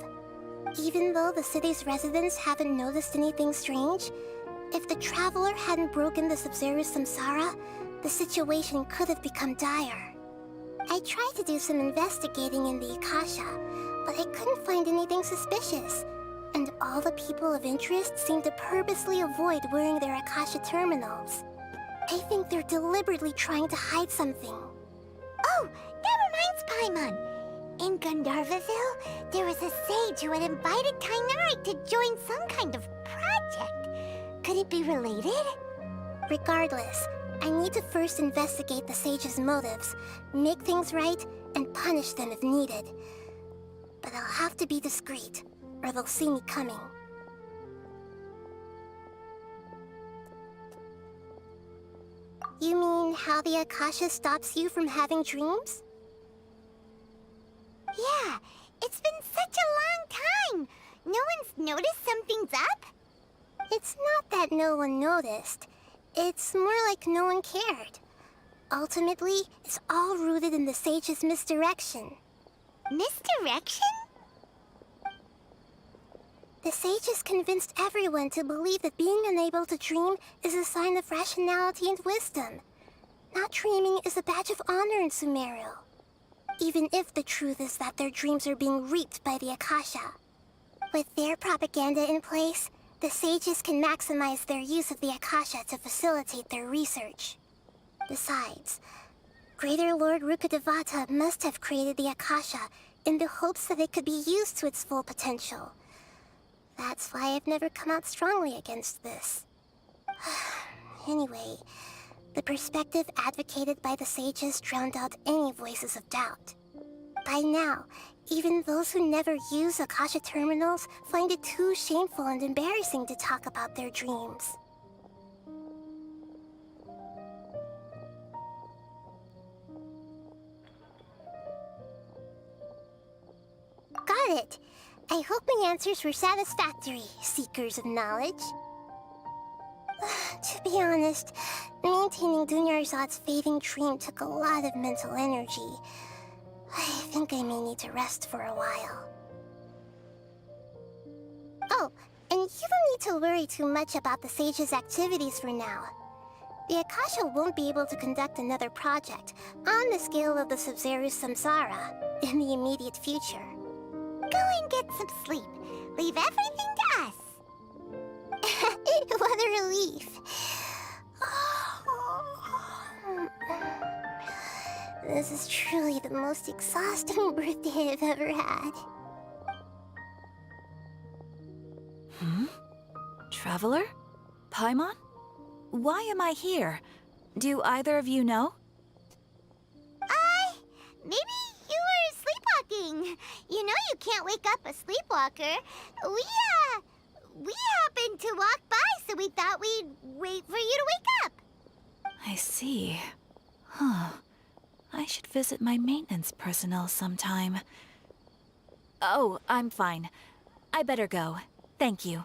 Even though the city's residents haven't noticed anything strange, if the Traveler hadn't broken the Sub-Zero's samsara, the situation could have become dire. I tried to do some investigating in the Akasha, but I couldn't find anything suspicious. And all the people of interest seem to purposely avoid wearing their Akasha terminals. I think they're deliberately trying to hide something. Oh, that reminds Paimon. In Gandharvaville, there was a sage who had invited Kainari to join some kind of project. Could it be related? Regardless, I need to first investigate the sage's motives, make things right, and punish them if needed. But I'll have to be discreet, or they'll see me coming. You mean how the Akasha stops you from having dreams? Yeah, it's been such a long time. No one's noticed something's up? It's not that no one noticed. It's more like no one cared. Ultimately, it's all rooted in the sage's misdirection. Misdirection? The sages convinced everyone to believe that being unable to dream is a sign of rationality and wisdom. Not dreaming is a badge of honor in Sumeru. Even if the truth is that their dreams are being reaped by the Akasha. With their propaganda in place, the sages can maximize their use of the Akasha to facilitate their research. Besides, Greater Lord Rukkhadevata must have created the Akasha in the hopes that it could be used to its full potential. That's why I've never come out strongly against this. Anyway, the perspective advocated by the sages drowned out any voices of doubt. By now, even those who never use Akasha terminals find it too shameful and embarrassing to talk about their dreams. Got it! I hope my answers were satisfactory, seekers of knowledge. To be honest, maintaining Dunyarzad's fading dream took a lot of mental energy. I think I may need to rest for a while. Oh, and you don't need to worry too much about the sage's activities for now. The Akasha won't be able to conduct another project on the scale of the Sub-Zero Samsara in the immediate future. Go and get some sleep. Leave everything to us. What a relief. This is truly the most exhausting birthday I've ever had. Traveler? Paimon? Why am I here? Do either of you know? Maybe you were sleepwalking. You know you can't wake up a sleepwalker. We happened to walk by, so we thought we'd wait for you to wake up. I see. Huh. I should visit my maintenance personnel sometime. Oh, I'm fine. I better go. Thank you.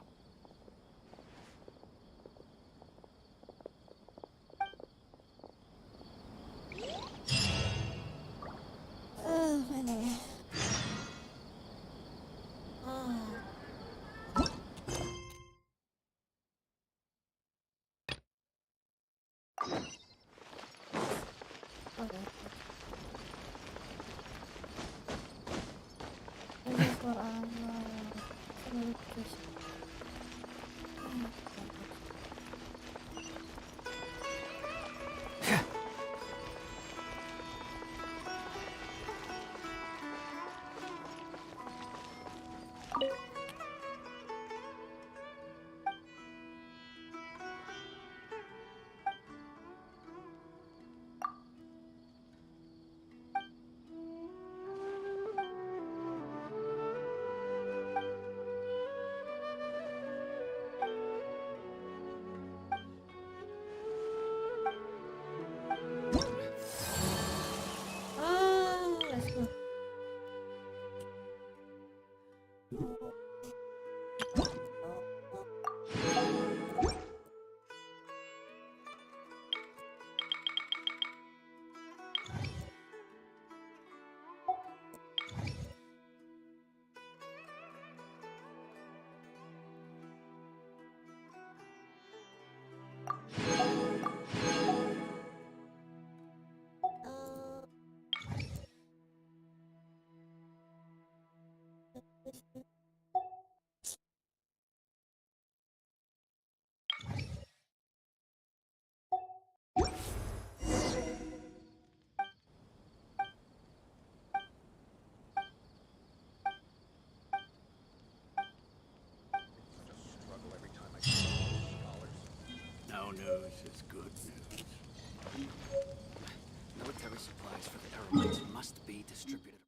news is good news. Military supplies for the Eremites must be distributed.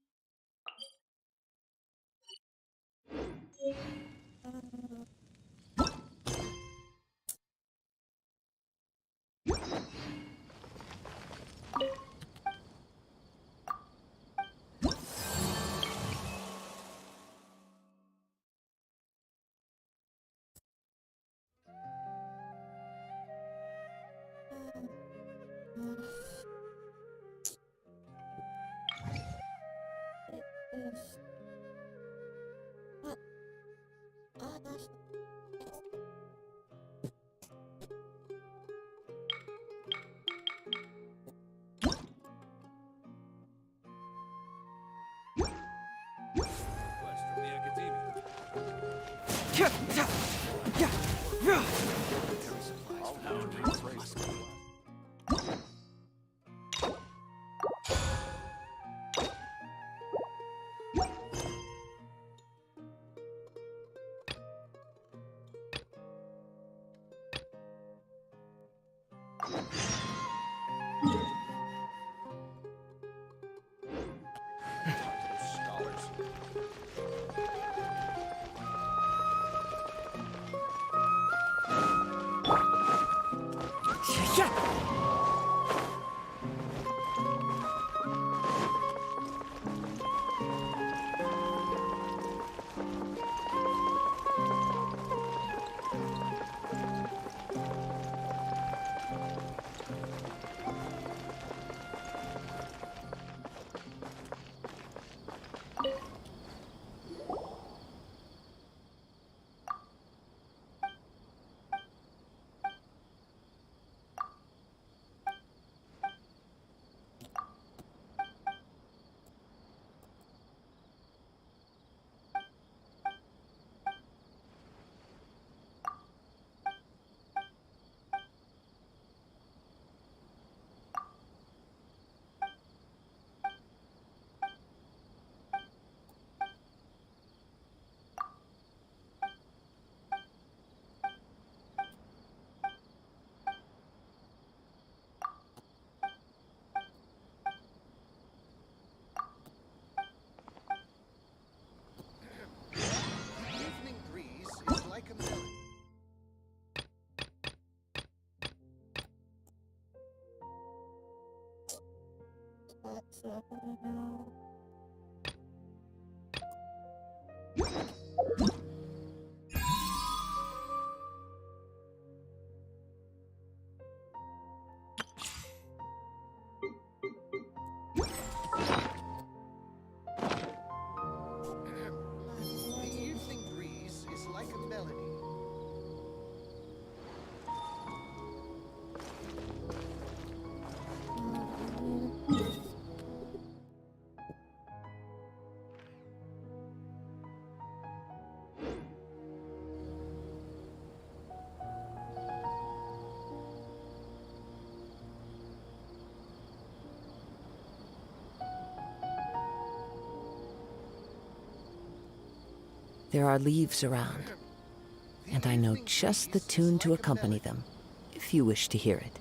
There are leaves around, and I know just the tune to accompany them, if you wish to hear it.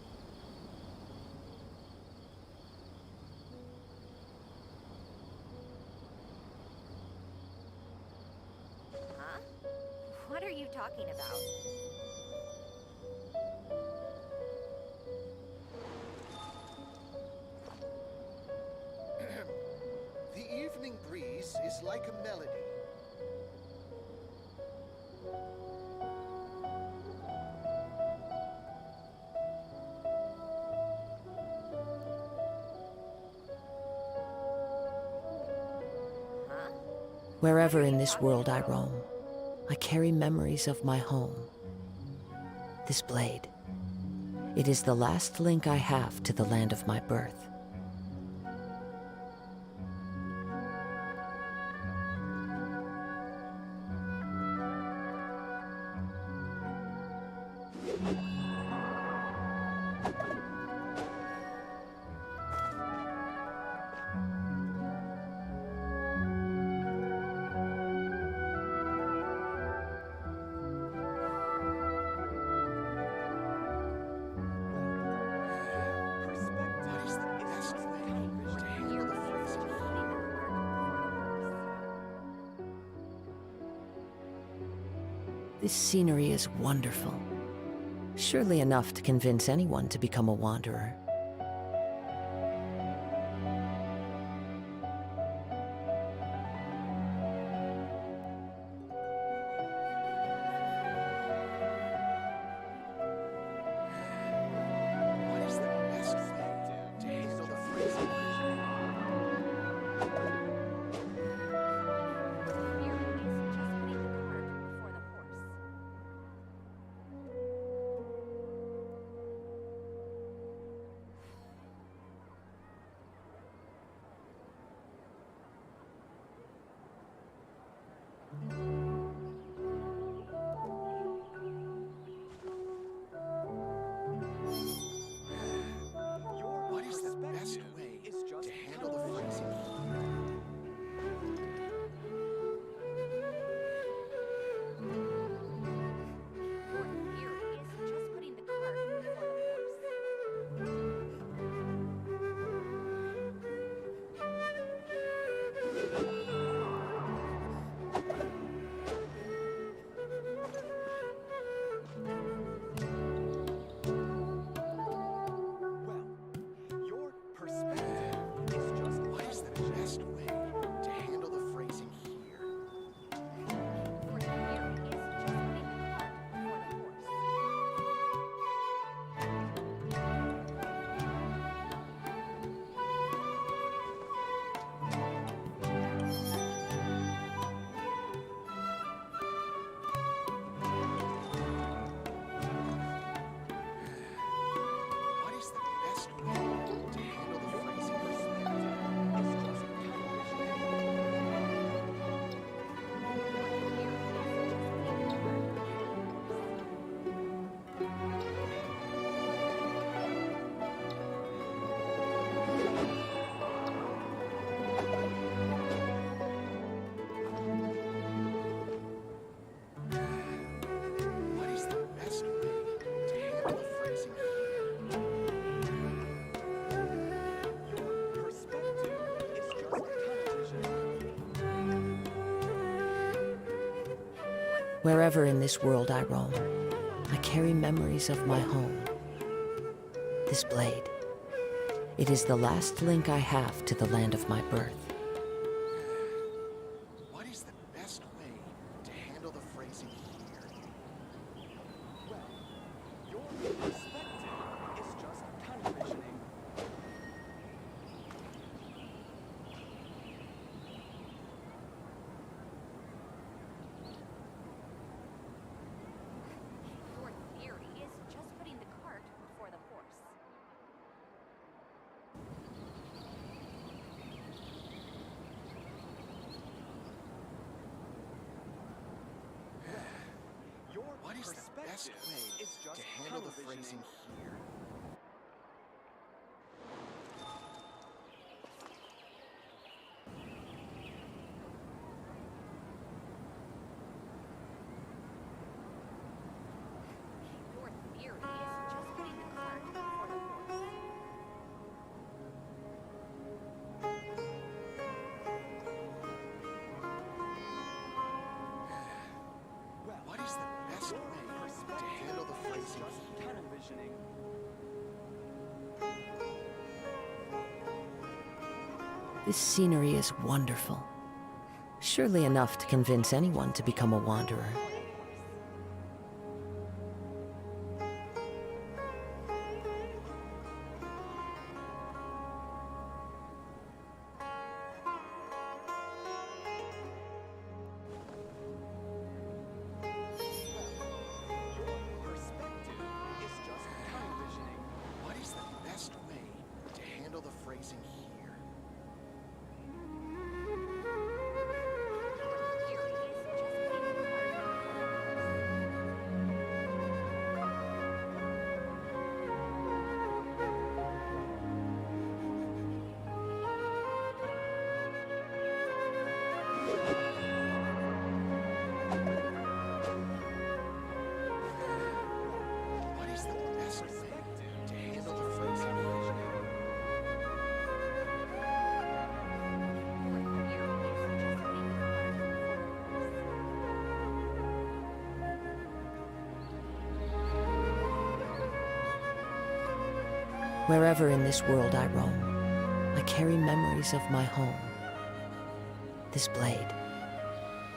Huh? What are you talking about? The evening breeze is like a melody. Wherever in this world I roam, I carry memories of my home. This blade, it is the last link I have to the land of my birth. This scenery is wonderful. Surely enough to convince anyone to become a wanderer. What is the best way to handle the freezing heat? Wherever in this world I roam, I carry memories of my home. This blade, it is the last link I have to the land of my birth. What is the best way to handle the freezing here? Well, your perspective is just televisioning. What is the best way to handle the freezing here? What is the best way to handle the freezing televisioning? This scenery is wonderful. Surely enough to convince anyone to become a wanderer. What is the best way to handle the freezing here? Wherever in this world I roam, I carry memories of my home. This blade,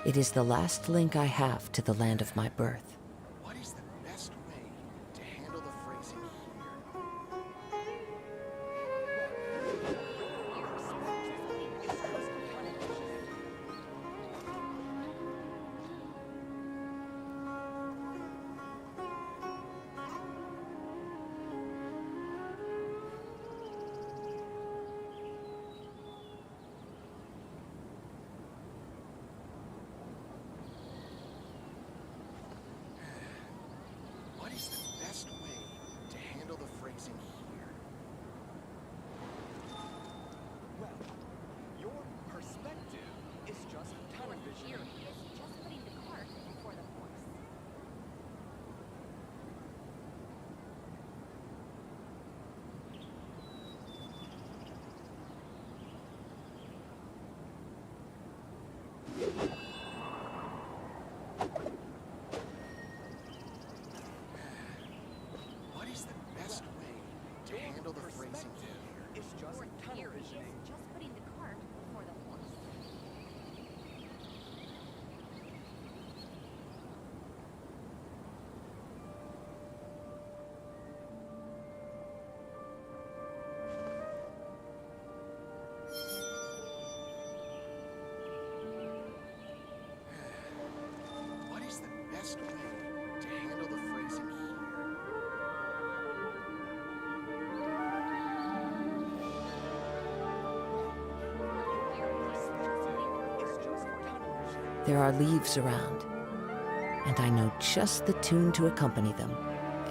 it is the last link I have to the land of my birth. What is the best way to handle the phrasing here? What is the best way to handle the phrasing here? Well, your perspective is just tunnel vision. Just putting the cart before the horse. What is the best way to handle the phrasing here? It's just tunnel visioning. Just putting the cart before the horse. What is the best way to handle the phrasing here? There are leaves around, and I know just the tune to accompany them,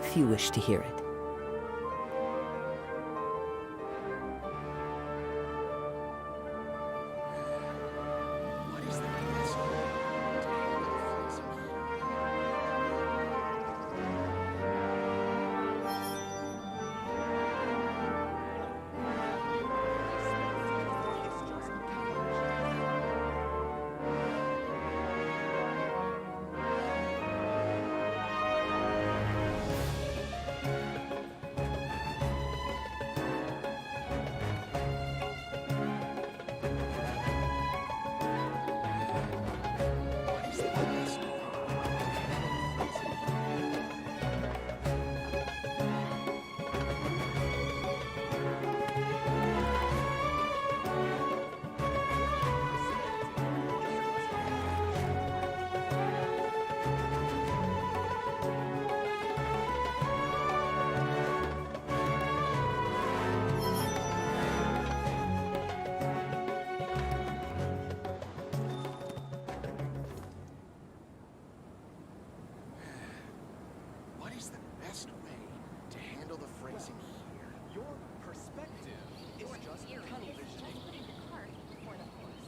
if you wish to hear it. What is the best way to handle the phrasing What is the best way to handle the phrasing here? Your perspective is just tunnel visioning. Putting the cart before the horse.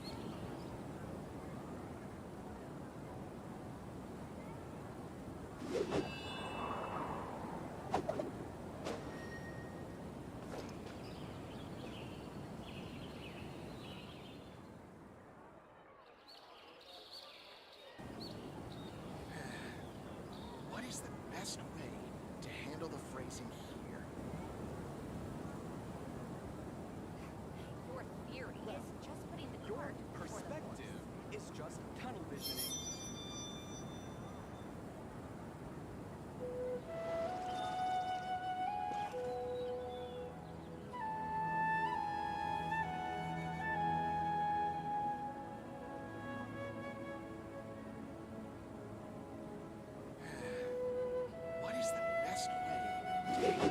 What is the best way to handle the phrasing here? Your theory is just putting the cart before the horse. Perspective is just tunnel visioning. What is the best way to handle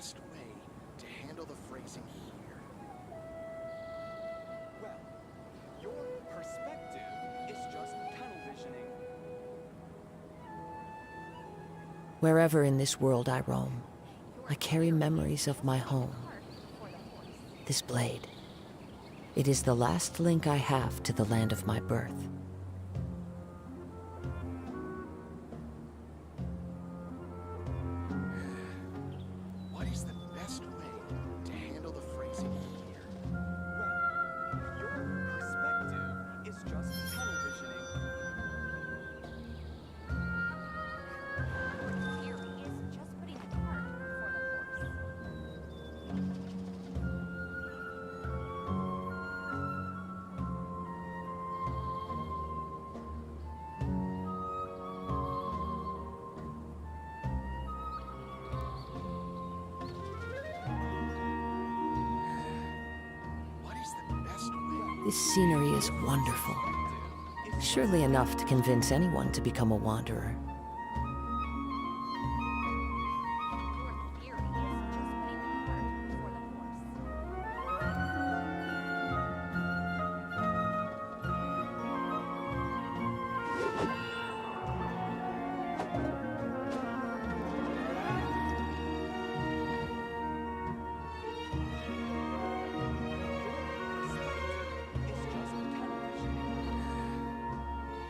best way to handle the phrasing here? Well, your perspective is just tunnel visioning. Wherever in this world I roam, I carry memories of my home. This blade. It is the last link I have to the land of my birth. What is the best way to handle the phrasing here? Well, your perspective is just tunnel visioning. Your theory is just putting the cart before the horse. What is the best way? This scenery is wonderful. Surely enough to convince anyone to become a wanderer. Your theory is just putting the cart before the horse.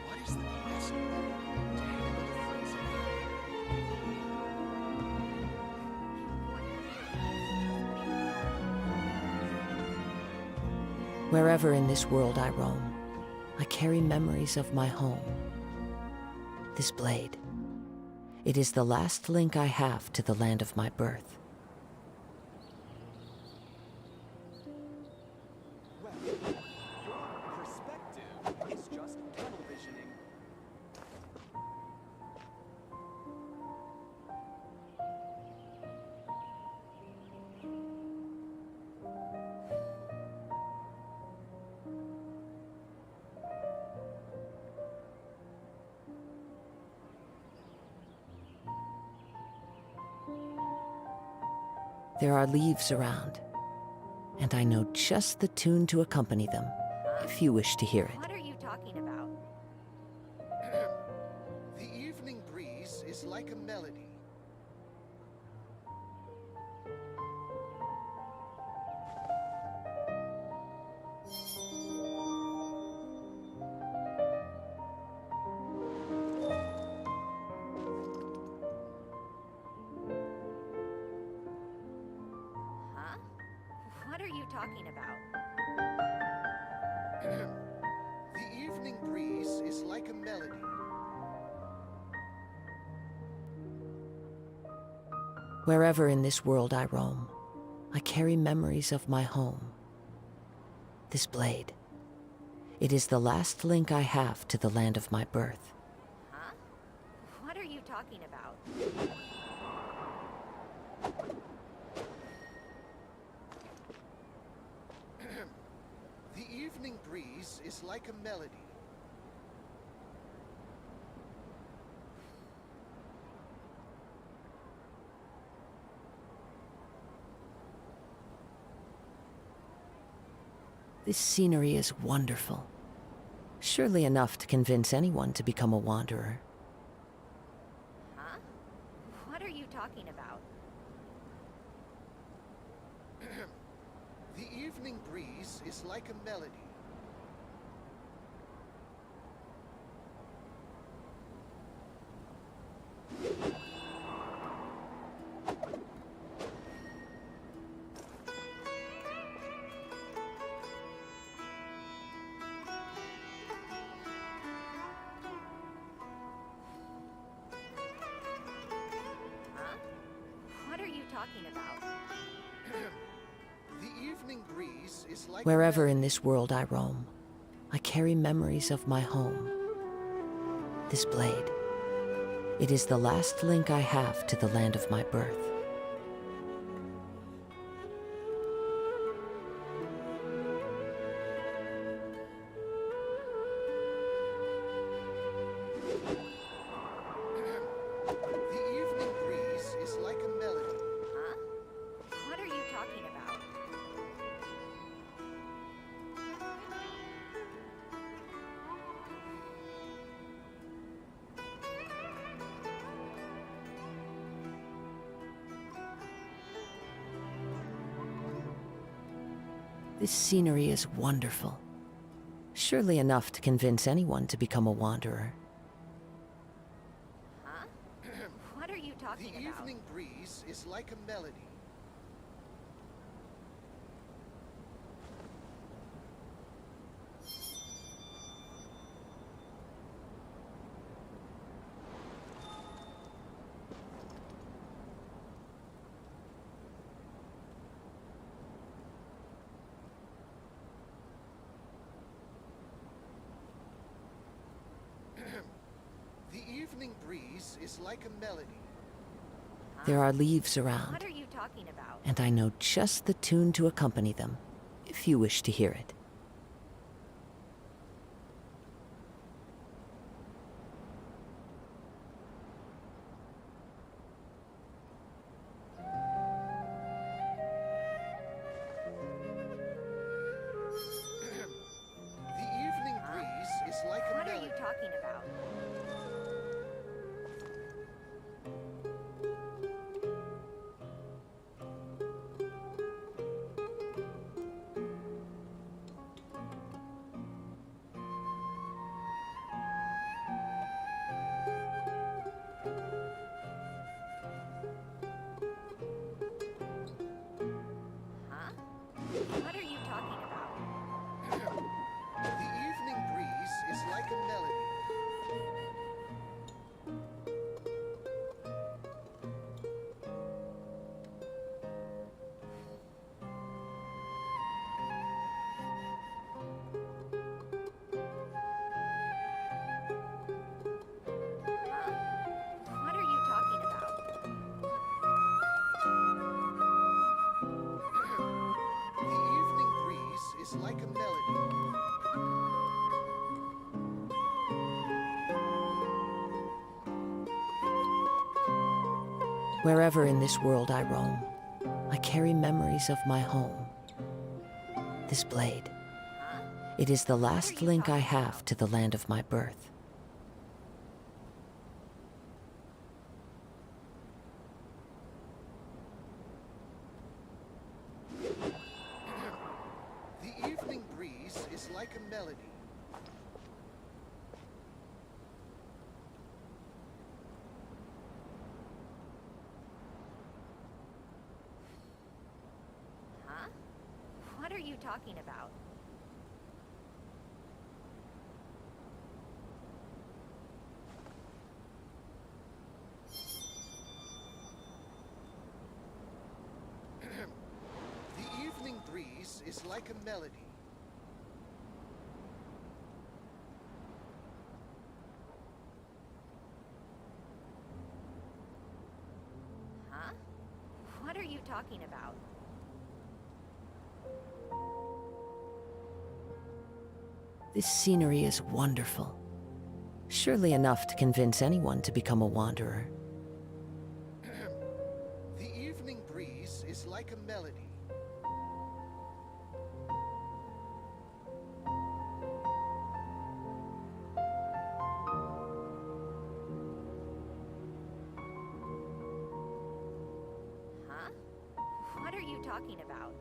What is the best way to handle the phrasing here? Wherever in this world I roam, I carry memories of my home. This blade. It is the last link I have to the land of my birth. Well, your perspective is just tunnel visioning. There are leaves around, and I know just the tune to accompany them, if you wish to hear it. What are you talking about? The evening breeze is like a melody. Huh? What are you talking about? The evening breeze is like a melody. Wherever in this world I roam, I carry memories of my home. This blade. It is the last link I have to the land of my birth. Huh? What are you talking about? The evening breeze is like a melody. This scenery is wonderful. Surely enough to convince anyone to become a wanderer. Huh? What are you talking about? The evening breeze is like a melody. Huh? What are you talking about? The evening breeze is like Wherever in this world I roam, I carry memories of my home. This blade. It is the last link I have to the land of my birth. The evening breeze is like a melody. Huh? This scenery is wonderful. Surely enough to convince anyone to become a wanderer. Huh? What are you talking The about? evening breeze is like a melody. The evening breeze is like a melody. There are leaves around, What are you talking about? and I know just the tune to accompany them, if you wish to hear it. The evening breeze is like a What are melody. you talking about? Huh? What are you talking about? The evening breeze is like a melody. What are you talking about? The evening breeze is like a melody. Wherever in this world I roam, I carry memories of my home. This blade. It is the last link I have to the land of my birth. The evening breeze is like a melody. Huh? What are you talking about? The evening breeze is like a melody. Huh? What are you talking about? This scenery is wonderful. Surely enough to convince anyone to become a wanderer. The evening breeze is like a melody. Huh? What are you talking about?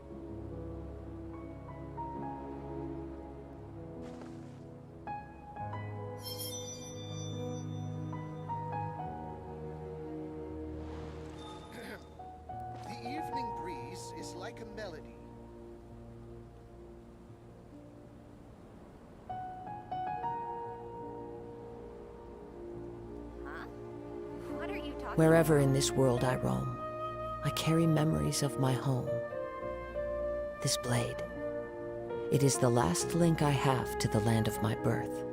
The evening breeze is like a melody. Huh? What are you talking Wherever in this world I roam, I carry memories of my home. This blade. It is the last link I have to the land of my birth.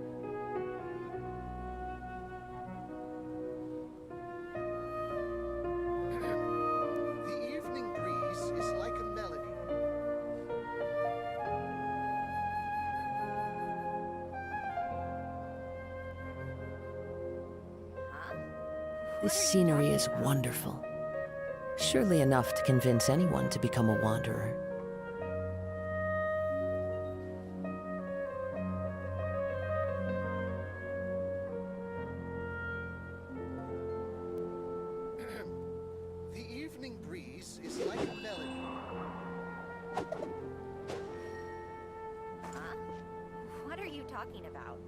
The evening breeze is like a melody. This scenery is wonderful. Surely enough to convince anyone to become a wanderer. The evening breeze is like a melody. talking about?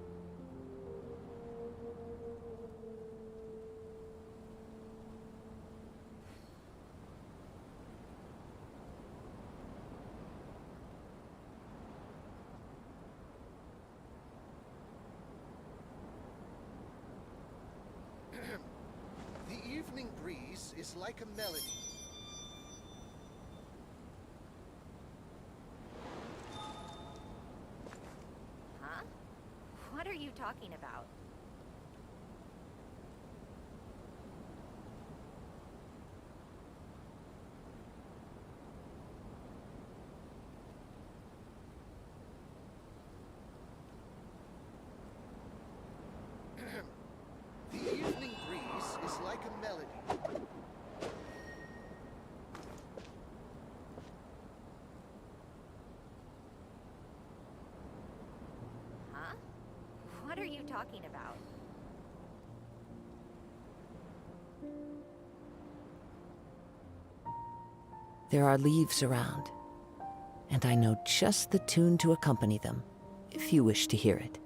The evening breeze is like a melody. Huh? What are you talking about? The evening breeze is like a melody. Huh? What are you talking about? There are leaves around, and I know just the tune to accompany them, if you wish to hear it.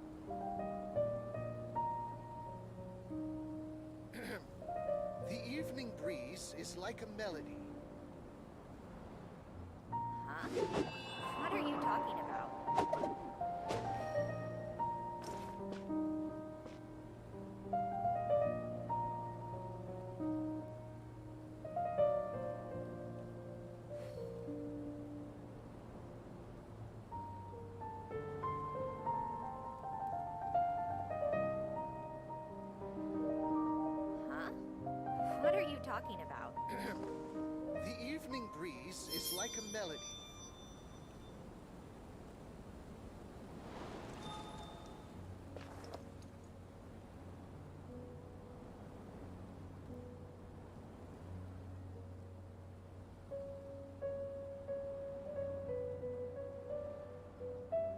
The evening breeze is like a melody. Huh? What are you talking about? Huh? What are you talking about? The evening breeze is like a melody.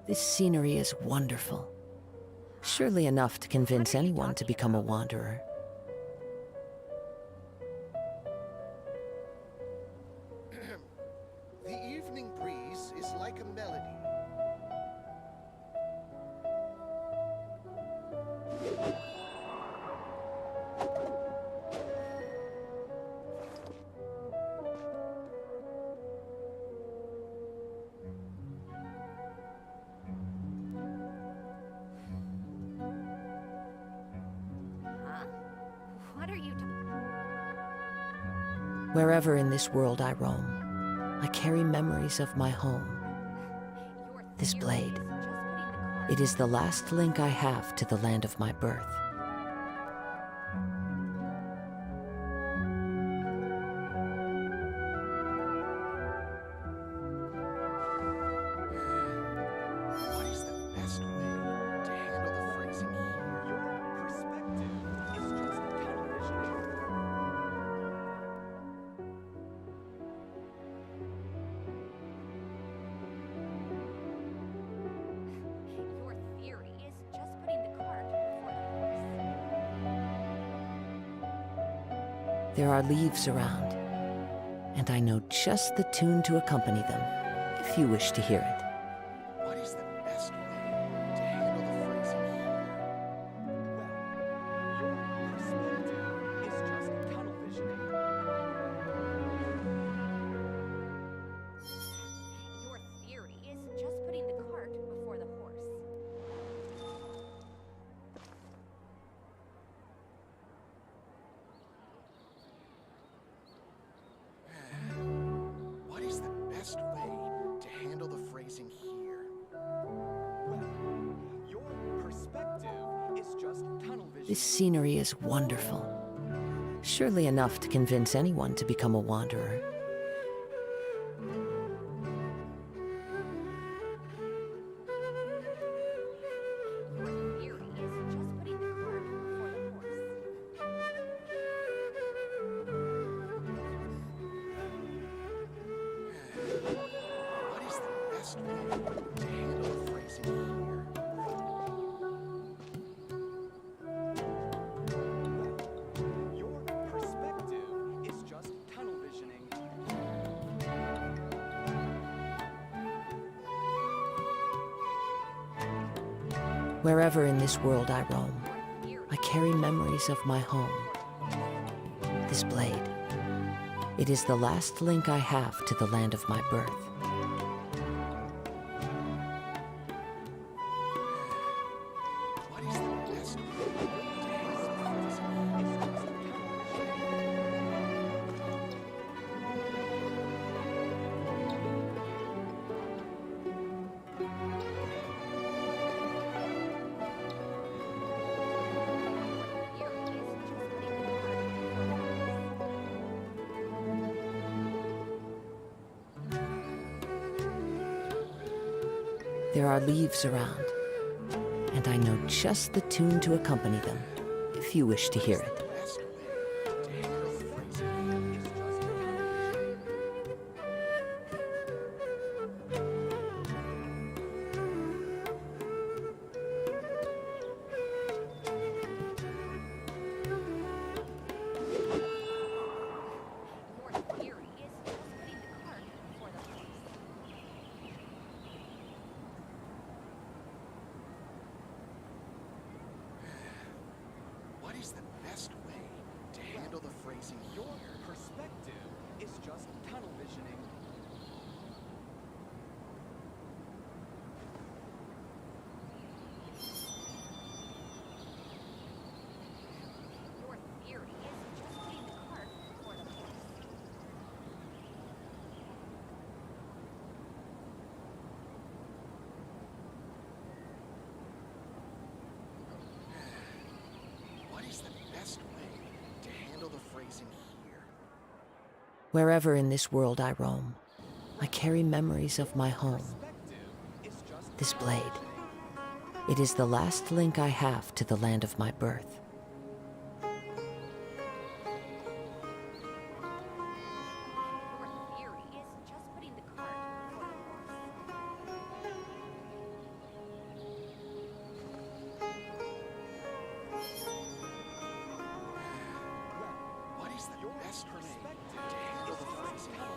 This scenery is wonderful. Surely enough to convince anyone to become a wanderer. The evening breeze is like a melody. Huh? What are you Wherever in this world I roam, I carry memories of my home. This blade, it is the last link I have to the land of my birth. What is the best way to handle the phrasing here? Your perspective is just tunnel visioning. Your theory is just putting the cart before the horse. There are leaves around, and I know just the tune to accompany them, if you wish to hear it. What is the best way to handle the phrasing here? Well, your perspective is just tunnel visioning. Your theory is just putting the cart before the horse. What is the best way to handle the phrasing here? Well, your perspective is just tunnel vision. This scenery is wonderful. Surely enough to convince anyone to become a wanderer. Your theory is just putting the cart before the horse. What is the best way to handle the phrasing here? Well, your perspective is just tunnel visioning. Wherever in this world I roam, I carry memories of my home. This blade, it is the last link I have to the land of my birth. There are leaves around, and I know just the tune to accompany them, if you wish to hear it. What is the best way to handle the phrasing? Your perspective is just tunnel visioning. Your theory is just putting the cart before the horse. What is the best way to handle the phrasing here? Wherever in this world I roam, I carry memories of my home. This blade, it is the last link I have to the land of my birth. Your theory is just putting the cart before the horse. What is the best way to handle the phrasing here?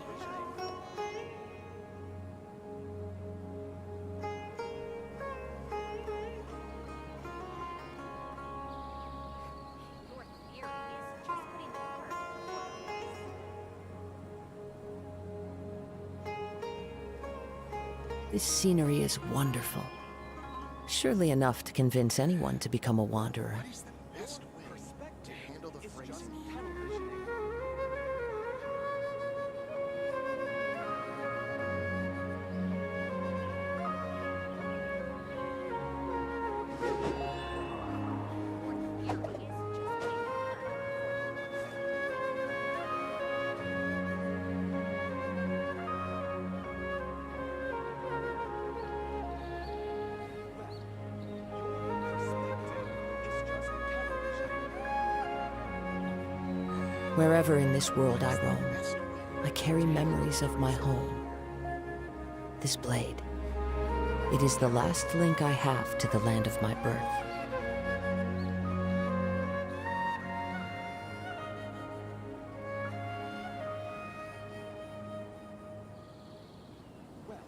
Your theory is just putting the cart before the horse. This scenery is wonderful. Surely enough to convince anyone to become a wanderer. What is the best way to handle the phrasing here? Wherever in this world I roam, I carry memories of my home. This blade, it is the last link I have to the land of my birth. Well,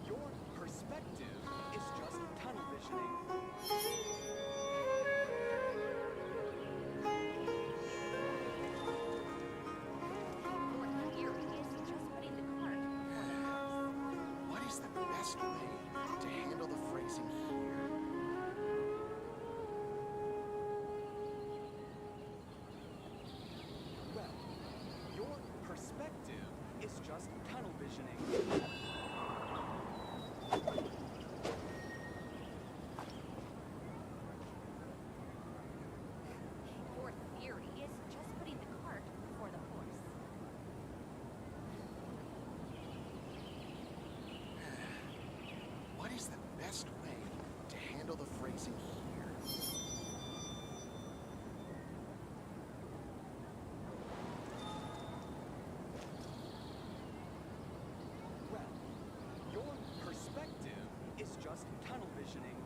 your perspective is just tunnel visioning. Your theory is just putting the cart before the horse. What is the best way to handle the phrasing here? Well, your perspective is just tunnel visioning. Your theory is just putting the cart before the horse. What is the best way to handle the phrasing here? Well, your perspective is just tunnel visioning.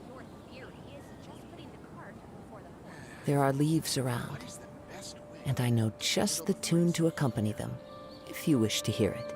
Your theory is just putting the cart before the horse. There are leaves around, and I know just the tune to accompany them, if you wish to hear it.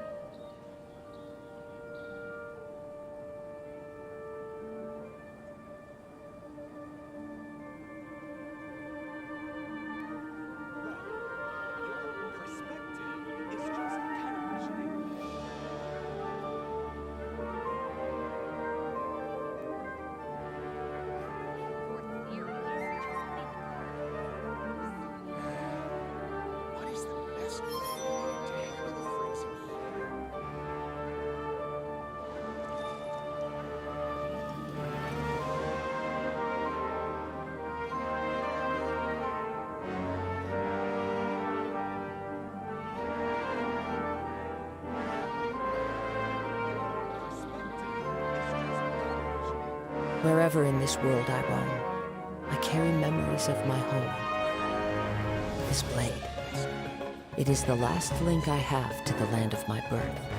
Wherever in this world I roam, I carry memories of my home. This blade. It is the last link I have to the land of my birth.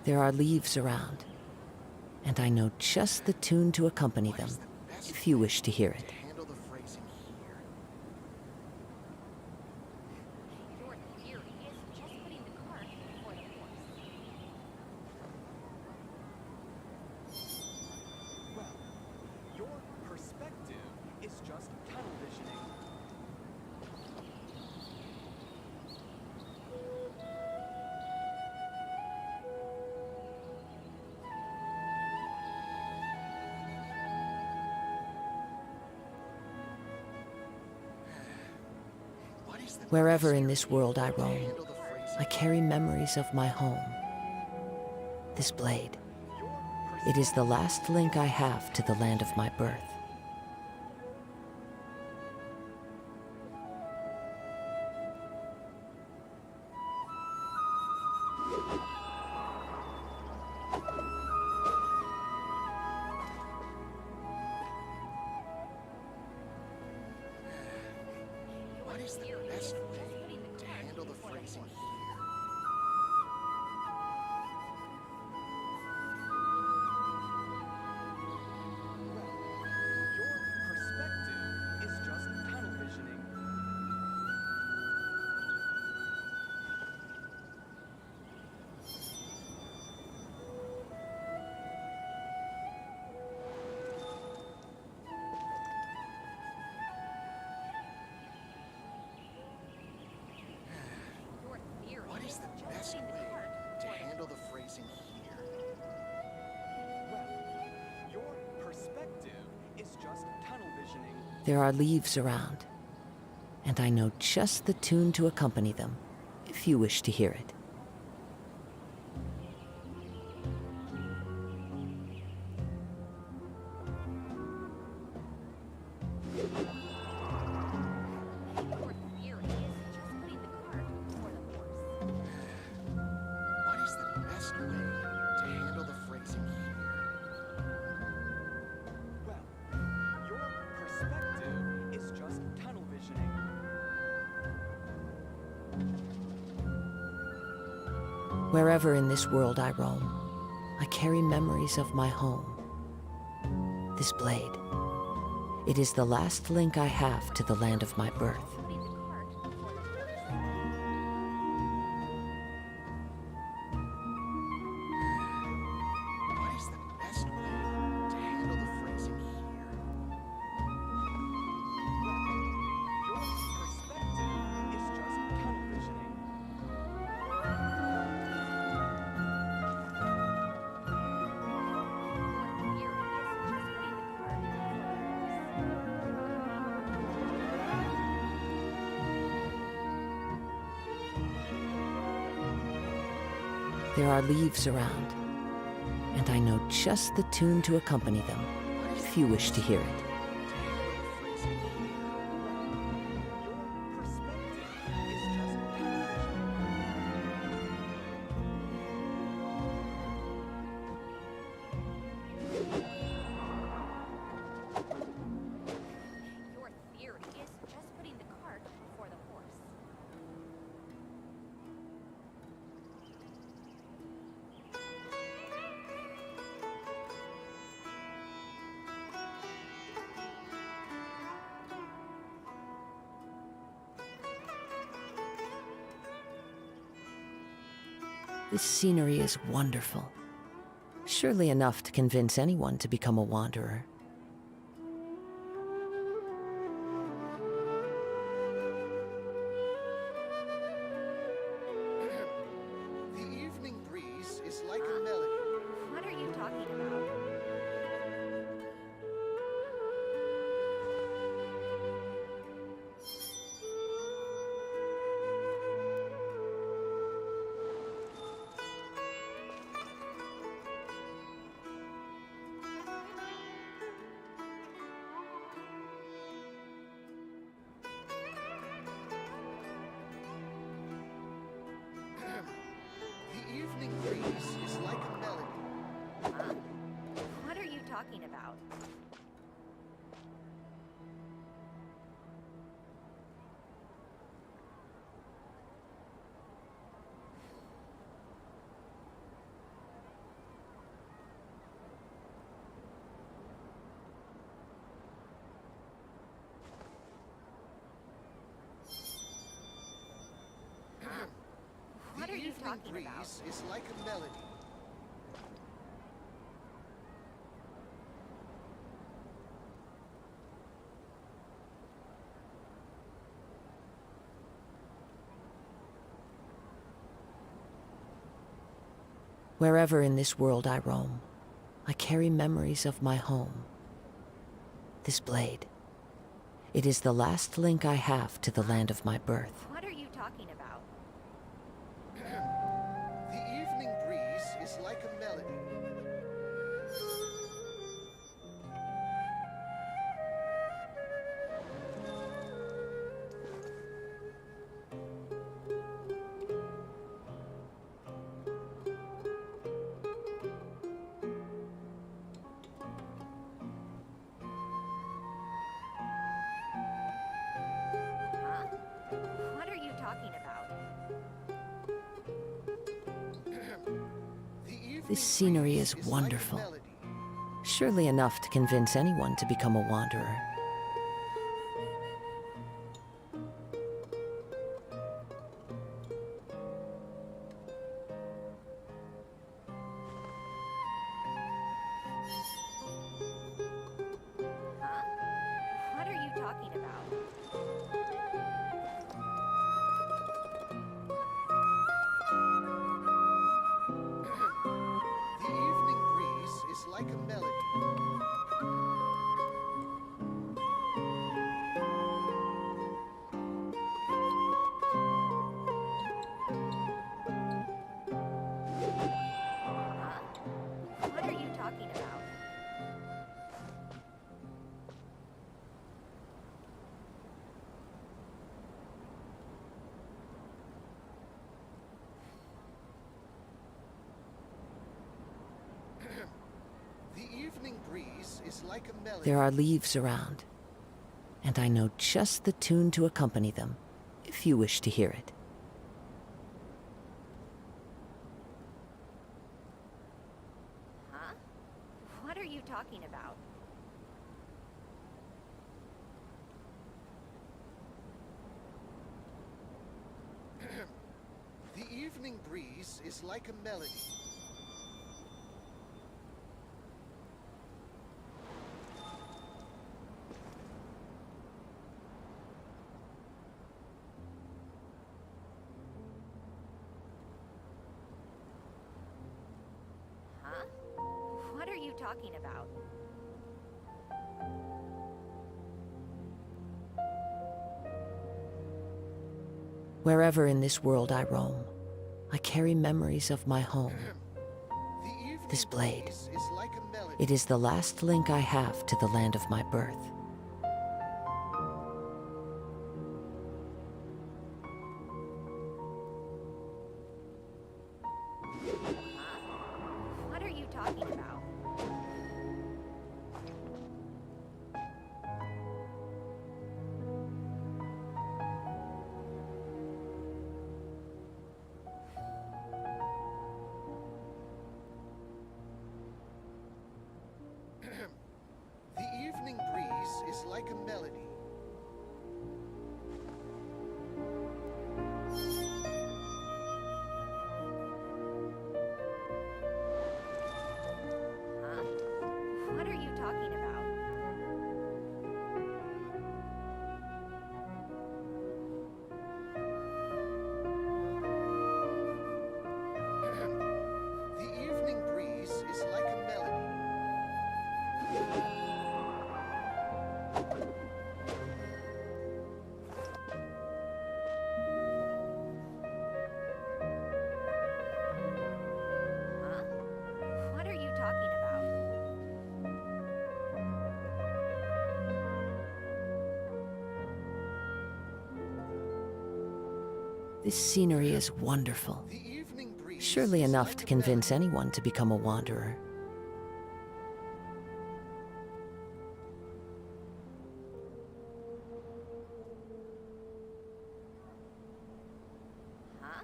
There are leaves around, and I know just the tune to accompany them, if you wish to hear it. Wherever in this world I roam, I carry memories of my home. This blade. It is the last link I have to the land of my birth. There are leaves around, and I know just the tune to accompany them, if you wish to hear it. Wherever in this world I roam, I carry memories of my home. This blade. It is the last link I have to the land of my birth. There are leaves around, and I know just the tune to accompany them, if you wish to hear it. Your theory is just putting the cart before the horse. This scenery is wonderful. Surely enough to convince anyone to become a wanderer. The evening breeze is like a melody. What are you talking about? The evening breeze is like a melody. Huh? What are you talking about? What are you talking breeze about? is like a melody. Wherever in this world I roam, I carry memories of my home. This blade. It is the last link I have to the land of my birth. What are you talking about? The evening breeze is like a melody. Huh? What are you talking about? This scenery is wonderful. Surely enough to convince anyone to become a wanderer. Huh? What are you talking about? The evening breeze is like a melody. Huh? What are you talking about? The evening breeze is like a melody. There are leaves around, and I know just the tune to accompany them, if you wish to hear it. Huh? What are you talking about? The evening breeze is like a melody. Huh? What are you talking about? Wherever in this world I roam, I carry memories of my home. This blade. It is the last link I have to the land of my birth. What are you talking about? The evening breeze is like a melody. Huh? What are you talking about? The evening breeze is like a melody. Huh? What are you talking about? This scenery is wonderful. Surely enough to convince anyone to become a wanderer. Huh?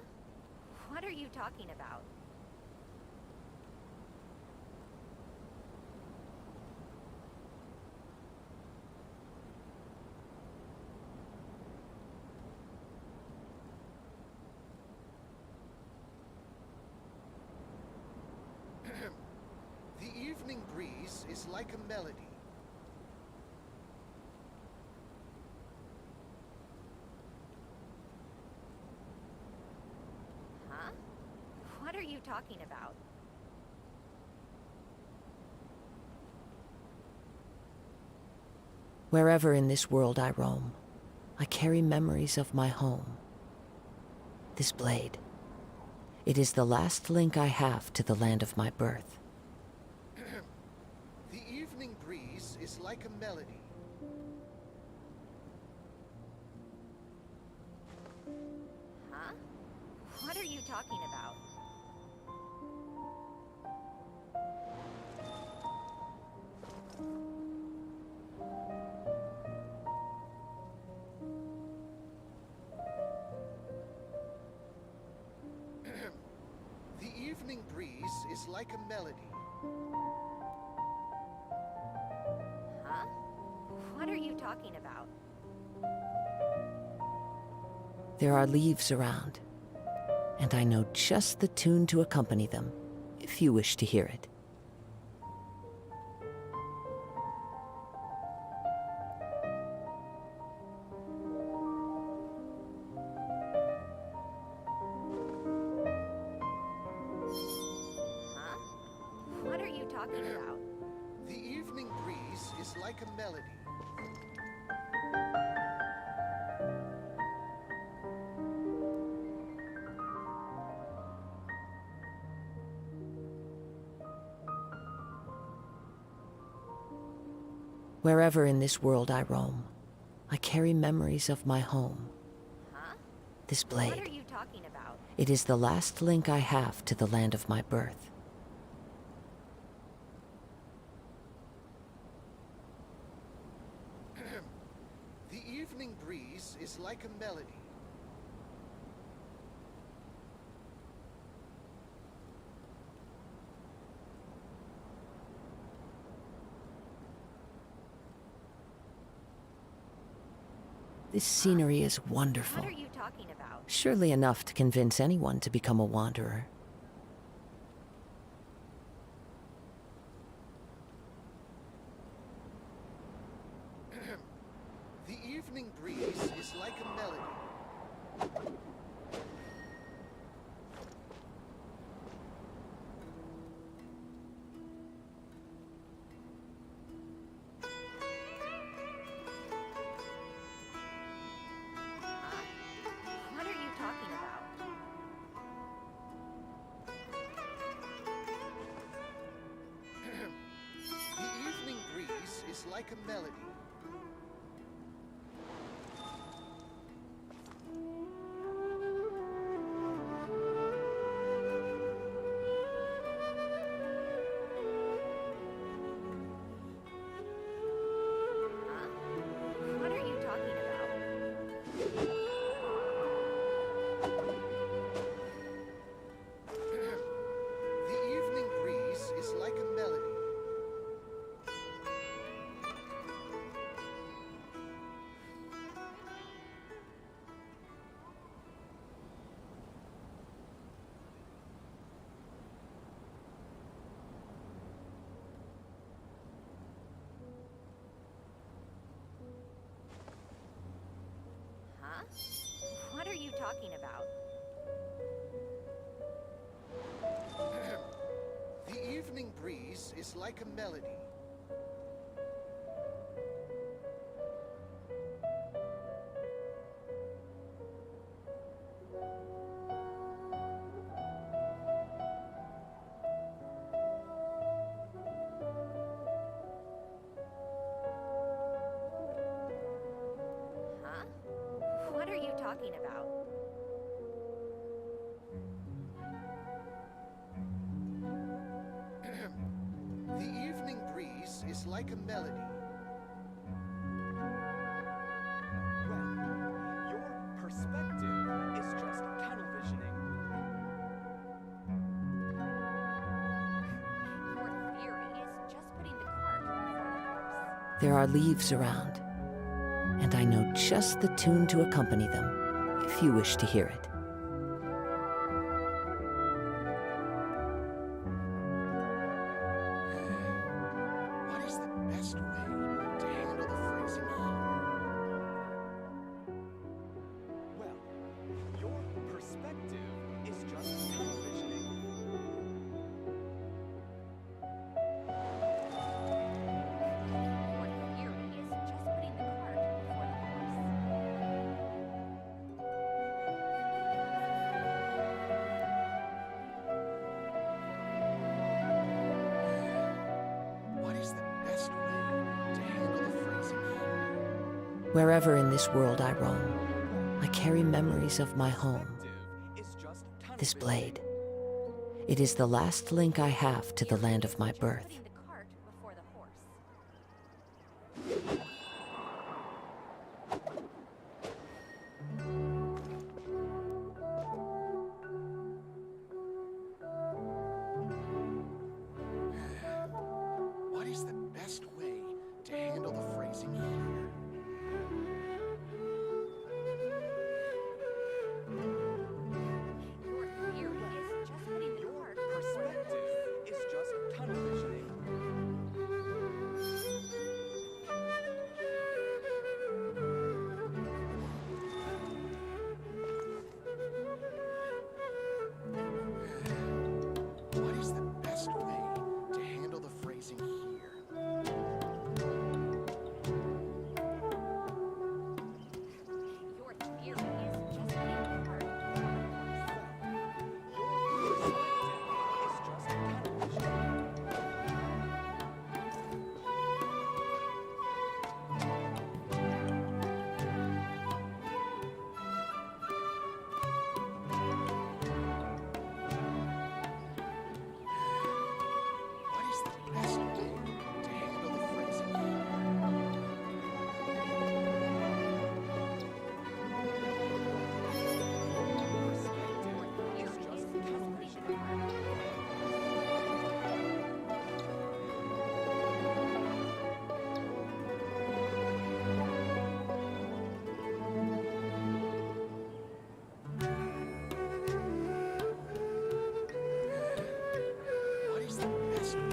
What are you talking about? The evening breeze is like a melody. Huh? What are you talking about? Wherever in this world I roam, I carry memories of my home. This blade. It is the last link I have to the land of my birth. The evening breeze is like a melody. Huh? What are you talking about? The evening breeze is like a melody. Huh? What are you talking about? There are leaves around, and I know just the tune to accompany them, if you wish to hear it. Huh? What are you talking about? The evening breeze is like a melody. Wherever in this world I roam, I carry memories of my home. Huh? This What are blade. you talking about? It is the last link I have to the land of my birth. The evening breeze is like a melody. This scenery is wonderful. What are you talking about? Surely enough to convince anyone to become a wanderer. The evening breeze is like a melody. Huh? What are you talking about? is like a melody. What are you talking about? The evening breeze is like a melody. Huh? What are you talking about? The evening breeze is like a melody. Huh? What are you talking about? The evening breeze is like a melody. Well, your perspective is just tunnel visioning. Your theory is just putting the cart before the horse. There are leaves around, and I know just the tune to accompany them, if you wish to hear it. What is the best way to handle the phrasing here? Well, your perspective is just tunnel visioning. Your theory is just putting the cart before the horse. What is the best way to handle the phrasing here? Wherever in this world I roam, I carry memories of my home. Is just tunnel This visioning. blade. It is the last link I have to the land of my birth. Putting the cart before the horse. What is the best way to handle the phrasing here? Your theory is just putting the Your cart before the perspective horse. is just tunnel visioning. What is the best way to handle the phrasing here? Your theory is just putting the cart before the horse. Your perspective is just tunnel visioning. What is the best way to handle the phrasing here? Perspective is just tunnel visioning. What is the best way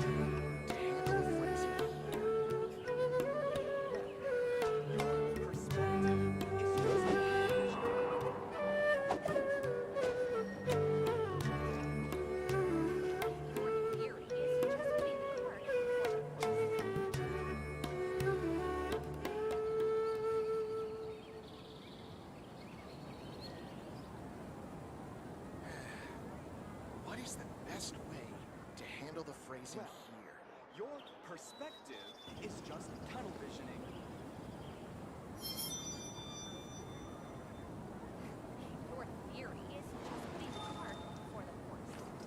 to handle the phrasing here? Your perspective is just tunnel visioning. Your theory is just putting the cart before the horse. What is the best way to handle the phrasing here? Your perspective is just tunnel visioning. Your theory is just putting the cart before the horse.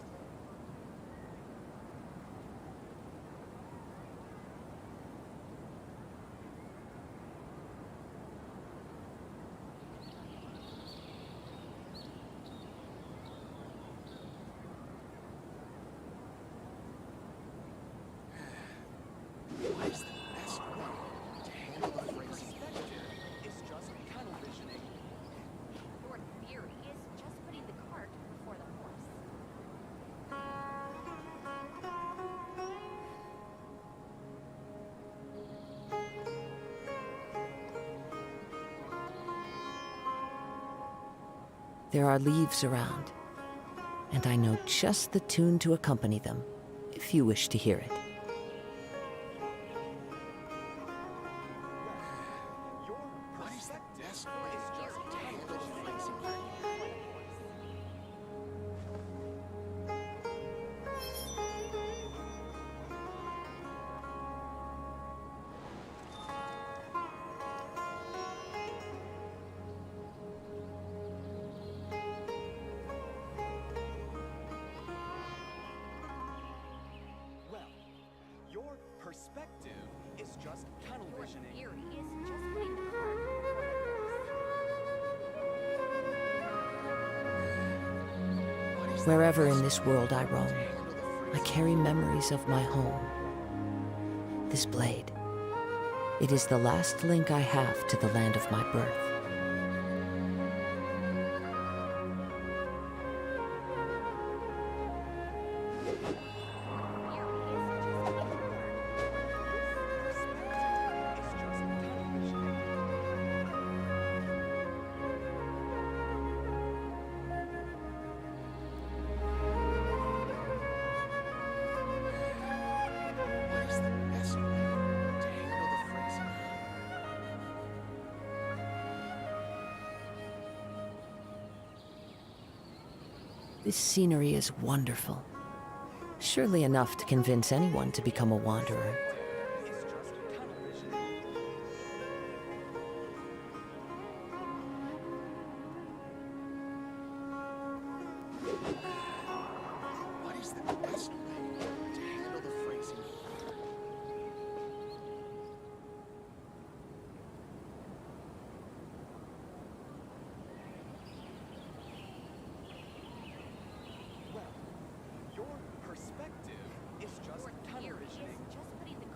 What is the best way to handle the phrasing? Perspective is just tunnel visioning. Your theory is just putting the cart before the horse. There are leaves around, and I know just the tune to accompany them, if you wish to hear it. Your perspective is just tunnel visioning. Well, your perspective is just tunnel Your visioning. theory is just putting the cart before the horse. Wherever in this world I roam, I carry memories of my home. This blade, it is the last link I have to the land of my birth. What is the best way to handle the phrasing? This scenery is wonderful. Surely enough to convince anyone to become a wanderer. Is just tunnel visioning. What is the best way to handle the phrasing? Well, your perspective is just Your tunnel theory visioning. is just putting the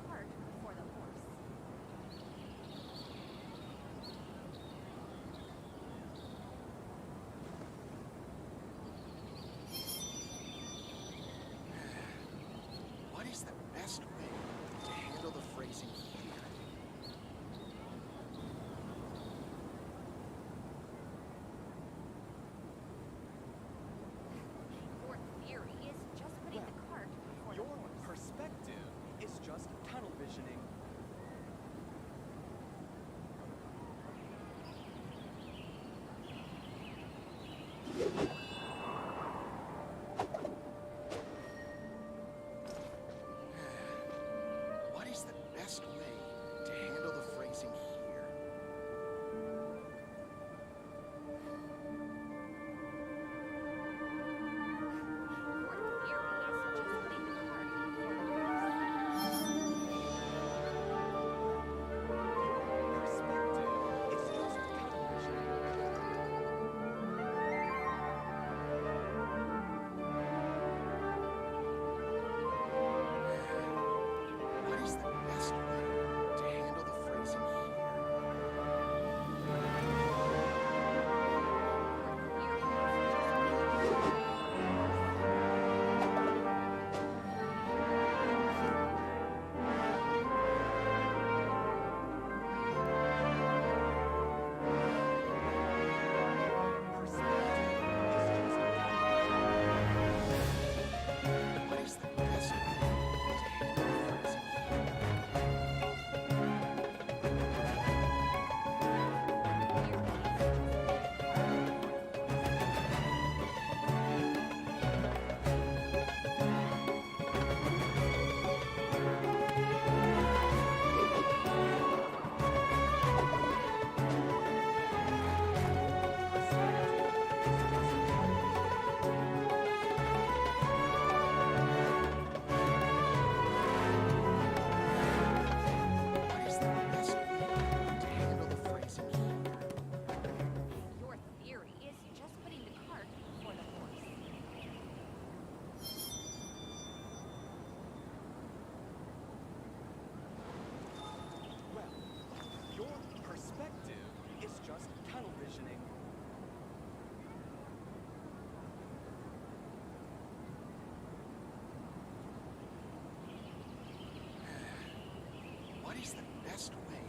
is the best way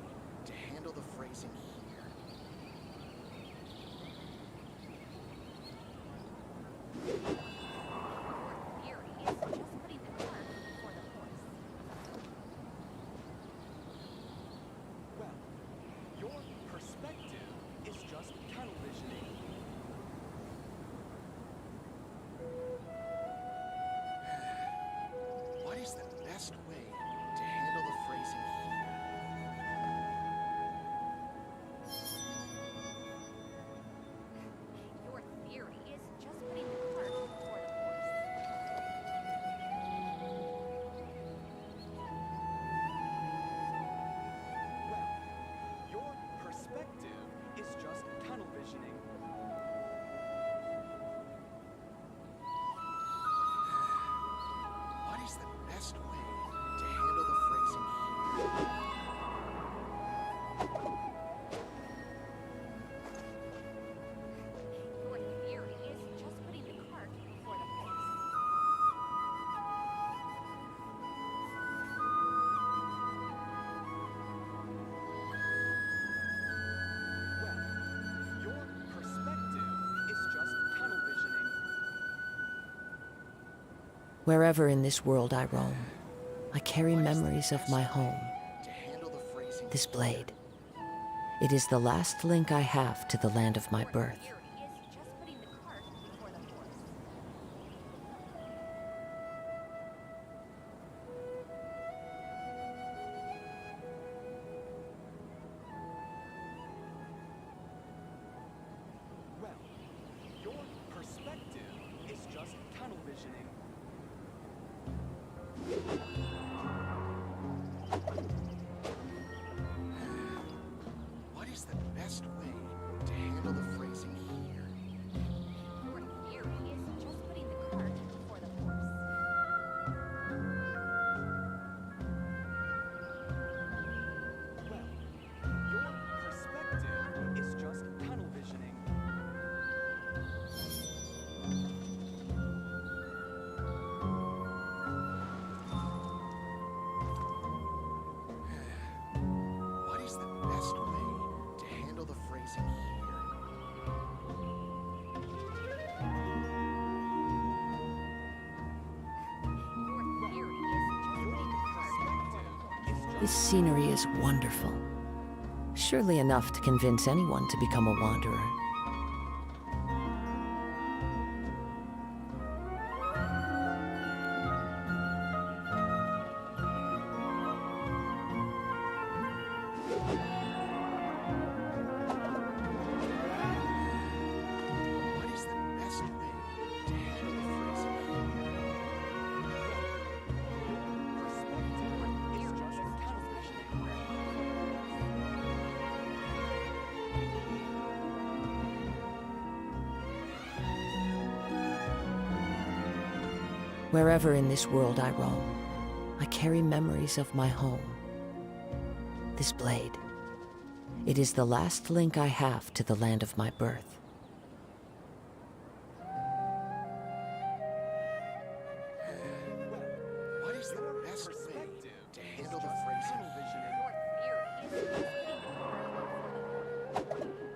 to handle the phrasing here? Your theory is just putting the cart before the horse. Well, your perspective is just tunnel visioning. What is the best way to handle the phrasing here? Your theory is just putting the cart before the horse. Well, your perspective is just tunnel visioning. What is the best way to handle the phrasing here? Your theory is just putting the cart before the horse. Well, your perspective is just tunnel visioning. Wherever in this world I roam, I carry memories of my home. To handle the phrasing This blade. It is the last link I have to the land of my birth. Theory is just putting the cart before the horse. Well, your perspective is just tunnel visioning. What is the best way to handle the phrasing here? Your theory is just putting the cart before the horse. Well, your perspective is just tunnel visioning. What is the best way to handle the phrasing here? Your theory is just putting the cart before the horse. This scenery is wonderful. Surely enough to convince anyone to become a wanderer. What is the best way to handle the phrasing here? Perspective is just tunnel visioning. Wherever in this world I roam, I carry memories of my home. This blade. It is the last link I have to the land of my birth. What is the best way to handle the phrasing here? Your theory is just putting the cart before the horse.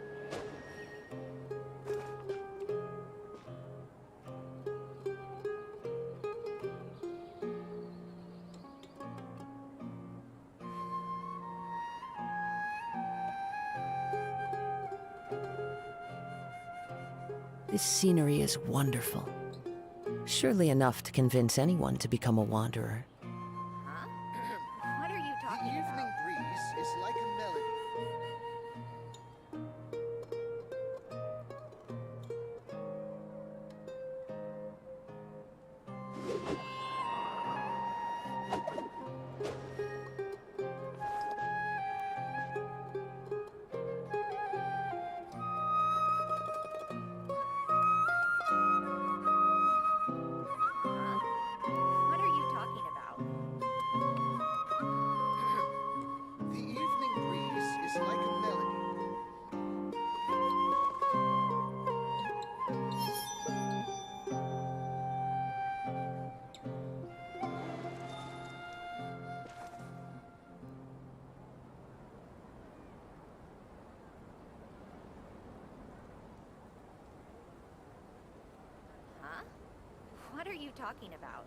This scenery is wonderful. Surely enough to convince anyone to become a wanderer. Huh? What are you The talking about? evening breeze is like a melody. Huh? What are you talking about? The evening breeze is like a melody. you talking about?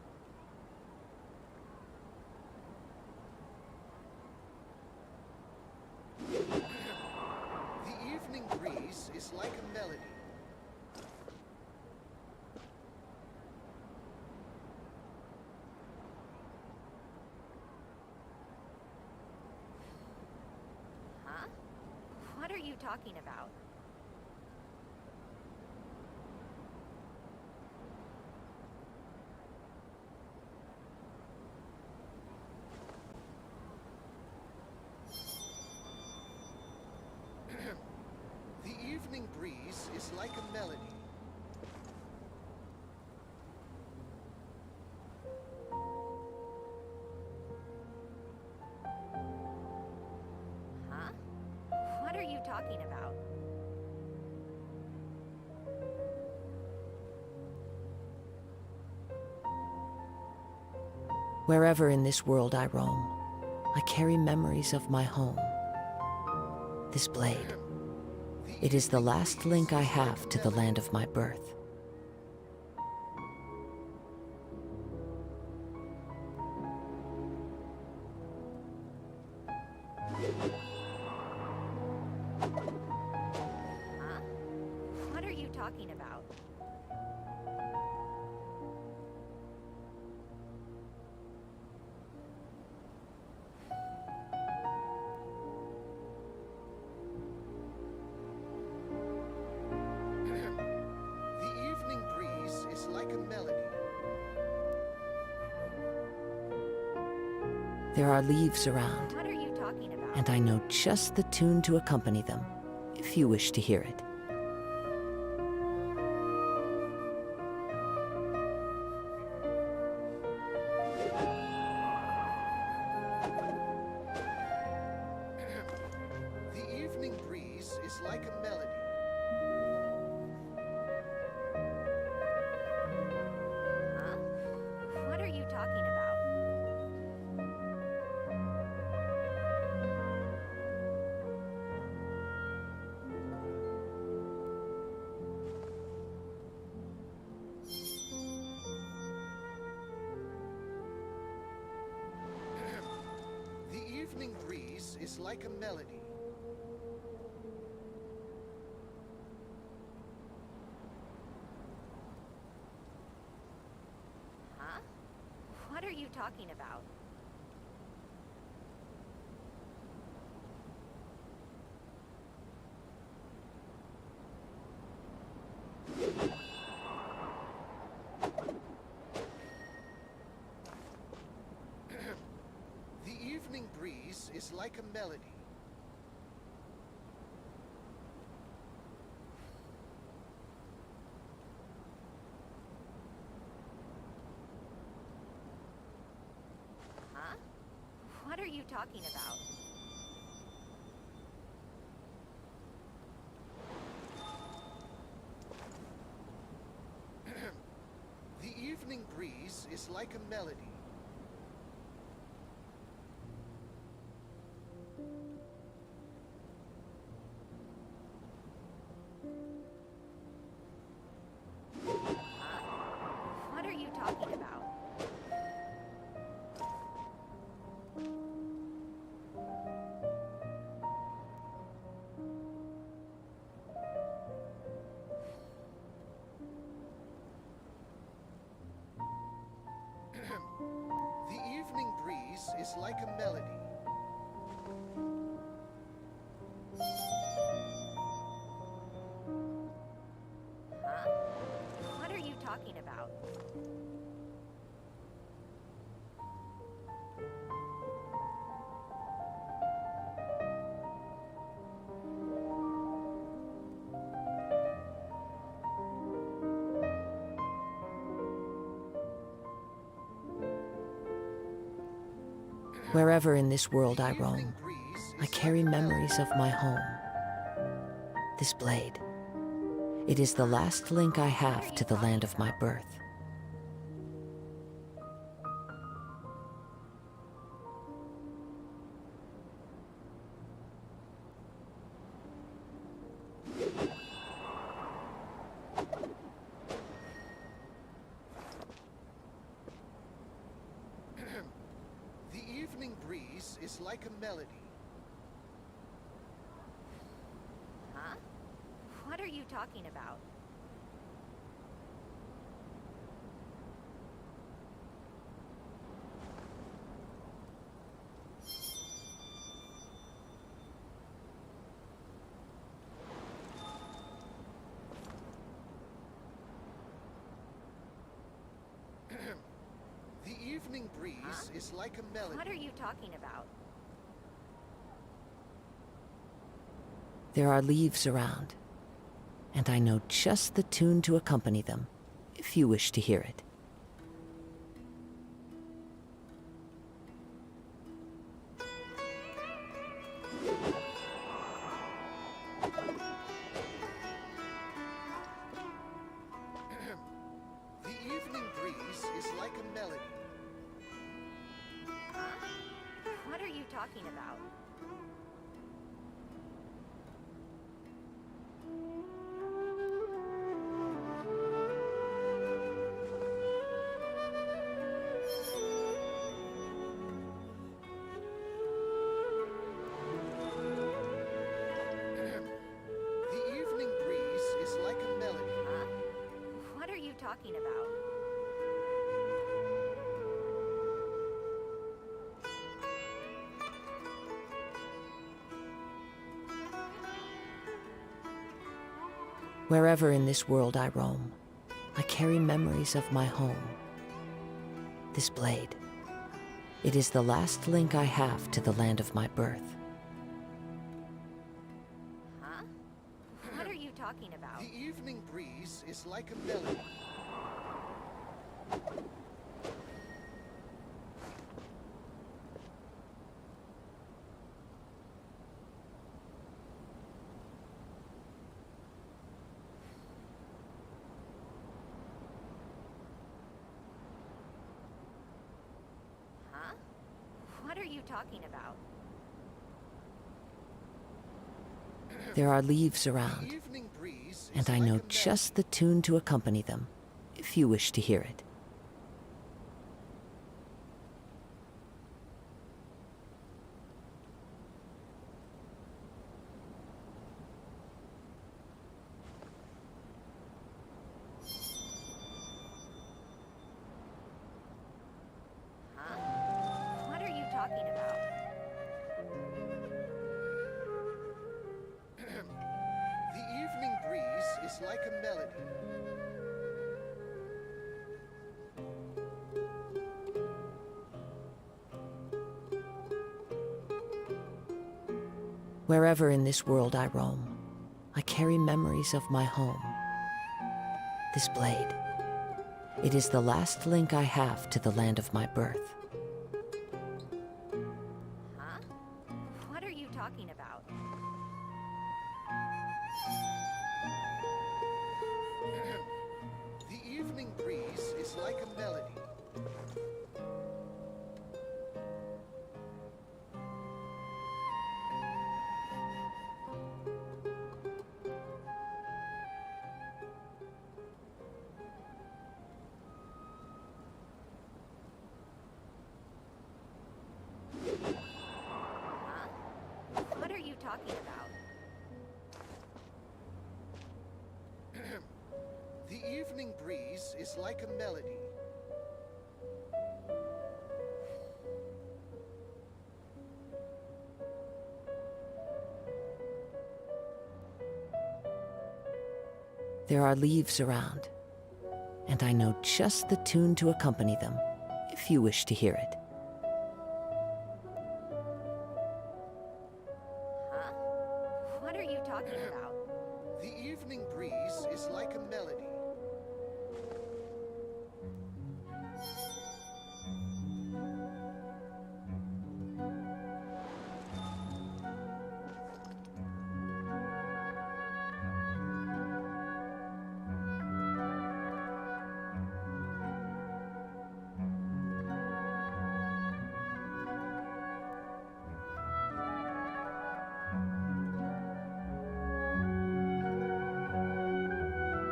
The evening breeze is like a melody. Huh? What are you talking about? The evening breeze is like a melody. Huh? What are you talking about? Wherever in this world I roam, I carry memories of my home. This blade. It is the last link I have to the land of my birth. Huh? What are you talking about? The evening breeze is like a melody. There are leaves around, What are you talking about? and I know just the tune to accompany them, if you wish to hear it. The evening breeze is like a melody. Huh? What are you talking about? The evening breeze is like a melody. Huh? What are you talking about? The evening breeze is like a melody. Huh? What are you talking about? The evening breeze is like a melody. Huh? What are you talking about? The evening breeze is like a melody. Huh? What are you talking about? Wherever in this world I roam, I carry memories of my home. This blade. It is the last link I have to the land of my birth. evening breeze is like a melody. Huh? What are you talking about? The evening breeze is like a melody. What are you talking about? There are leaves around, and I know just the tune to accompany them, if you wish to hear it. The evening breeze is like a melody. Huh? What are you talking about? The evening breeze is like a melody. Huh? What are you talking about? Wherever in this world I roam, I carry memories of my home. This blade, it is the last link I have to the land of my birth. Huh? What are you talking about? The evening breeze is like a melody. Huh? What are you talking about? There are leaves around, The evening breeze is and I like know a melody. just the tune to accompany them, if you wish to hear it. Huh? What are you talking about? The evening breeze is like a melody. Wherever in this world I roam, I carry memories of my home. This blade, it is the last link I have to the land of my birth. Huh? What are you talking about? The evening breeze is like a melody. Huh? What are you talking about? The evening breeze is like a melody. There are leaves around, and I know just the tune to accompany them, if you wish to hear it. Huh? What are you talking about? The evening breeze is like a melody.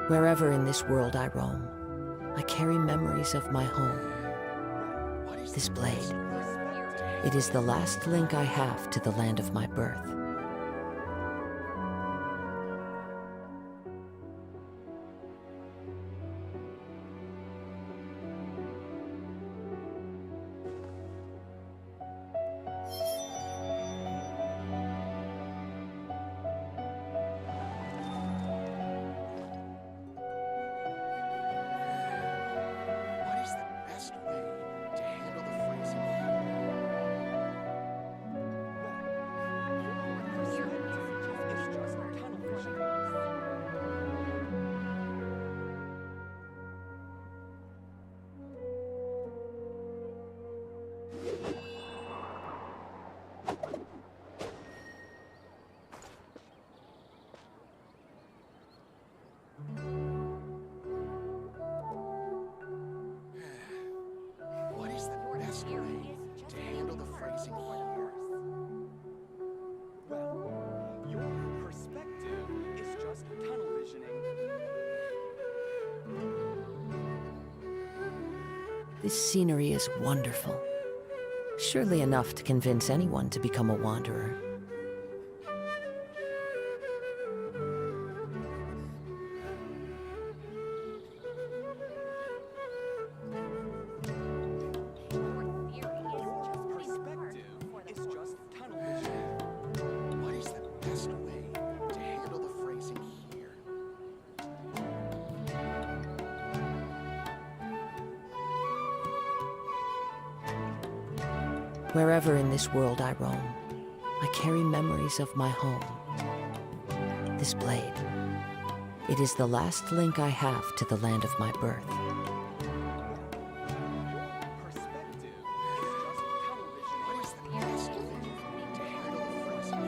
Wherever in this world I roam, I carry memories of my home. This blade, It is the last link I have to the land of my birth. What is the best way to handle the phrasing here? Well, your perspective is just tunnel vision. What is the best way to handle the phrasing here? Well, your perspective is just tunnel visioning. This scenery is wonderful. Surely enough to convince anyone to become a wanderer. Perspective is just tunnel vision. What is the best way to handle the phrasing here? Wherever in this world I roam, I carry memories of my home. This blade. It is the last link I have to the land of my birth. What is the best way to handle the phrasing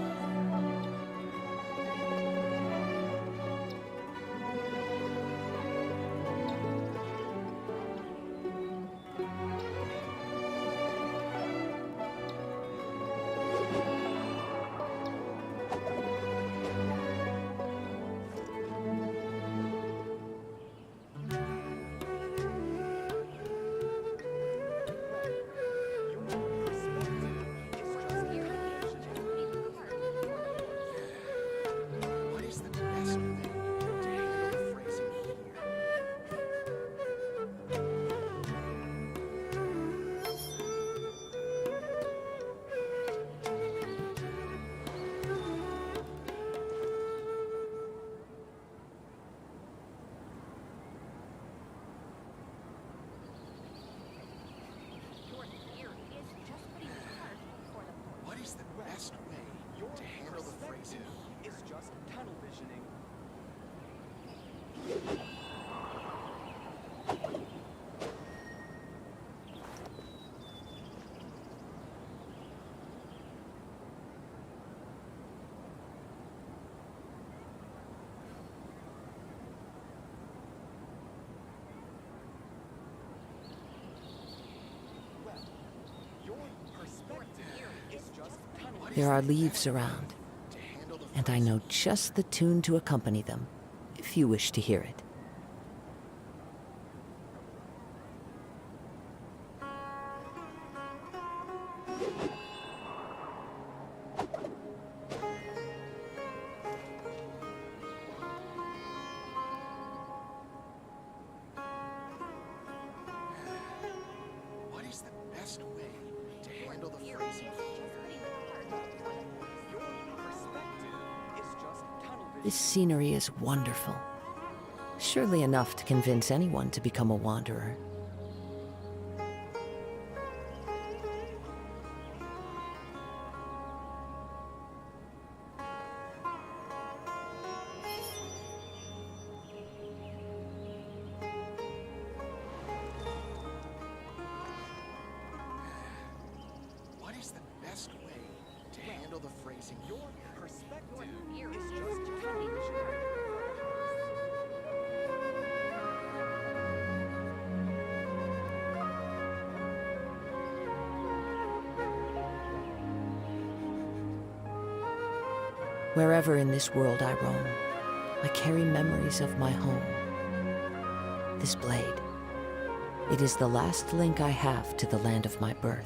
here? What is the best way to handle the phrasing is just tunnel visioning. Well, your perspective is just tunnel visioning. There are leaves around, and I know just the tune to accompany them, if you wish to hear it. What is the best way to handle the phrasing here? Your perspective is just tunnel vision. This scenery is wonderful. Surely enough to convince anyone to become a wanderer. What is the best way to handle the phrasing? Your perspective is just tunnel vision. Wherever in this world I roam, I carry memories of my home. This blade. It is the last link I have to the land of my birth.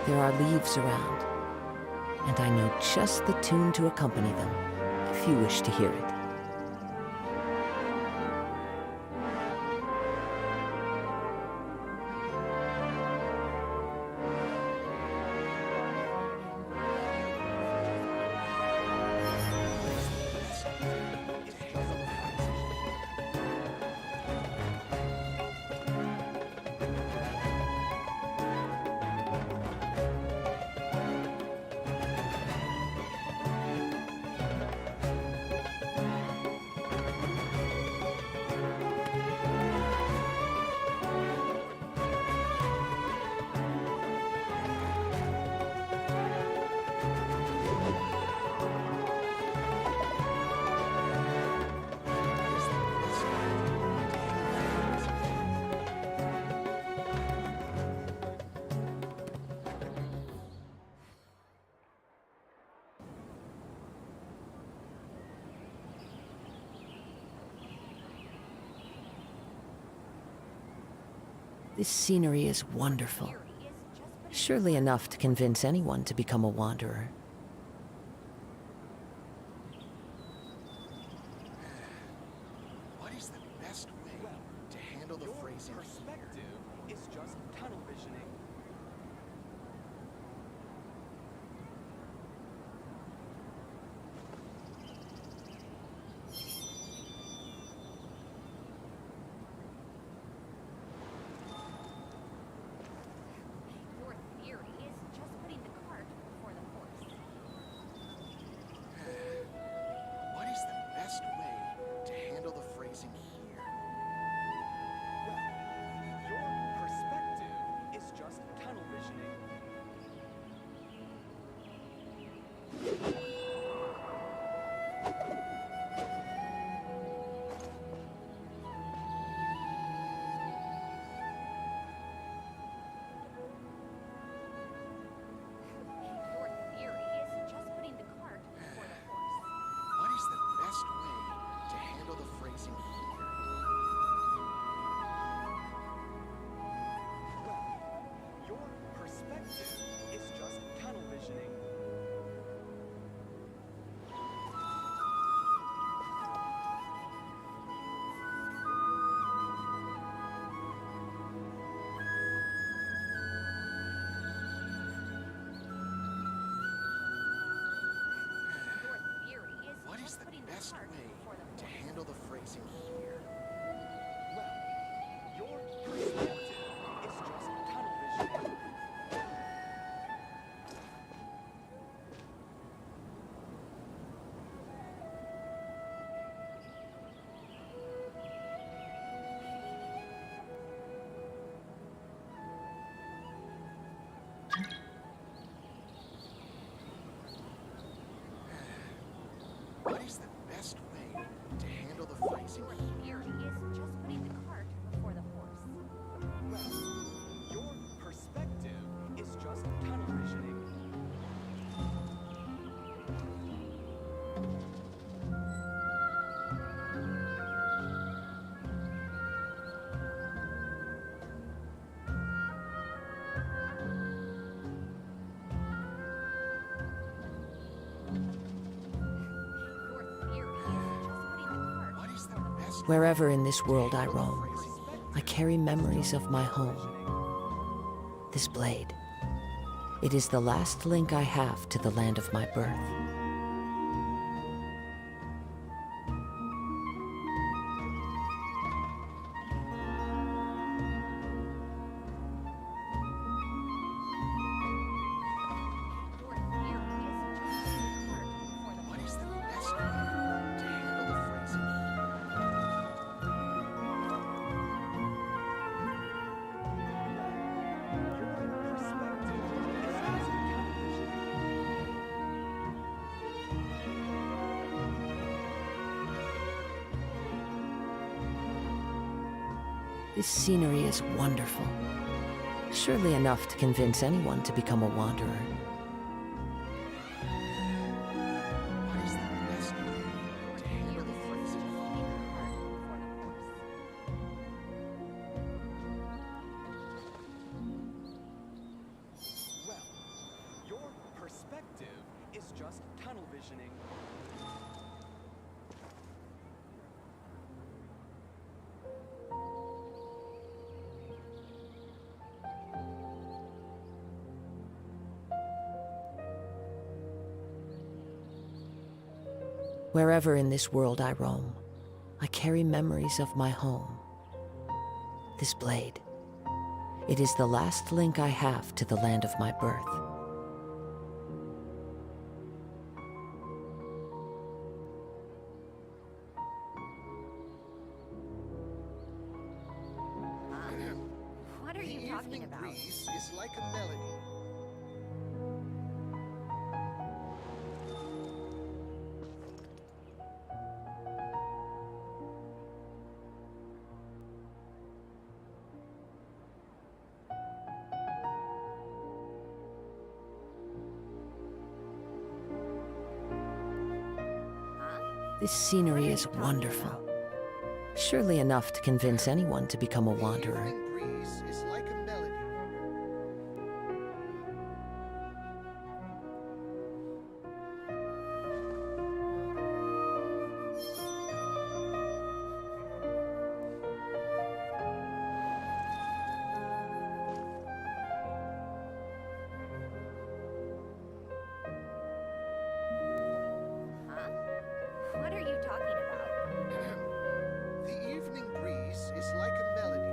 There are leaves around, and I know just the tune to accompany them, if you wish to hear it. This scenery is wonderful. Surely enough to convince anyone to become a wanderer. What is the best way to handle the phrasing? Your perspective is just tunnel visioning. Your theory is just putting the cart before the horse. What is the best way to handle the phrasing here? Well, your perspective is just tunnel visioning. Your theory is just putting the cart before the horse. What is the best way to handle the phrasing here? Well, your perspective is just tunnel visioning. Your theory is What is just the putting the best cart way before the to horse. handle the phrasing here? Well, your perspective is just tunnel visioning. What is the best way to handle the phrasing Your here? theory is just putting the cart before the horse. Well, your perspective is just tunnel visioning. Your theory is just putting the cart What is the before the horse. best Wherever in this world I roam, I carry memories of my home. This blade. It is the last link I have to the land of my birth. Your theory is just putting the cart before the What horse. is the best way to handle the phrasing here? Your perspective is just tunnel visioning. This scenery is wonderful. Surely enough to convince anyone to become a wanderer. What is the best way to handle the phrasing here? Before the horse. Well, Wherever in this world I roam, I carry memories of my home. This blade, it is the last link I have to the land of my birth. What are you talking about? Breeze is like a melody. This scenery is wonderful. Surely enough to convince anyone to become a wanderer. Breeze is like a melody. Huh? What are you talking about? The evening breeze is like a melody.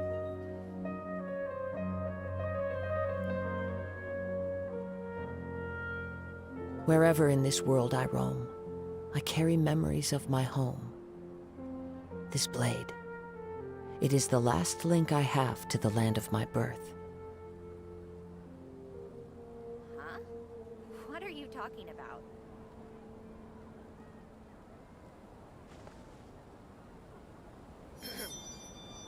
Wherever in this world I roam, I carry memories of my home. This blade, it is the last link I have to the land of my birth. Huh? What are you talking about?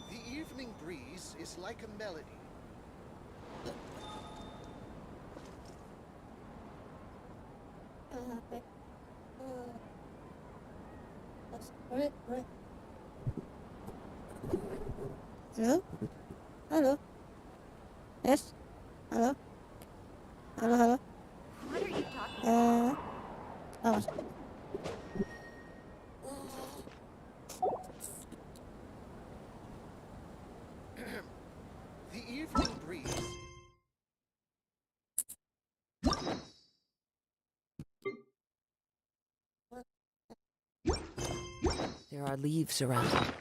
The evening breeze is like a melody. Hello? Hello? Yes? Hello? Hello, hello? What are you talking about? Oh. The evening breeze. There are leaves around.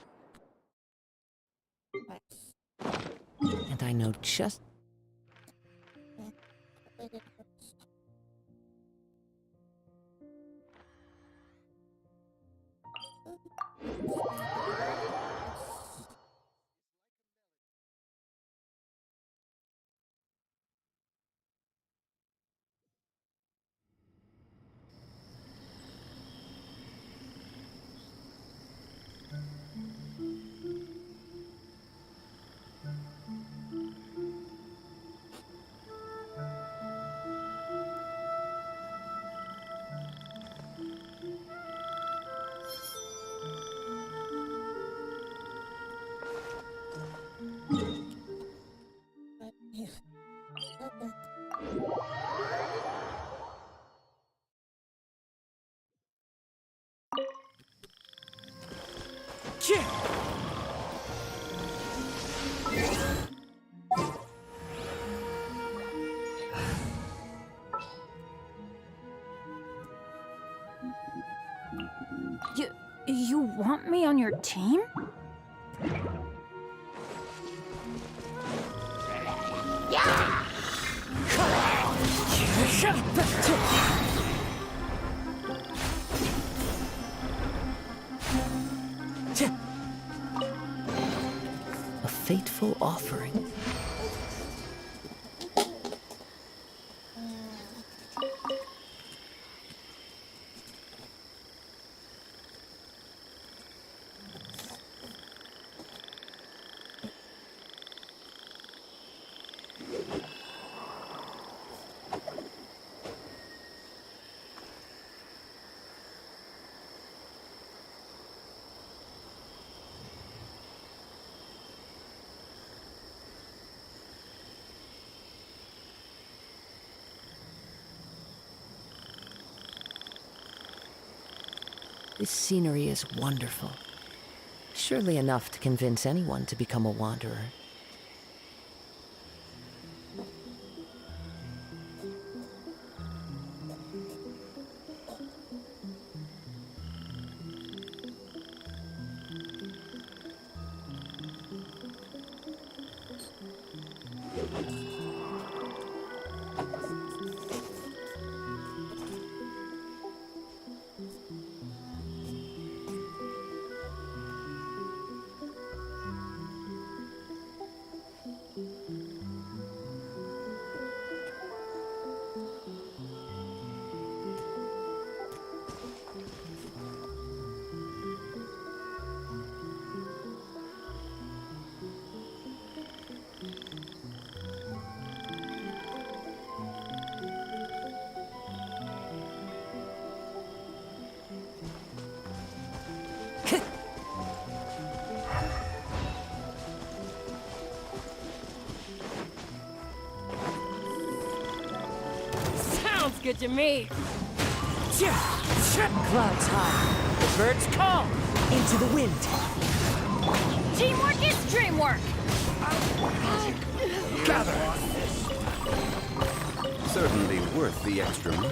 And I know just... You want me on your team? A fateful offering. This scenery is wonderful. Surely enough to convince anyone to become a wanderer. good to me. Clouds high, the birds call. Into the wind. Teamwork is dreamwork! Gather! Certainly worth the extra mile.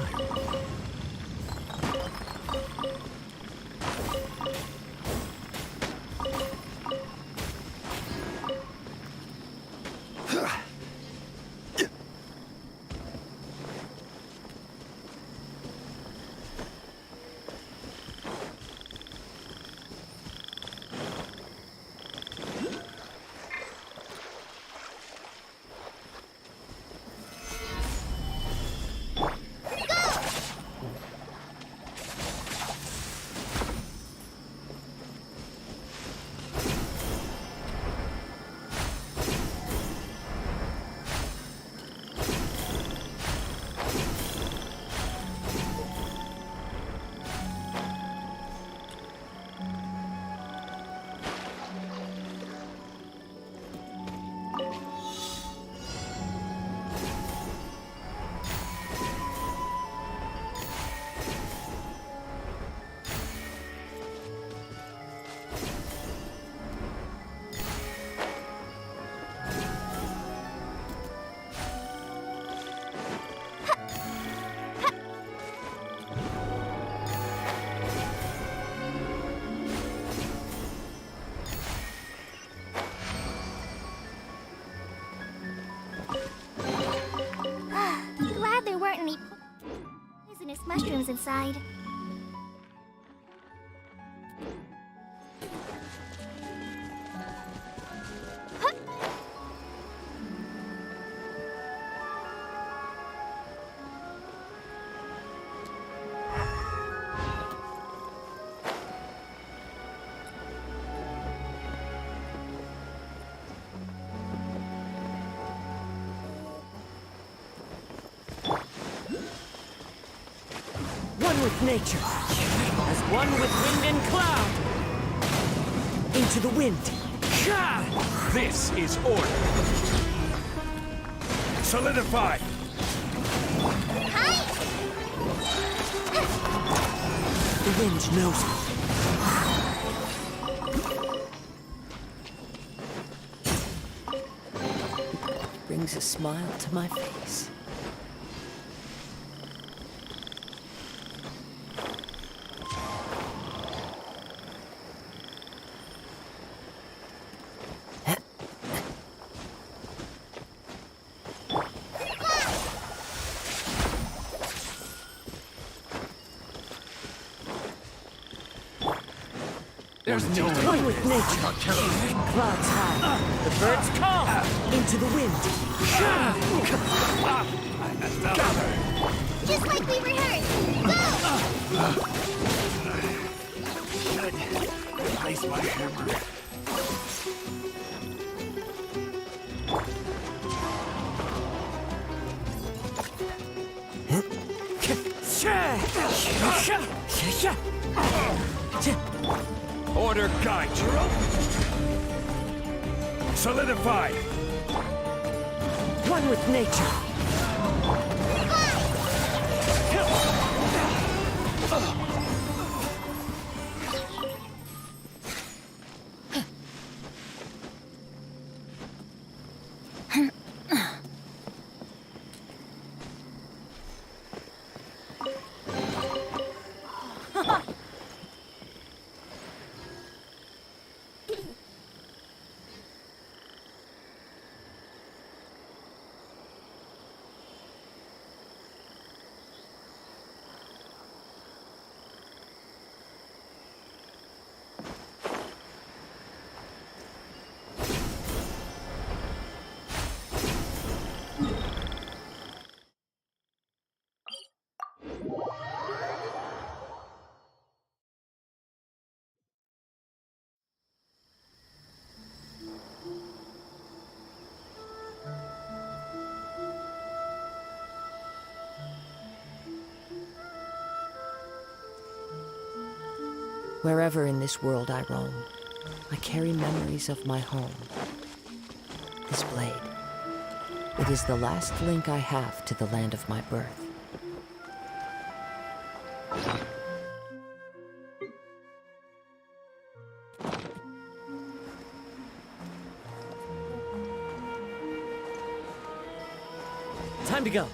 Glad there weren't any poisonous mushrooms inside. One with nature, as one with wind and cloud. Into the wind. This is order. Solidify. The wind knows me. Brings a smile to my face. There's no one with nature. Clouds high, the birds call. Into the wind. Just like we rehearsed. Should replace my hammer. Order guide you. Solidify. One with nature. Wherever in this world I roam, I carry memories of my home. This blade, it is the last link I have to the land of my birth. Time to go.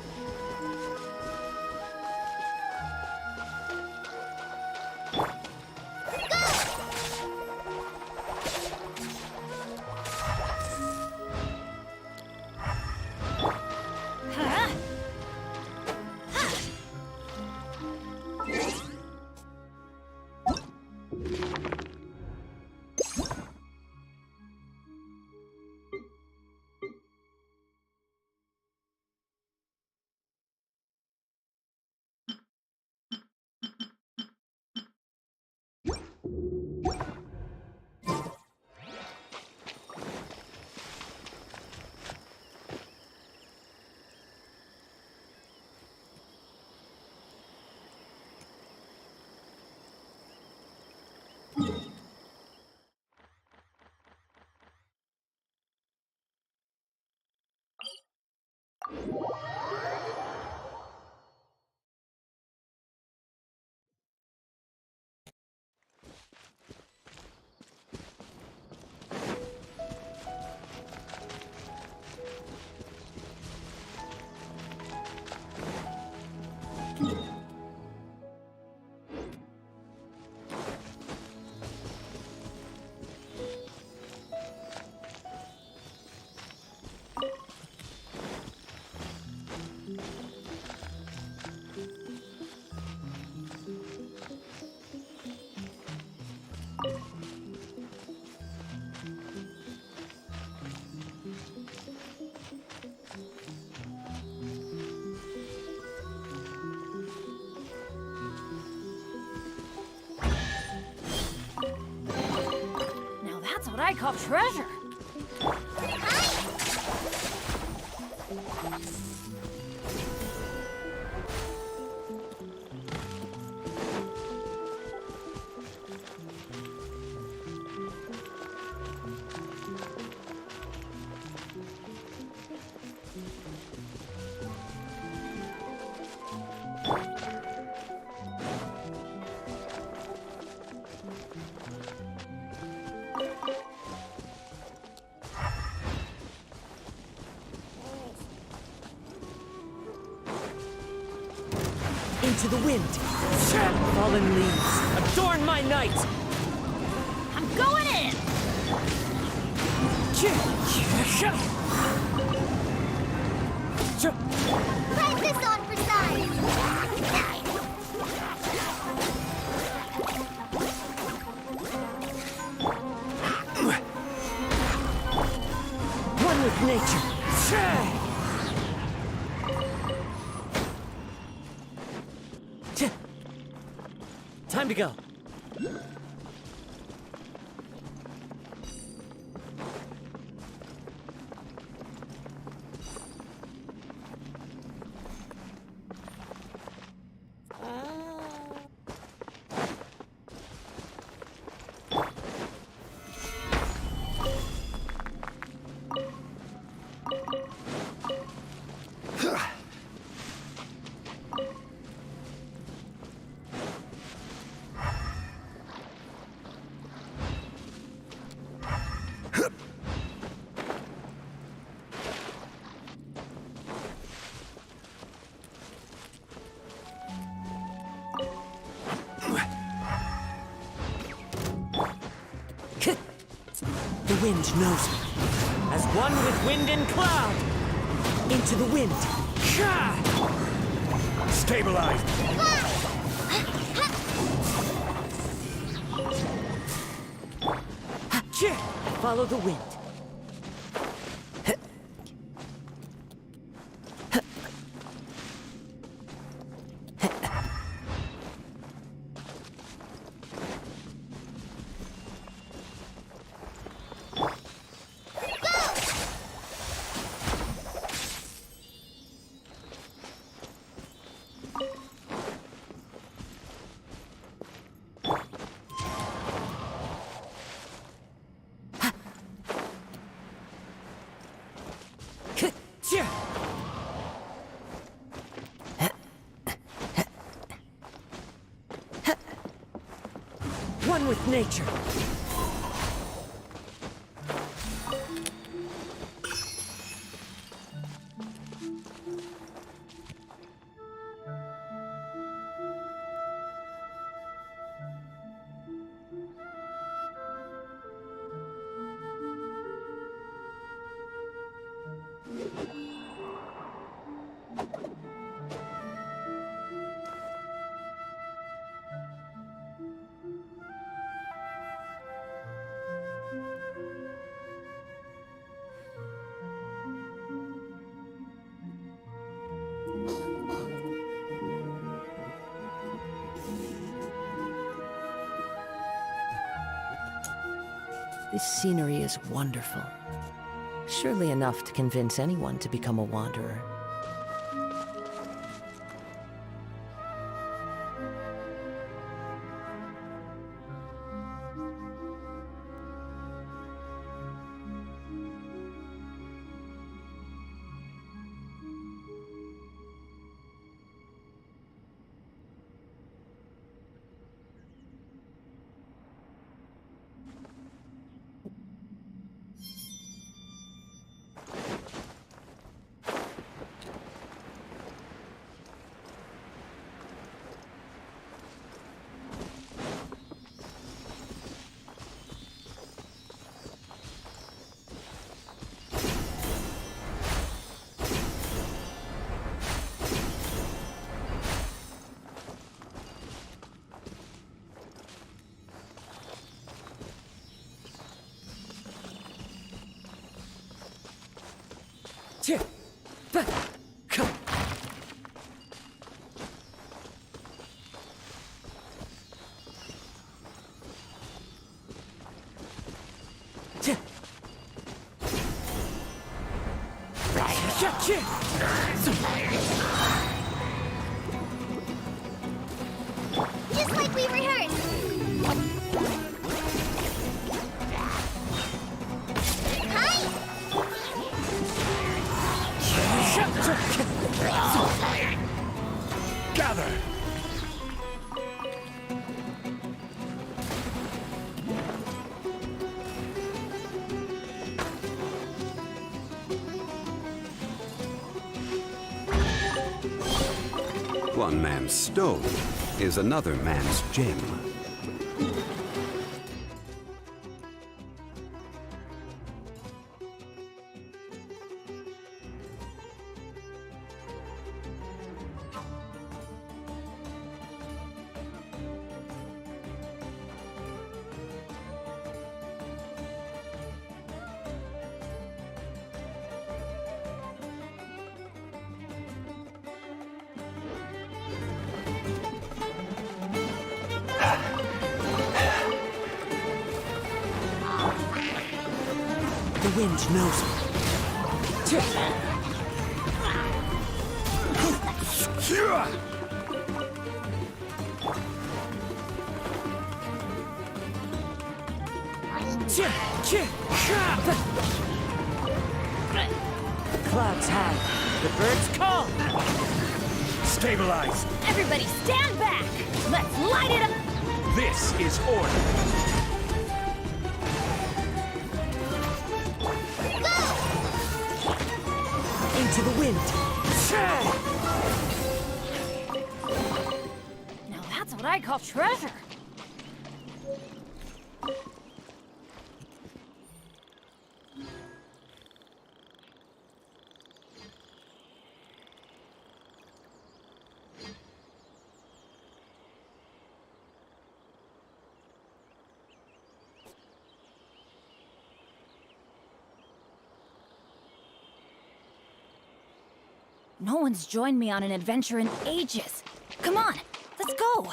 Now that's what I call treasure. Into the wind. Fallen leaves, adorn my night. I'm going in! Press this on for size! One with nature. Time to go. The wind knows me. As one with wind and cloud. Into the wind. Stabilize. Follow the wind. One with nature. This scenery is wonderful. Surely enough to convince anyone to become a wanderer. Just like we rehearsed. Gather! One man's stone is another man's gem. The wind knows me. Clouds high. The birds call. Stabilize! Everybody stand back! Let's light it up! This is order! Into the wind. Now that's what I call treasure. No one's joined me on an adventure in ages. Come on, let's go!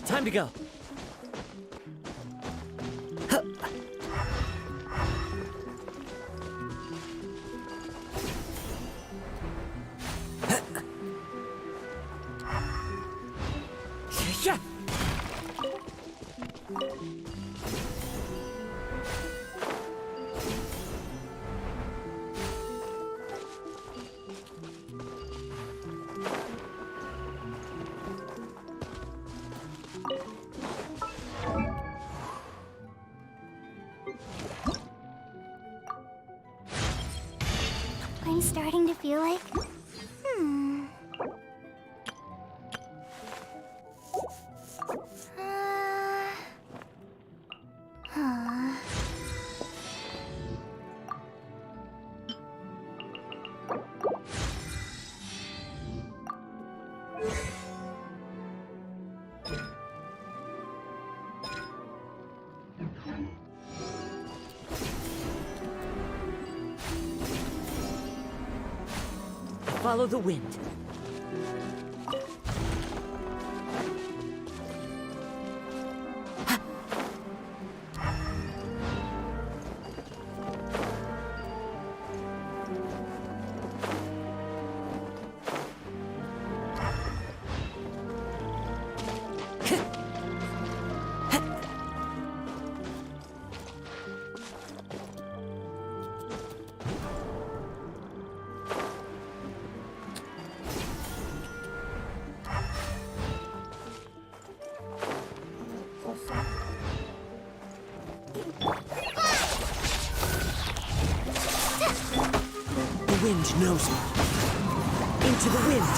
Time to go. I'm starting to feel like... Follow the wind. The wind knows me. Into the wind.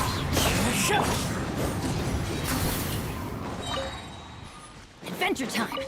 Adventure time!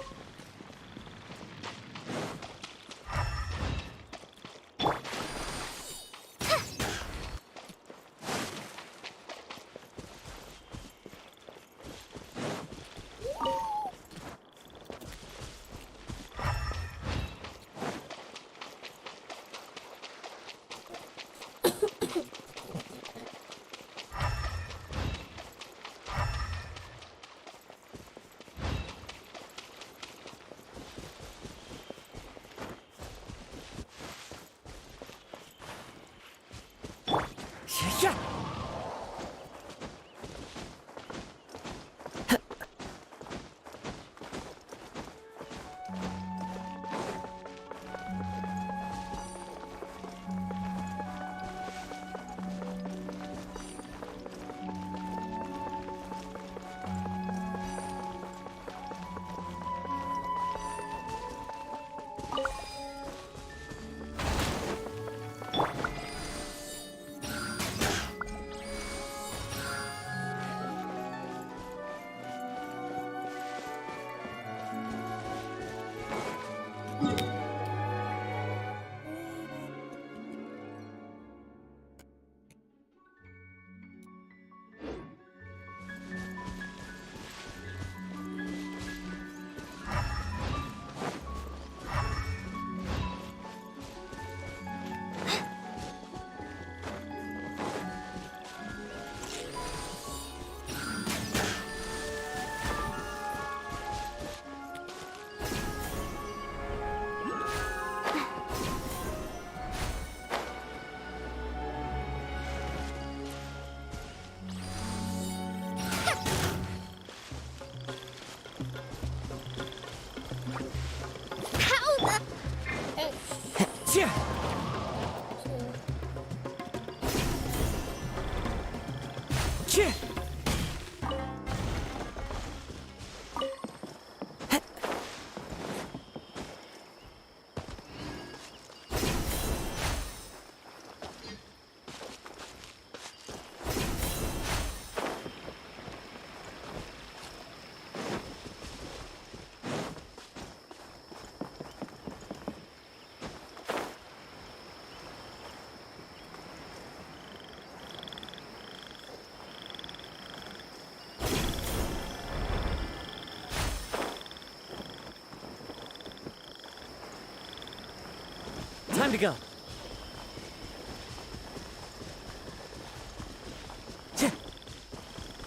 Time to go.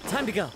Time to go.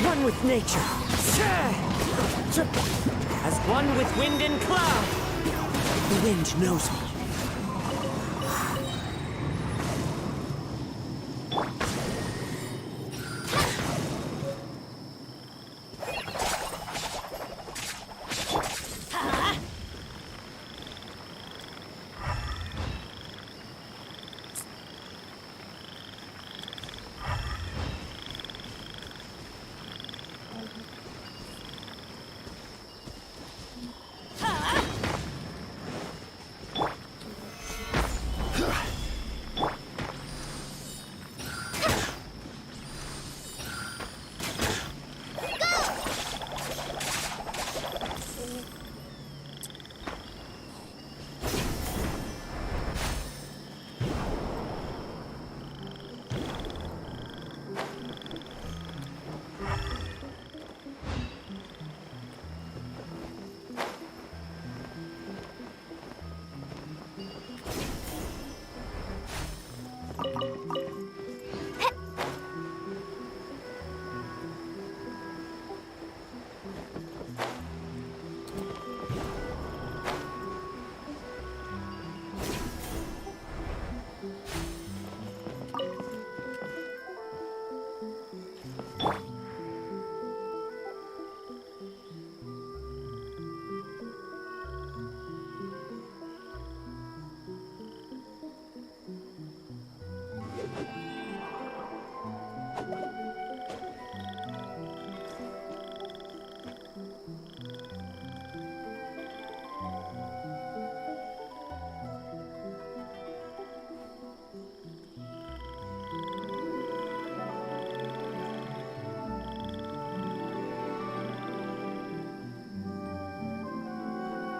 One with nature. As One with wind and cloud! The wind knows me.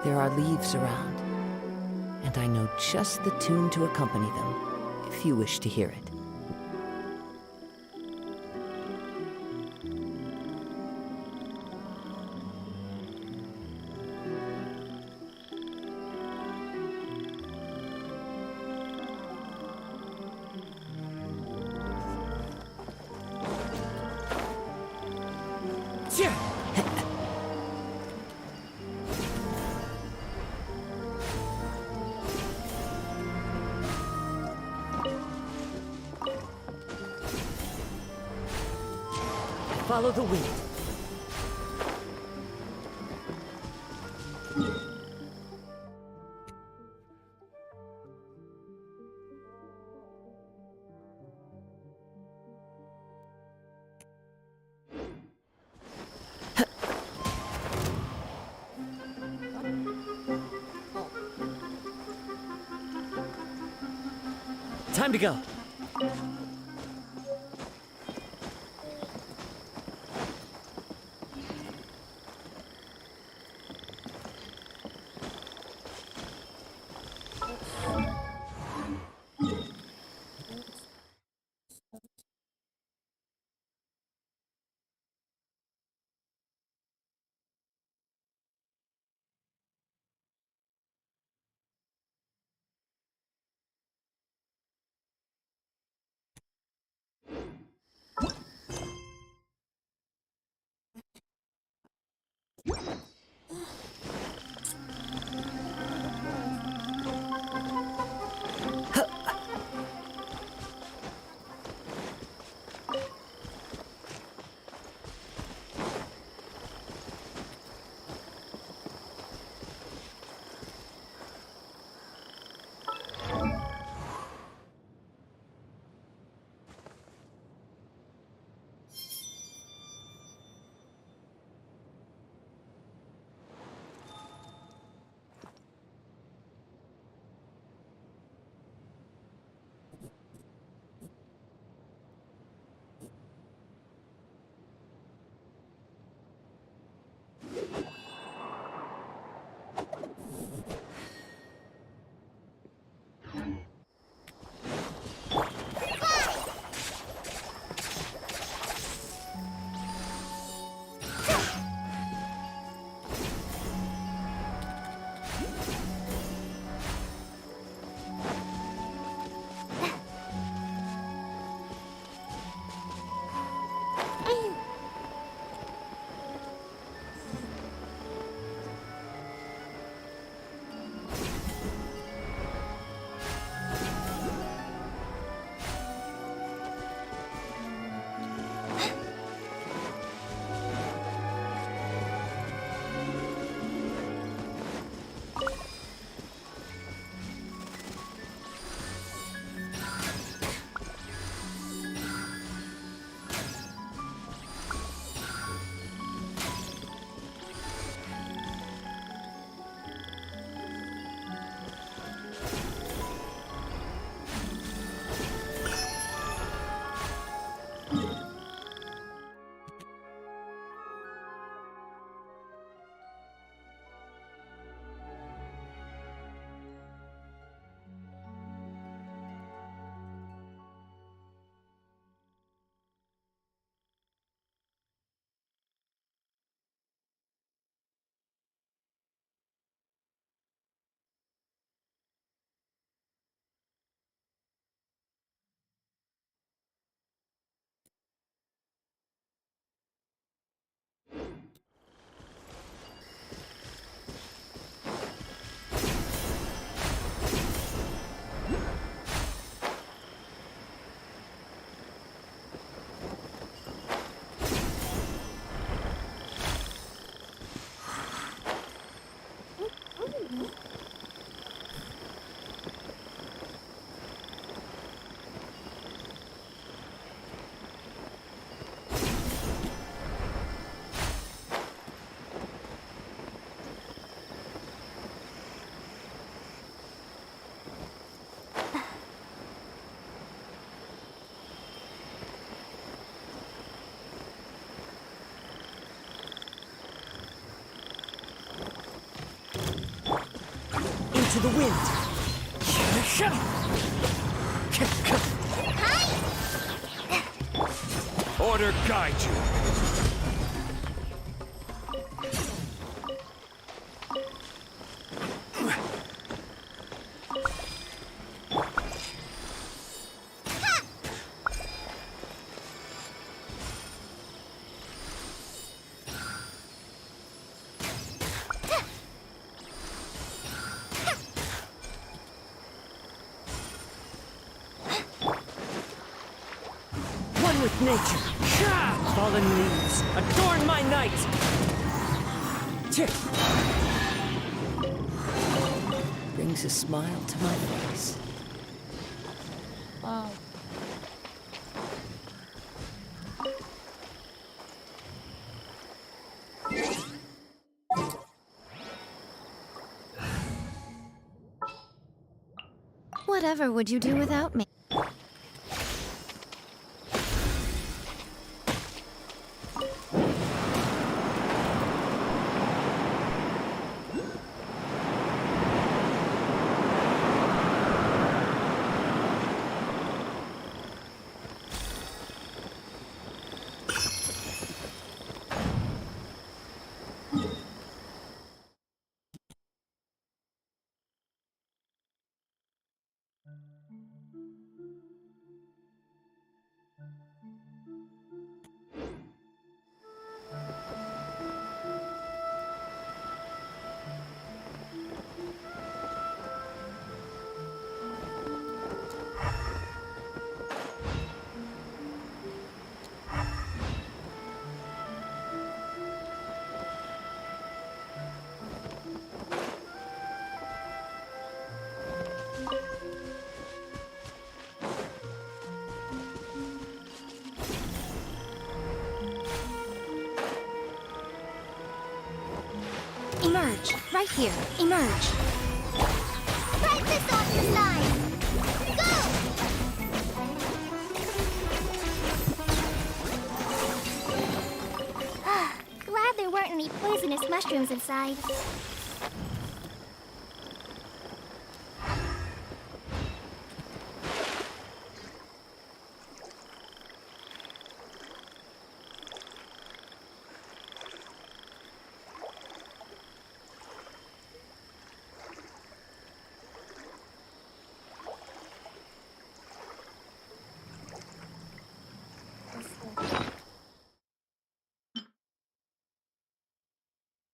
There are leaves around, and I know just the tune to accompany them, if you wish to hear it. Follow the wind. Time to go. Into the wind. Order guide you. One with nature. Fallen leaves, adorn my night. Brings a smile to my face. Wow. Whatever would you do without me? Emerge, right here. Emerge. Right this off the side! Go! Glad there weren't any poisonous mushrooms inside.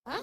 Huh?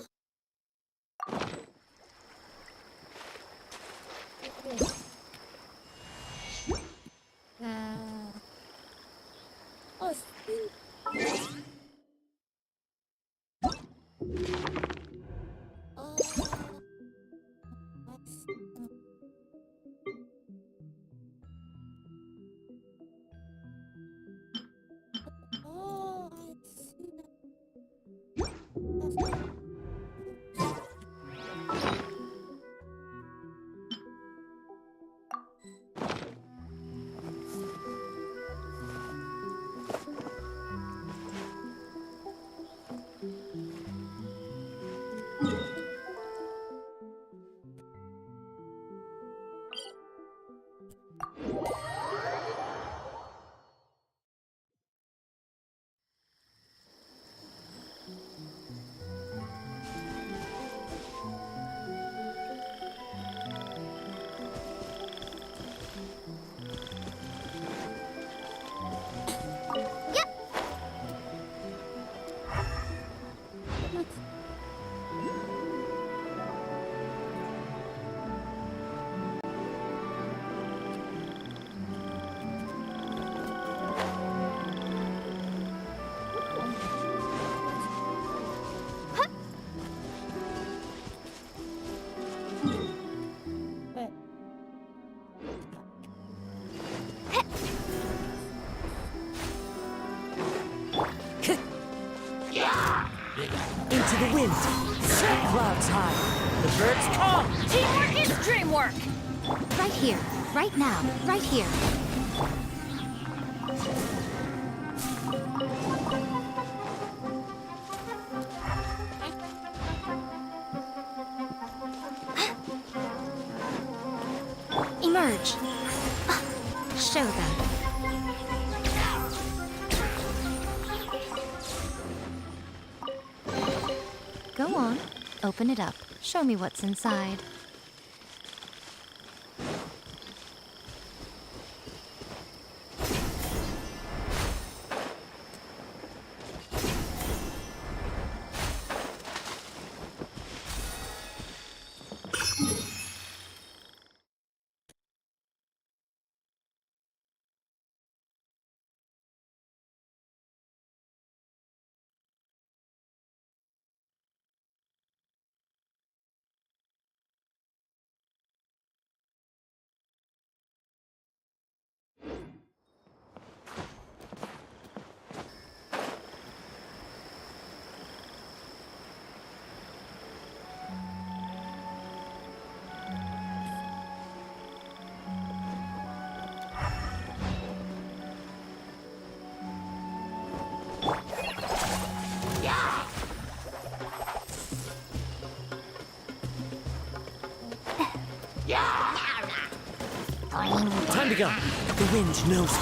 Into the wind. Clouds high. The birds come. Teamwork is dreamwork! Right here. Right now. Right here. emerge. Show them. Go on, open it up. Show me what's inside. Time to go. The wind knows me.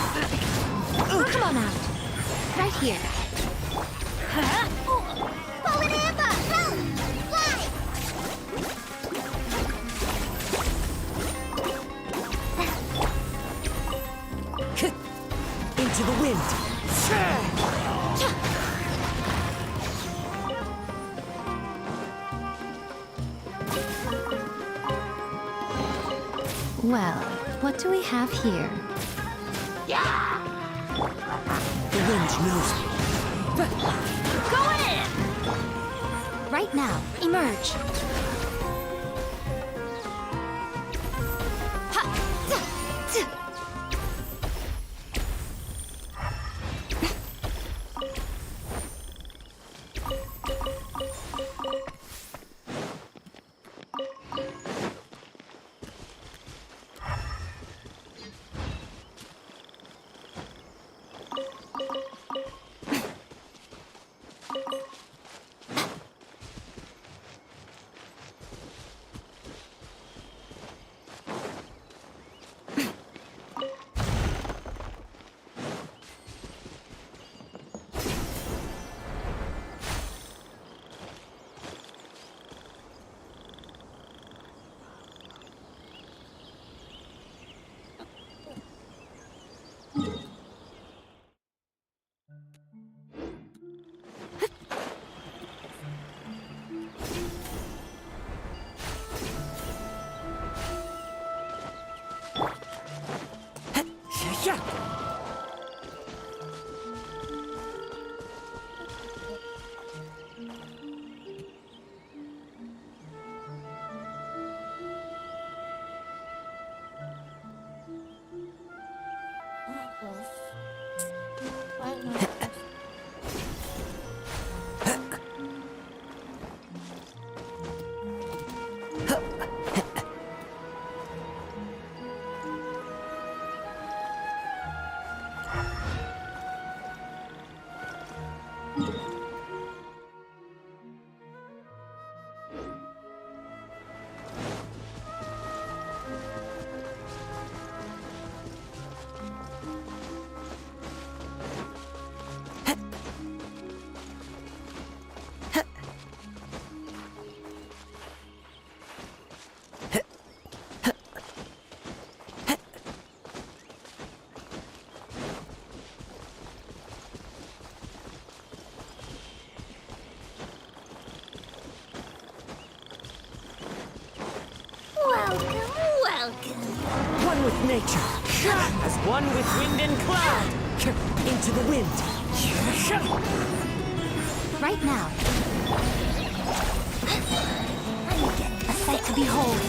Come on out. Right here. Pull it in, run! Fly! Into the wind. Well, what do we have here? The wind knows me. Go in! Right now, emerge. One with nature. As one with wind and cloud. Into the wind. Right now. A sight to behold.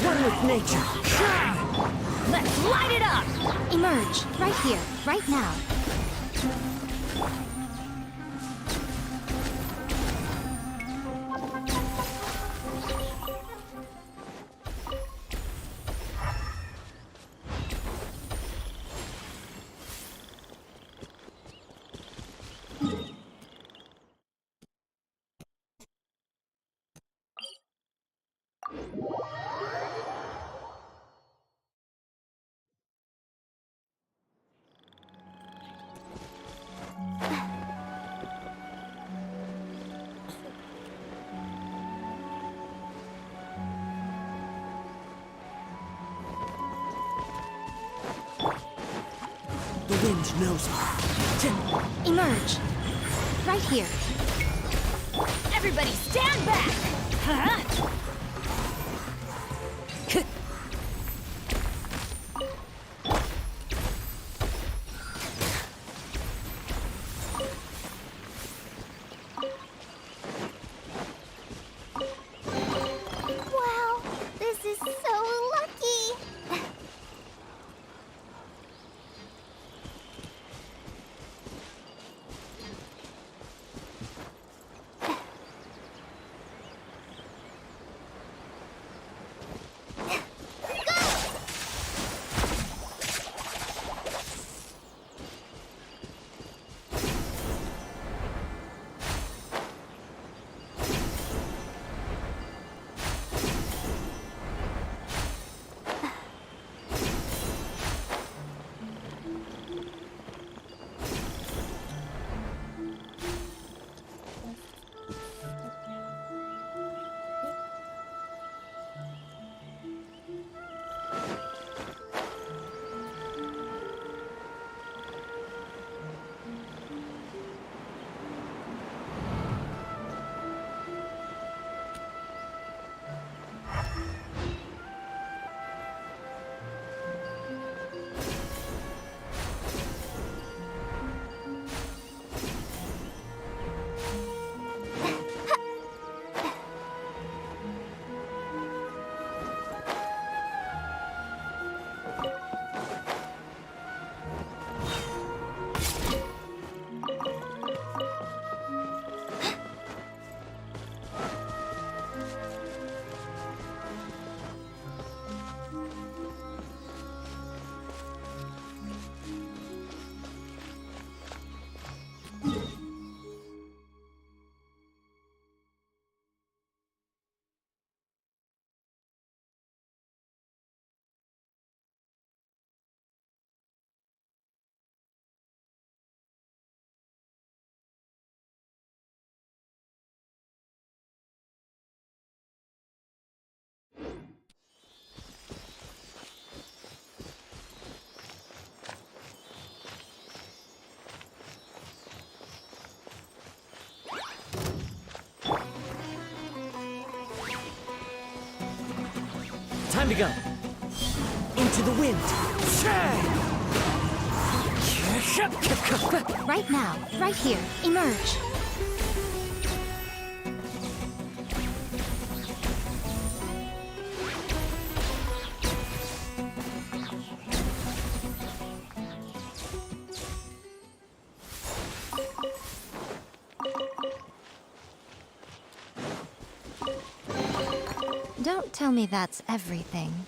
One with nature. Let's light it up! Emerge, right here, right now. The wind knows me. Emerge, right here. Everybody stand back! Huh? Wow, this is so lucky. Time to go. Into the wind. Right now, right here. Emerge. Don't tell me that's everything.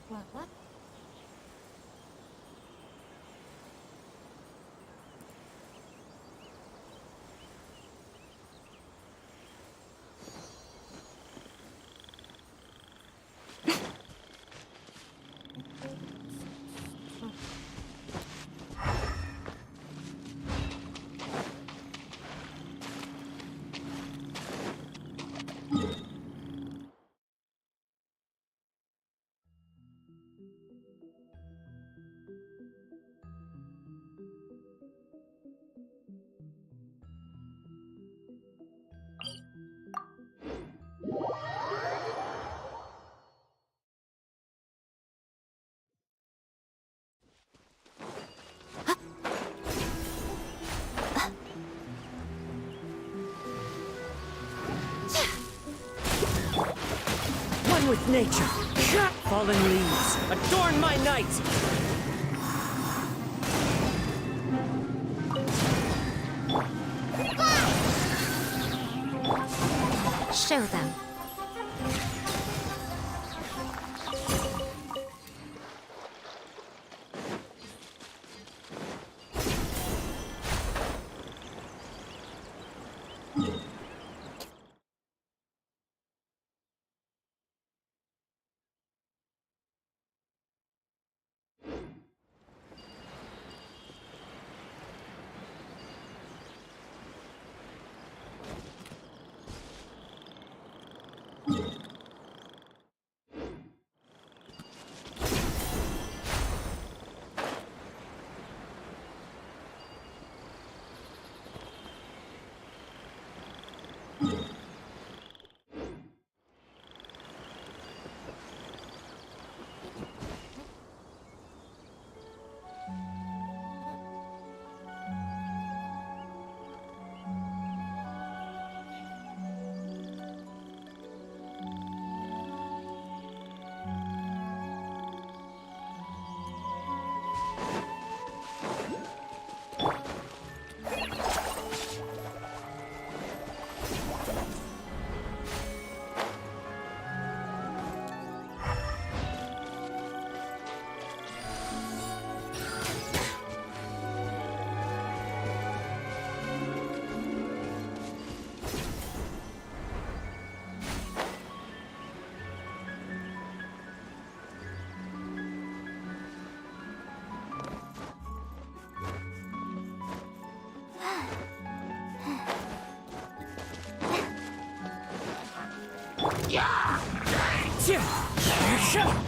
What? One with nature. Fallen leaves, adorn my night! Show them.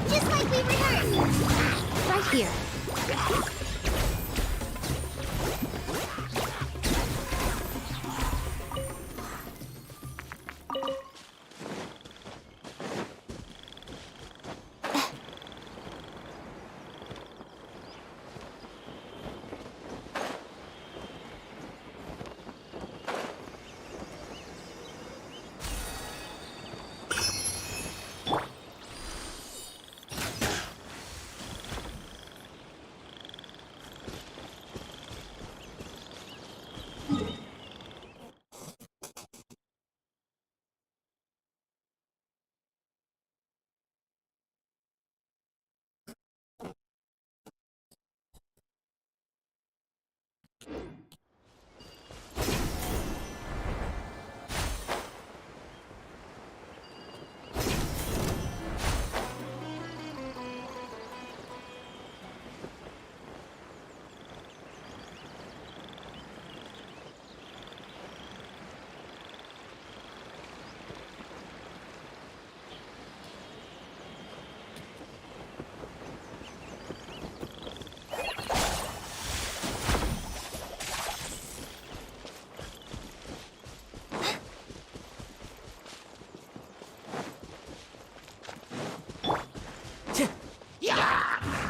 Just like we rehearsed. Right here.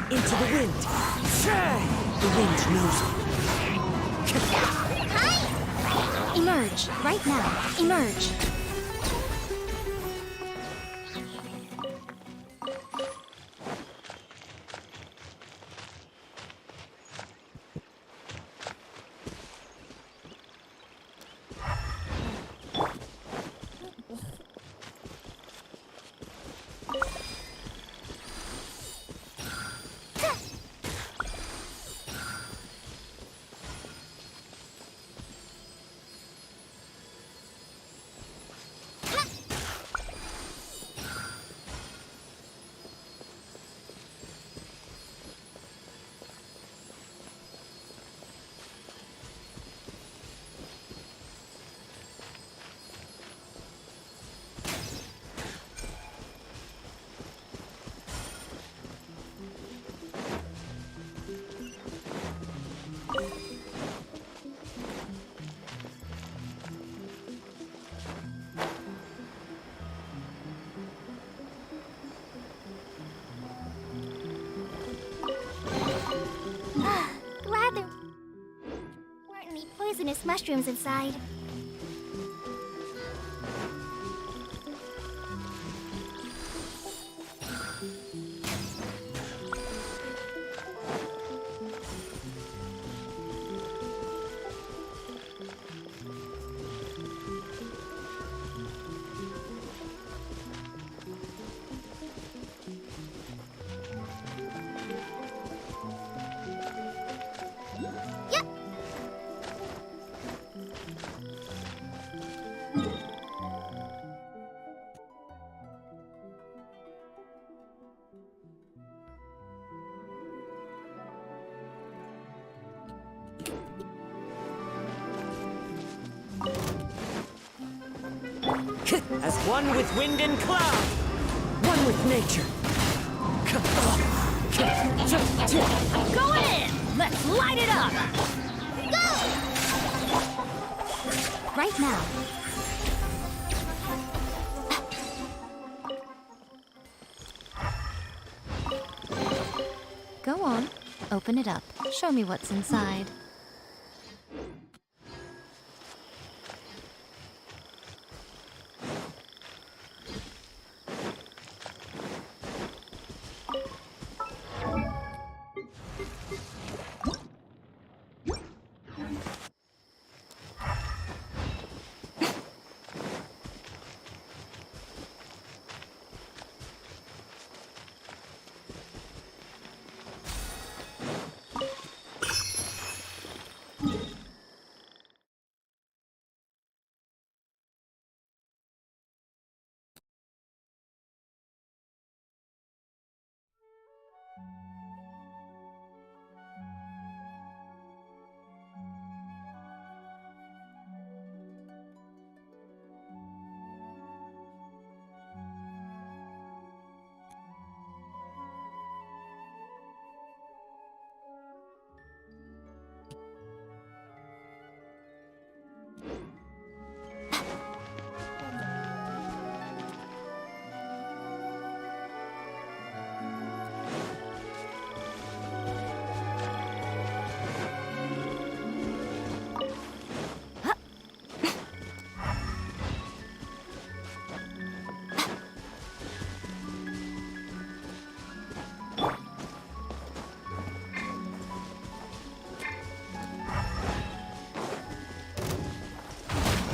Into the wind. The wind knows me. Hi! Emerge, right now. Emerge. Glad there weren't any poisonous mushrooms inside. As one with wind and cloud. One with nature. Go in! Let's light it up! Right now. Go on. Open it up. Show me what's inside.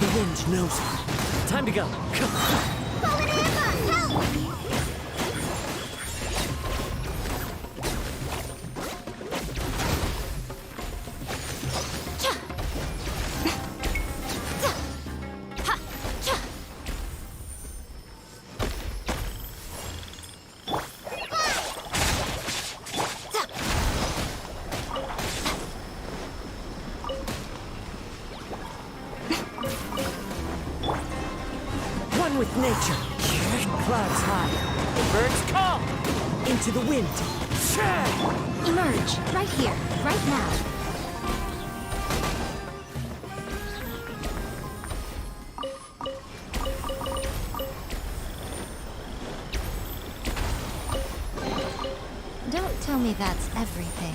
The wind knows it. Time to go. One with nature. Clouds high. Birds call. Into the wind. Emerge. Right here. Right now. Don't tell me that's everything.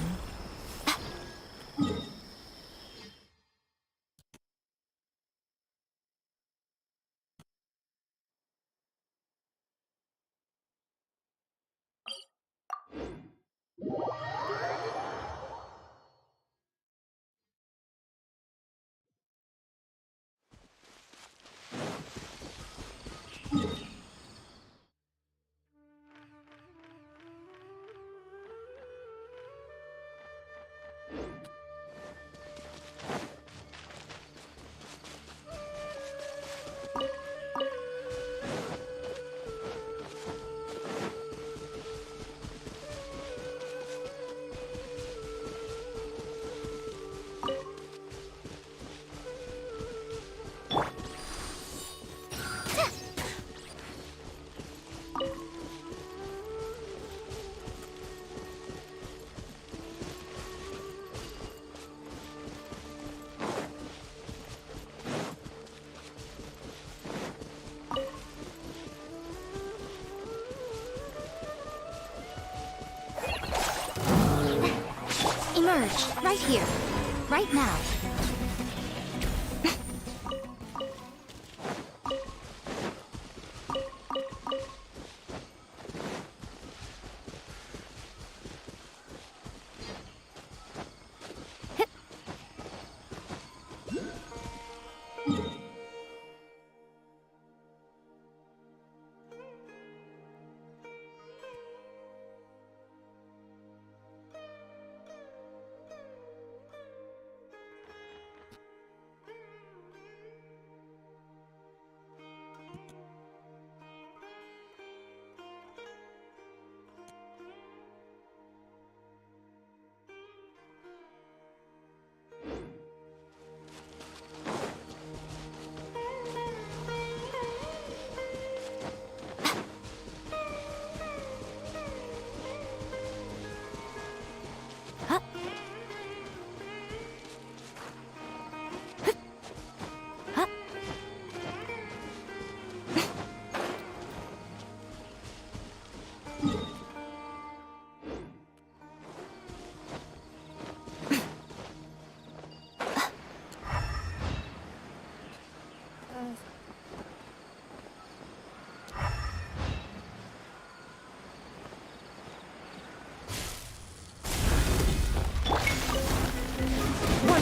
Emerge. Right here. Right now. One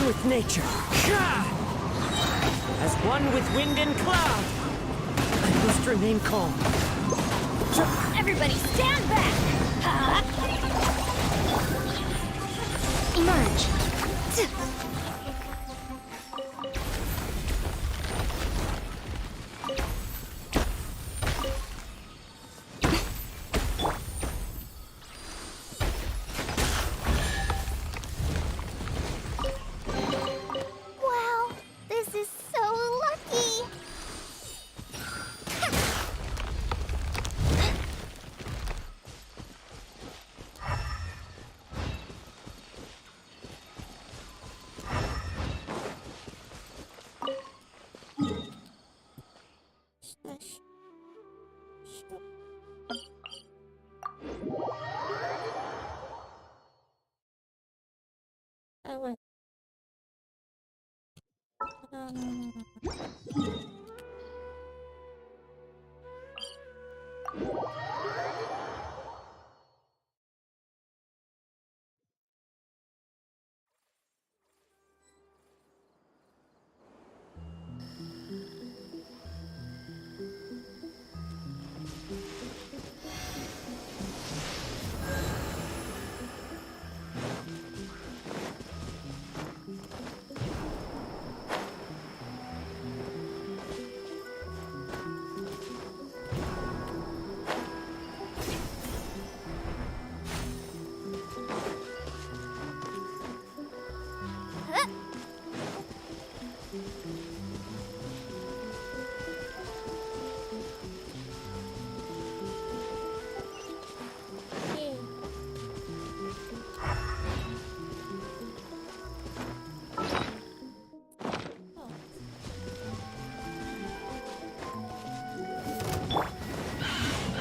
with nature. As one with wind and cloud. I must remain calm. Everybody stand back! Emerge. Wow, this is so lucky!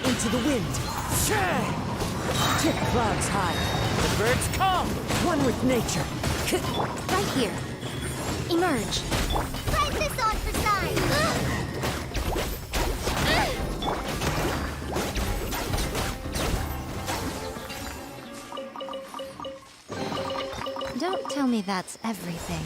Into the wind. Tip clouds high. The birds come. One with nature. Right here. Emerge. Try this on for size! Don't tell me that's everything.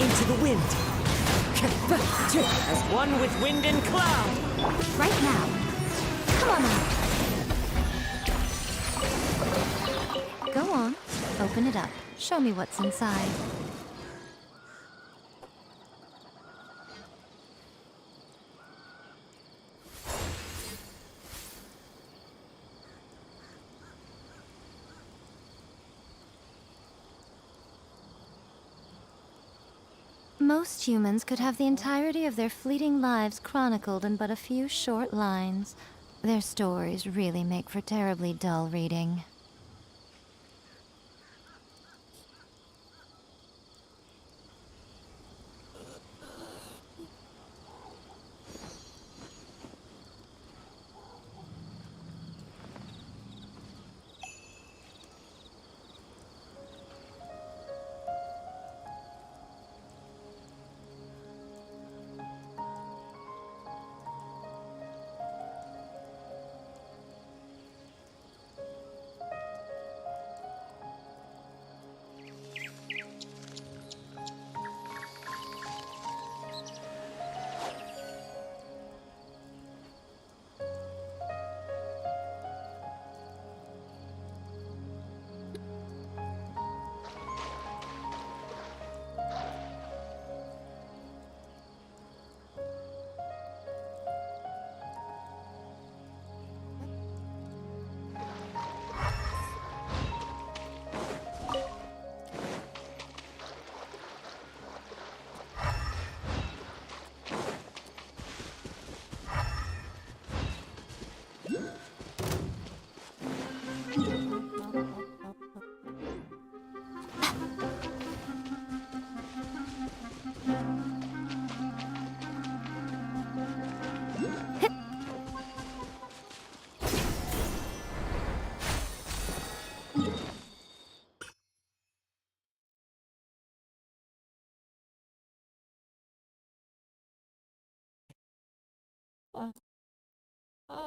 Into the wind. As one with wind and cloud. Right now. Come on out. Go on. Open it up. Show me what's inside. Most humans could have the entirety of their fleeting lives chronicled in but a few short lines. Their stories really make for terribly dull reading.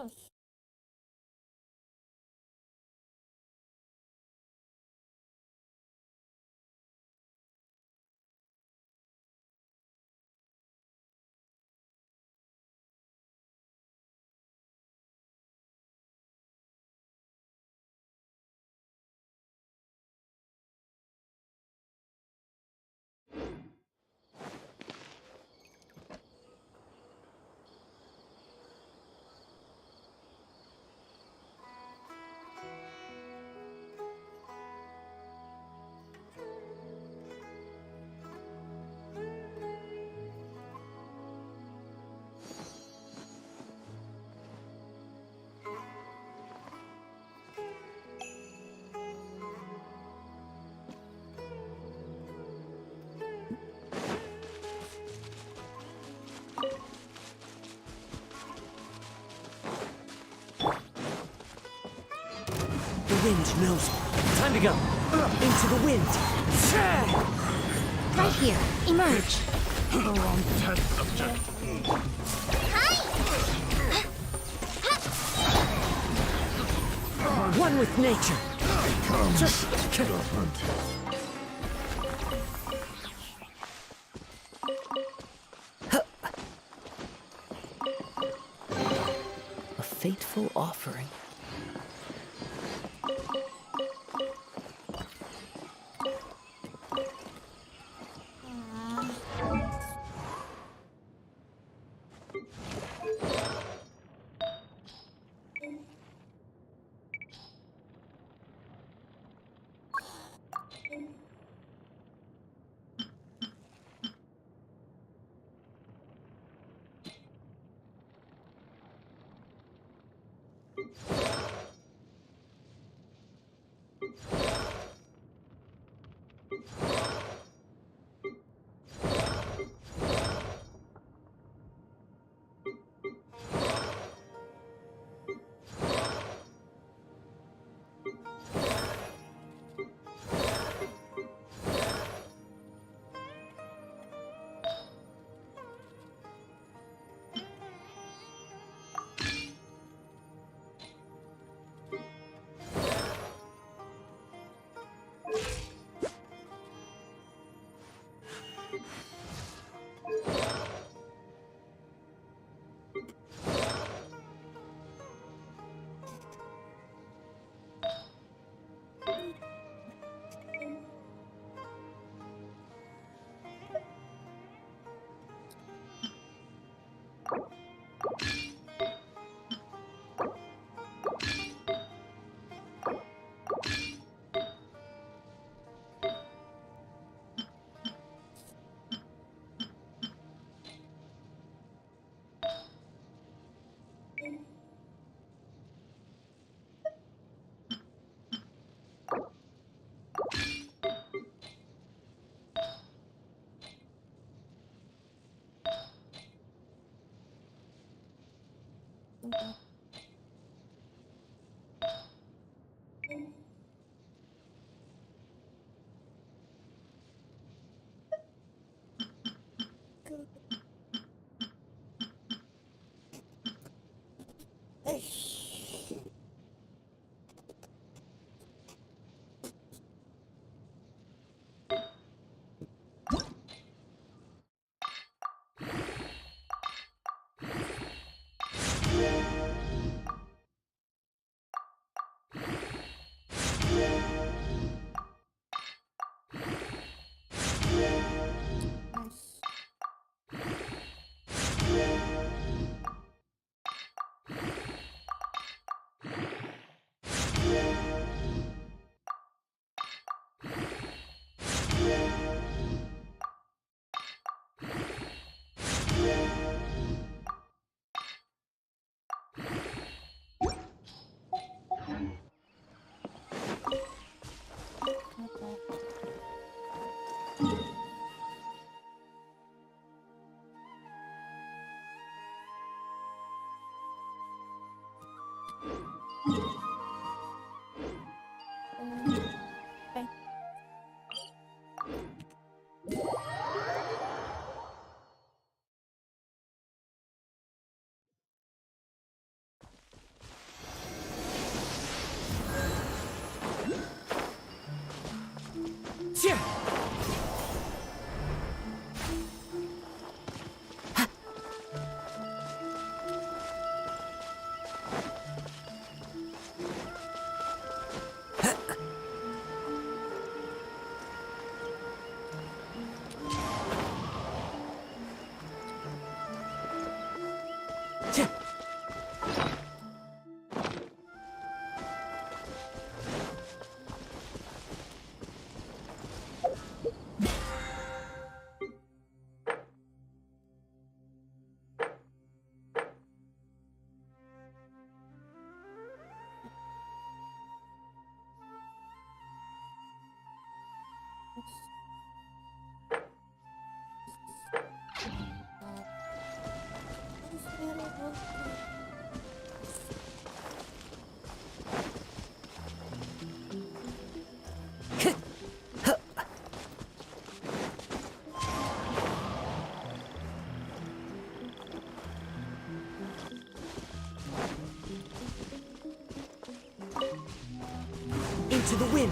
The wind knows me. Time to go. Into the wind. Right here. Emerge. Wrong test object. One with nature. A fateful offering. Into the wind.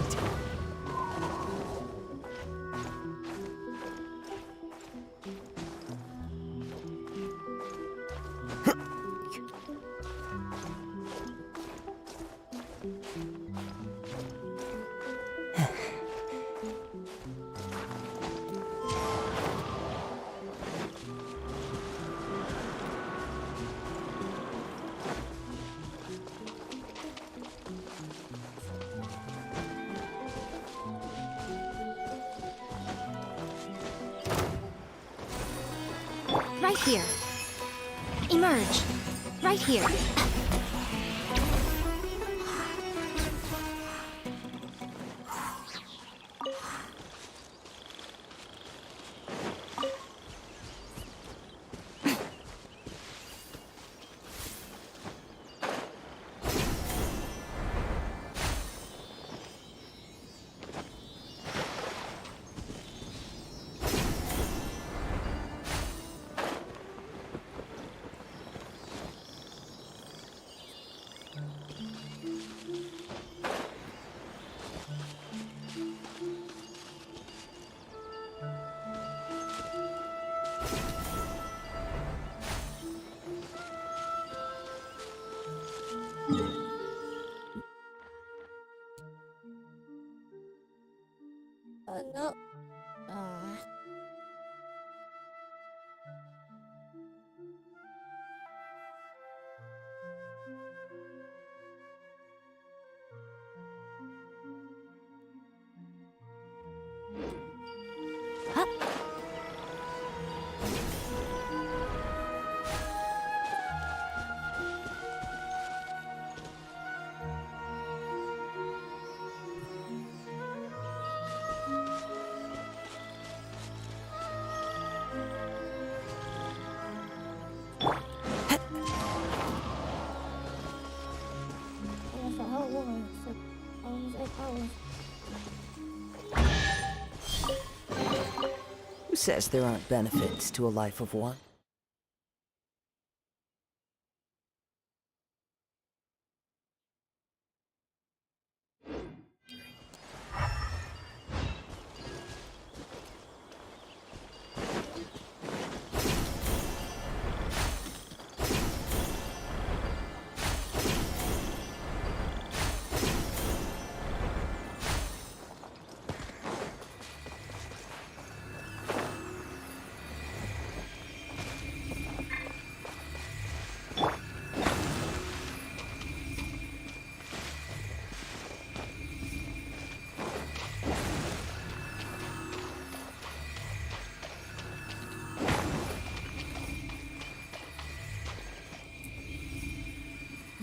Right here. Emerge. Right here. No. Who says there aren't benefits to a life of one?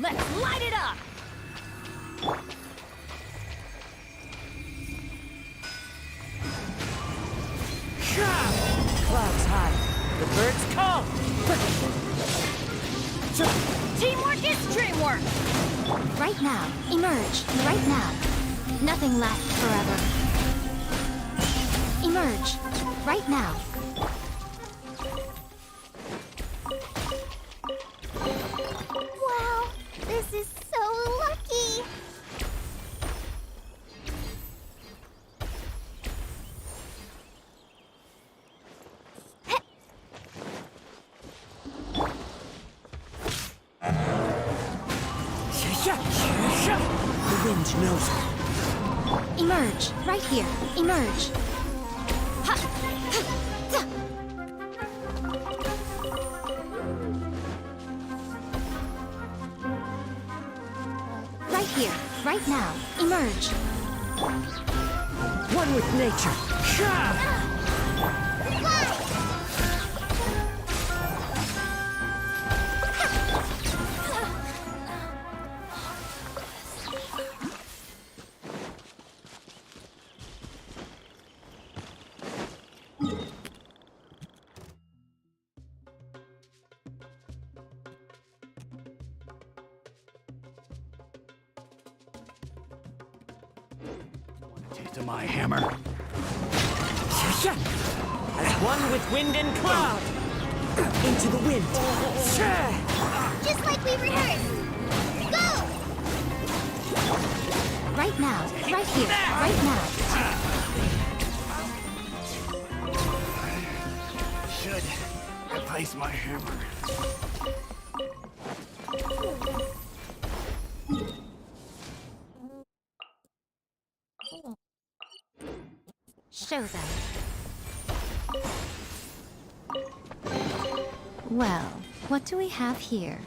Let's light it up! Clouds high. The birds call. Teamwork is dreamwork! Right now. Emerge. Right now. Nothing lasts forever. Emerge. Right now. Wow, this is so lucky! The wind knows it. Emerge. Right here. Emerge. Right here. Right now. Emerge. One with nature. Taste of my hammer. As one with wind and cloud. Into the wind. Just like we rehearsed! Go! Right now. Right here, right now. Should replace my hammer. Show them. Well, what do we have here?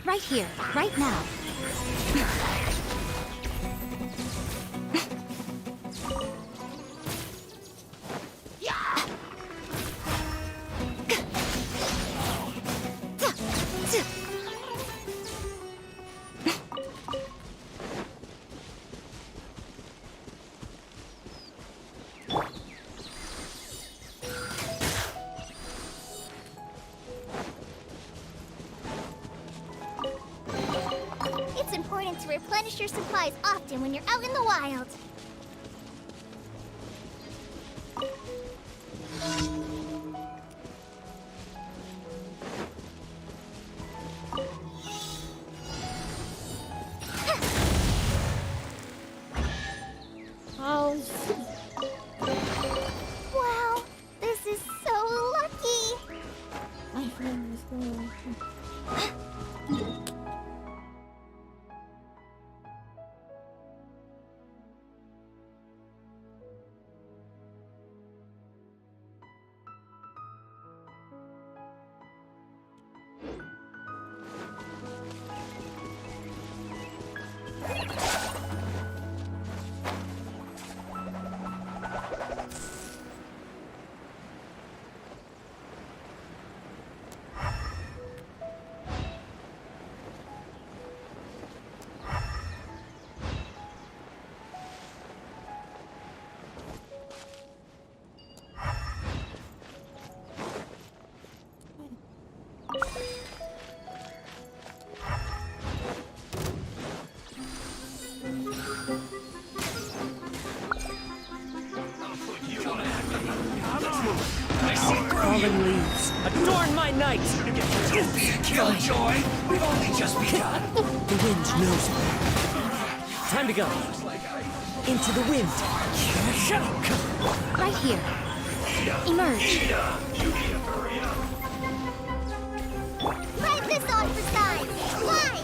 Right here, right now. It's important to replenish your supplies often when you're out in the wild. Wow, this is so lucky. My friend is going. Fallen leaves, adorn my night! Don't be a killjoy! We've only just begun! The wind knows me. Time to go. Into the wind. Right here. Emerge. Ride this on for size. Fly!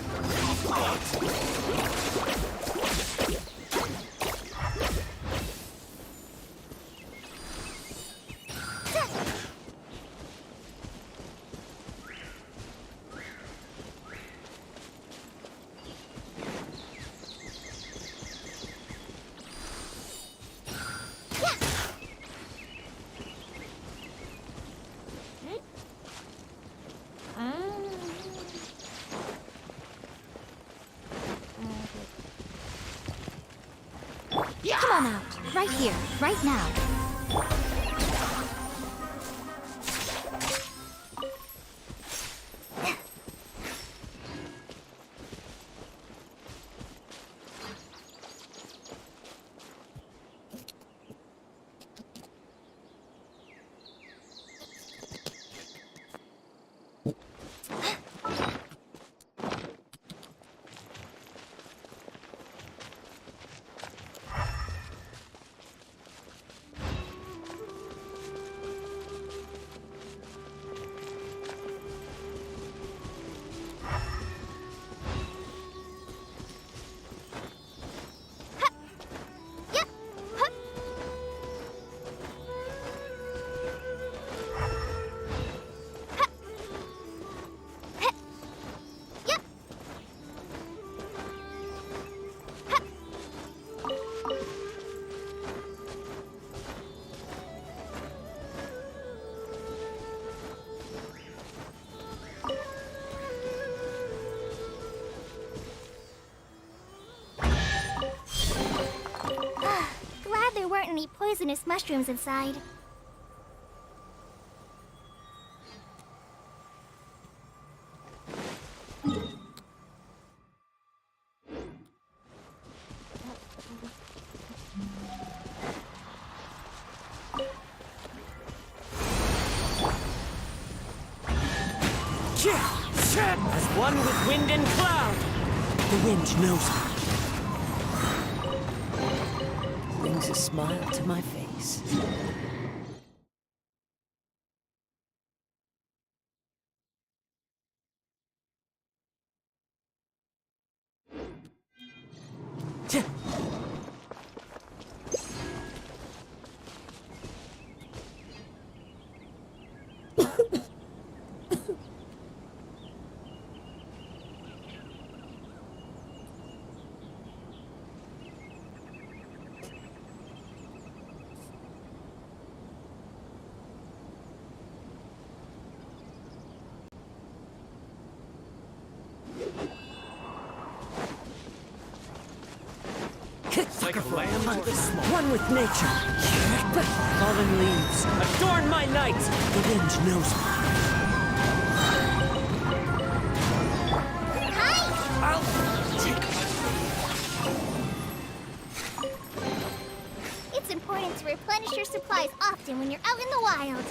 Come on out. Right here. Right now. poisonous mushrooms inside. As one with wind and cloud! The wind knows me. Brings a smile to my face. Like a lamb to the slaughter. One with nature. Fallen leaves, adorn my night! The wind knows me. It's important to replenish your supplies often when you're out in the wild.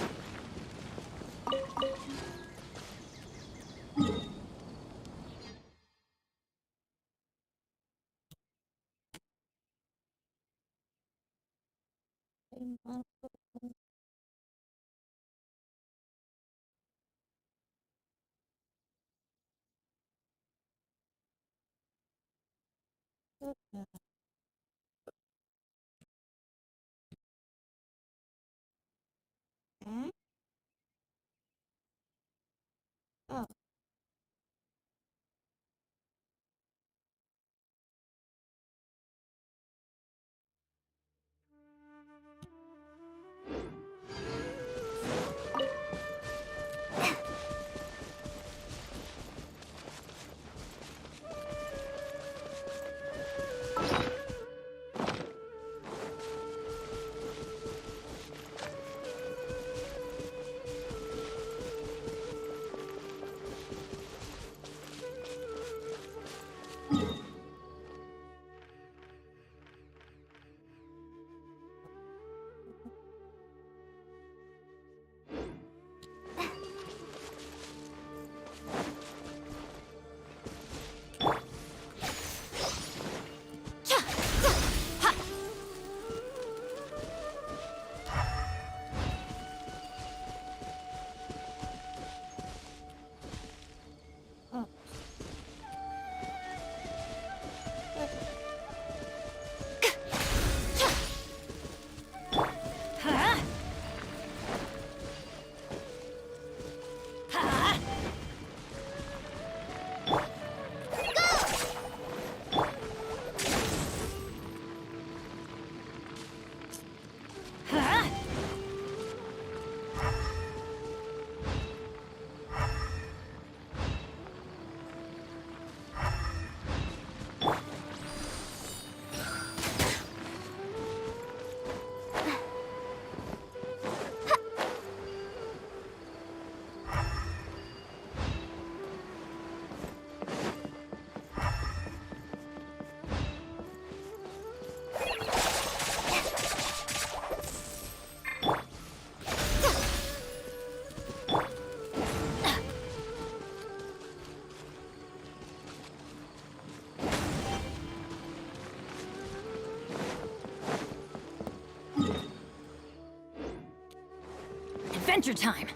Adventure time!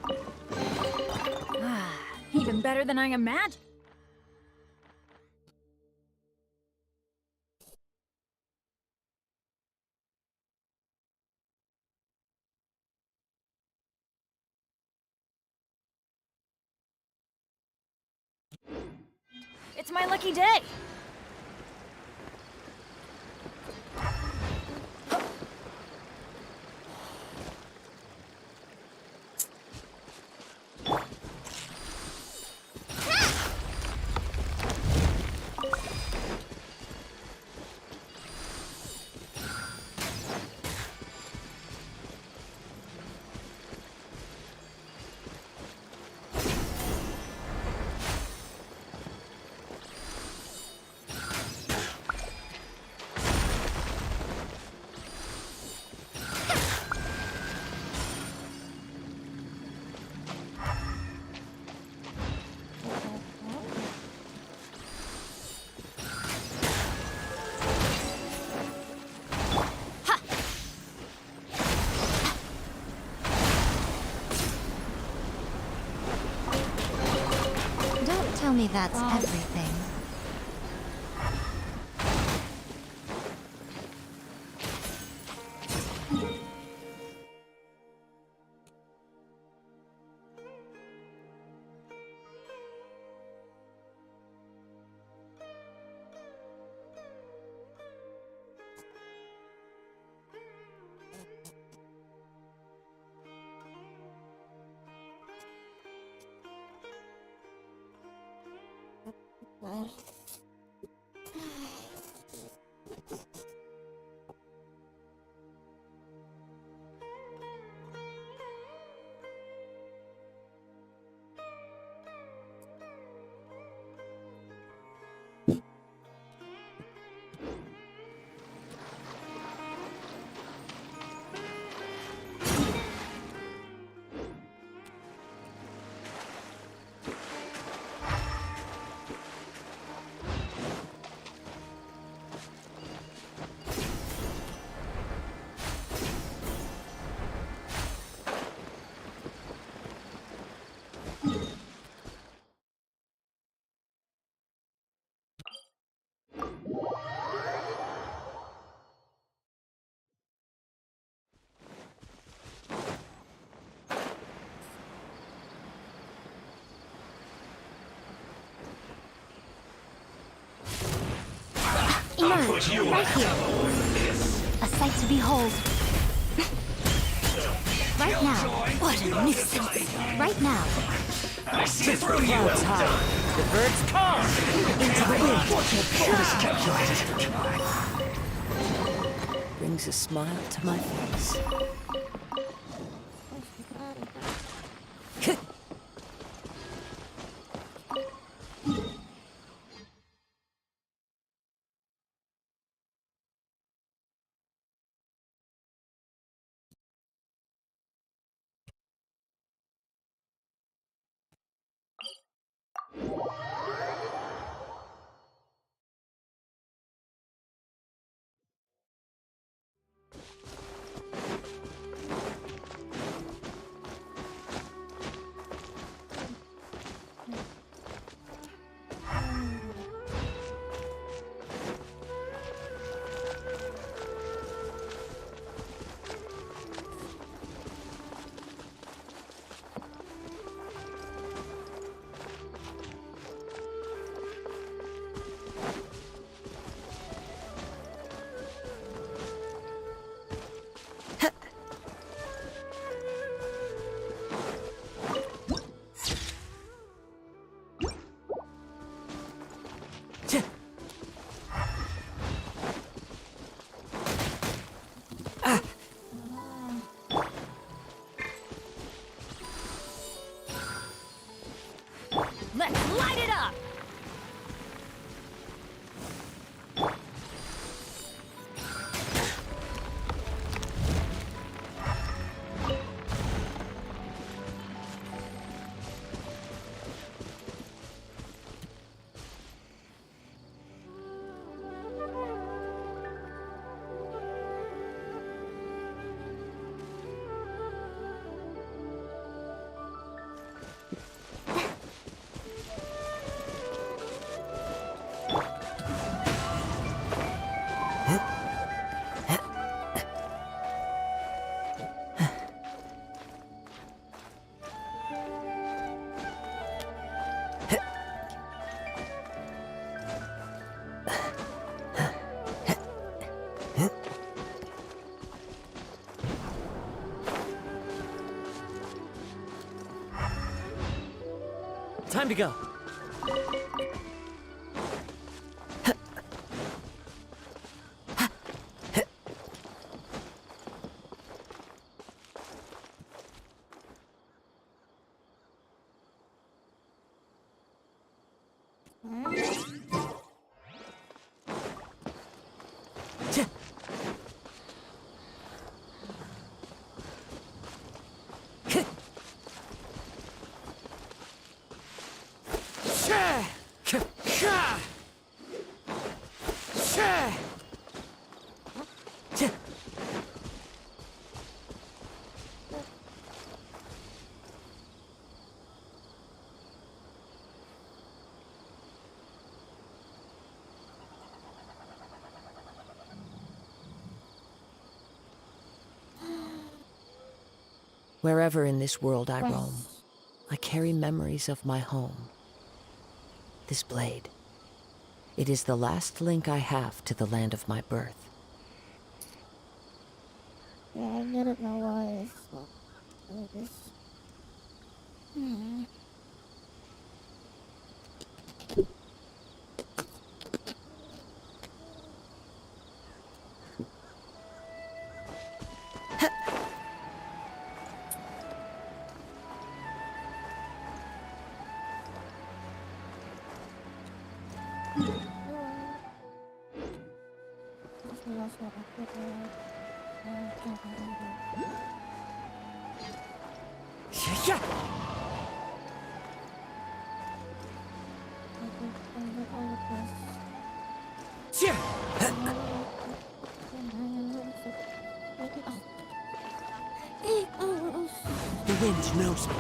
Even better than I imagined. It's my lucky day! me that's everything. Emerge, right here. A sight to behold. Right now. What a nuisance. Right now. I see through you. Clouds high. The birds call. Into the wind. Brings a smile to my face. Let's light it up! Time to go. Wherever in this world I roam, I carry memories of my home. This blade, it is the last link I have to the land of my birth. Yeah, I didn't know why I just... The wind knows me.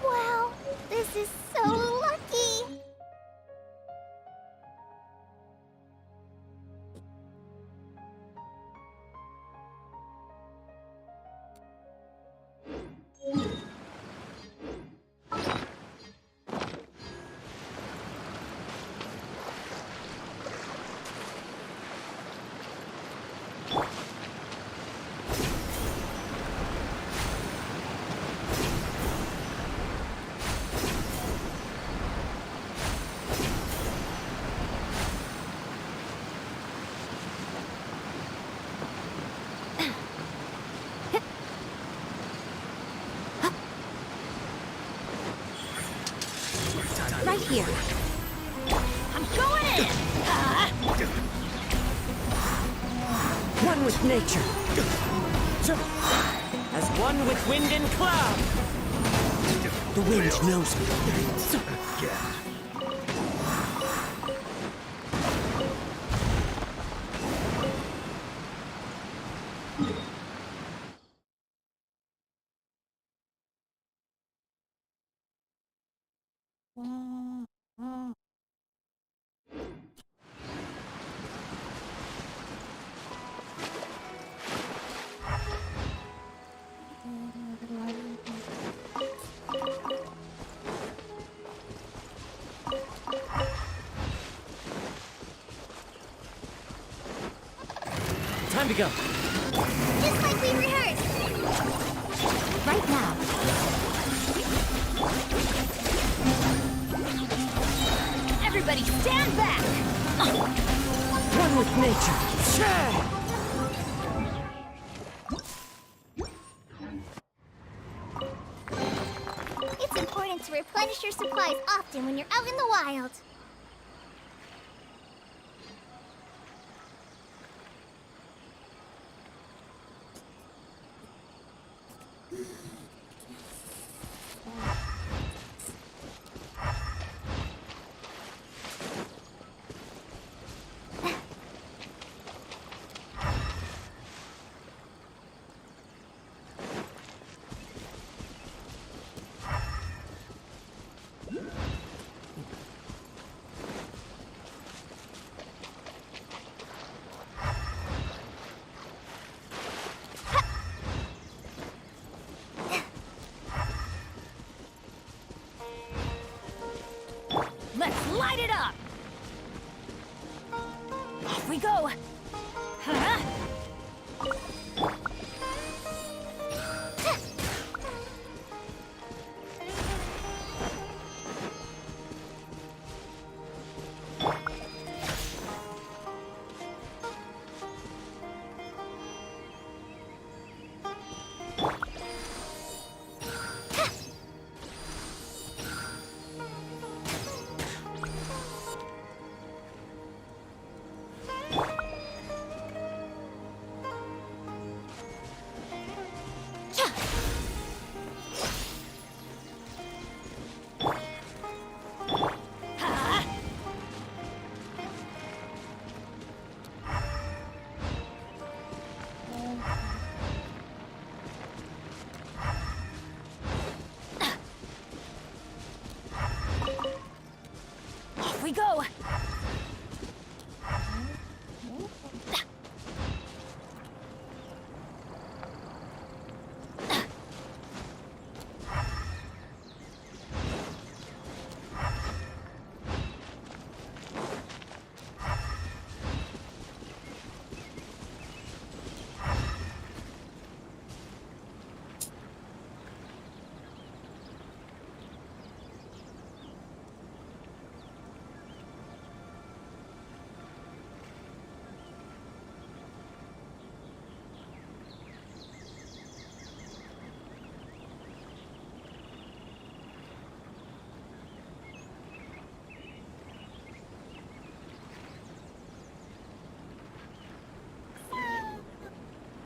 Wow, this is so lucky! Right here. I'm going in! One with nature. As one with wind and cloud. The wind knows me. Time to go. Just like we rehearsed. Right now. Everybody stand back! One with nature. It's important to replenish your supplies often when you're out in the wild. Let's light it up! Off we go! Huh? Off we go!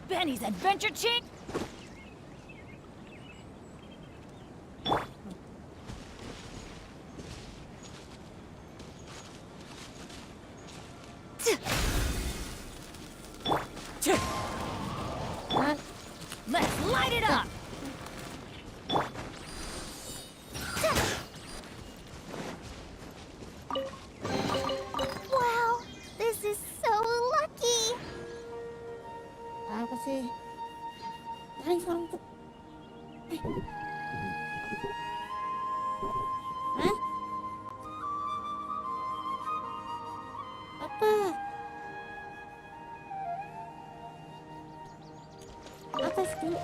Benny's Adventure Chick? Let's light it up! Wow, this is so lucky! Apa sih? Dari seorang tuh. Hah? Apa? Atas dulu.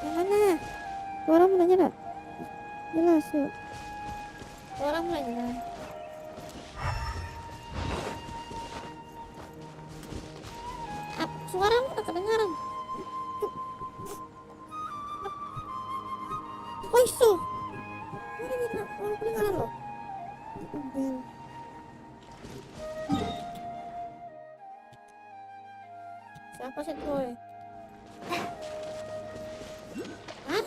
Yang mana? Suara mulai nyala. Jelas yuk. Suara mulai nyala. Suaramu tak kedengaran. Oh itu. Ini kedengaran loh. Siapa sih tuh? Hah?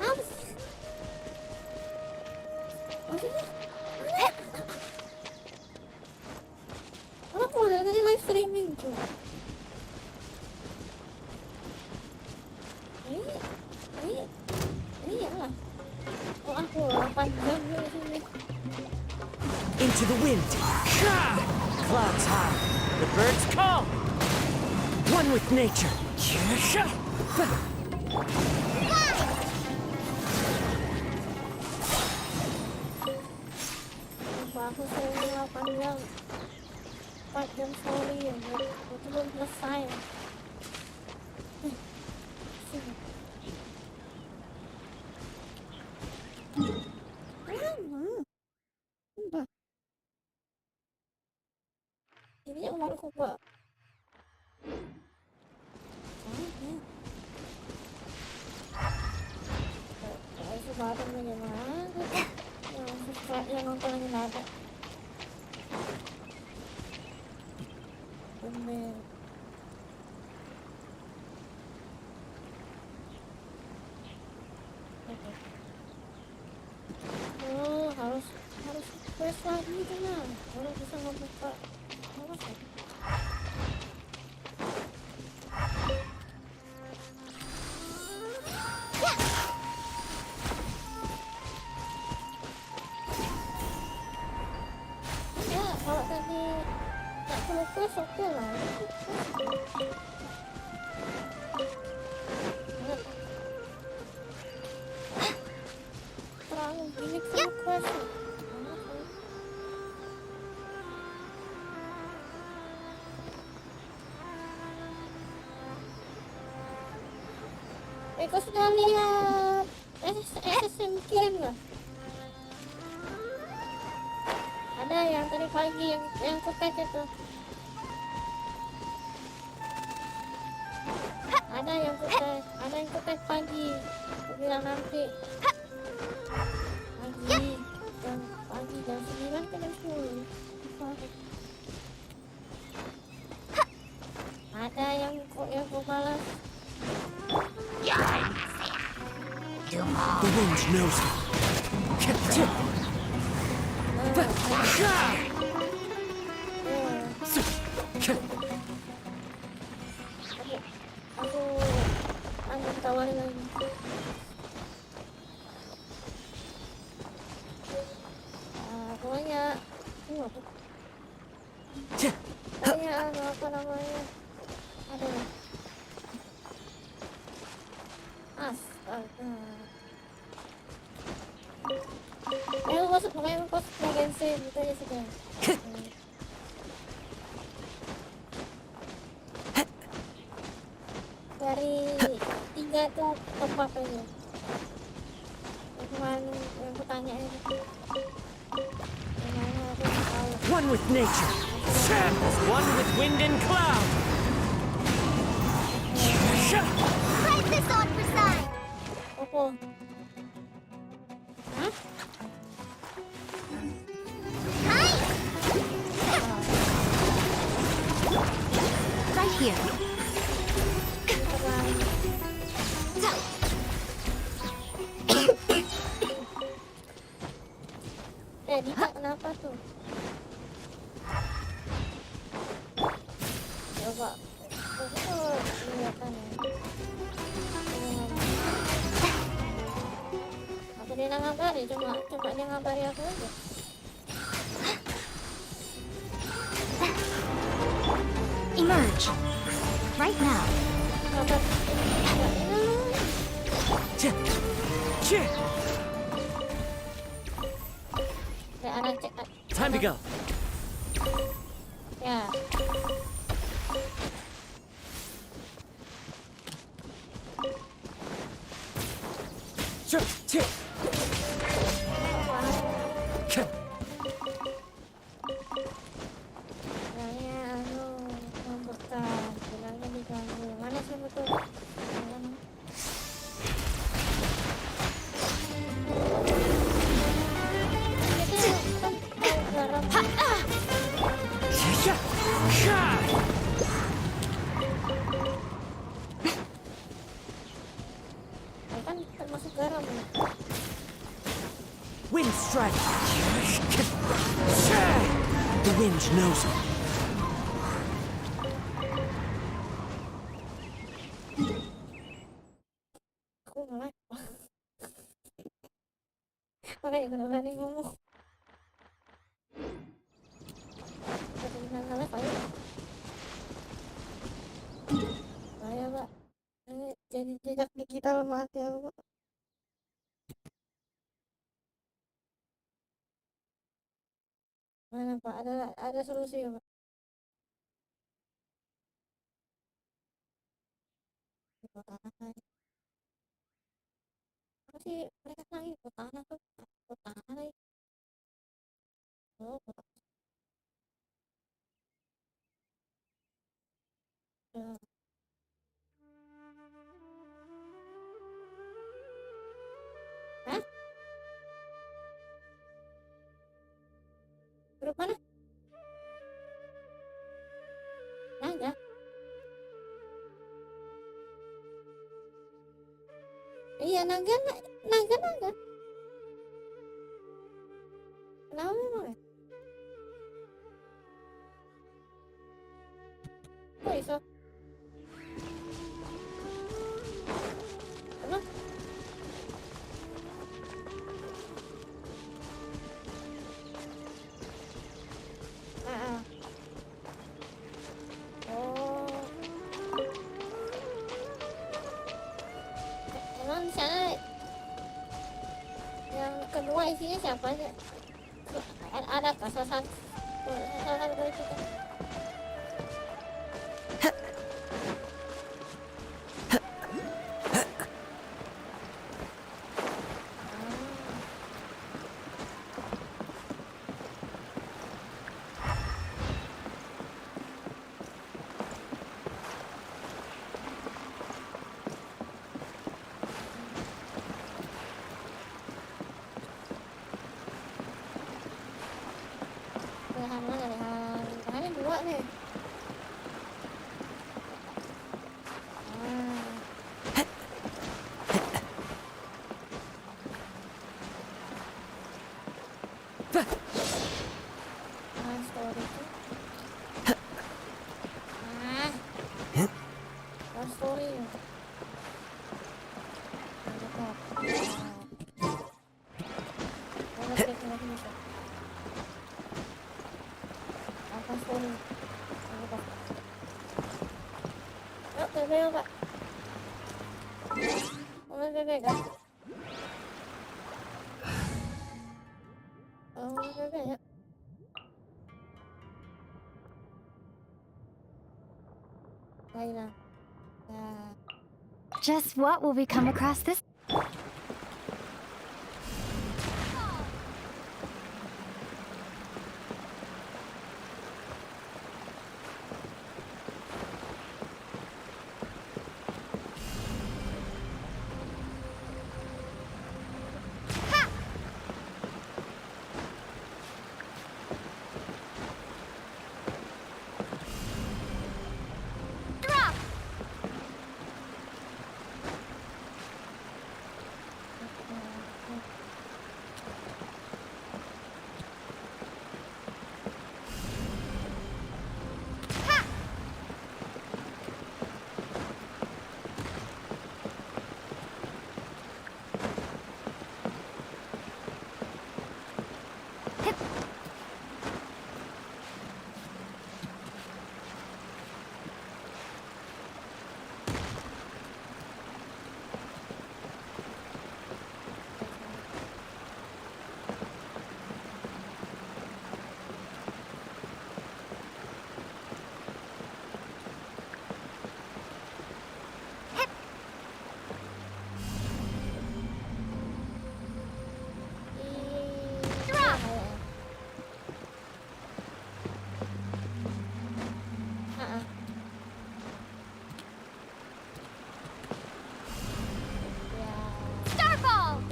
Apa sih? Maksudnya? Orang mau dari live streaming tuh. Iyalah. Oh aku 8 jam di sini. Into the wind. Clouds high. The birds call. One with nature. Aku sehari 8 jam. 4 jam sorry ya. Itu belum selesai. Sini. rumahku, Pak. Sebadan bagaimana? Yang suka yang nonton lagi ada. Bener. Oh, harus press lagi itu nah. Baru bisa ngebuka. Harus ya. Ya, kalau tadi tak perlu press oke lah. Terlalu gimmick sama press. Kau sudah lihat SSM Game nggak? Ada yang tadi pagi yang kutek itu. Ada yang kutek pagi. Aku bilang nanti pagi jam 9 ke jam 10. Ada yang ku balas. The wind knows it. Aku tawarin lagi. Pokoknya apa namanya? Aduh. Astaga. Pokoknya masuk Genshin gitu aja sudah. Dari 3 tuh tempat aja. Yang kemarin yang kutanya itu. One with nature, as one with wind and cloud. Fight this on for size. Opo. Hah? Right here. Dita kenapa tuh? Coba. Kelihatan ya. Aku dia ngabari, coba dia ngabari aku aja. Emerge. Right now. Time to go. Ya. Kan termasuk garam. Wind strike. The wind knows it. Aku malah. Makanya gue berani ngomong. Salah saya. Saya Pak. Ini jadi jejak digital mati aku Pak. Mana Pak? Ada solusi ya Pak? Di tanah saya. Apa sih mereka lagi ke tanah tuh? Ke tanah lagi. Oh, Iya, naga. Kenapa memang ya? Kok iso? Apa? Oh. Emang di sana yang kedua isinya siapa aja? Ada salah satu dari kita. Lehan mana lehan? Lehannya dua nih. Story itu. Story. Apa story? Yuk, bebe yuk, Kak. Mulai bebe, Kak. Mulai bebe, ya. Baiklah. Just what will we come across this?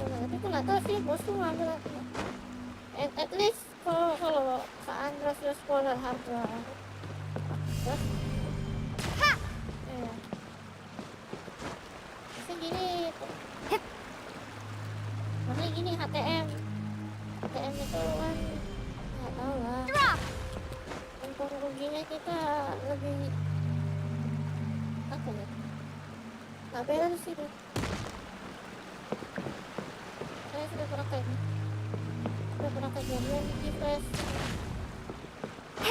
Tapi aku nggak tahu sih bosku ngambil apa. At least kalau Kak Andra sudah spoiler harga. Terus, iya. Bisa gini, makanya gini HTM itu kan nggak tahu lah. Untung ruginya kita lebih apa ya? Nggak balance sih deh. Saya sudah pernah kejadian di flash. Iya.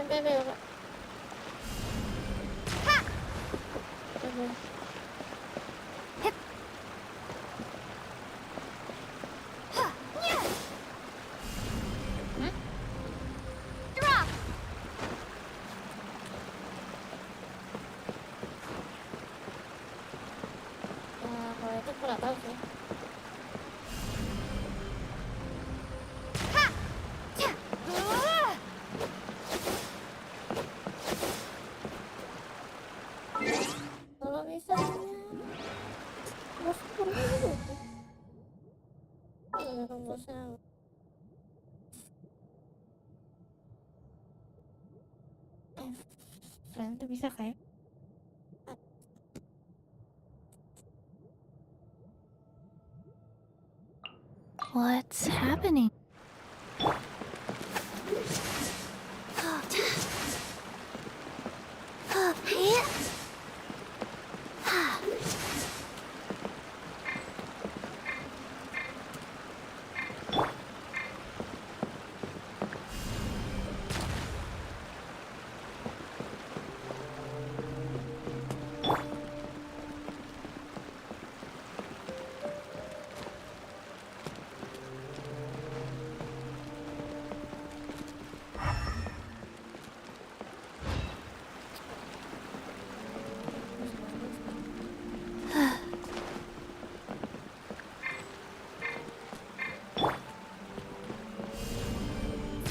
Bebe ya, Kak. Bebe. Kalian tuh bisa kayak What's happening?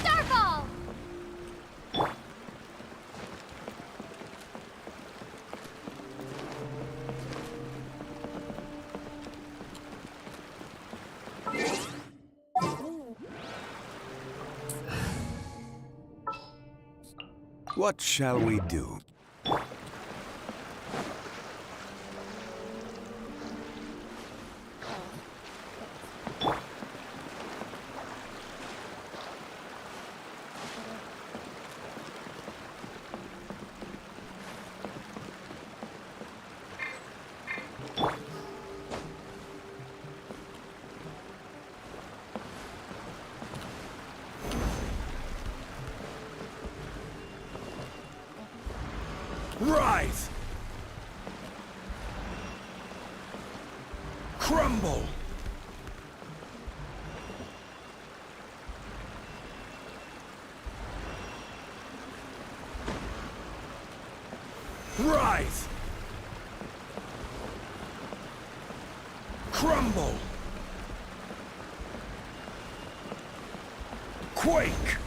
Starfall! What shall we do? Rise! Crumble! Rise! Crumble! Quake!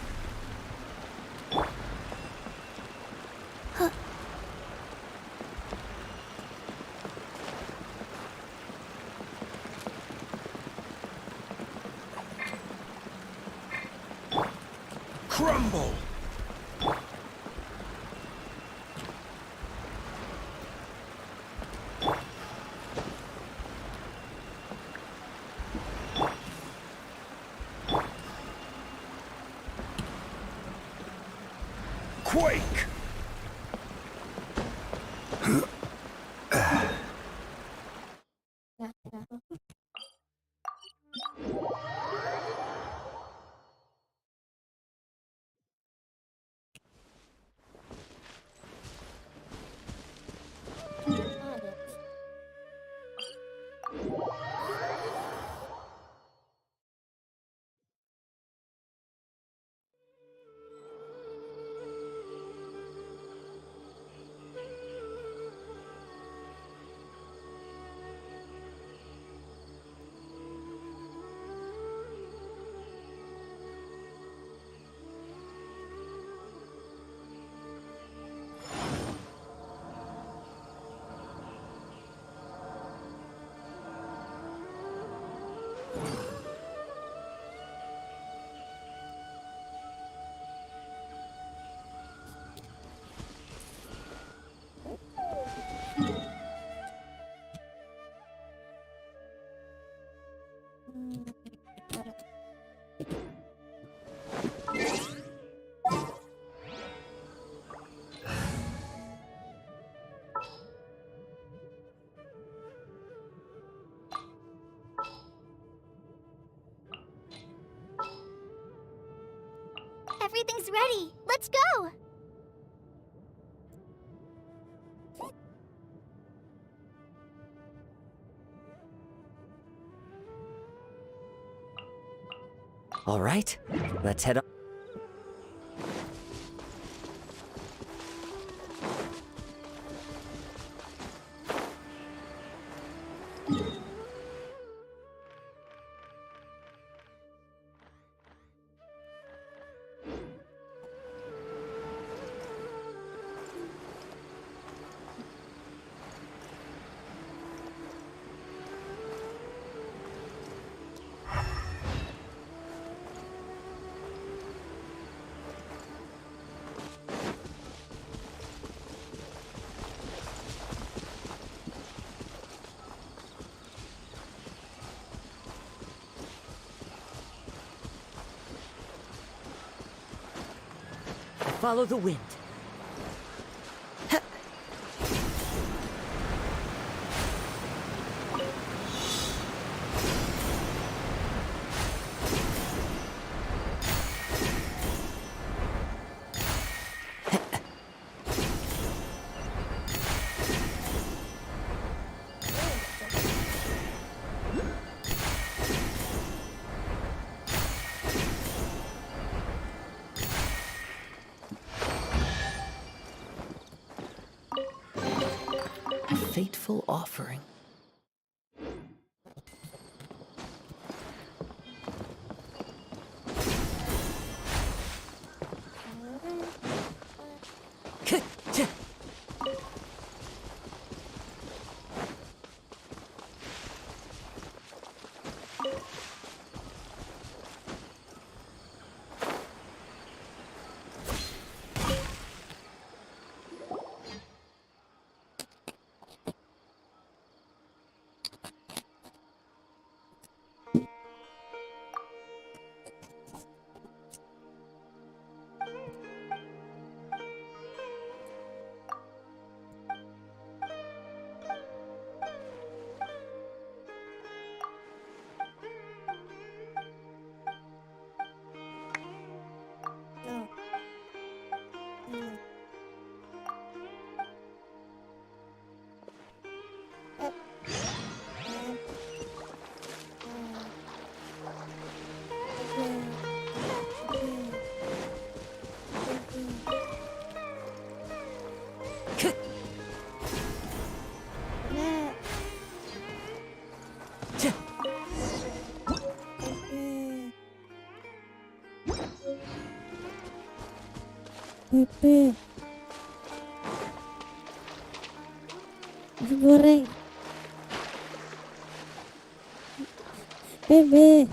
Crumble! Quake! Everything's ready. Let's go! All right, let's head on. Follow the wind. A fateful offering. Pepe. Nasi goreng. Bebe.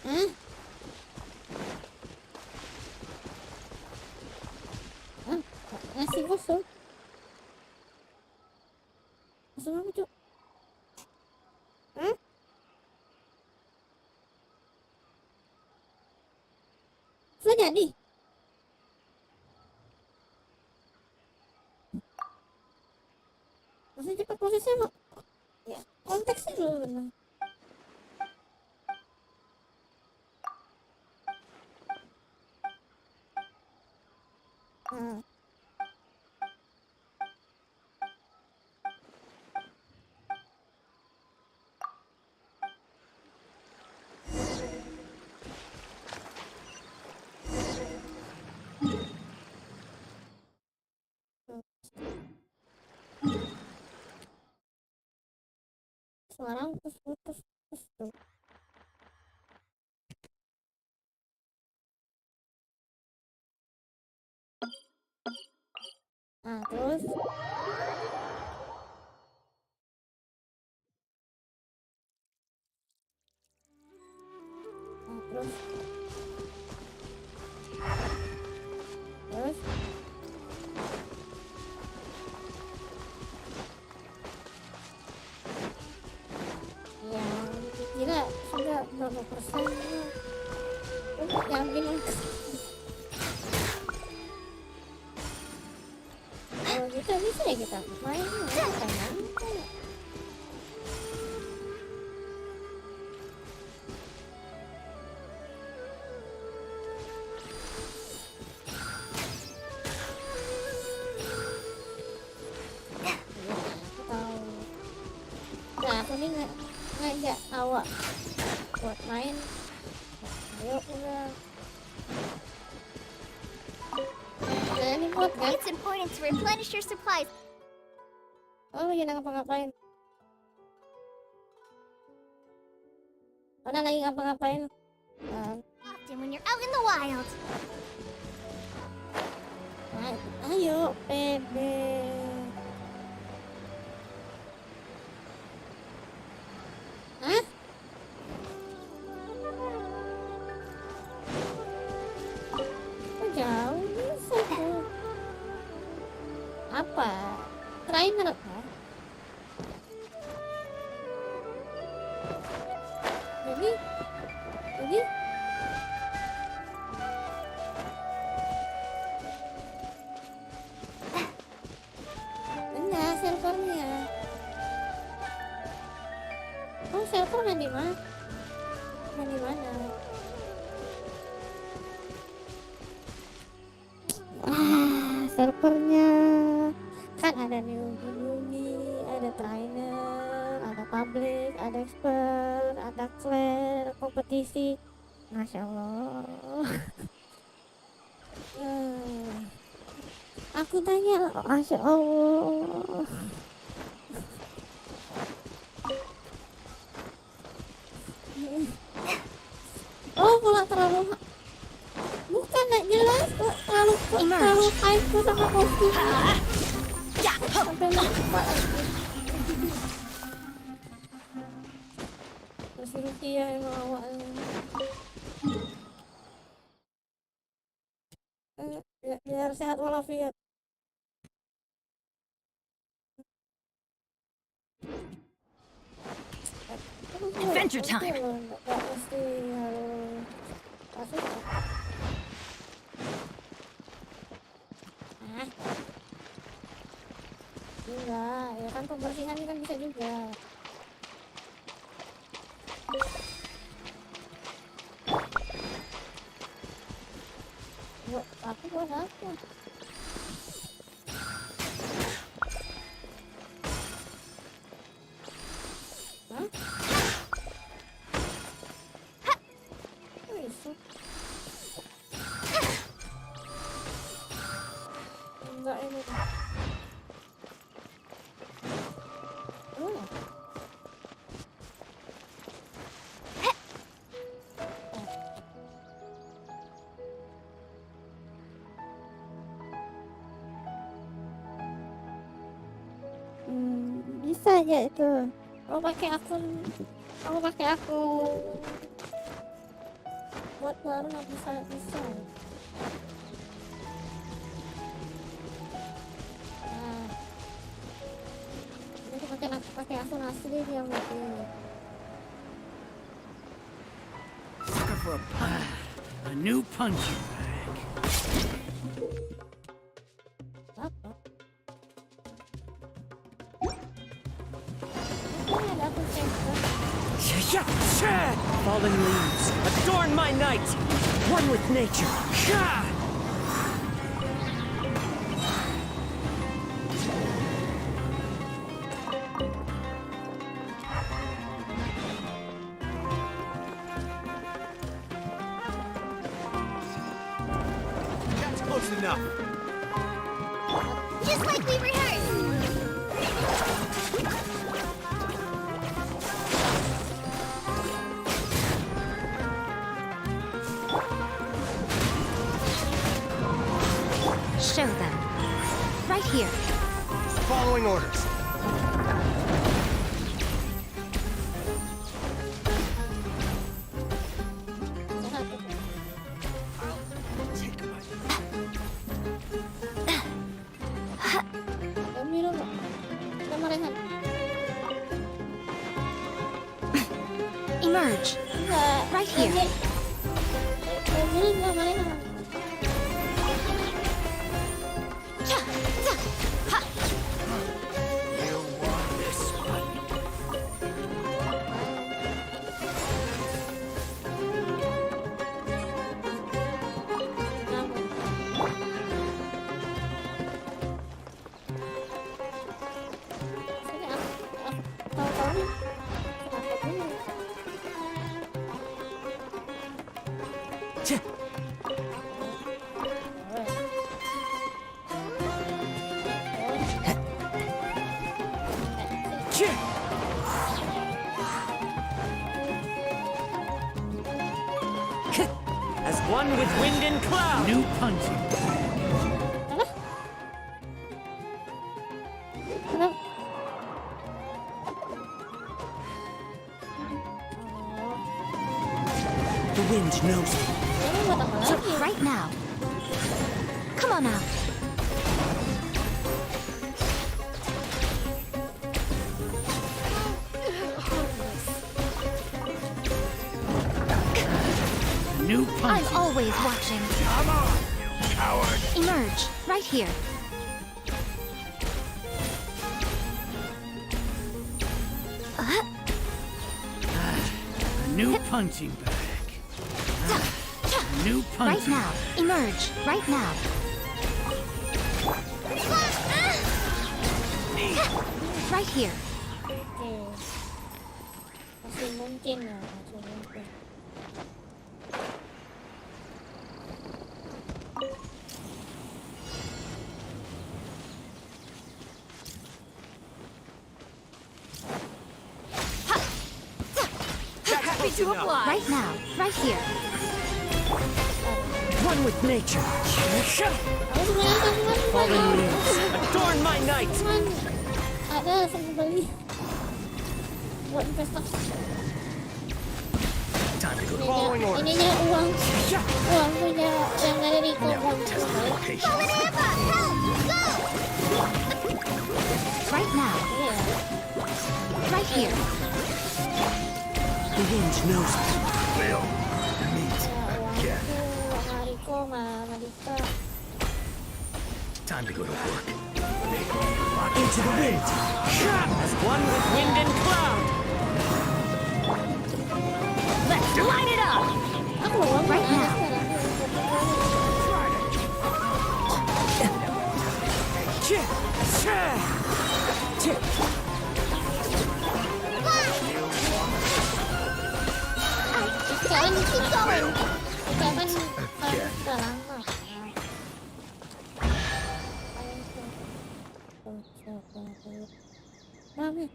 Hah? Hah? Nasi kosong. Kosong apa, Cuk? Hah? Sudah jadi? Masih cepat prosesnya, Mak. Ya, konteksnya dulu benar. Hmm. Sekarang terus tuh. Nah, terus terus ya kira sudah berapa persen yang bilang kalau kita bisa ya kita main kan. Nah, aku nih ngajak awak buat main. Ayo udah. Nah, ini buat kan? It's important to replenish your supplies. Oh, lagi ngapa-ngapain? Mana lagi ngapa-ngapain? Often when you're out in the wild. Ayo, Bebe. Hah? Kok jauh bisa tuh? Apa? Trainer kah? Jadi server main di mana? Main di mana? Servernya kan ada newbie, ada trainer, ada public, ada expert, ada clan, kompetisi. Masya Allah. Aku tanya, Masya Allah. Oh, kalau terlalu bukan nggak jelas kok, terlalu hype tuh sama kostum sampai lupa lagi. Terus Rukia emang awalnya biar sehat walafiat. Adventure time. Nggak mesti harus pasukan. Enggak, ya kan pembersihan kan bisa juga. Buat apa? Hah? Bisa. Enggak ini. Bisa aja itu. Kamu pakai akun buat baru nggak bisa. Nah, ini pakai akun asli dia mungkin. Sucker for a punch. A new punching bag. Apa? Fallen leaves, adorn my night! One with nature. That's close enough. Just like we rehearsed. Show them. Right here. Following orders. Emerge. Right here. As one with wind and cloud. New punching. The wind knows me. Right now. Come on out. New punch. I'm always watching. Come on, you coward. Emerge. Right here. new punching bag. New Right punching. now. Emerge. Right now. Right here. Oke. Masih mungkin ya, masih mungkin. Happy to apply. Right now. Right here. One with nature. Aku sebenarnya Fallen leaves. Adorn my night. cuman ada sama beli buat investasi. Ininya uang punya yang dari Rico buat Right now. Iya. Right here. The wind knows me. We'll meet again. Sama Rico sama Malika. Time to go to work. Into the wind. As one with wind and cloud. Let's line it up. Aku uang Right now. Jangan keep going. Jangan udah lama. Mami.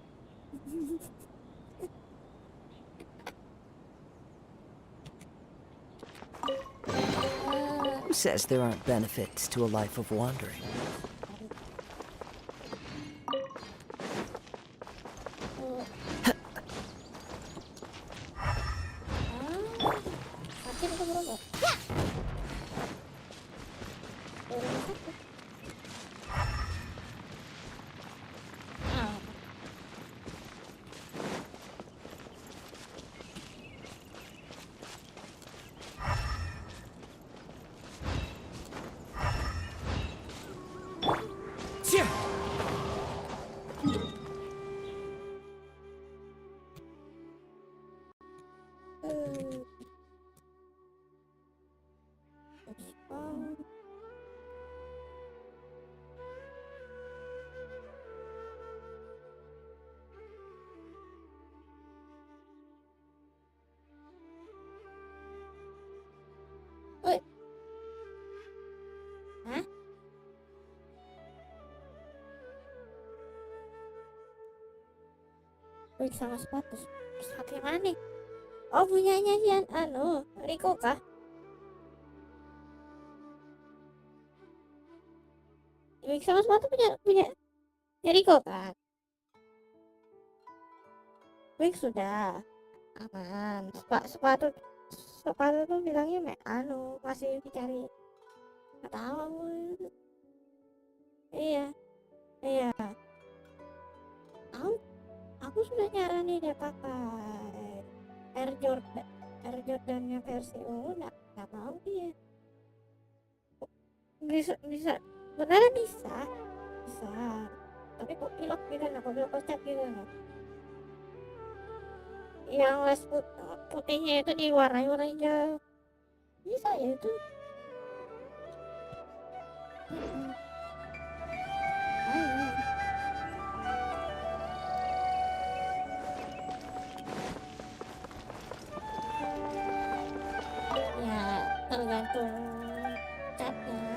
Who says there aren't benefits to a life of wandering? Sakit atau berapa? Oi. Hah? Wih, sama sepatu. Sepatu yang mana nih? Oh, punyanya Yan, Rico kah? Wih, sama sepatu punya Rico kan? Wih, sudah aman. Sepatu tuh bilangnya masih dicari. Nggak tahu. Iya. Aku sudah nyaranin dia pakai Air Jordannya versi nggak mau dia. Bisa beneran bisa. Tapi kok pilok gitu nah, kok pilok kocak gitu nah. Yang les putihnya itu diwarnai hijau. Bisa ya itu. Ya tergantung catnya.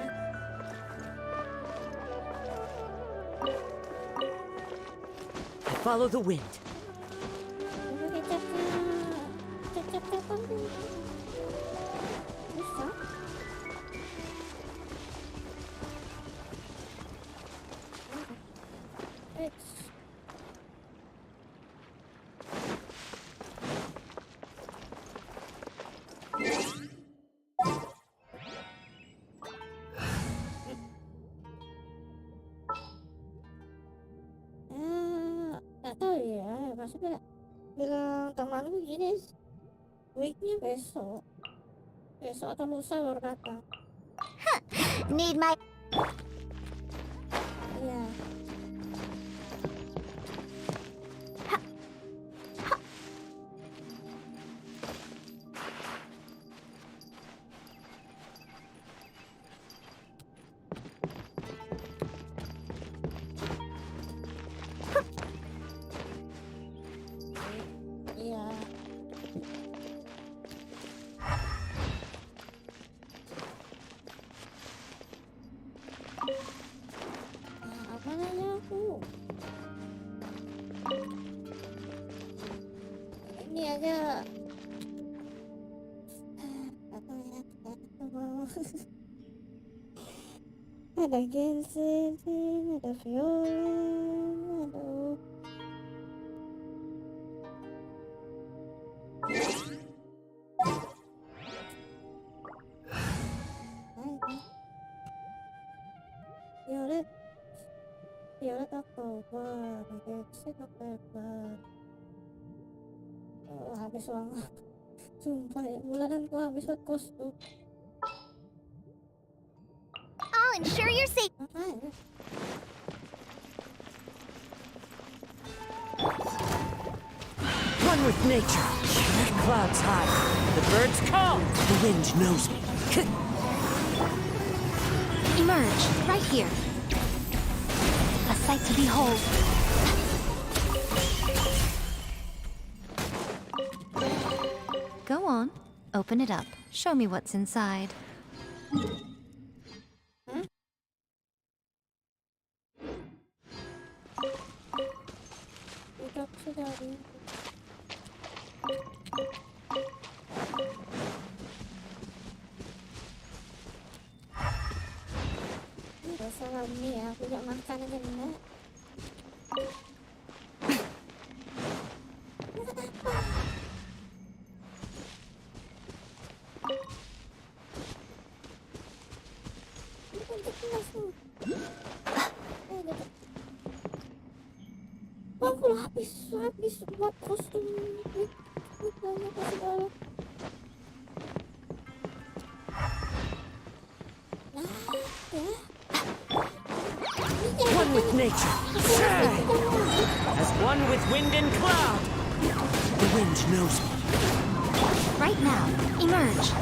Follow the wind. Cap-capan bisa. Nggak tahu ya, maksudnya bilang temanku gini, weeknya besok atau lusa baru datang. Need my... Iya. ini aja. Ada Genshin, ada Fiona, aduh. Violet aku keluar, Genshin aku keluar. Oh, habis uang. Sumpah ya, bulanan gua habis buat kostum. I'll ensure you're safe. One with nature. Clouds high. The birds call. The wind knows me. Emerge, right here. A sight to behold. Go on, open it up. Show me what's inside. Salah ini ya, aku gak makan aja nih. Aku habis buat kostum. One with nature. As one with wind and cloud. The wind knows me. Right now, emerge.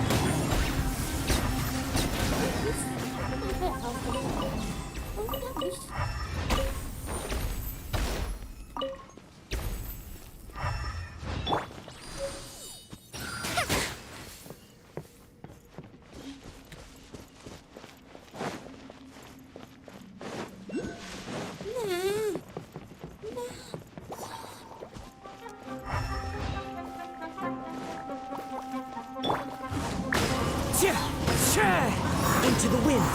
Into the wind.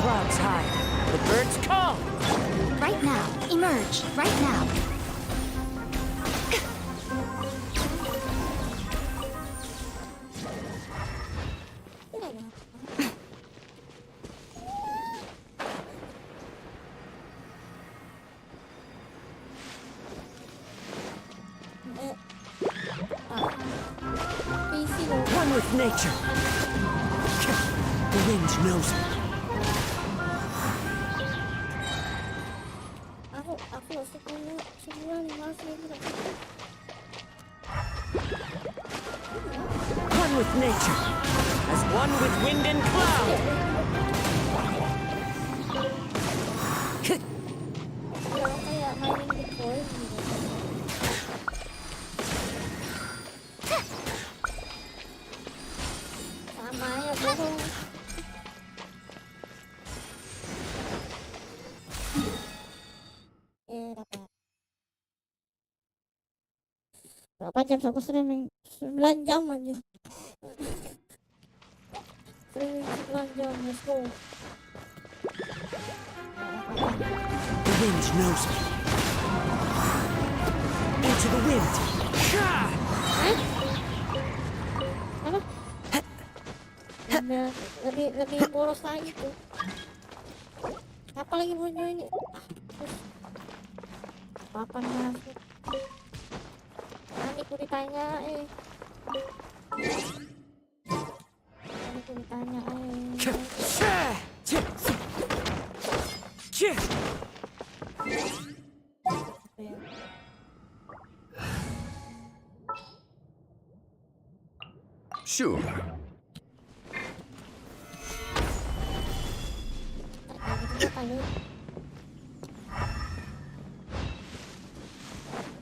Clouds high. The birds call. Right now, emerge. Right now. One with nature. The wind knows me. Aku sebulan 5.000. One with nature. As one with wind and cloud. Kalau kayak mainin Bitcoin gitu. Sama ya bohong. Dapat. Berapa jam aku streaming? 9 jam aja. Streaming 9 jam, let's go. The wind knows me. Into the wind. Lebih boros lagi tuh. Apa lagi bunyi ini? Papan masuk. Nanti aku ditanya Sure.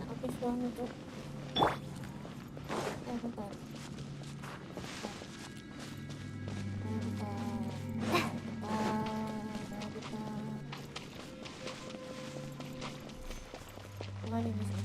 Habis uang itu. Bentar. Mana bisa?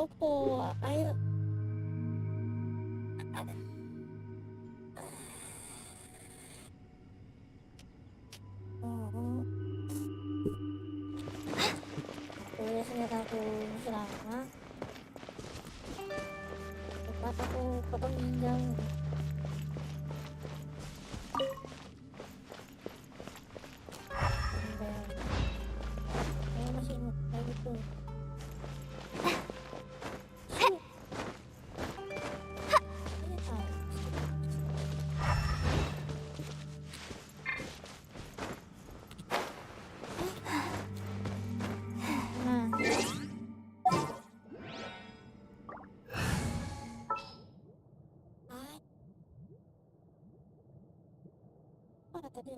Opo, ayo. Oh. Boleh senjata aku selama cepat aku potong ginjal. Saya masih mau kayak gitu. Tadi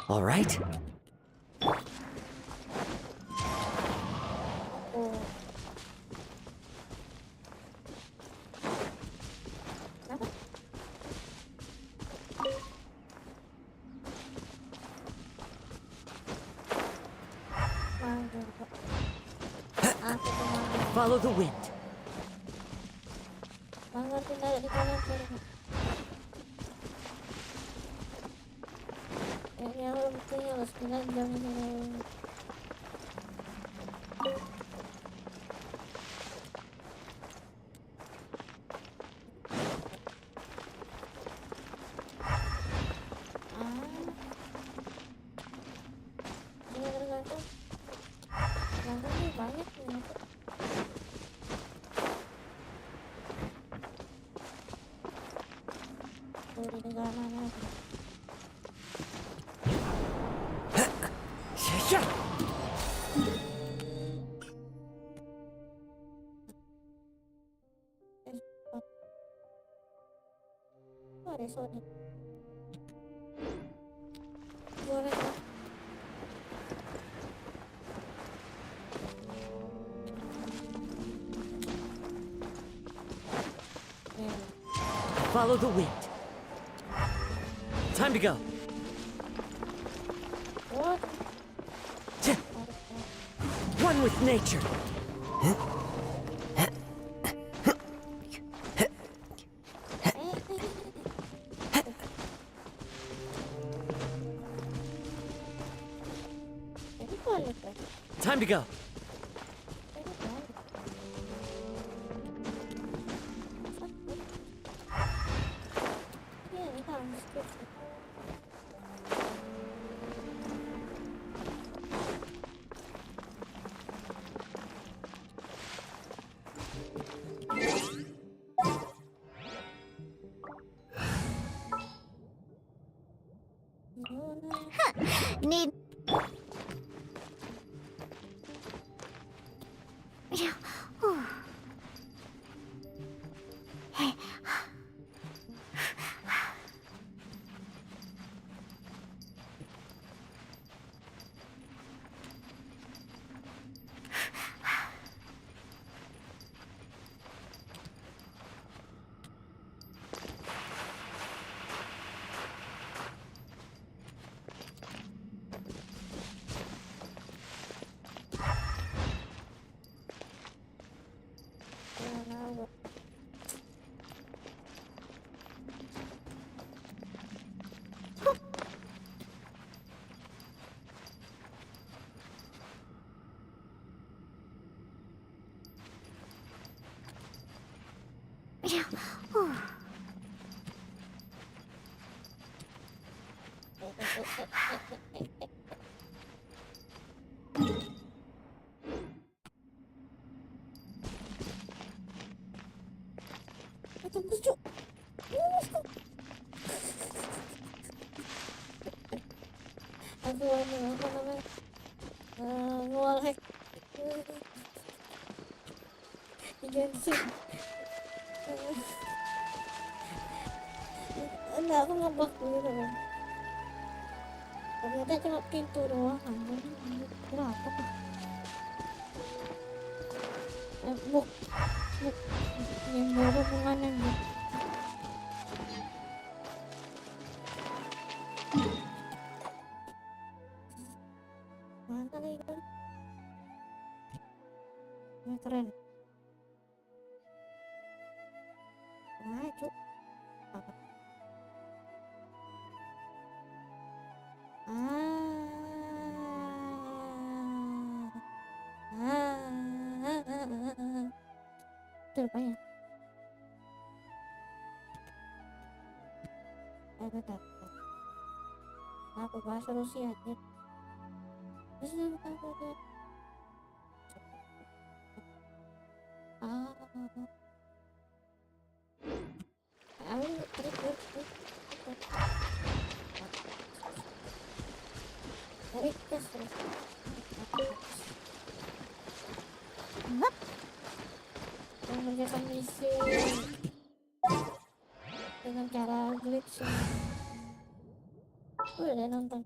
All right. Follow the wind. Kayaknya lo buktinya harus bilang jangan. Banyak nih. Di negara mana? Sorry. Boleh. Follow the wind. Time to go. What? One with nature. Time to go. Need. Tunggu, Cuk. apa namanya, wallhack di Genshin. Enggak, aku ngebug gitu kan, ternyata cuma pintu doang kan, berapa kah buk yang baru hubungannya gitu. Mana nih kan, ini keren. Nah cuk, apa? Itu rupanya. Bentar. Apa bahasa Rusia aja? Mengerjakan misi dengan cara glitch. Udah nonton.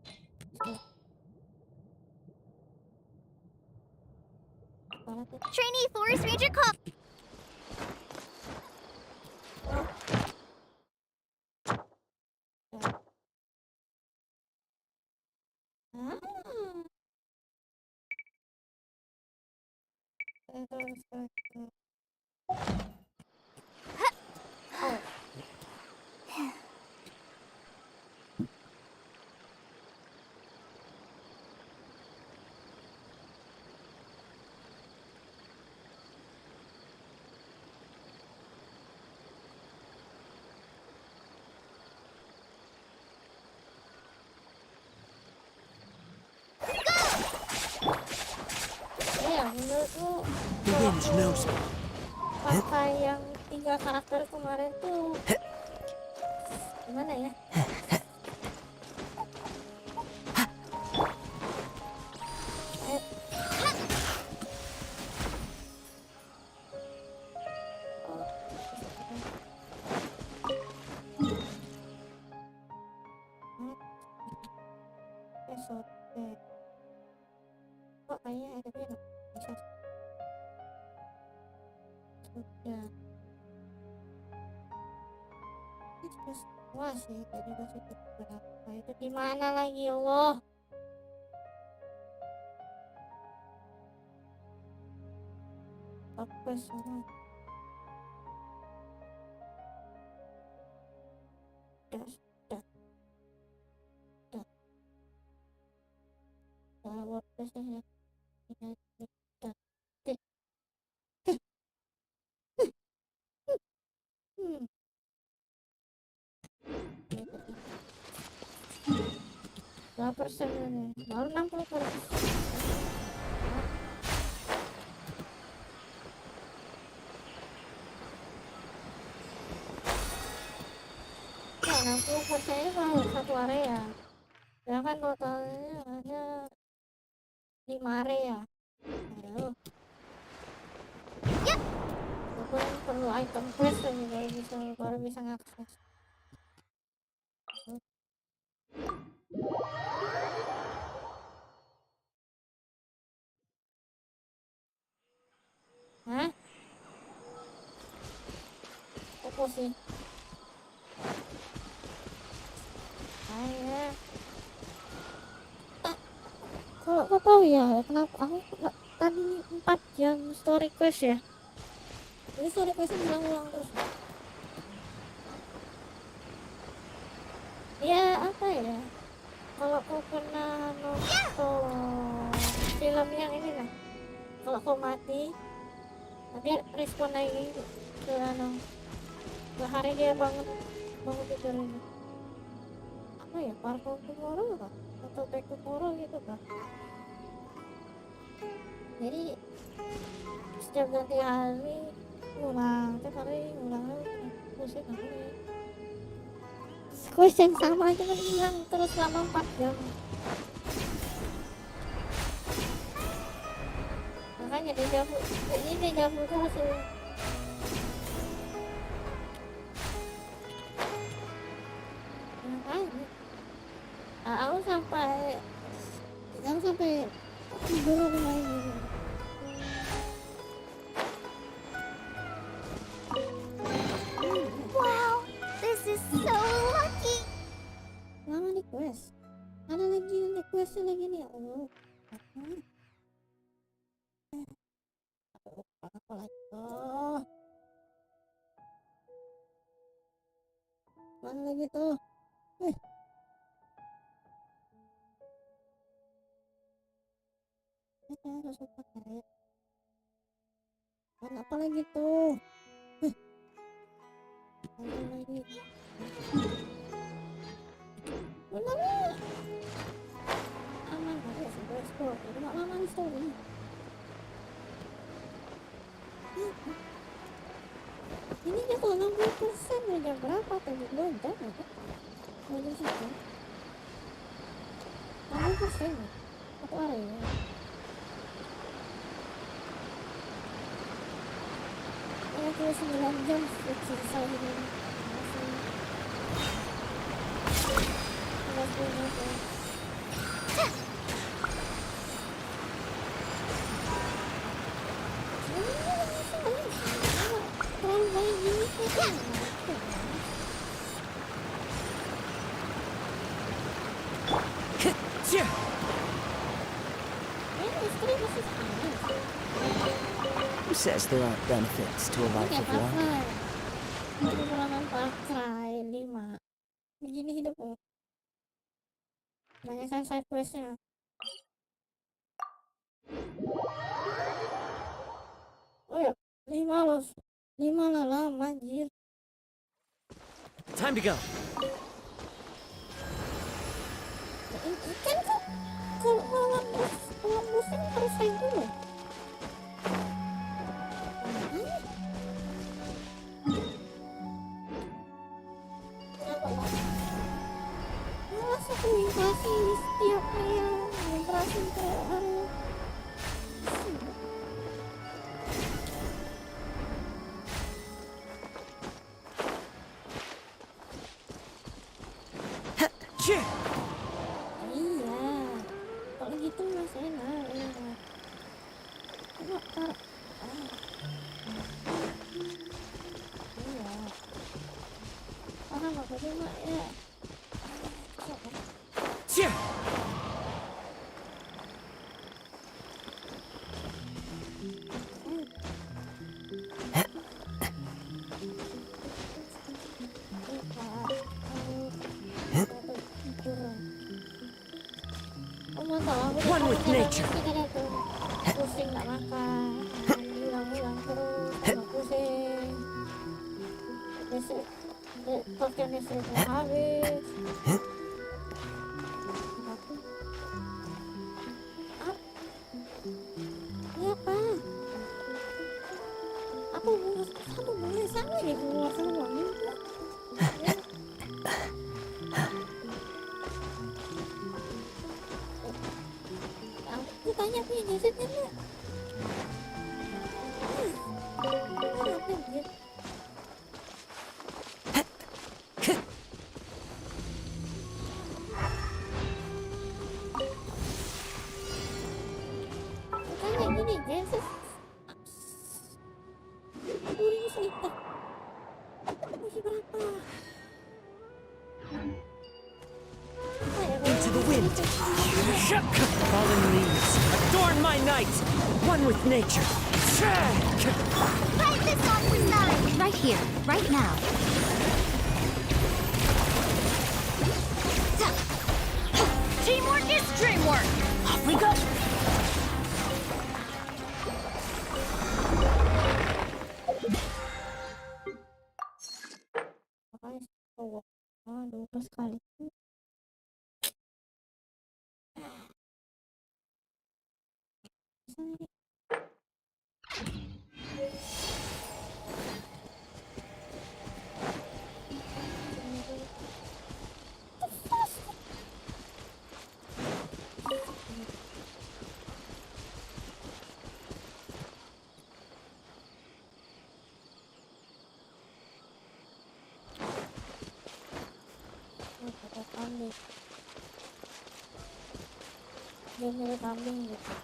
Trainee Forest Ranger call. Menurutku The wind knows me. pakai yang 3 karakter kemarin tuh gimana ya? Kok kayaknya ada bisa sudah terus wah sih tadi masih berapa itu di mana lagi ya Allah. Apa sana dah WordPress-nya berapa persen ini? Baru 60%. Ya 60% ini baru satu area. Sedangkan totalnya ada 5 area. Ayo. Aku perlu item quest lagi baru bisa ngakses. Hah? Apa sih? Ayo. Kalau kau tahu ya, kenapa aku tadi 4 jam story quest ya? Ini story questnya ulang-ulang terus. Ya apa ya? Kalau kau pernah nonton film yang ini lah, kalau kau mati, dia respon lagi ke hari dia bangun tidur ini. Apa ya? Parkour tomorrow kah? Atau back tomorrow gitu kah? Jadi setiap ganti hari ulang, tiap hari ulang lagi, pusing aku nih. Quest yang sama aja kan hilang terus selama 4 jam. makanya dejavu. Ini dejavu terus ini. Makanya. Aku sampai tidur aku main ini. Wow, this is so lucky. Lama nih quest. Ada lagi questnya lagi nih. Oh. Apa lagi? Oh. Mana lagi tuh? Harus pakai. Mana apa lagi tuh? Ada lagi. Benar nih. Aman ada sebuah explore. Jadi nggak lama nih story. Ini dia tuh 60% udah berapa tadi? 2 jam ya? 2 jam sih. 60% ya? Satu area. Ya kira 9 jam selesai ini. Who says there aren't benefits to a life of wandering? Kekurangan pakai 5. Begini hidupku. Banyakkan side questnya. Oh ya, 5 loh. 5 lah lama anjir. Time to go. Kan kalau lawan bos ini harus fight dulu. Malas aku invasi setiap area, invasi ke area. Iya, kalau gitu mas enak. Coba taruh. Iya. Paham aku cuma ya. One with nature. Pusing nggak makan, ulang-ulang terus, nggak pusing. Token listriknya habis. Iya pak. Aku boleh sama ya keluar semua minggu. Aku tanya punya jasetnya enggak? Apa dia? Tanya gini, jaset. Aku ini selipah. Masih berapa? Into the wind. Fallen leaves. Adorn my night. One with nature. Fight this on the side. Right here, right now. Teamwork is dreamwork. Off we go. Oh, 12 kali. mirip kambing gitu.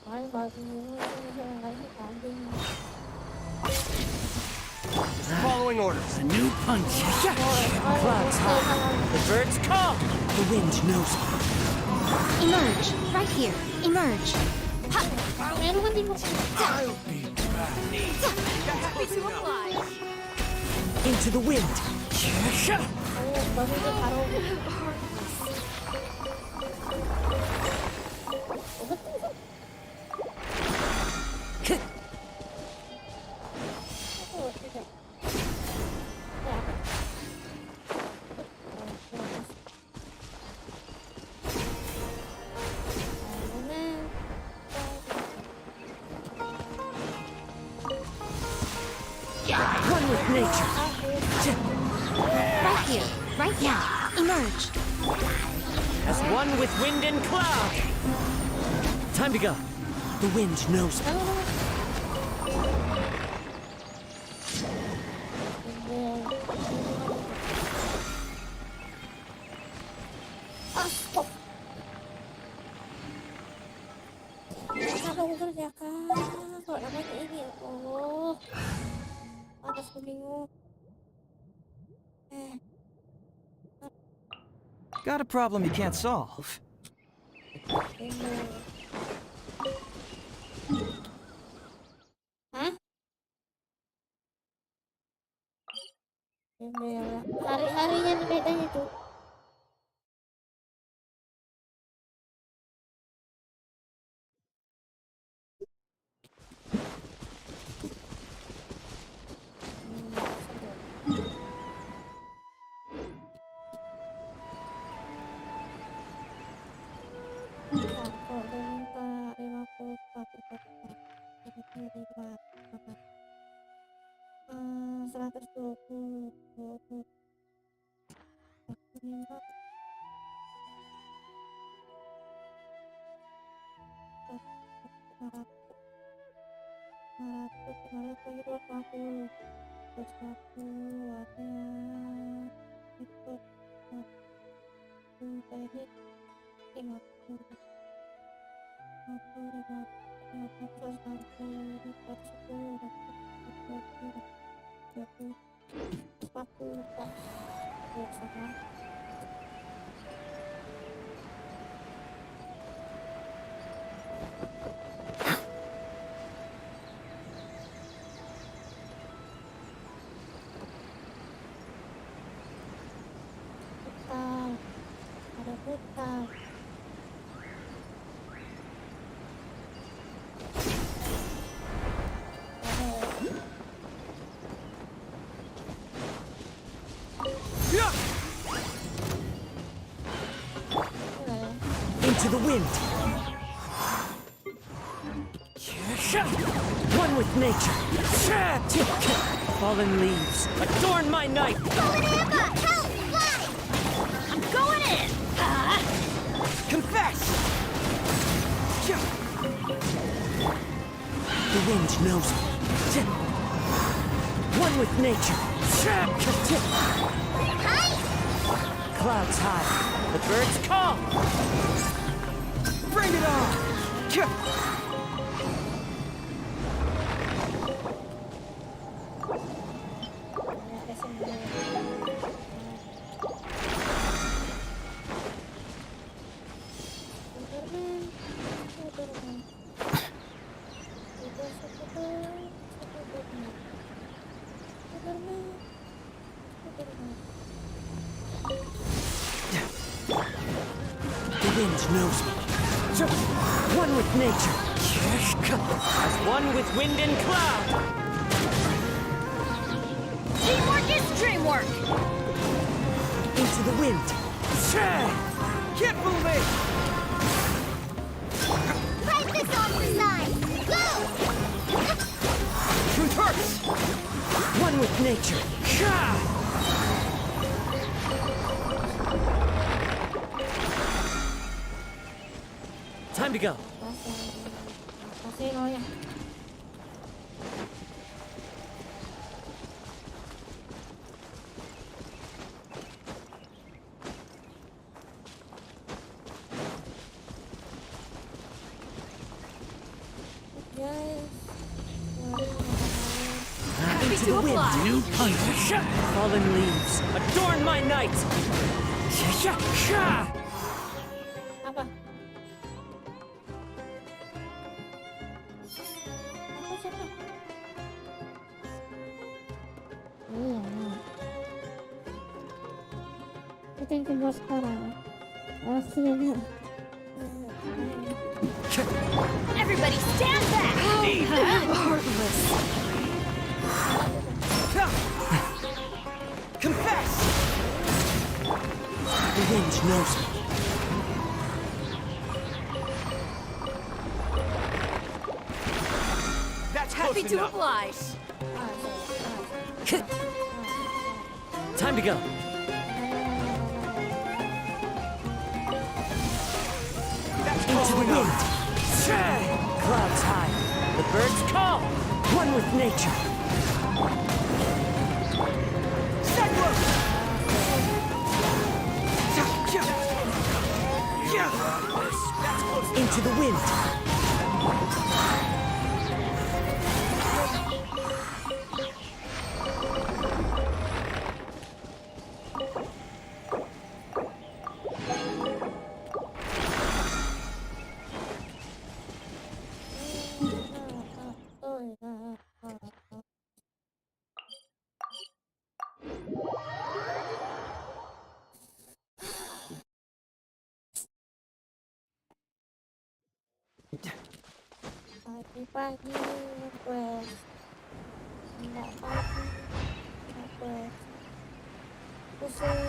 Makanya babi itu lagi kambing. Following orders. A new punch. Clouds high. The birds call. The wind knows me. Emerge. Right here. Emerge. Ha! Meron kan di mo. I'll be back. Happy to oblige. Into the wind. Ayo, babi itu taruh. One with nature. Right here. Right now. Emerge. As one with wind and cloud. Time to go. The wind knows me. Kenapa aku kerjakan? Kok namanya ini ya Allah. Atas aku bingung. Got a problem you can't solve. Hah? Hari-harinya nih bedanya tuh. Kok dia minta 120 ada hutan. Into the wind. One with nature. Fallen leaves adorn my night. Fallen Emma! Help! Fly! I'm going in! Confess! The wind knows me. One with nature. Clouds high. The birds call. Bring it on! The wind knows me. One with nature. As one with wind and cloud. Teamwork is dreamwork! Into the wind. Keep moving! Fight this off the side! Go! Truth hurts! One with nature. Time to go. Kasih lo ya. Into the wind. Fallen leaves, adorn my night. Apa? Apa siapa? Iya. Kita yang kedua sekarang. Aslinya. Everybody stand back! Heartless. Confess! The wind knows me. That's Happy close to enough. oblige. Time to go. Into the wind. Clouds high. The birds call. One with nature. Into the wind. Pagi-pagi request. Enggak pagi request. Pusing.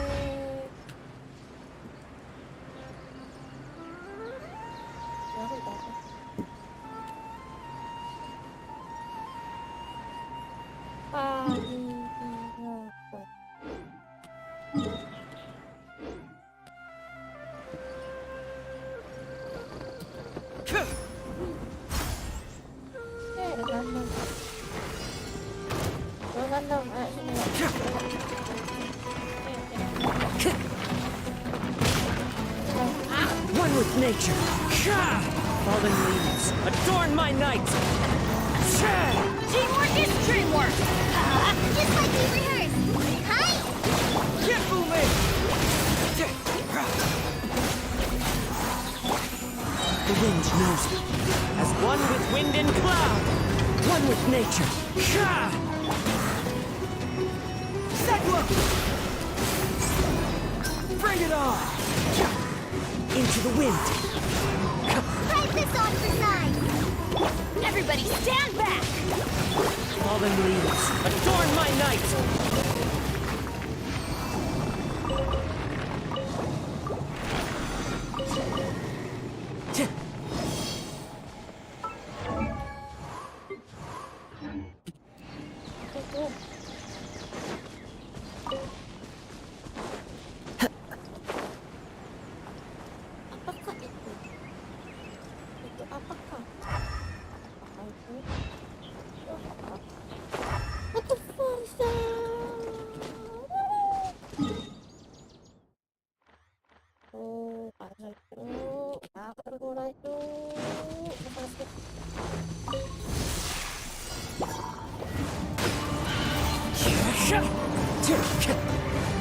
Baru dapat. Pagi request. One with nature. Fallen leaves, adorn my night. Teamwork is dreamwork! Just like we rehearsed. Hi! The wind knows me. As one with wind and cloud. One with nature. Bring it on! Into the wind. Pipe this on for size! Everybody stand back! Fallen leaves, adorn my night! Apakah itu? Itu apakah? Apakah itu? Itu apa? Apa forsa? Oh, ada itu. Apa bola itu? Apa sih?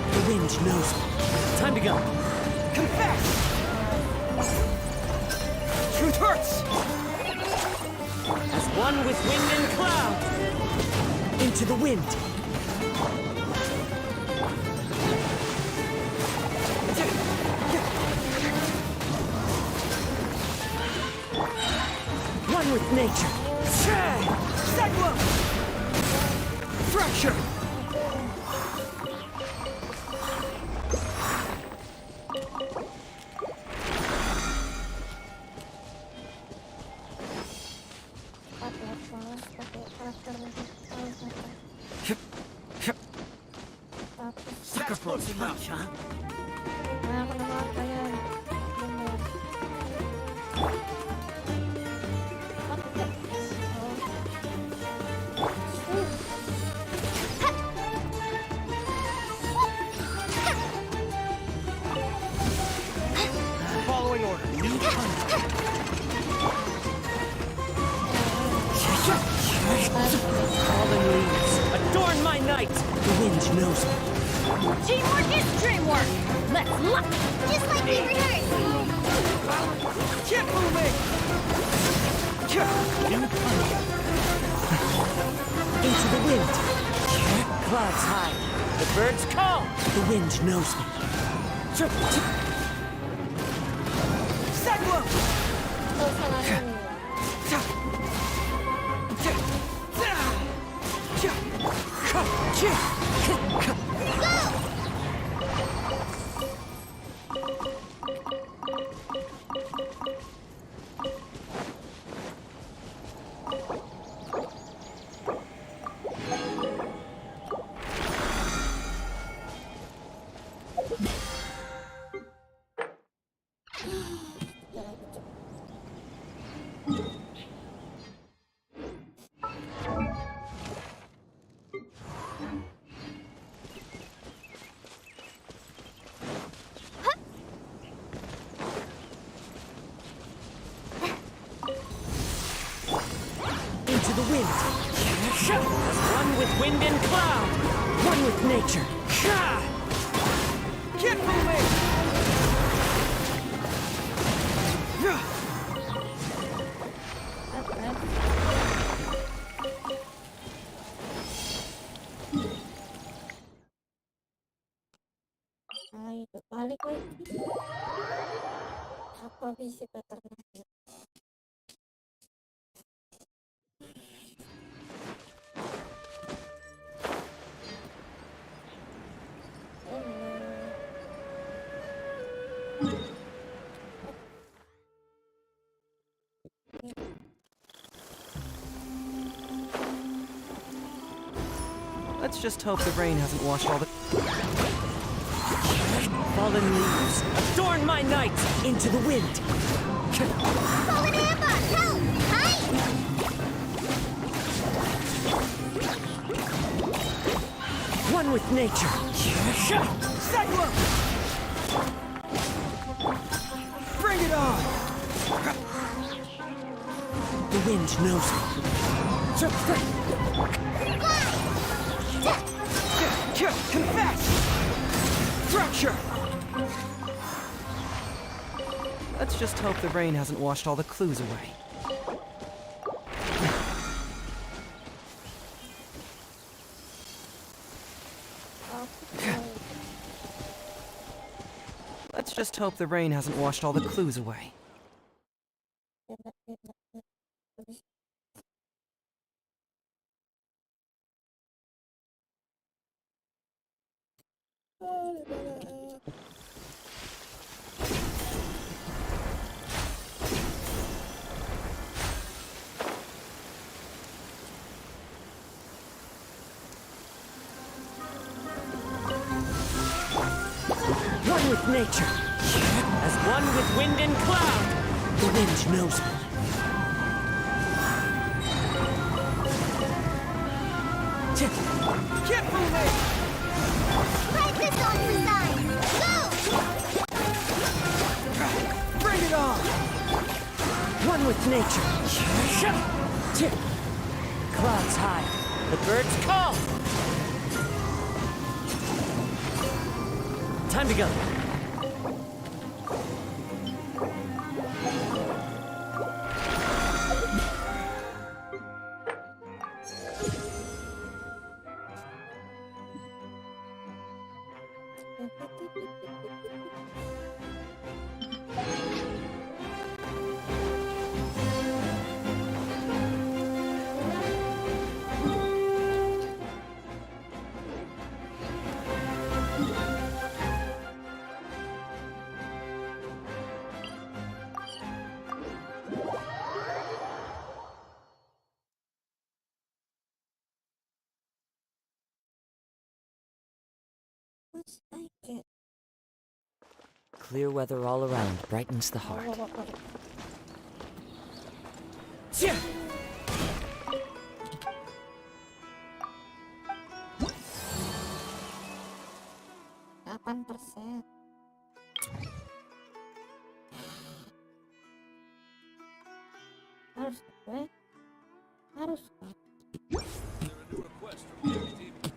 The wind knows me. Time to go. Confess! Truth hurts! As one with wind and cloud. Into the wind. One with nature. Fracture! Sacrifice much, huh? Following order. Fallen leaves, adorn Adorn my night! The wind knows me. Teamwork is dreamwork! Let's look! Just like we rehearsed! Keep moving! Into the wind. Clouds high. The birds call. The wind knows me. Cyclone! Into the wind. As one with wind and cloud. One with nature. Keep moving! Ay, balik lagi. Apa bisa ternyata? Let's just hope the rain hasn't washed all the fallen leaves. Adorn my night into the wind. Fallen amber! Help! Hide! One with nature. Cyclone! Bring it on! The wind knows me. Confess! Fracture! Let's just hope the rain hasn't washed all the clues away. Let's just hope the rain hasn't washed all the clues away. One with nature, as one with wind and cloud. The wind knows me. Keep moving! Ride this on for size! Go! Bring it on! One with nature. Clouds high. The birds call. Time to go. Clear weather all around brightens the heart. Harus gue? Harus. Is there a new request from the team?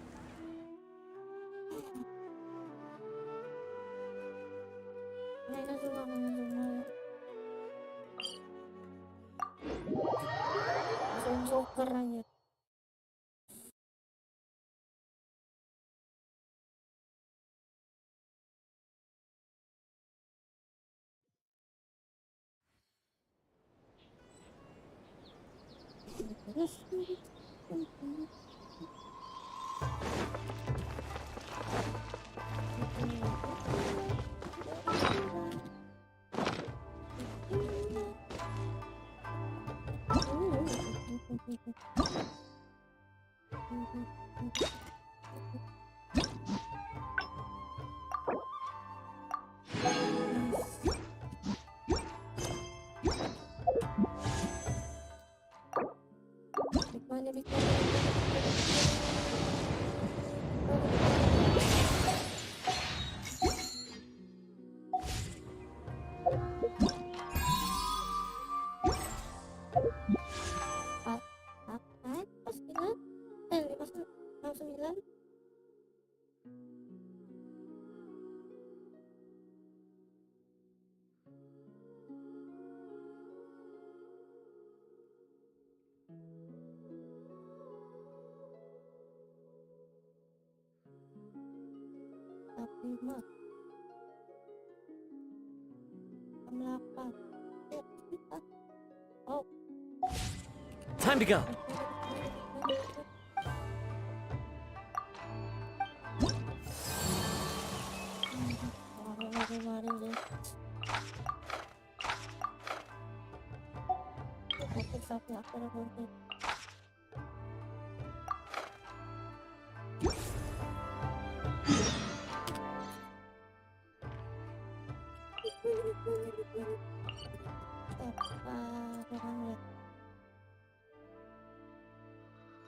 Time to go.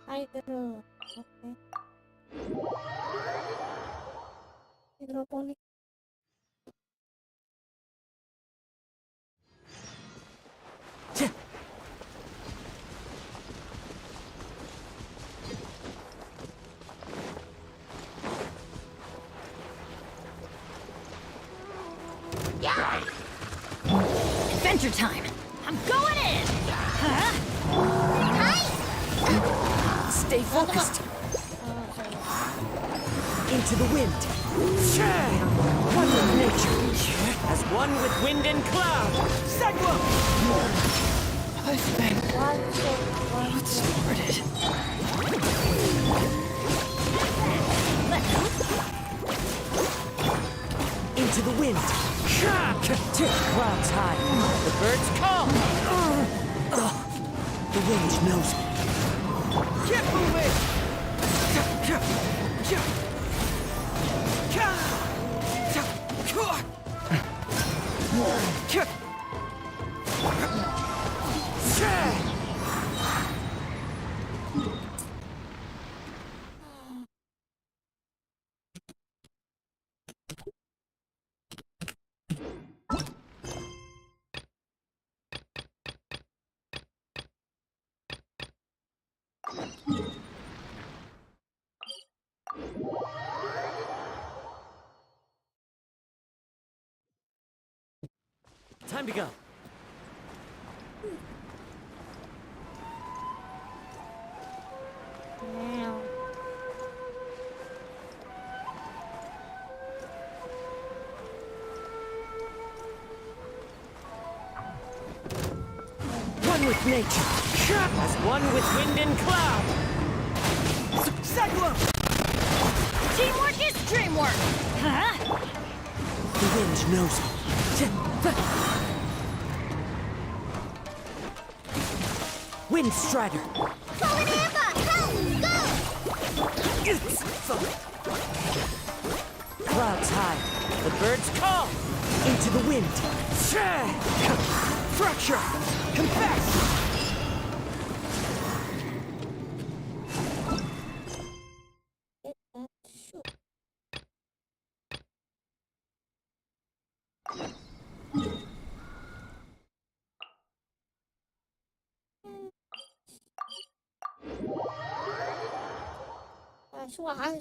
Hydro. Okay. Hydroponic. Adventure time! I'm going in! Huh? Stay focused. Into the wind. One with nature. As one with wind and cloud. Segwa! What started? Into the wind. Clouds high. The birds call. The wind knows me. Get moving! Time to go. Wow. One with nature. As one with wind and cloud. Segwa! Teamwork is dreamwork! Huh? The wind knows me. Wind Strider. Fallen Amber! Go! Clouds high. The birds call. Into the wind. Fracture! Compact!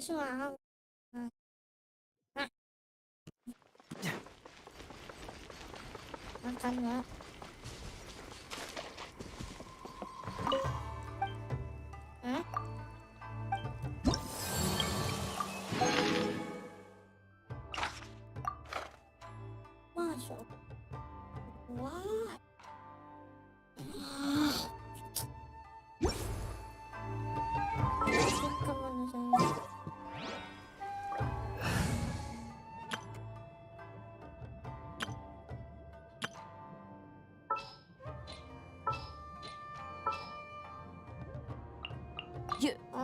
Suang. Makan ya. Hah? Masuk. What?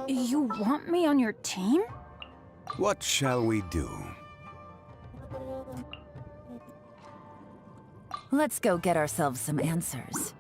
You want me on your team? What shall we do? Let's go get ourselves some answers.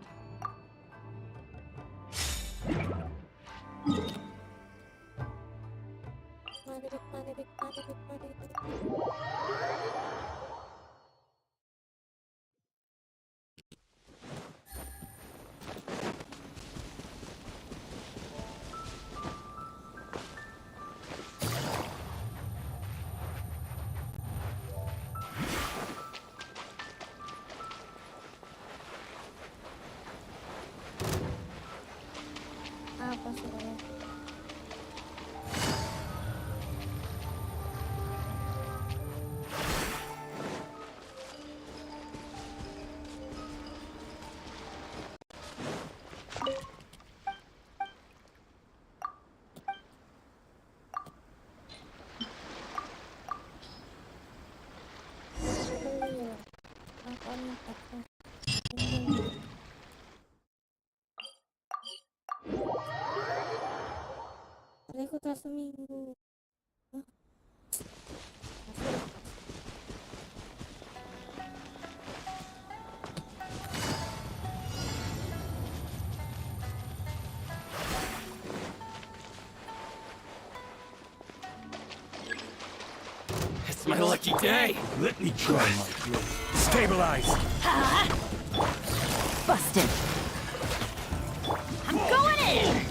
Apa sih? Tadi aku tes seminggu. It's my lucky day. Let me try my blade. Stabilize. Busted. I'm going in!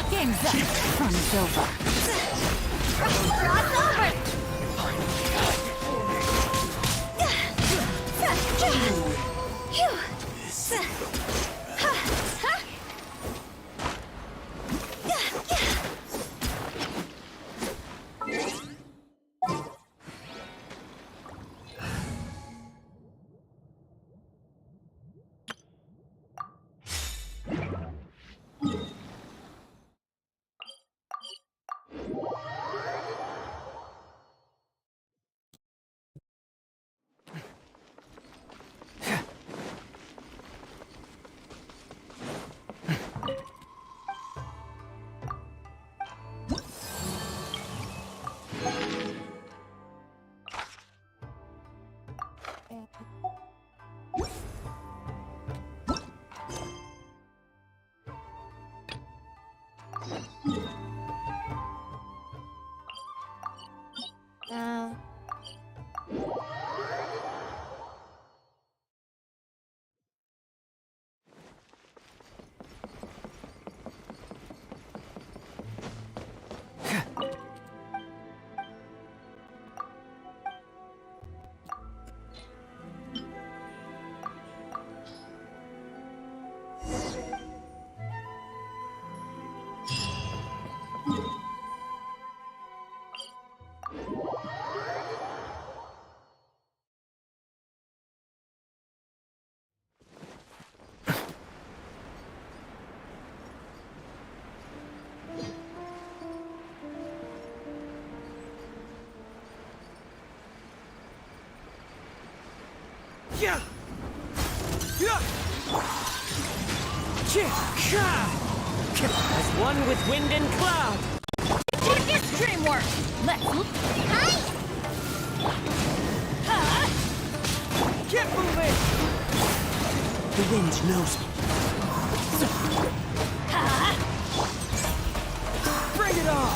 Game's up. Fun's over. Cross over! Nah. Yeah. Yeah. As one with wind and cloud. Take extreme work. Let's. Get moving. The wind knows me. Bring it on.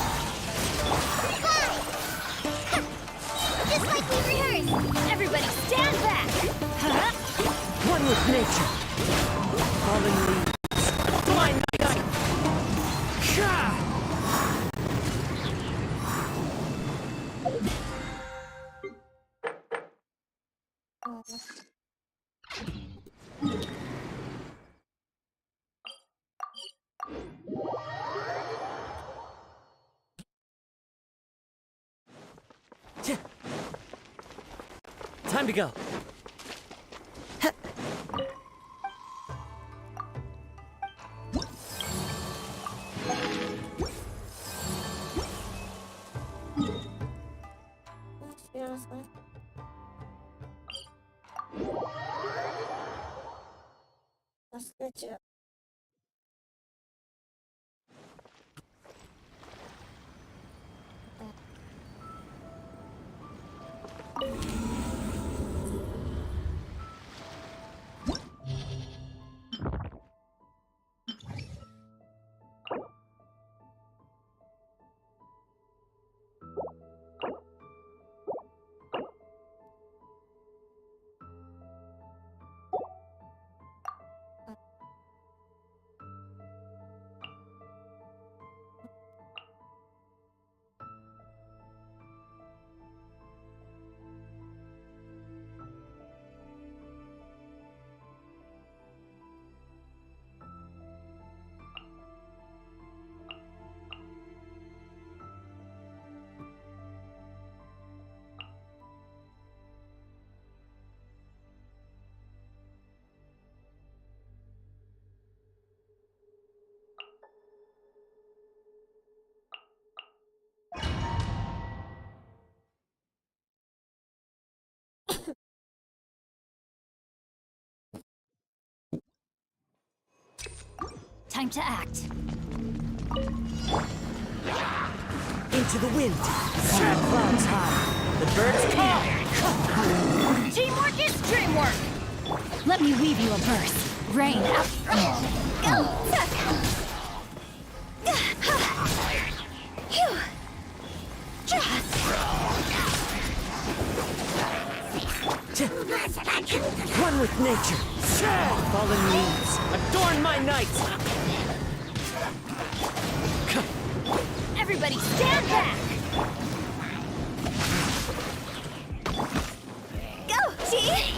Just like we rehearsed! Everybody stand back! One with nature. Falling leaves. Blind night. Time to go. That's good job. Time to act. Into the wind. Set clouds high. The birds call. Teamwork is dreamwork! Let me weave you a verse. Rain out. One with nature. Fallen leaves. Adorn my night. Everybody stand back! Go, team!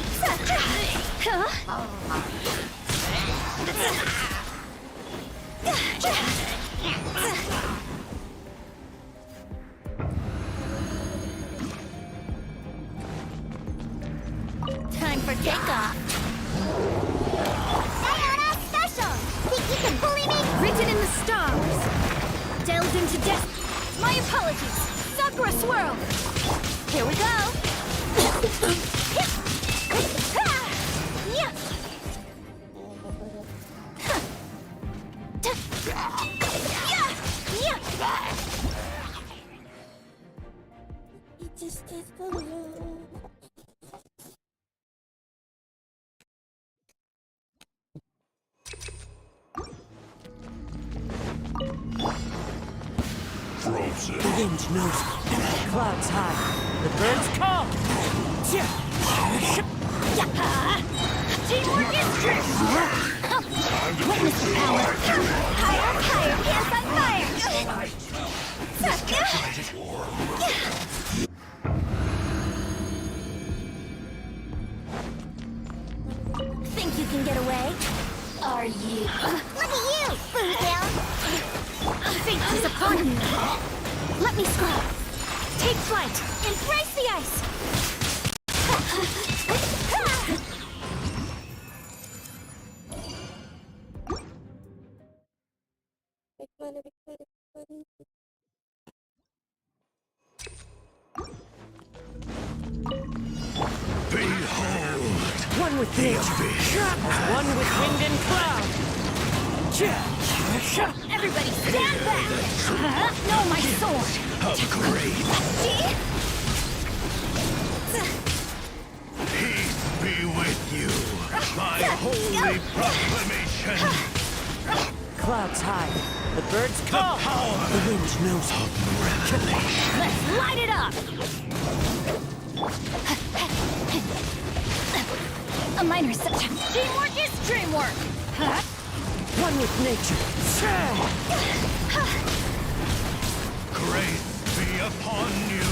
Time for takeoff. Sayonara special! Think you can bully me? Written in the stars. Delved into death. My apologies. Sakura swirl. Here we go. It just is blue. Frozen. The wind knows me. Clouds high. The birds call. Teamwork is true. Witness the power. Higher, higher, hands on fire. Think you can get away? Are you? Look at you, Boozle! Fate is upon you. Let me scroll. Take flight. Embrace the ice. Big money, big money, big money. Behold! One with nature. One with wind and cloud. Everybody stand back. No, my sword. Upgrade. Peace be with you. My holy proclamation. Clouds high. The birds call. The wind knows me. Let's light it up. A minor section. Teamwork is dreamwork. One with nature. Grace be upon you.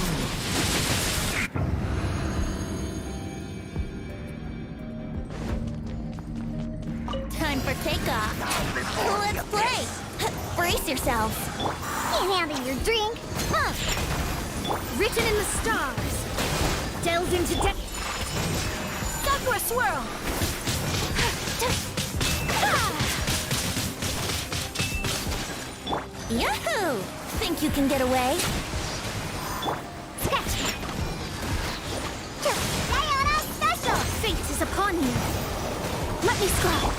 Time for takeoff. Let's play. Brace yourselves. Can't handle your drink. Huh. Written in the stars. Delved into depth. Sakura swirl. Yahoo! Think you can get away? Sketch. Sayonara special! Fate is upon you. Let me scroll.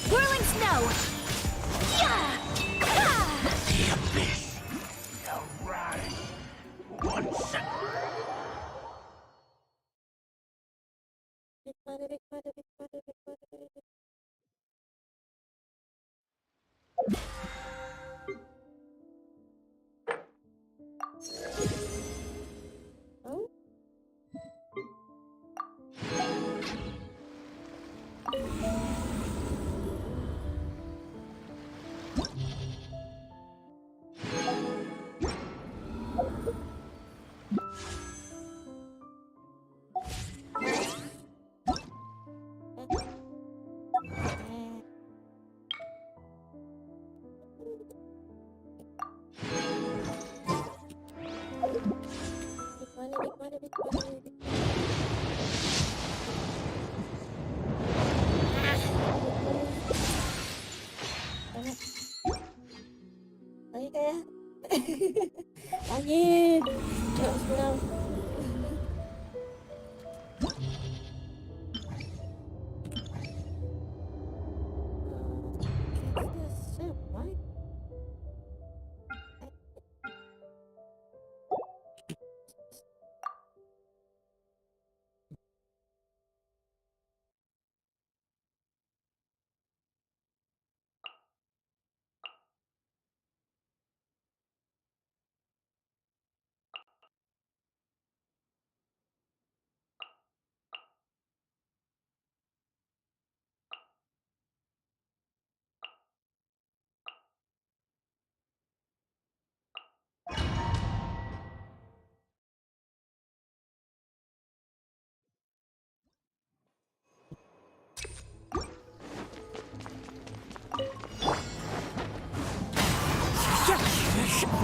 Whirling snow. The abyss shall rise once again. Big money, big money, big money, big money.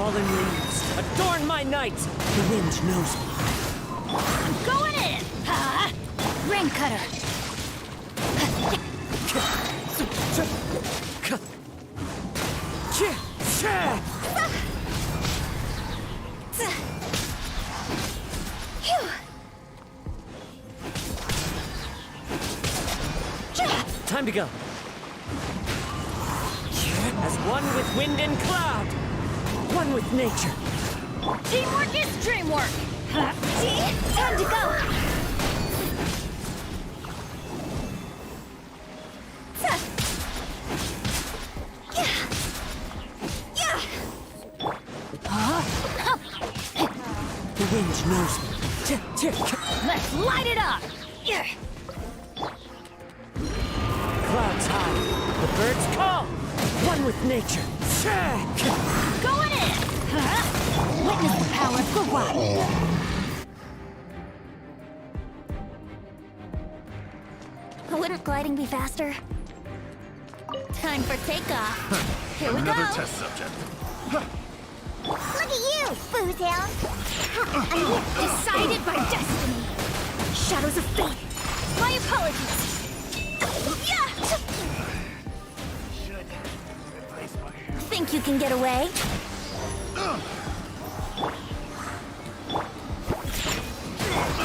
Fallen leaves, adorn my night! The wind knows me. I'm going in! Ha! Rain cutter! Time to go. As one with wind and cloud, one with nature. Teamwork is dreamwork! See? Time to go! The wind knows me. Let's light it up! Clouds high, the birds call. One with nature. Going in! Witness the power of Gawai! Wouldn't gliding be faster? Time for takeoff. Here we go! Another test subject. Look at you, Foozhound! Decided by destiny! Shadows of fate! My apologies! Think you can get away?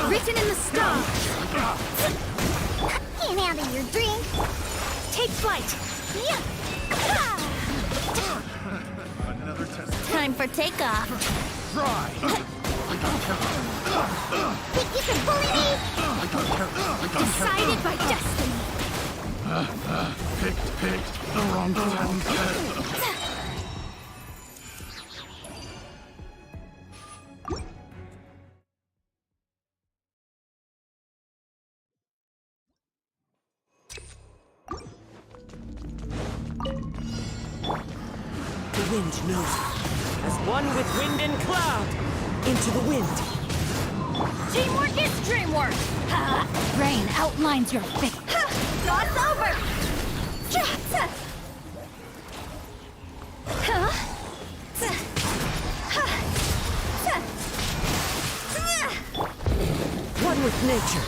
Written in the stars! Can't handle your drink! Take flight! Another test. Time for takeoff! Try. Think you can bully me? Decided by destiny! Picked the wrong time. The wind knows me. As one with wind and cloud, into the wind. Teamwork is dreamwork! Rain outlines your fate. Cross over! One with nature.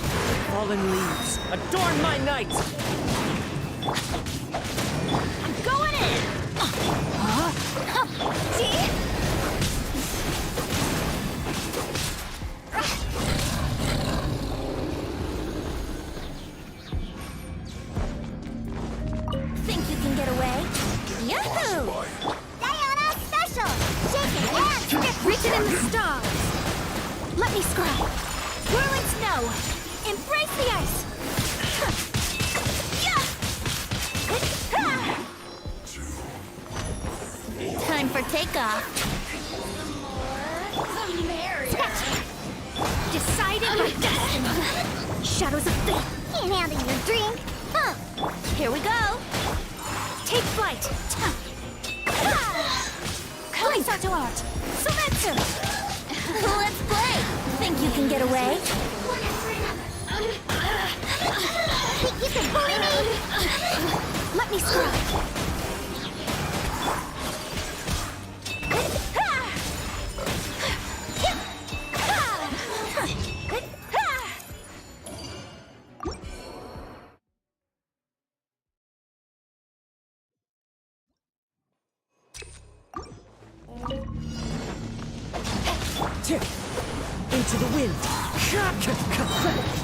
Fallen leaves, adorn my night. I'm going in! See? Think you can get away? Yahoo! Diana Special! Shaking hands! Written in the stars! Let me scribe! Whirling snow! Embrace the ice! Time for takeoff! Decided by destiny! Shadows of fate! Can't handle your drink! Huh! Here we go! Take flight! Please art to art! Sumeru! Let's play! Think you can get away? Think you can bully me? Let me scribe! Into the wind.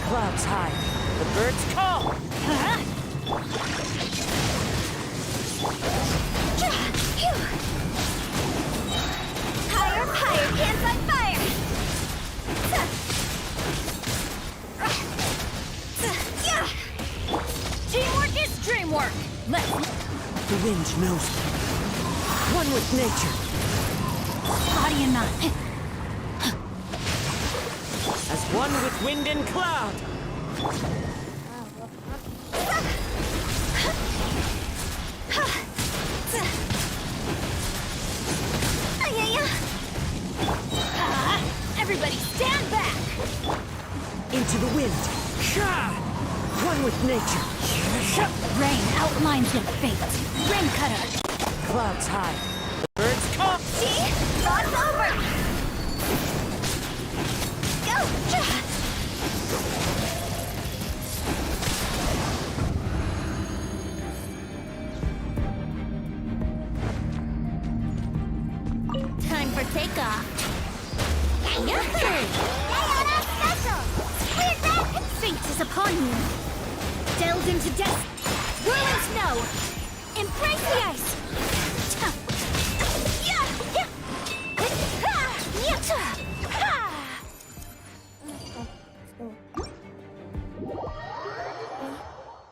Clouds high. The birds call. Higher, higher, can't fight fire! Teamwork is dreamwork! The wind knows me. One with nature. Body and mind. As one with wind and cloud. Everybody stand back! Into the wind. One with nature. Rain outlines your fate. Rain cutter. Clouds high. The birds call. See? Thoughts over! Go! Time for takeoff. Yahoo! Diana Special! Weird red! Fate is upon you. Delve into death. Whirling snow. Embrace the ice.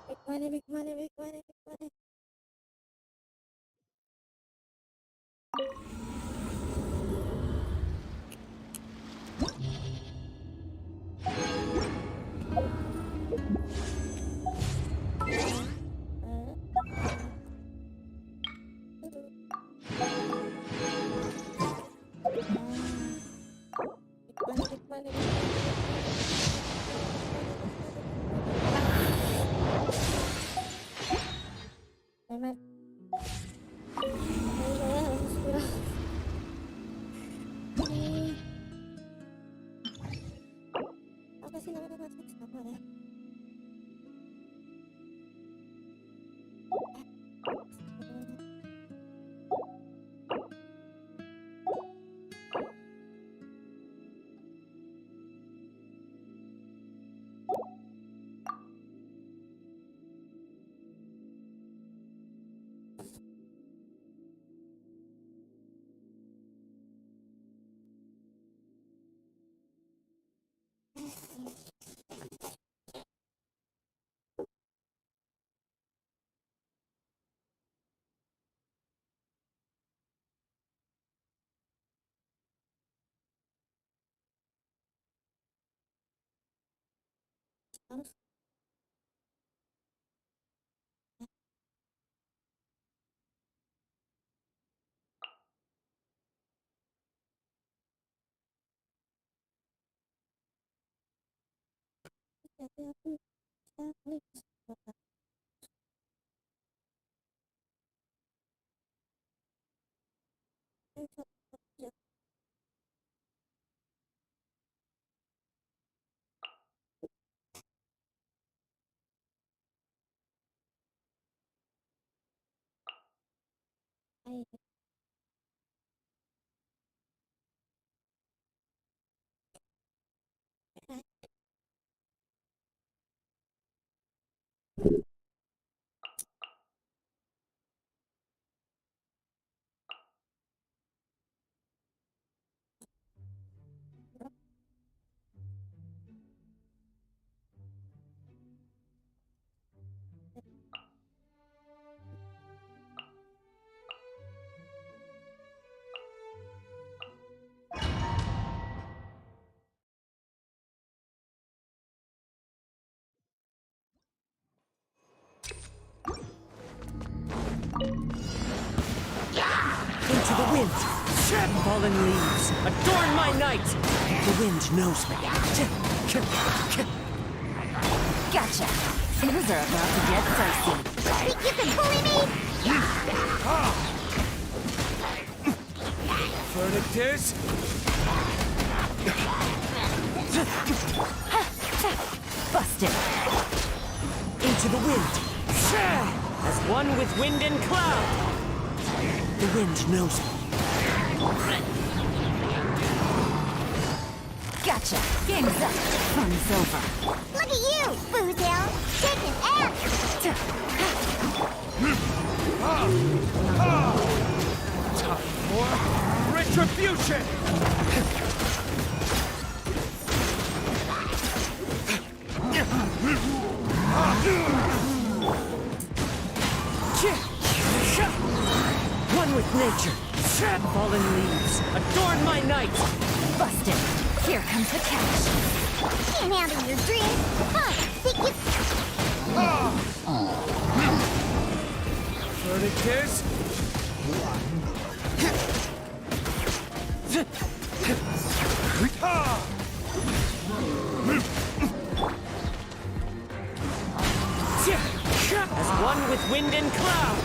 Big money, big money, big money, big money. Apa sih namanya masih sama ya? Harus jadi aku bisa klik sebentar. Into the wind! Fallen leaves, adorn my night! The wind knows me. Gotcha. Things are about to get dicey. Think you can bully me? Furnictors? Busted. Into the wind! As one with wind and cloud! The wind knows me. Gotcha. Game's up. Fun's over. Look at you, Boozle! Shaking ass! Time for retribution! One with nature. Fallen leaves, adorn my night. Busted. Here comes the catch. Can't handle your dreams! Huh, think you... Furnictors? As one with wind and cloud.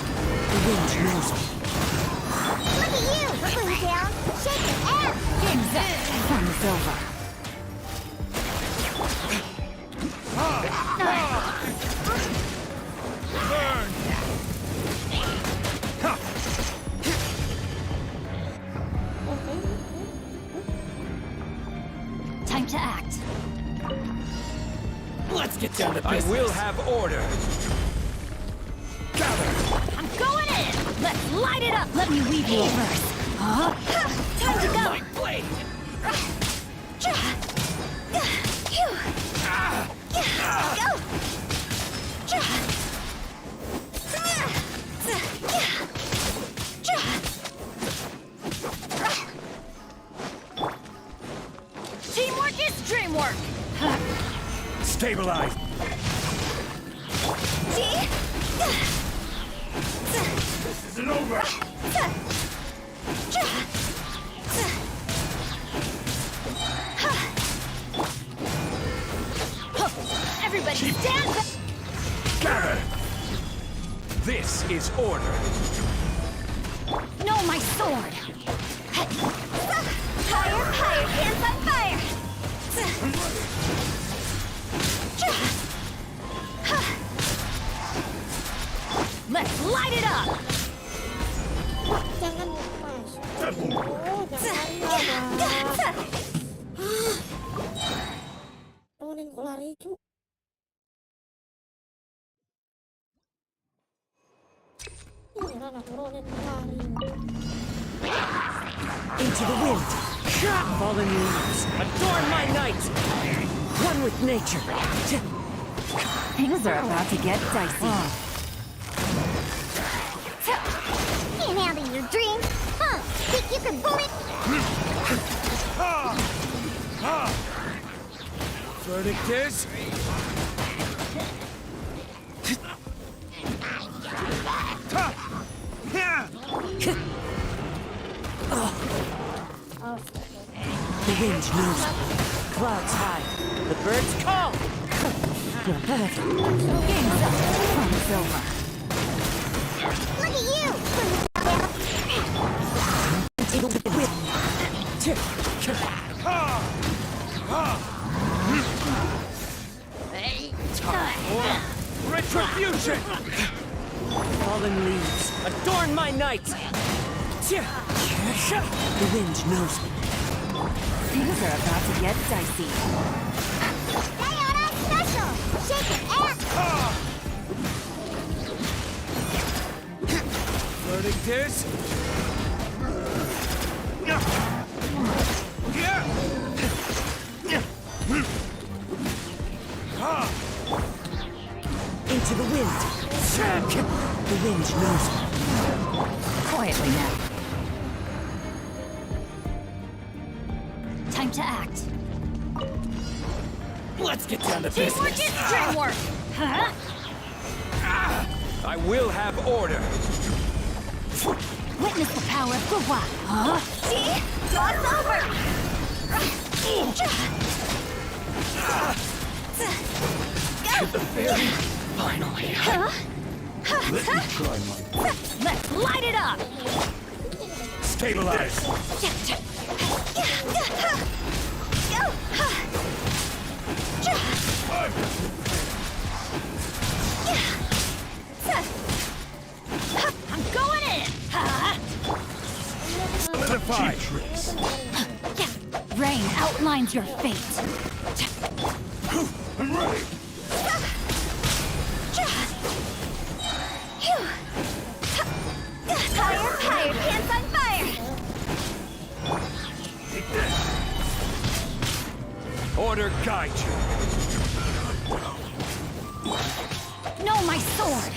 The wind knows me. Look at you, Boozle! Shaking Fun's over. Burn! Time to act. Let's get down to I business. will have order. I'm going in! Let's light it up! Let me weave you a verse. Huh? Time to go! My blade! Teamwork is dreamwork! Stabilize. This isn't over! Everybody stand back! Gather! This is order. No, my sword! Higher, higher, hands on fire! Let's light it up! Jangan lepas. Oh, jangan turunin ko lari, cu. Iya, nak turunin ko lari. Into the wind. Fallen leaves. Adorn my night. One with nature. Things are about to get dicey. Can't handle your dreams? Huh? Think you can bully? Verdict is... The wind knows me. Clouds high. The birds call. Game's up. Fun's over. Look at you! Retribution! Fallen leaves. Adorn my night. The wind knows me. Things are about to get dicey. Diana Special! Shake it and... Verdict is... Into the wind. The wind knows me. Quietly now. Time to act. Let's get down to Teamwork business. is dreamwork! Huh? I will have order. Witness the power of Gua. Huh? See? God's over! The fairy. Finally. Huh? Let me try my... Let's light it up! Stabilize. I'm going in! Solidify. Rain outlines your fate. I'm ready. Higher, higher, hands on fire! Order guide you. No, my sword!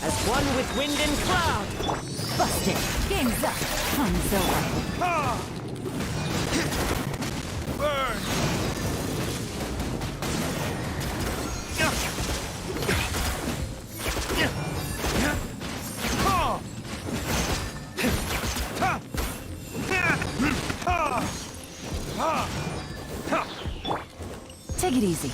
As one with wind and cloud. Busted! Game's up! Fun's over! Burn. Take it easy.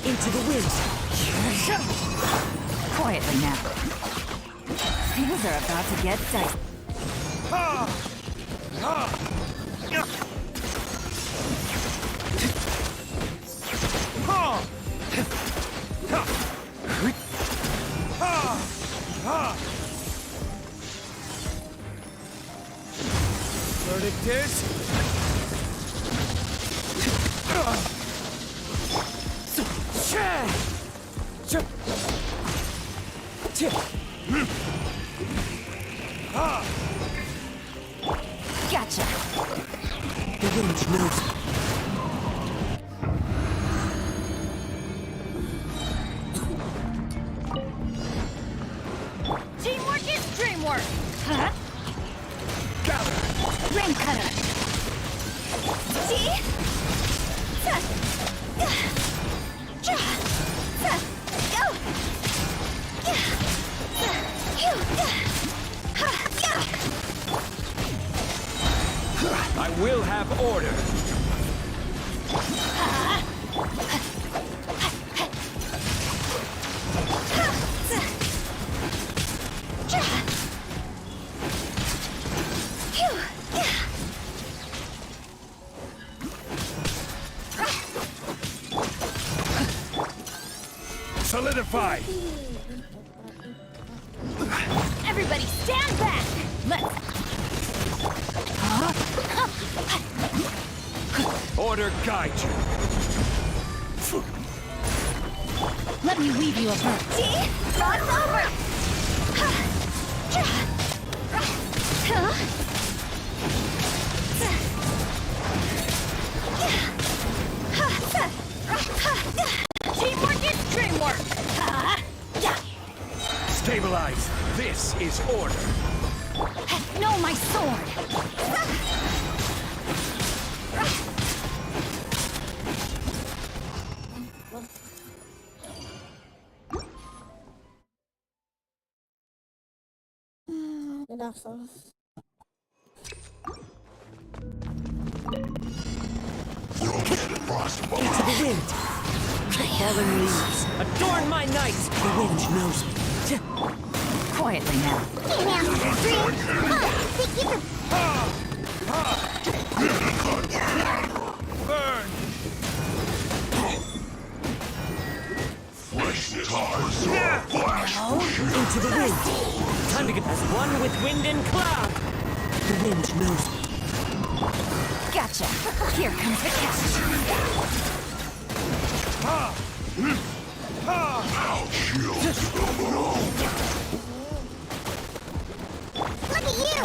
Into the wind. Quietly now. Things are about to get dicey. Verdict is... Gotcha. The wind knows me. Teamwork is dreamwork! Huh? Gather! Rain cutter! See? I will have order. Solidify! Everybody stand back! Let's... Order guide you. Let me weave you a verse. See? Rod's over! Teamwork is dreamwork! Stabilize. This is order. No, my sword! Dark Souls. Into the wind. Fallen leaves. Adorn my night. The wind knows me. Quietly now. Hey now, dream! Think you can... Burn! Into the wind. Time to get as one with wind and cloud. The wind knows me. Gotcha. Here comes the catch. Look at you!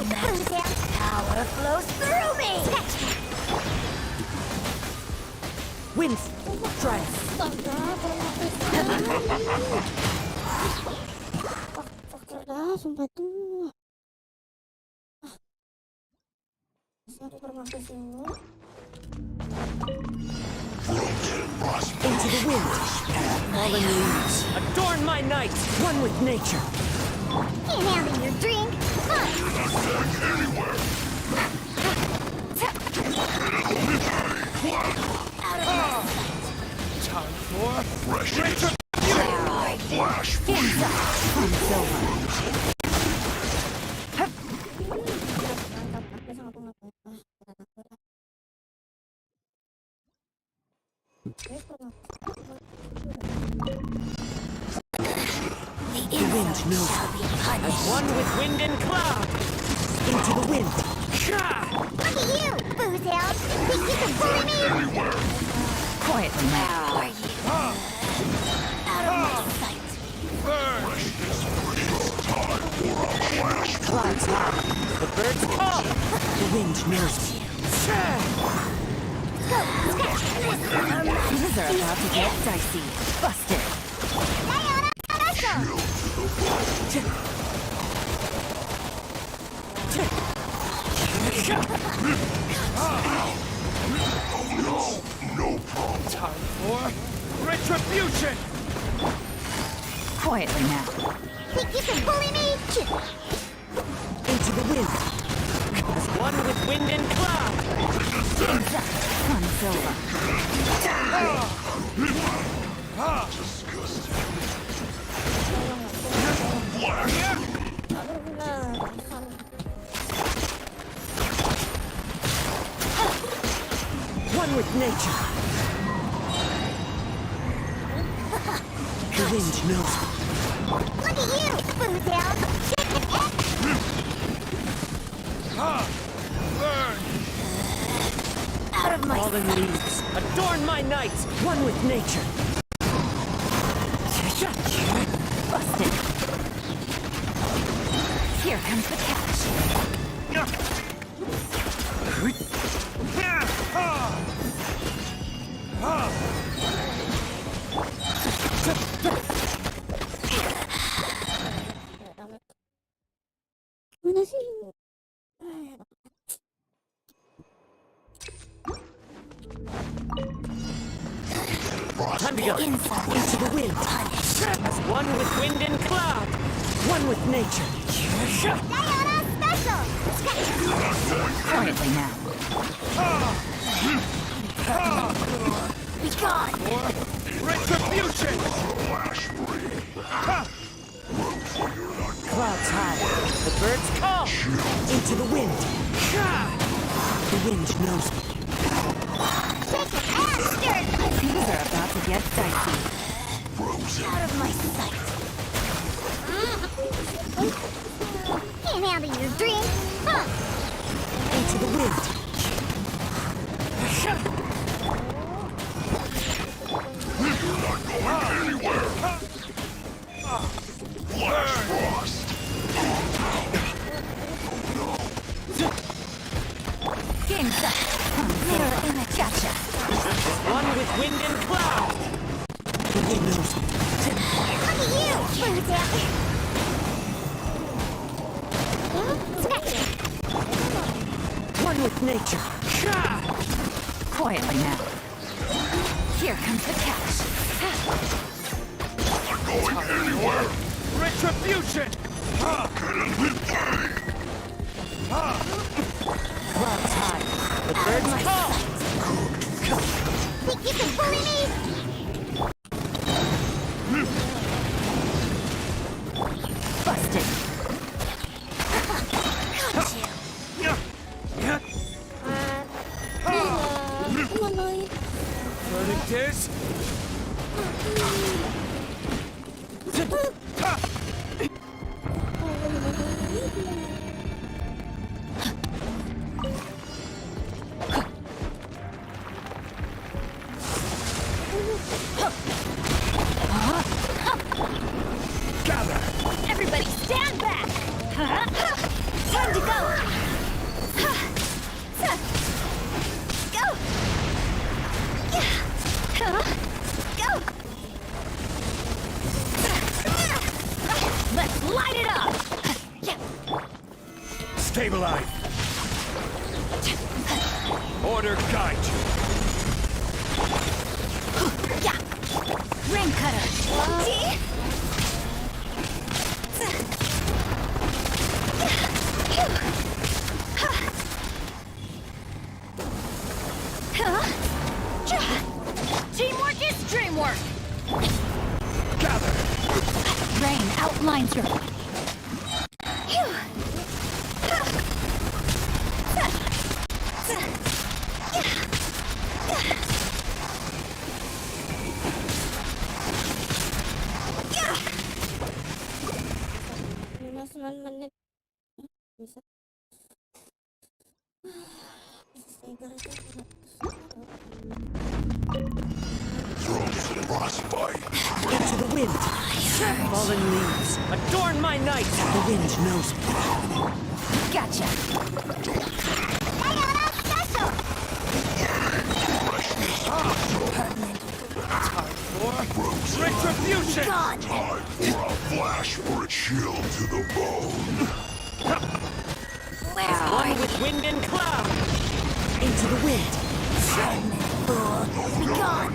Power flows through me! Wind. Strike. Sumpah tuh. Satu termasuk sini. Into the wind. Fallen leaves. Adorn my night. One with nature. Can't handle your drink. Time for Flash. Hands up. It's over. The wind knows as one with wind and cloud. Into the wind. Look at you, booze hound. Think you can bully me? Quietly now. Where are you? Out of my sight. Clouds high. The birds call. The wind knows me. Things are about to get dicey. Busted. No problem. Time for retribution! Quietly now. Think you can bully me? Into the wind. As one with wind and cloud. Fun's over. One with nature. The wind knows me. Look at you, Boozle! Burn! Out of my Fallen leaves, adorn my night, one with nature. Busted. Here comes the catch. Mana sih? Time to go. Into the wind. As one with wind and cloud, one with nature. Diana Special! Quietly now. Be gone! Retribution! Clouds high, the birds call. Into the wind. The wind knows me. Things are about to get dicey. Out of my sight! Can't handle your dream, huh? Into the wind. You're not going anywhere. Flash frost. Game's up. Mirror image. Gotcha. One with wind and cloud. The wind knows me. Look at you, Boozle! One with nature. Quietly now. Here comes the catch. Going anywhere. Retribution! Clouds high, the birds call. Think you can bully me? Busted. Got you! Verdict is... Gather! Everybody stand back! Time to go! Go! Go! Let's light it up! Stabilize! Order guide you! Rain cutter! Teamwork is dreamwork! Gather! Rain outlines your... menit. Bisa. Into the wind. Fallen leaves, adorn my night. The wind knows me. Gotcha. Diana Special! Time for retribution! Gone! Time for a flash for a chill to the bone. Where are One you? with wind and cloud. Into the wind. Be gone!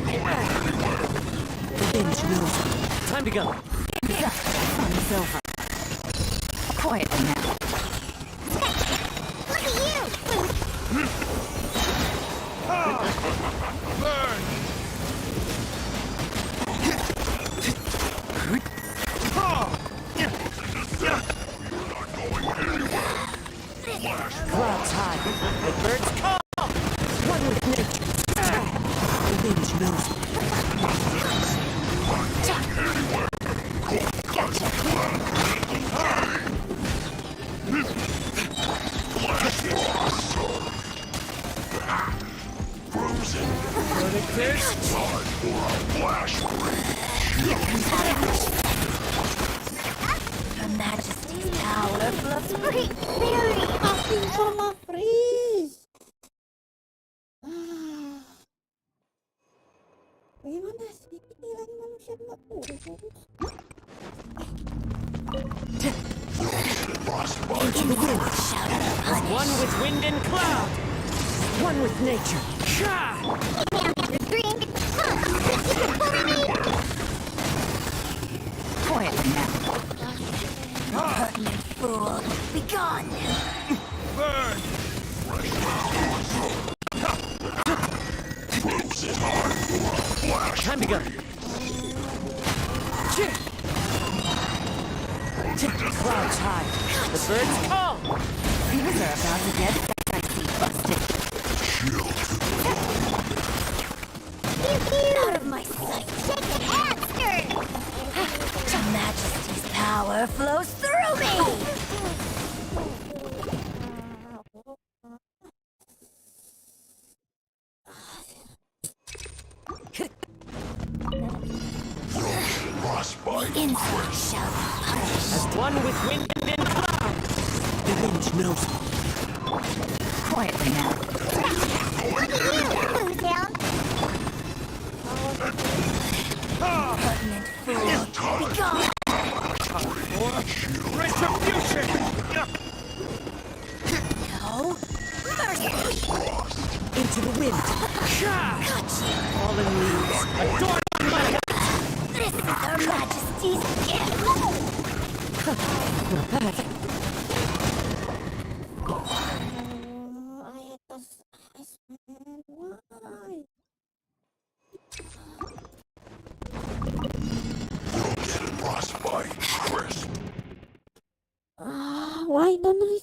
The wind knows me. Time to go. Fun is over. Quietly now. Look at you! Burn! Clouds high. The birds call. One with nature. The wind knows me. Gotcha! Frozen. Time for a flash break. Her Majesty's power flows free. Aking sama freeze. Gimana sih pikiran manusia lurus? One with wind and cloud. One with nature. Quietly now. Pertinent fool. Be gone! Burn! Frozen. Time for a flash. Time to go. Clouds high. The birds call. Things are about to get dicey, busted. Out of my sight! Shake the hamster! Her Majesty's power flows through me! Frostbite. Insect shall be punished. As one with wind and cloud. The wind knows me. Quietly now. Look at you! Blue down! Pertinent fool. Be gone! Retribution! No mercy! Into the wind. Fallen leaves. Adorn my life. This is Her Majesty's gift! Frostbite. Crisp. Why don't I?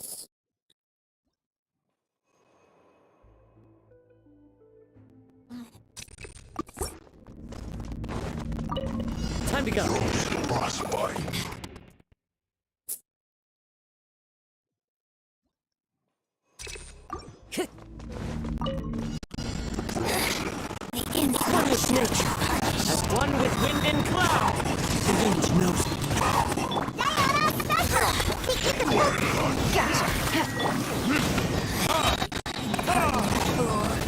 Time to go. Frostbite. The insect With nature. As one with wind and cloud. The wind knows me. Gotcha!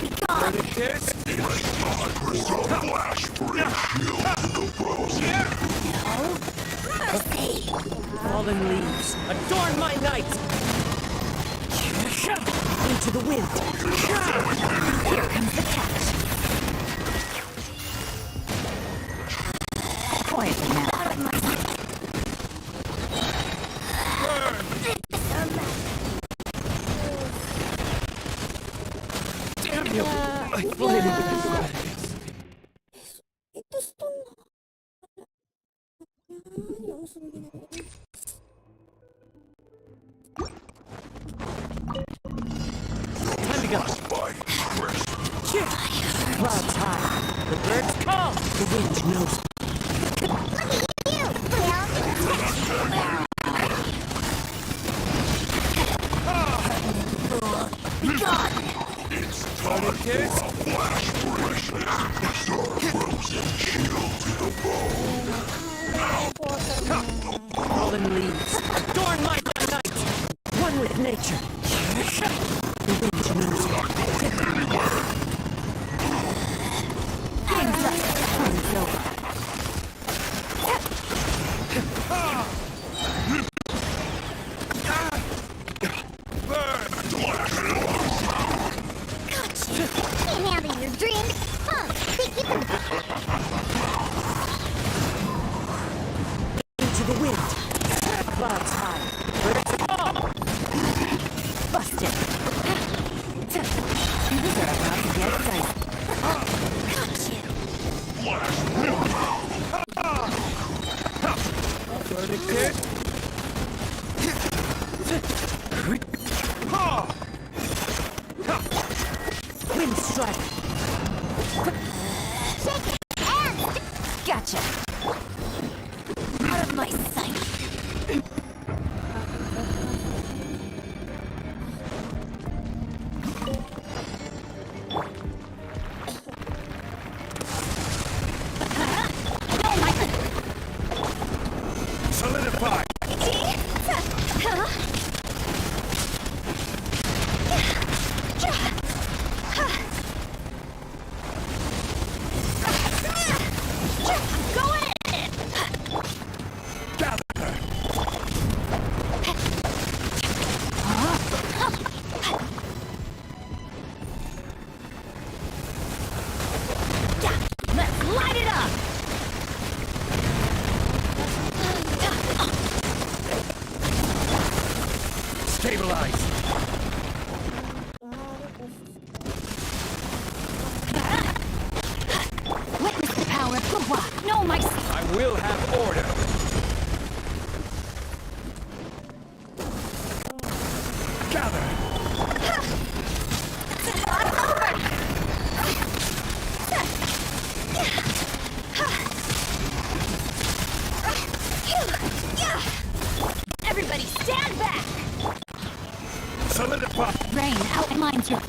Be gone! Flash break. Shield to the frozen. No mercy! Fallen leaves. Adorn my night. Into the wind. Here comes the catch. Quietly now. Out of my sight. Damn you. I blame you. Itu stun. Yang sembilan. Time to go. Clouds high. The birds call. The wind knows me. Be gone! It's time for a flash break. Frozen. Shield to the bone. Fallen leaves. Adorn my night. One with nature. The wind knows me. Hands up! Time's over. Can't have these stakes high. Let's go! Busted. Things are about to get dicey. Got you. Tourniquet. Wind strike. Gotcha. Out of my sight. Solidify. Let's light it up. Stabilize. Witness the power of Gua. No, my. I will have order. Gather. Everybody stand back. Solidify. Rain outlines your.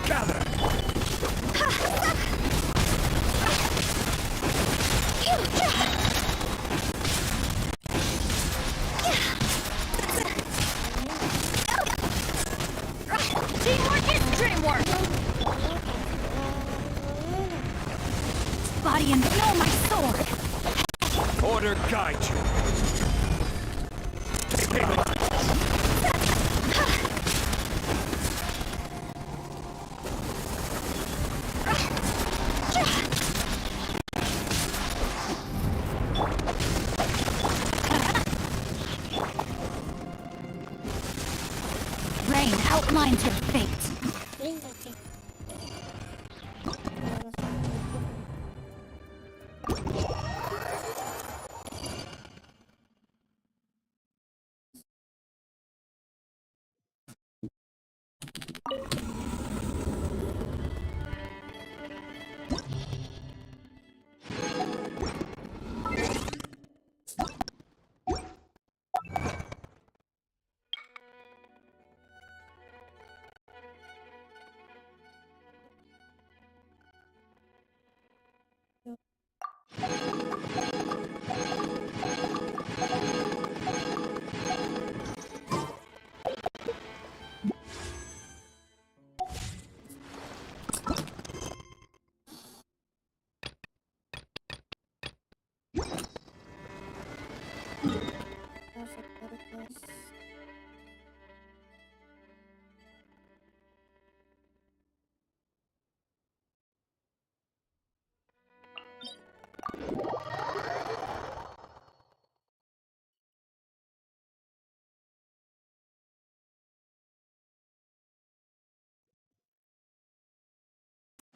Gather. Teamwork is dreamwork. Body and no, my sword. Order guide you. Rain outlines your fate.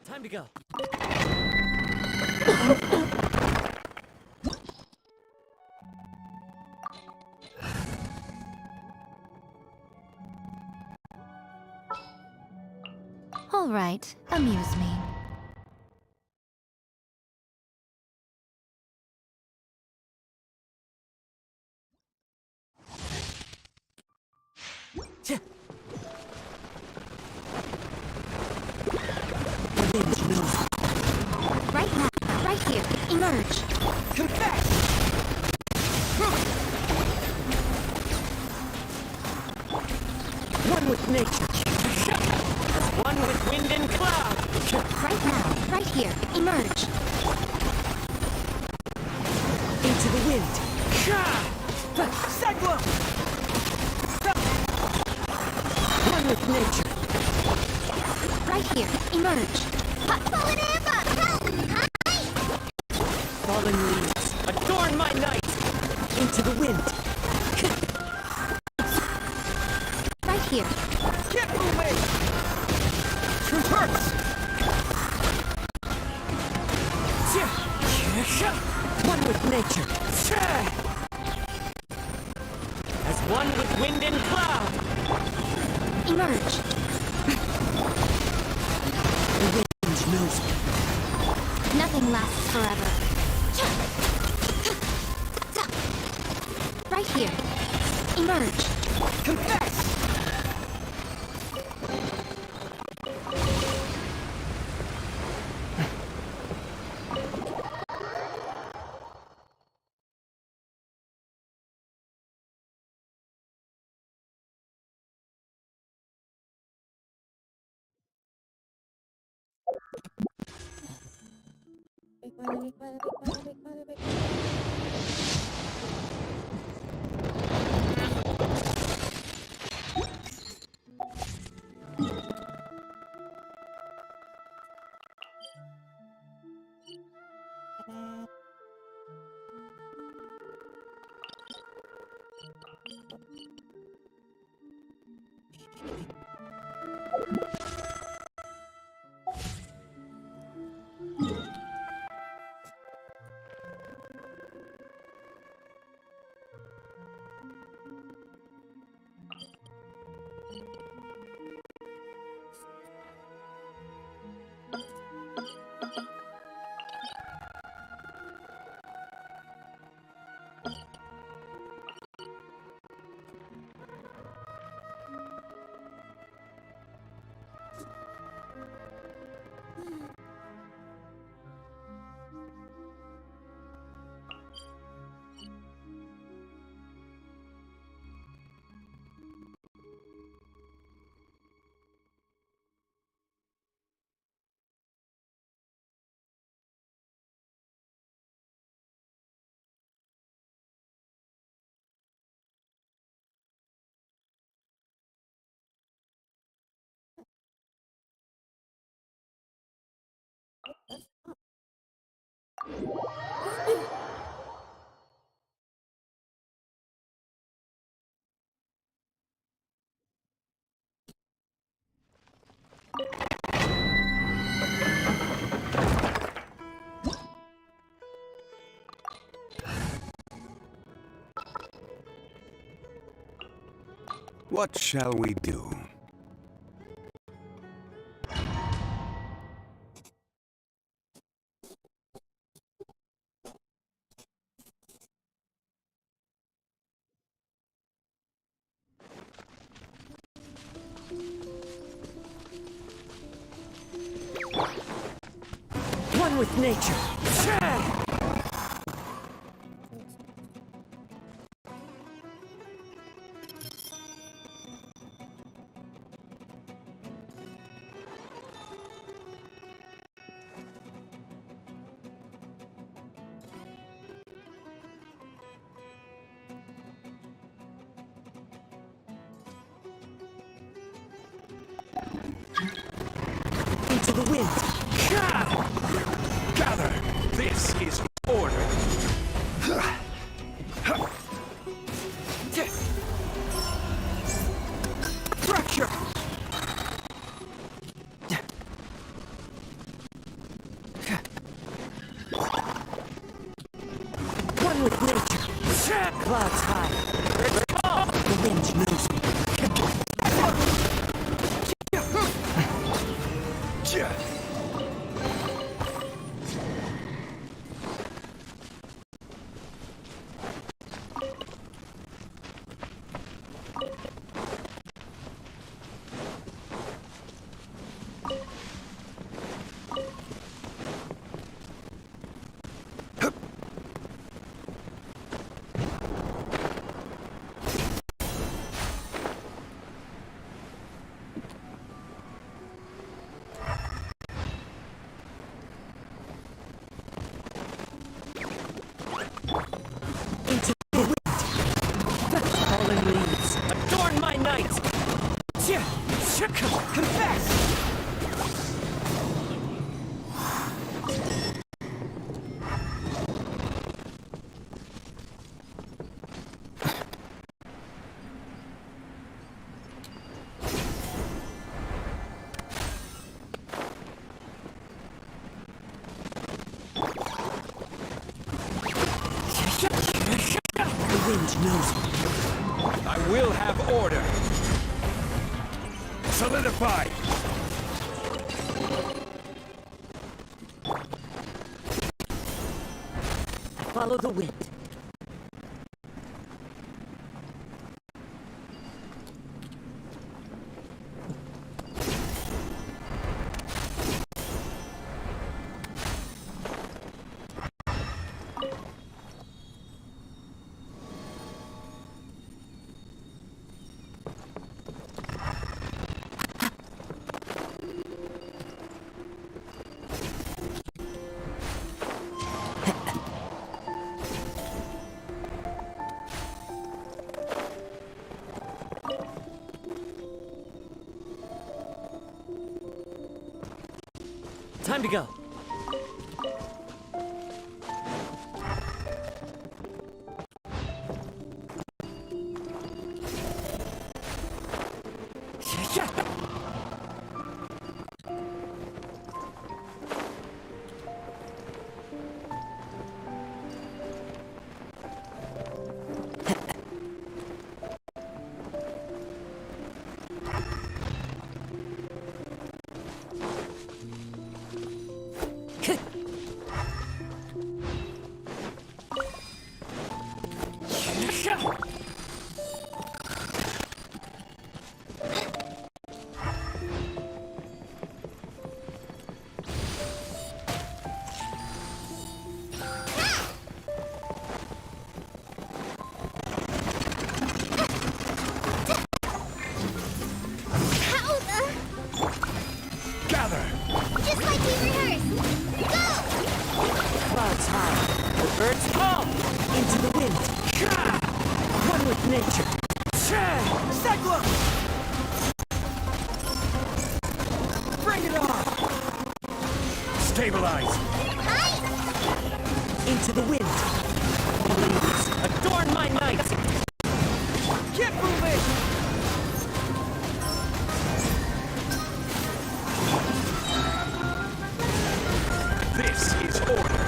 Time to go. All right, amuse me. Right now, right here, emerge. Confess! One with nature. One with wind and cloud. Right now, right here, emerge. Into the wind. Cyclone! with nature. Right here. Emerge. Fallen leaves, adorn my night! Into the wind. Right here. Get moving! Traverse! One with nature. As one with wind and cloud. Emerge. The wind knows me. Nothing lasts forever. Right here. Emerge. Confess! What shall we do? One with nature. Into the wind. Gather! This is order! Fracture! One with nature. Clouds high. The wind knows me. We'll have order. Solidify! Follow the wind. Time to go. Just like we rehearsed. Go! Clouds high, the birds fall into the wind. One with nature. Cyclone! Bring it on! Stabilize! Into the wind. Leaves, adorn my night. Keep moving! This is order!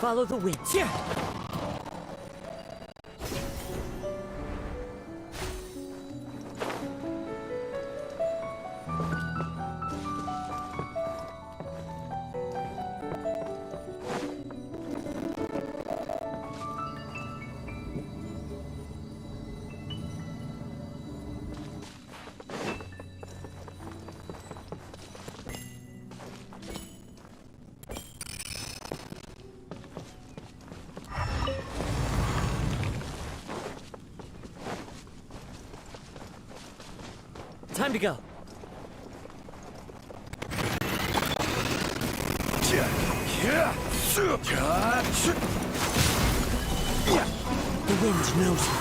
Follow the wind. Yeah. Time to go. The wind knows me.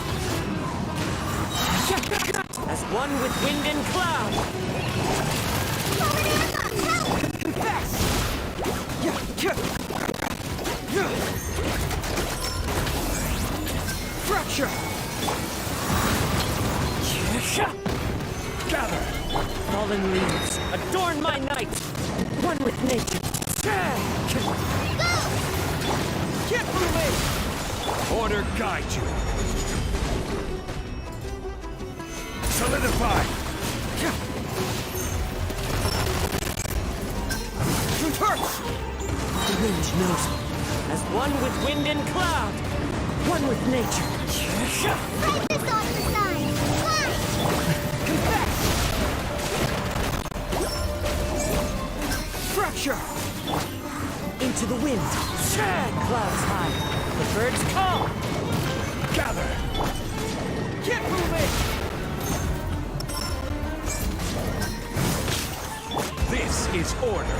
As one with wind and cloud. Confess! Fracture! Gather! Fallen leaves. leaves adorn my night. One with nature. Get moving! Order guide you. Solidify. Truth hurts! The wind knows me. As one with wind and cloud. One with nature. Fight this on the side! Confess! Fracture! Into the wind. Clouds high. The birds call. Gather. Get moving! This is order.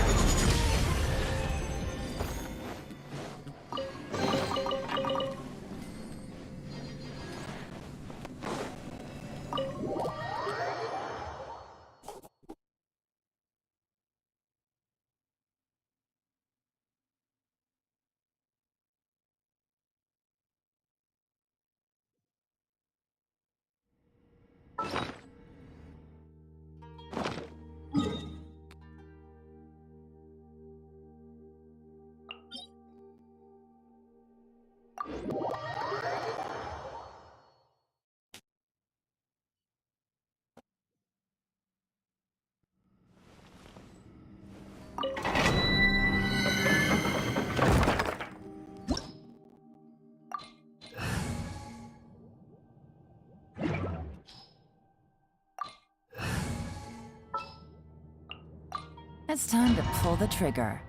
It's time to pull the trigger.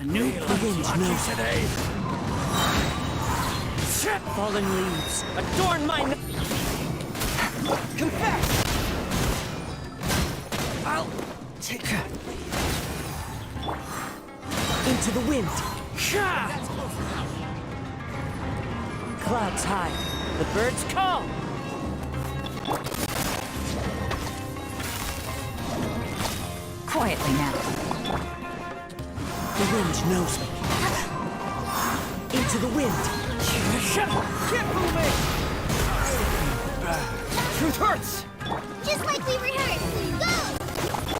New Wind knows today. Fallen leaves adorn my night. Confess! I'll take her. Into the wind. Clouds high. The birds call. Quietly now. The wind knows me. Into the wind. Get moving! Truth hurts! Just like we rehearsed! Go!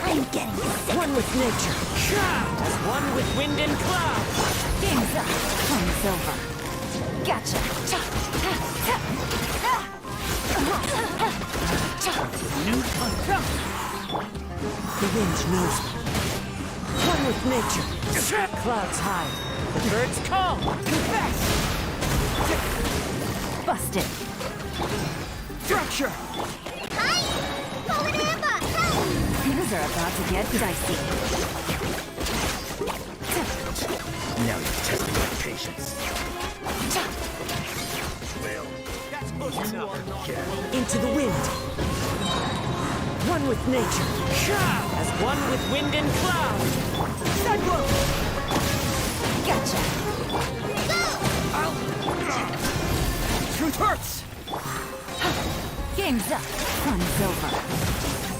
I'm getting sick. One with nature. As one with wind and cloud. Game's up. Fun's over. Gotcha. New punch. The wind knows me. One with nature. Clouds high. The birds call. Confess! Busted. Fracture! Hi! Pull an ambush! Things are about to get dicey. Now you're testing my patience. Well, that's close enough. Into the wind. One with nature. As one with wind and cloud. Sidewalk! Gotcha. Truth hurts! Game's up. Fun's over.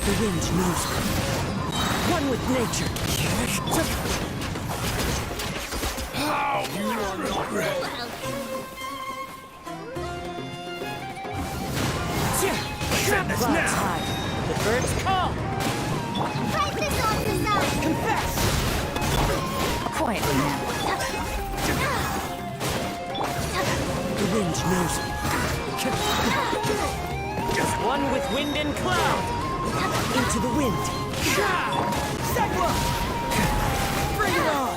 The wind knows me. One with nature. How you are not ready. Clouds high. The birds call. Fight this on the side! Confess! Quietly now. The wind knows me. Just one with wind and cloud. Into the wind. Sidewalk! Bring it on!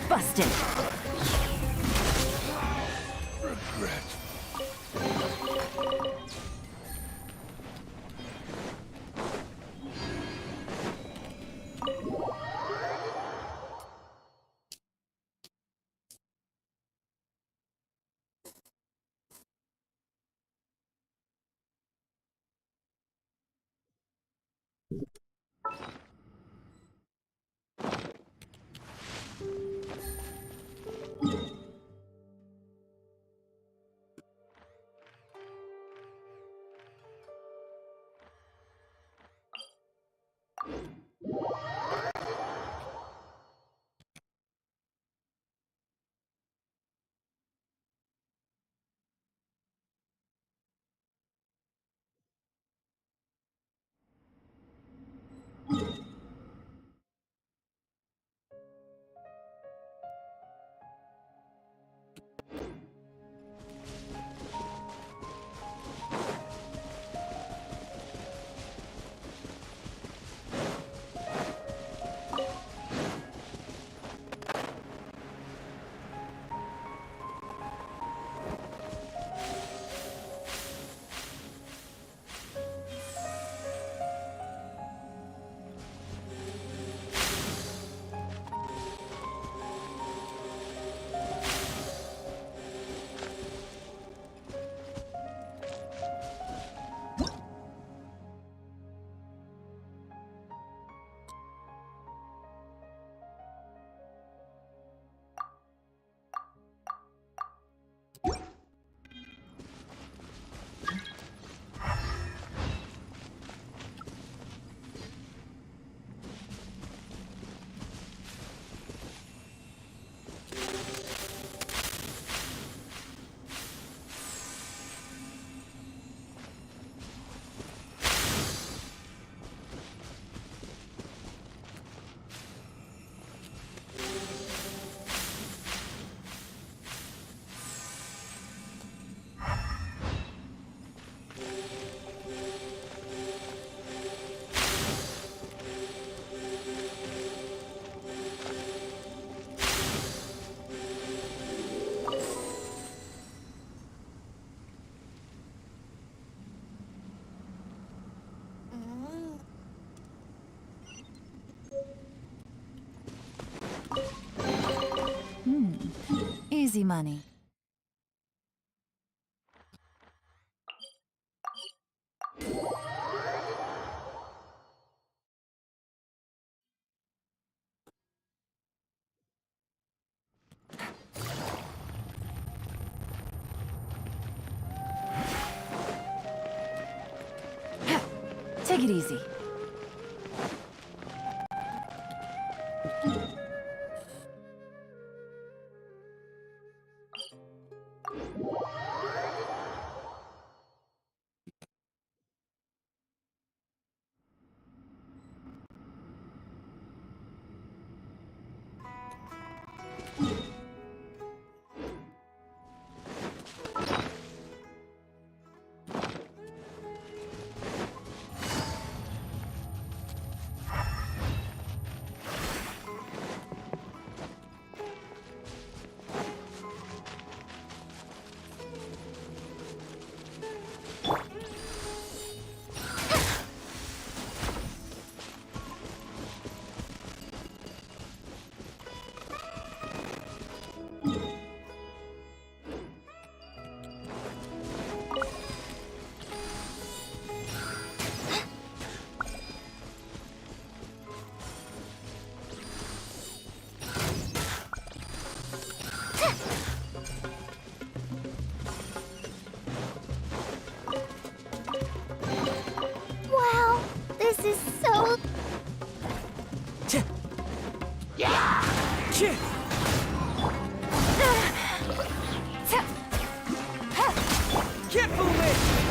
Busted. Regret. Easy money. Take it easy. Wow, this is so... Get moving!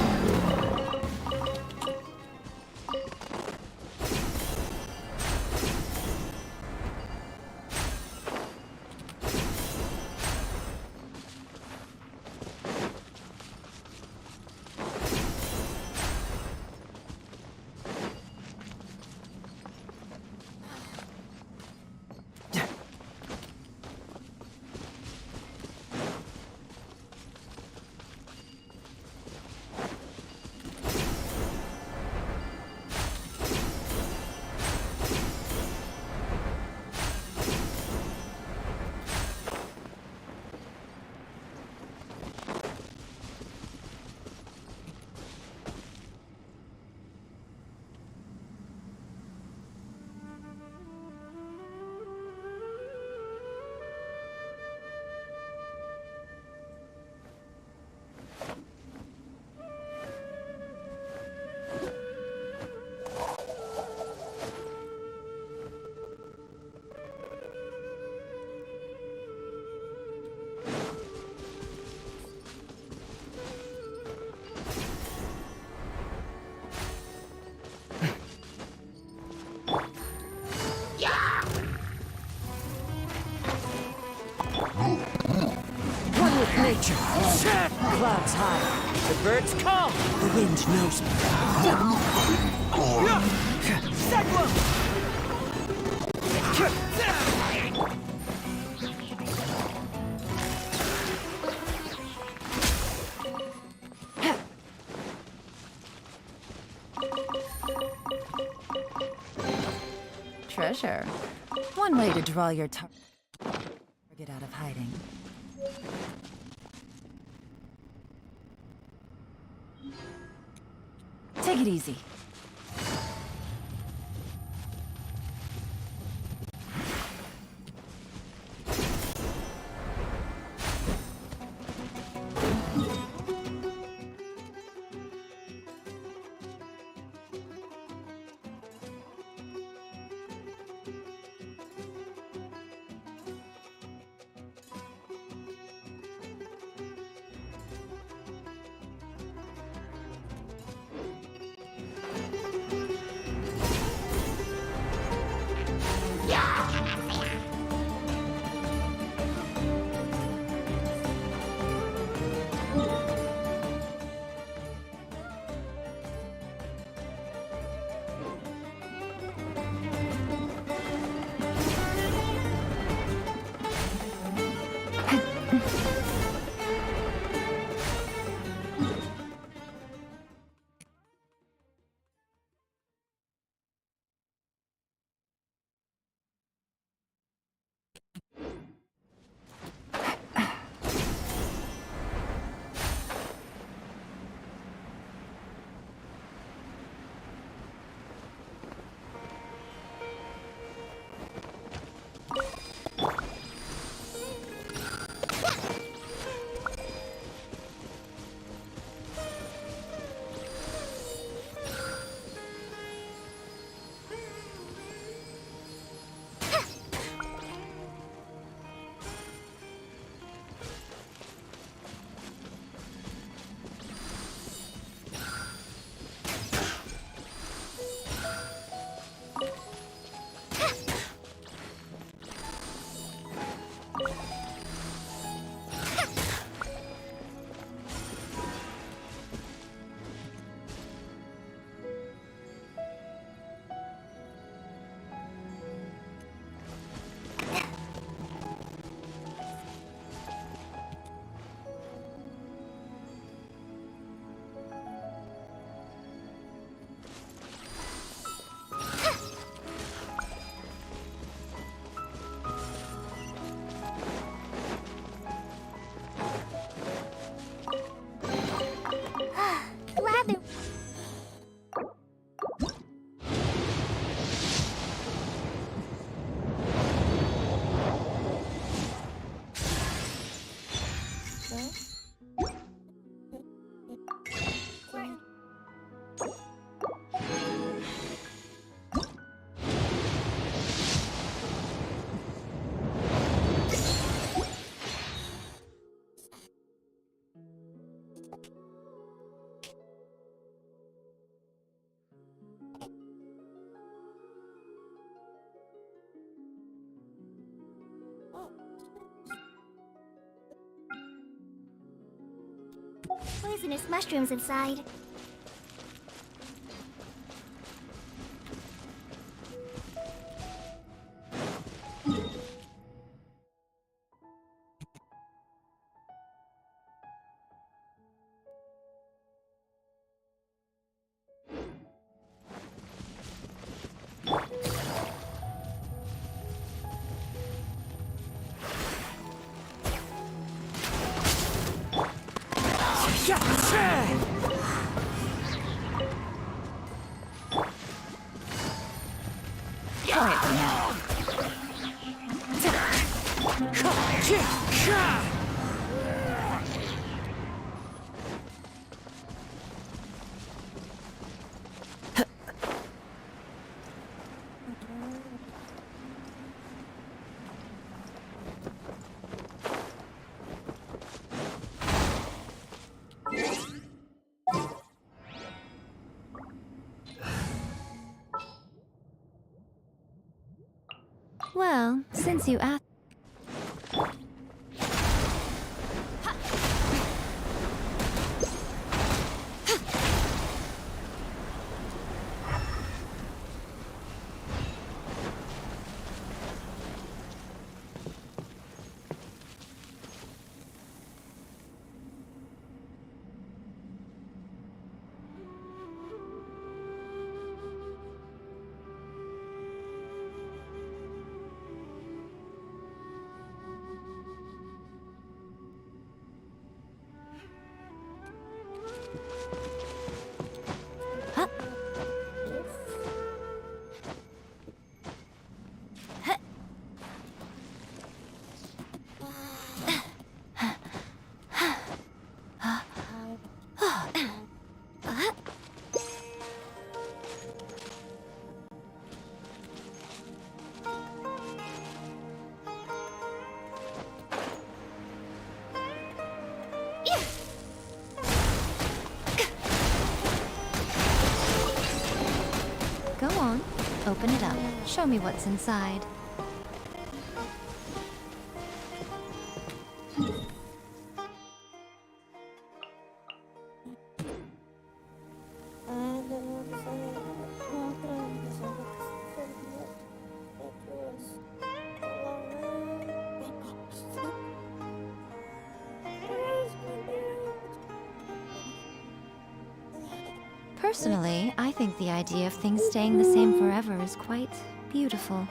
One with nature. Clouds high. The birds come. The wind knows me. Cyclone! Treasure. One way to draw your target out of hiding. Take it easy. poisonous mushrooms inside. Quietly now. Well, since you asked. Go on, open it up. Show me what's inside. Personally, I think the idea of things staying the same forever is quite beautiful.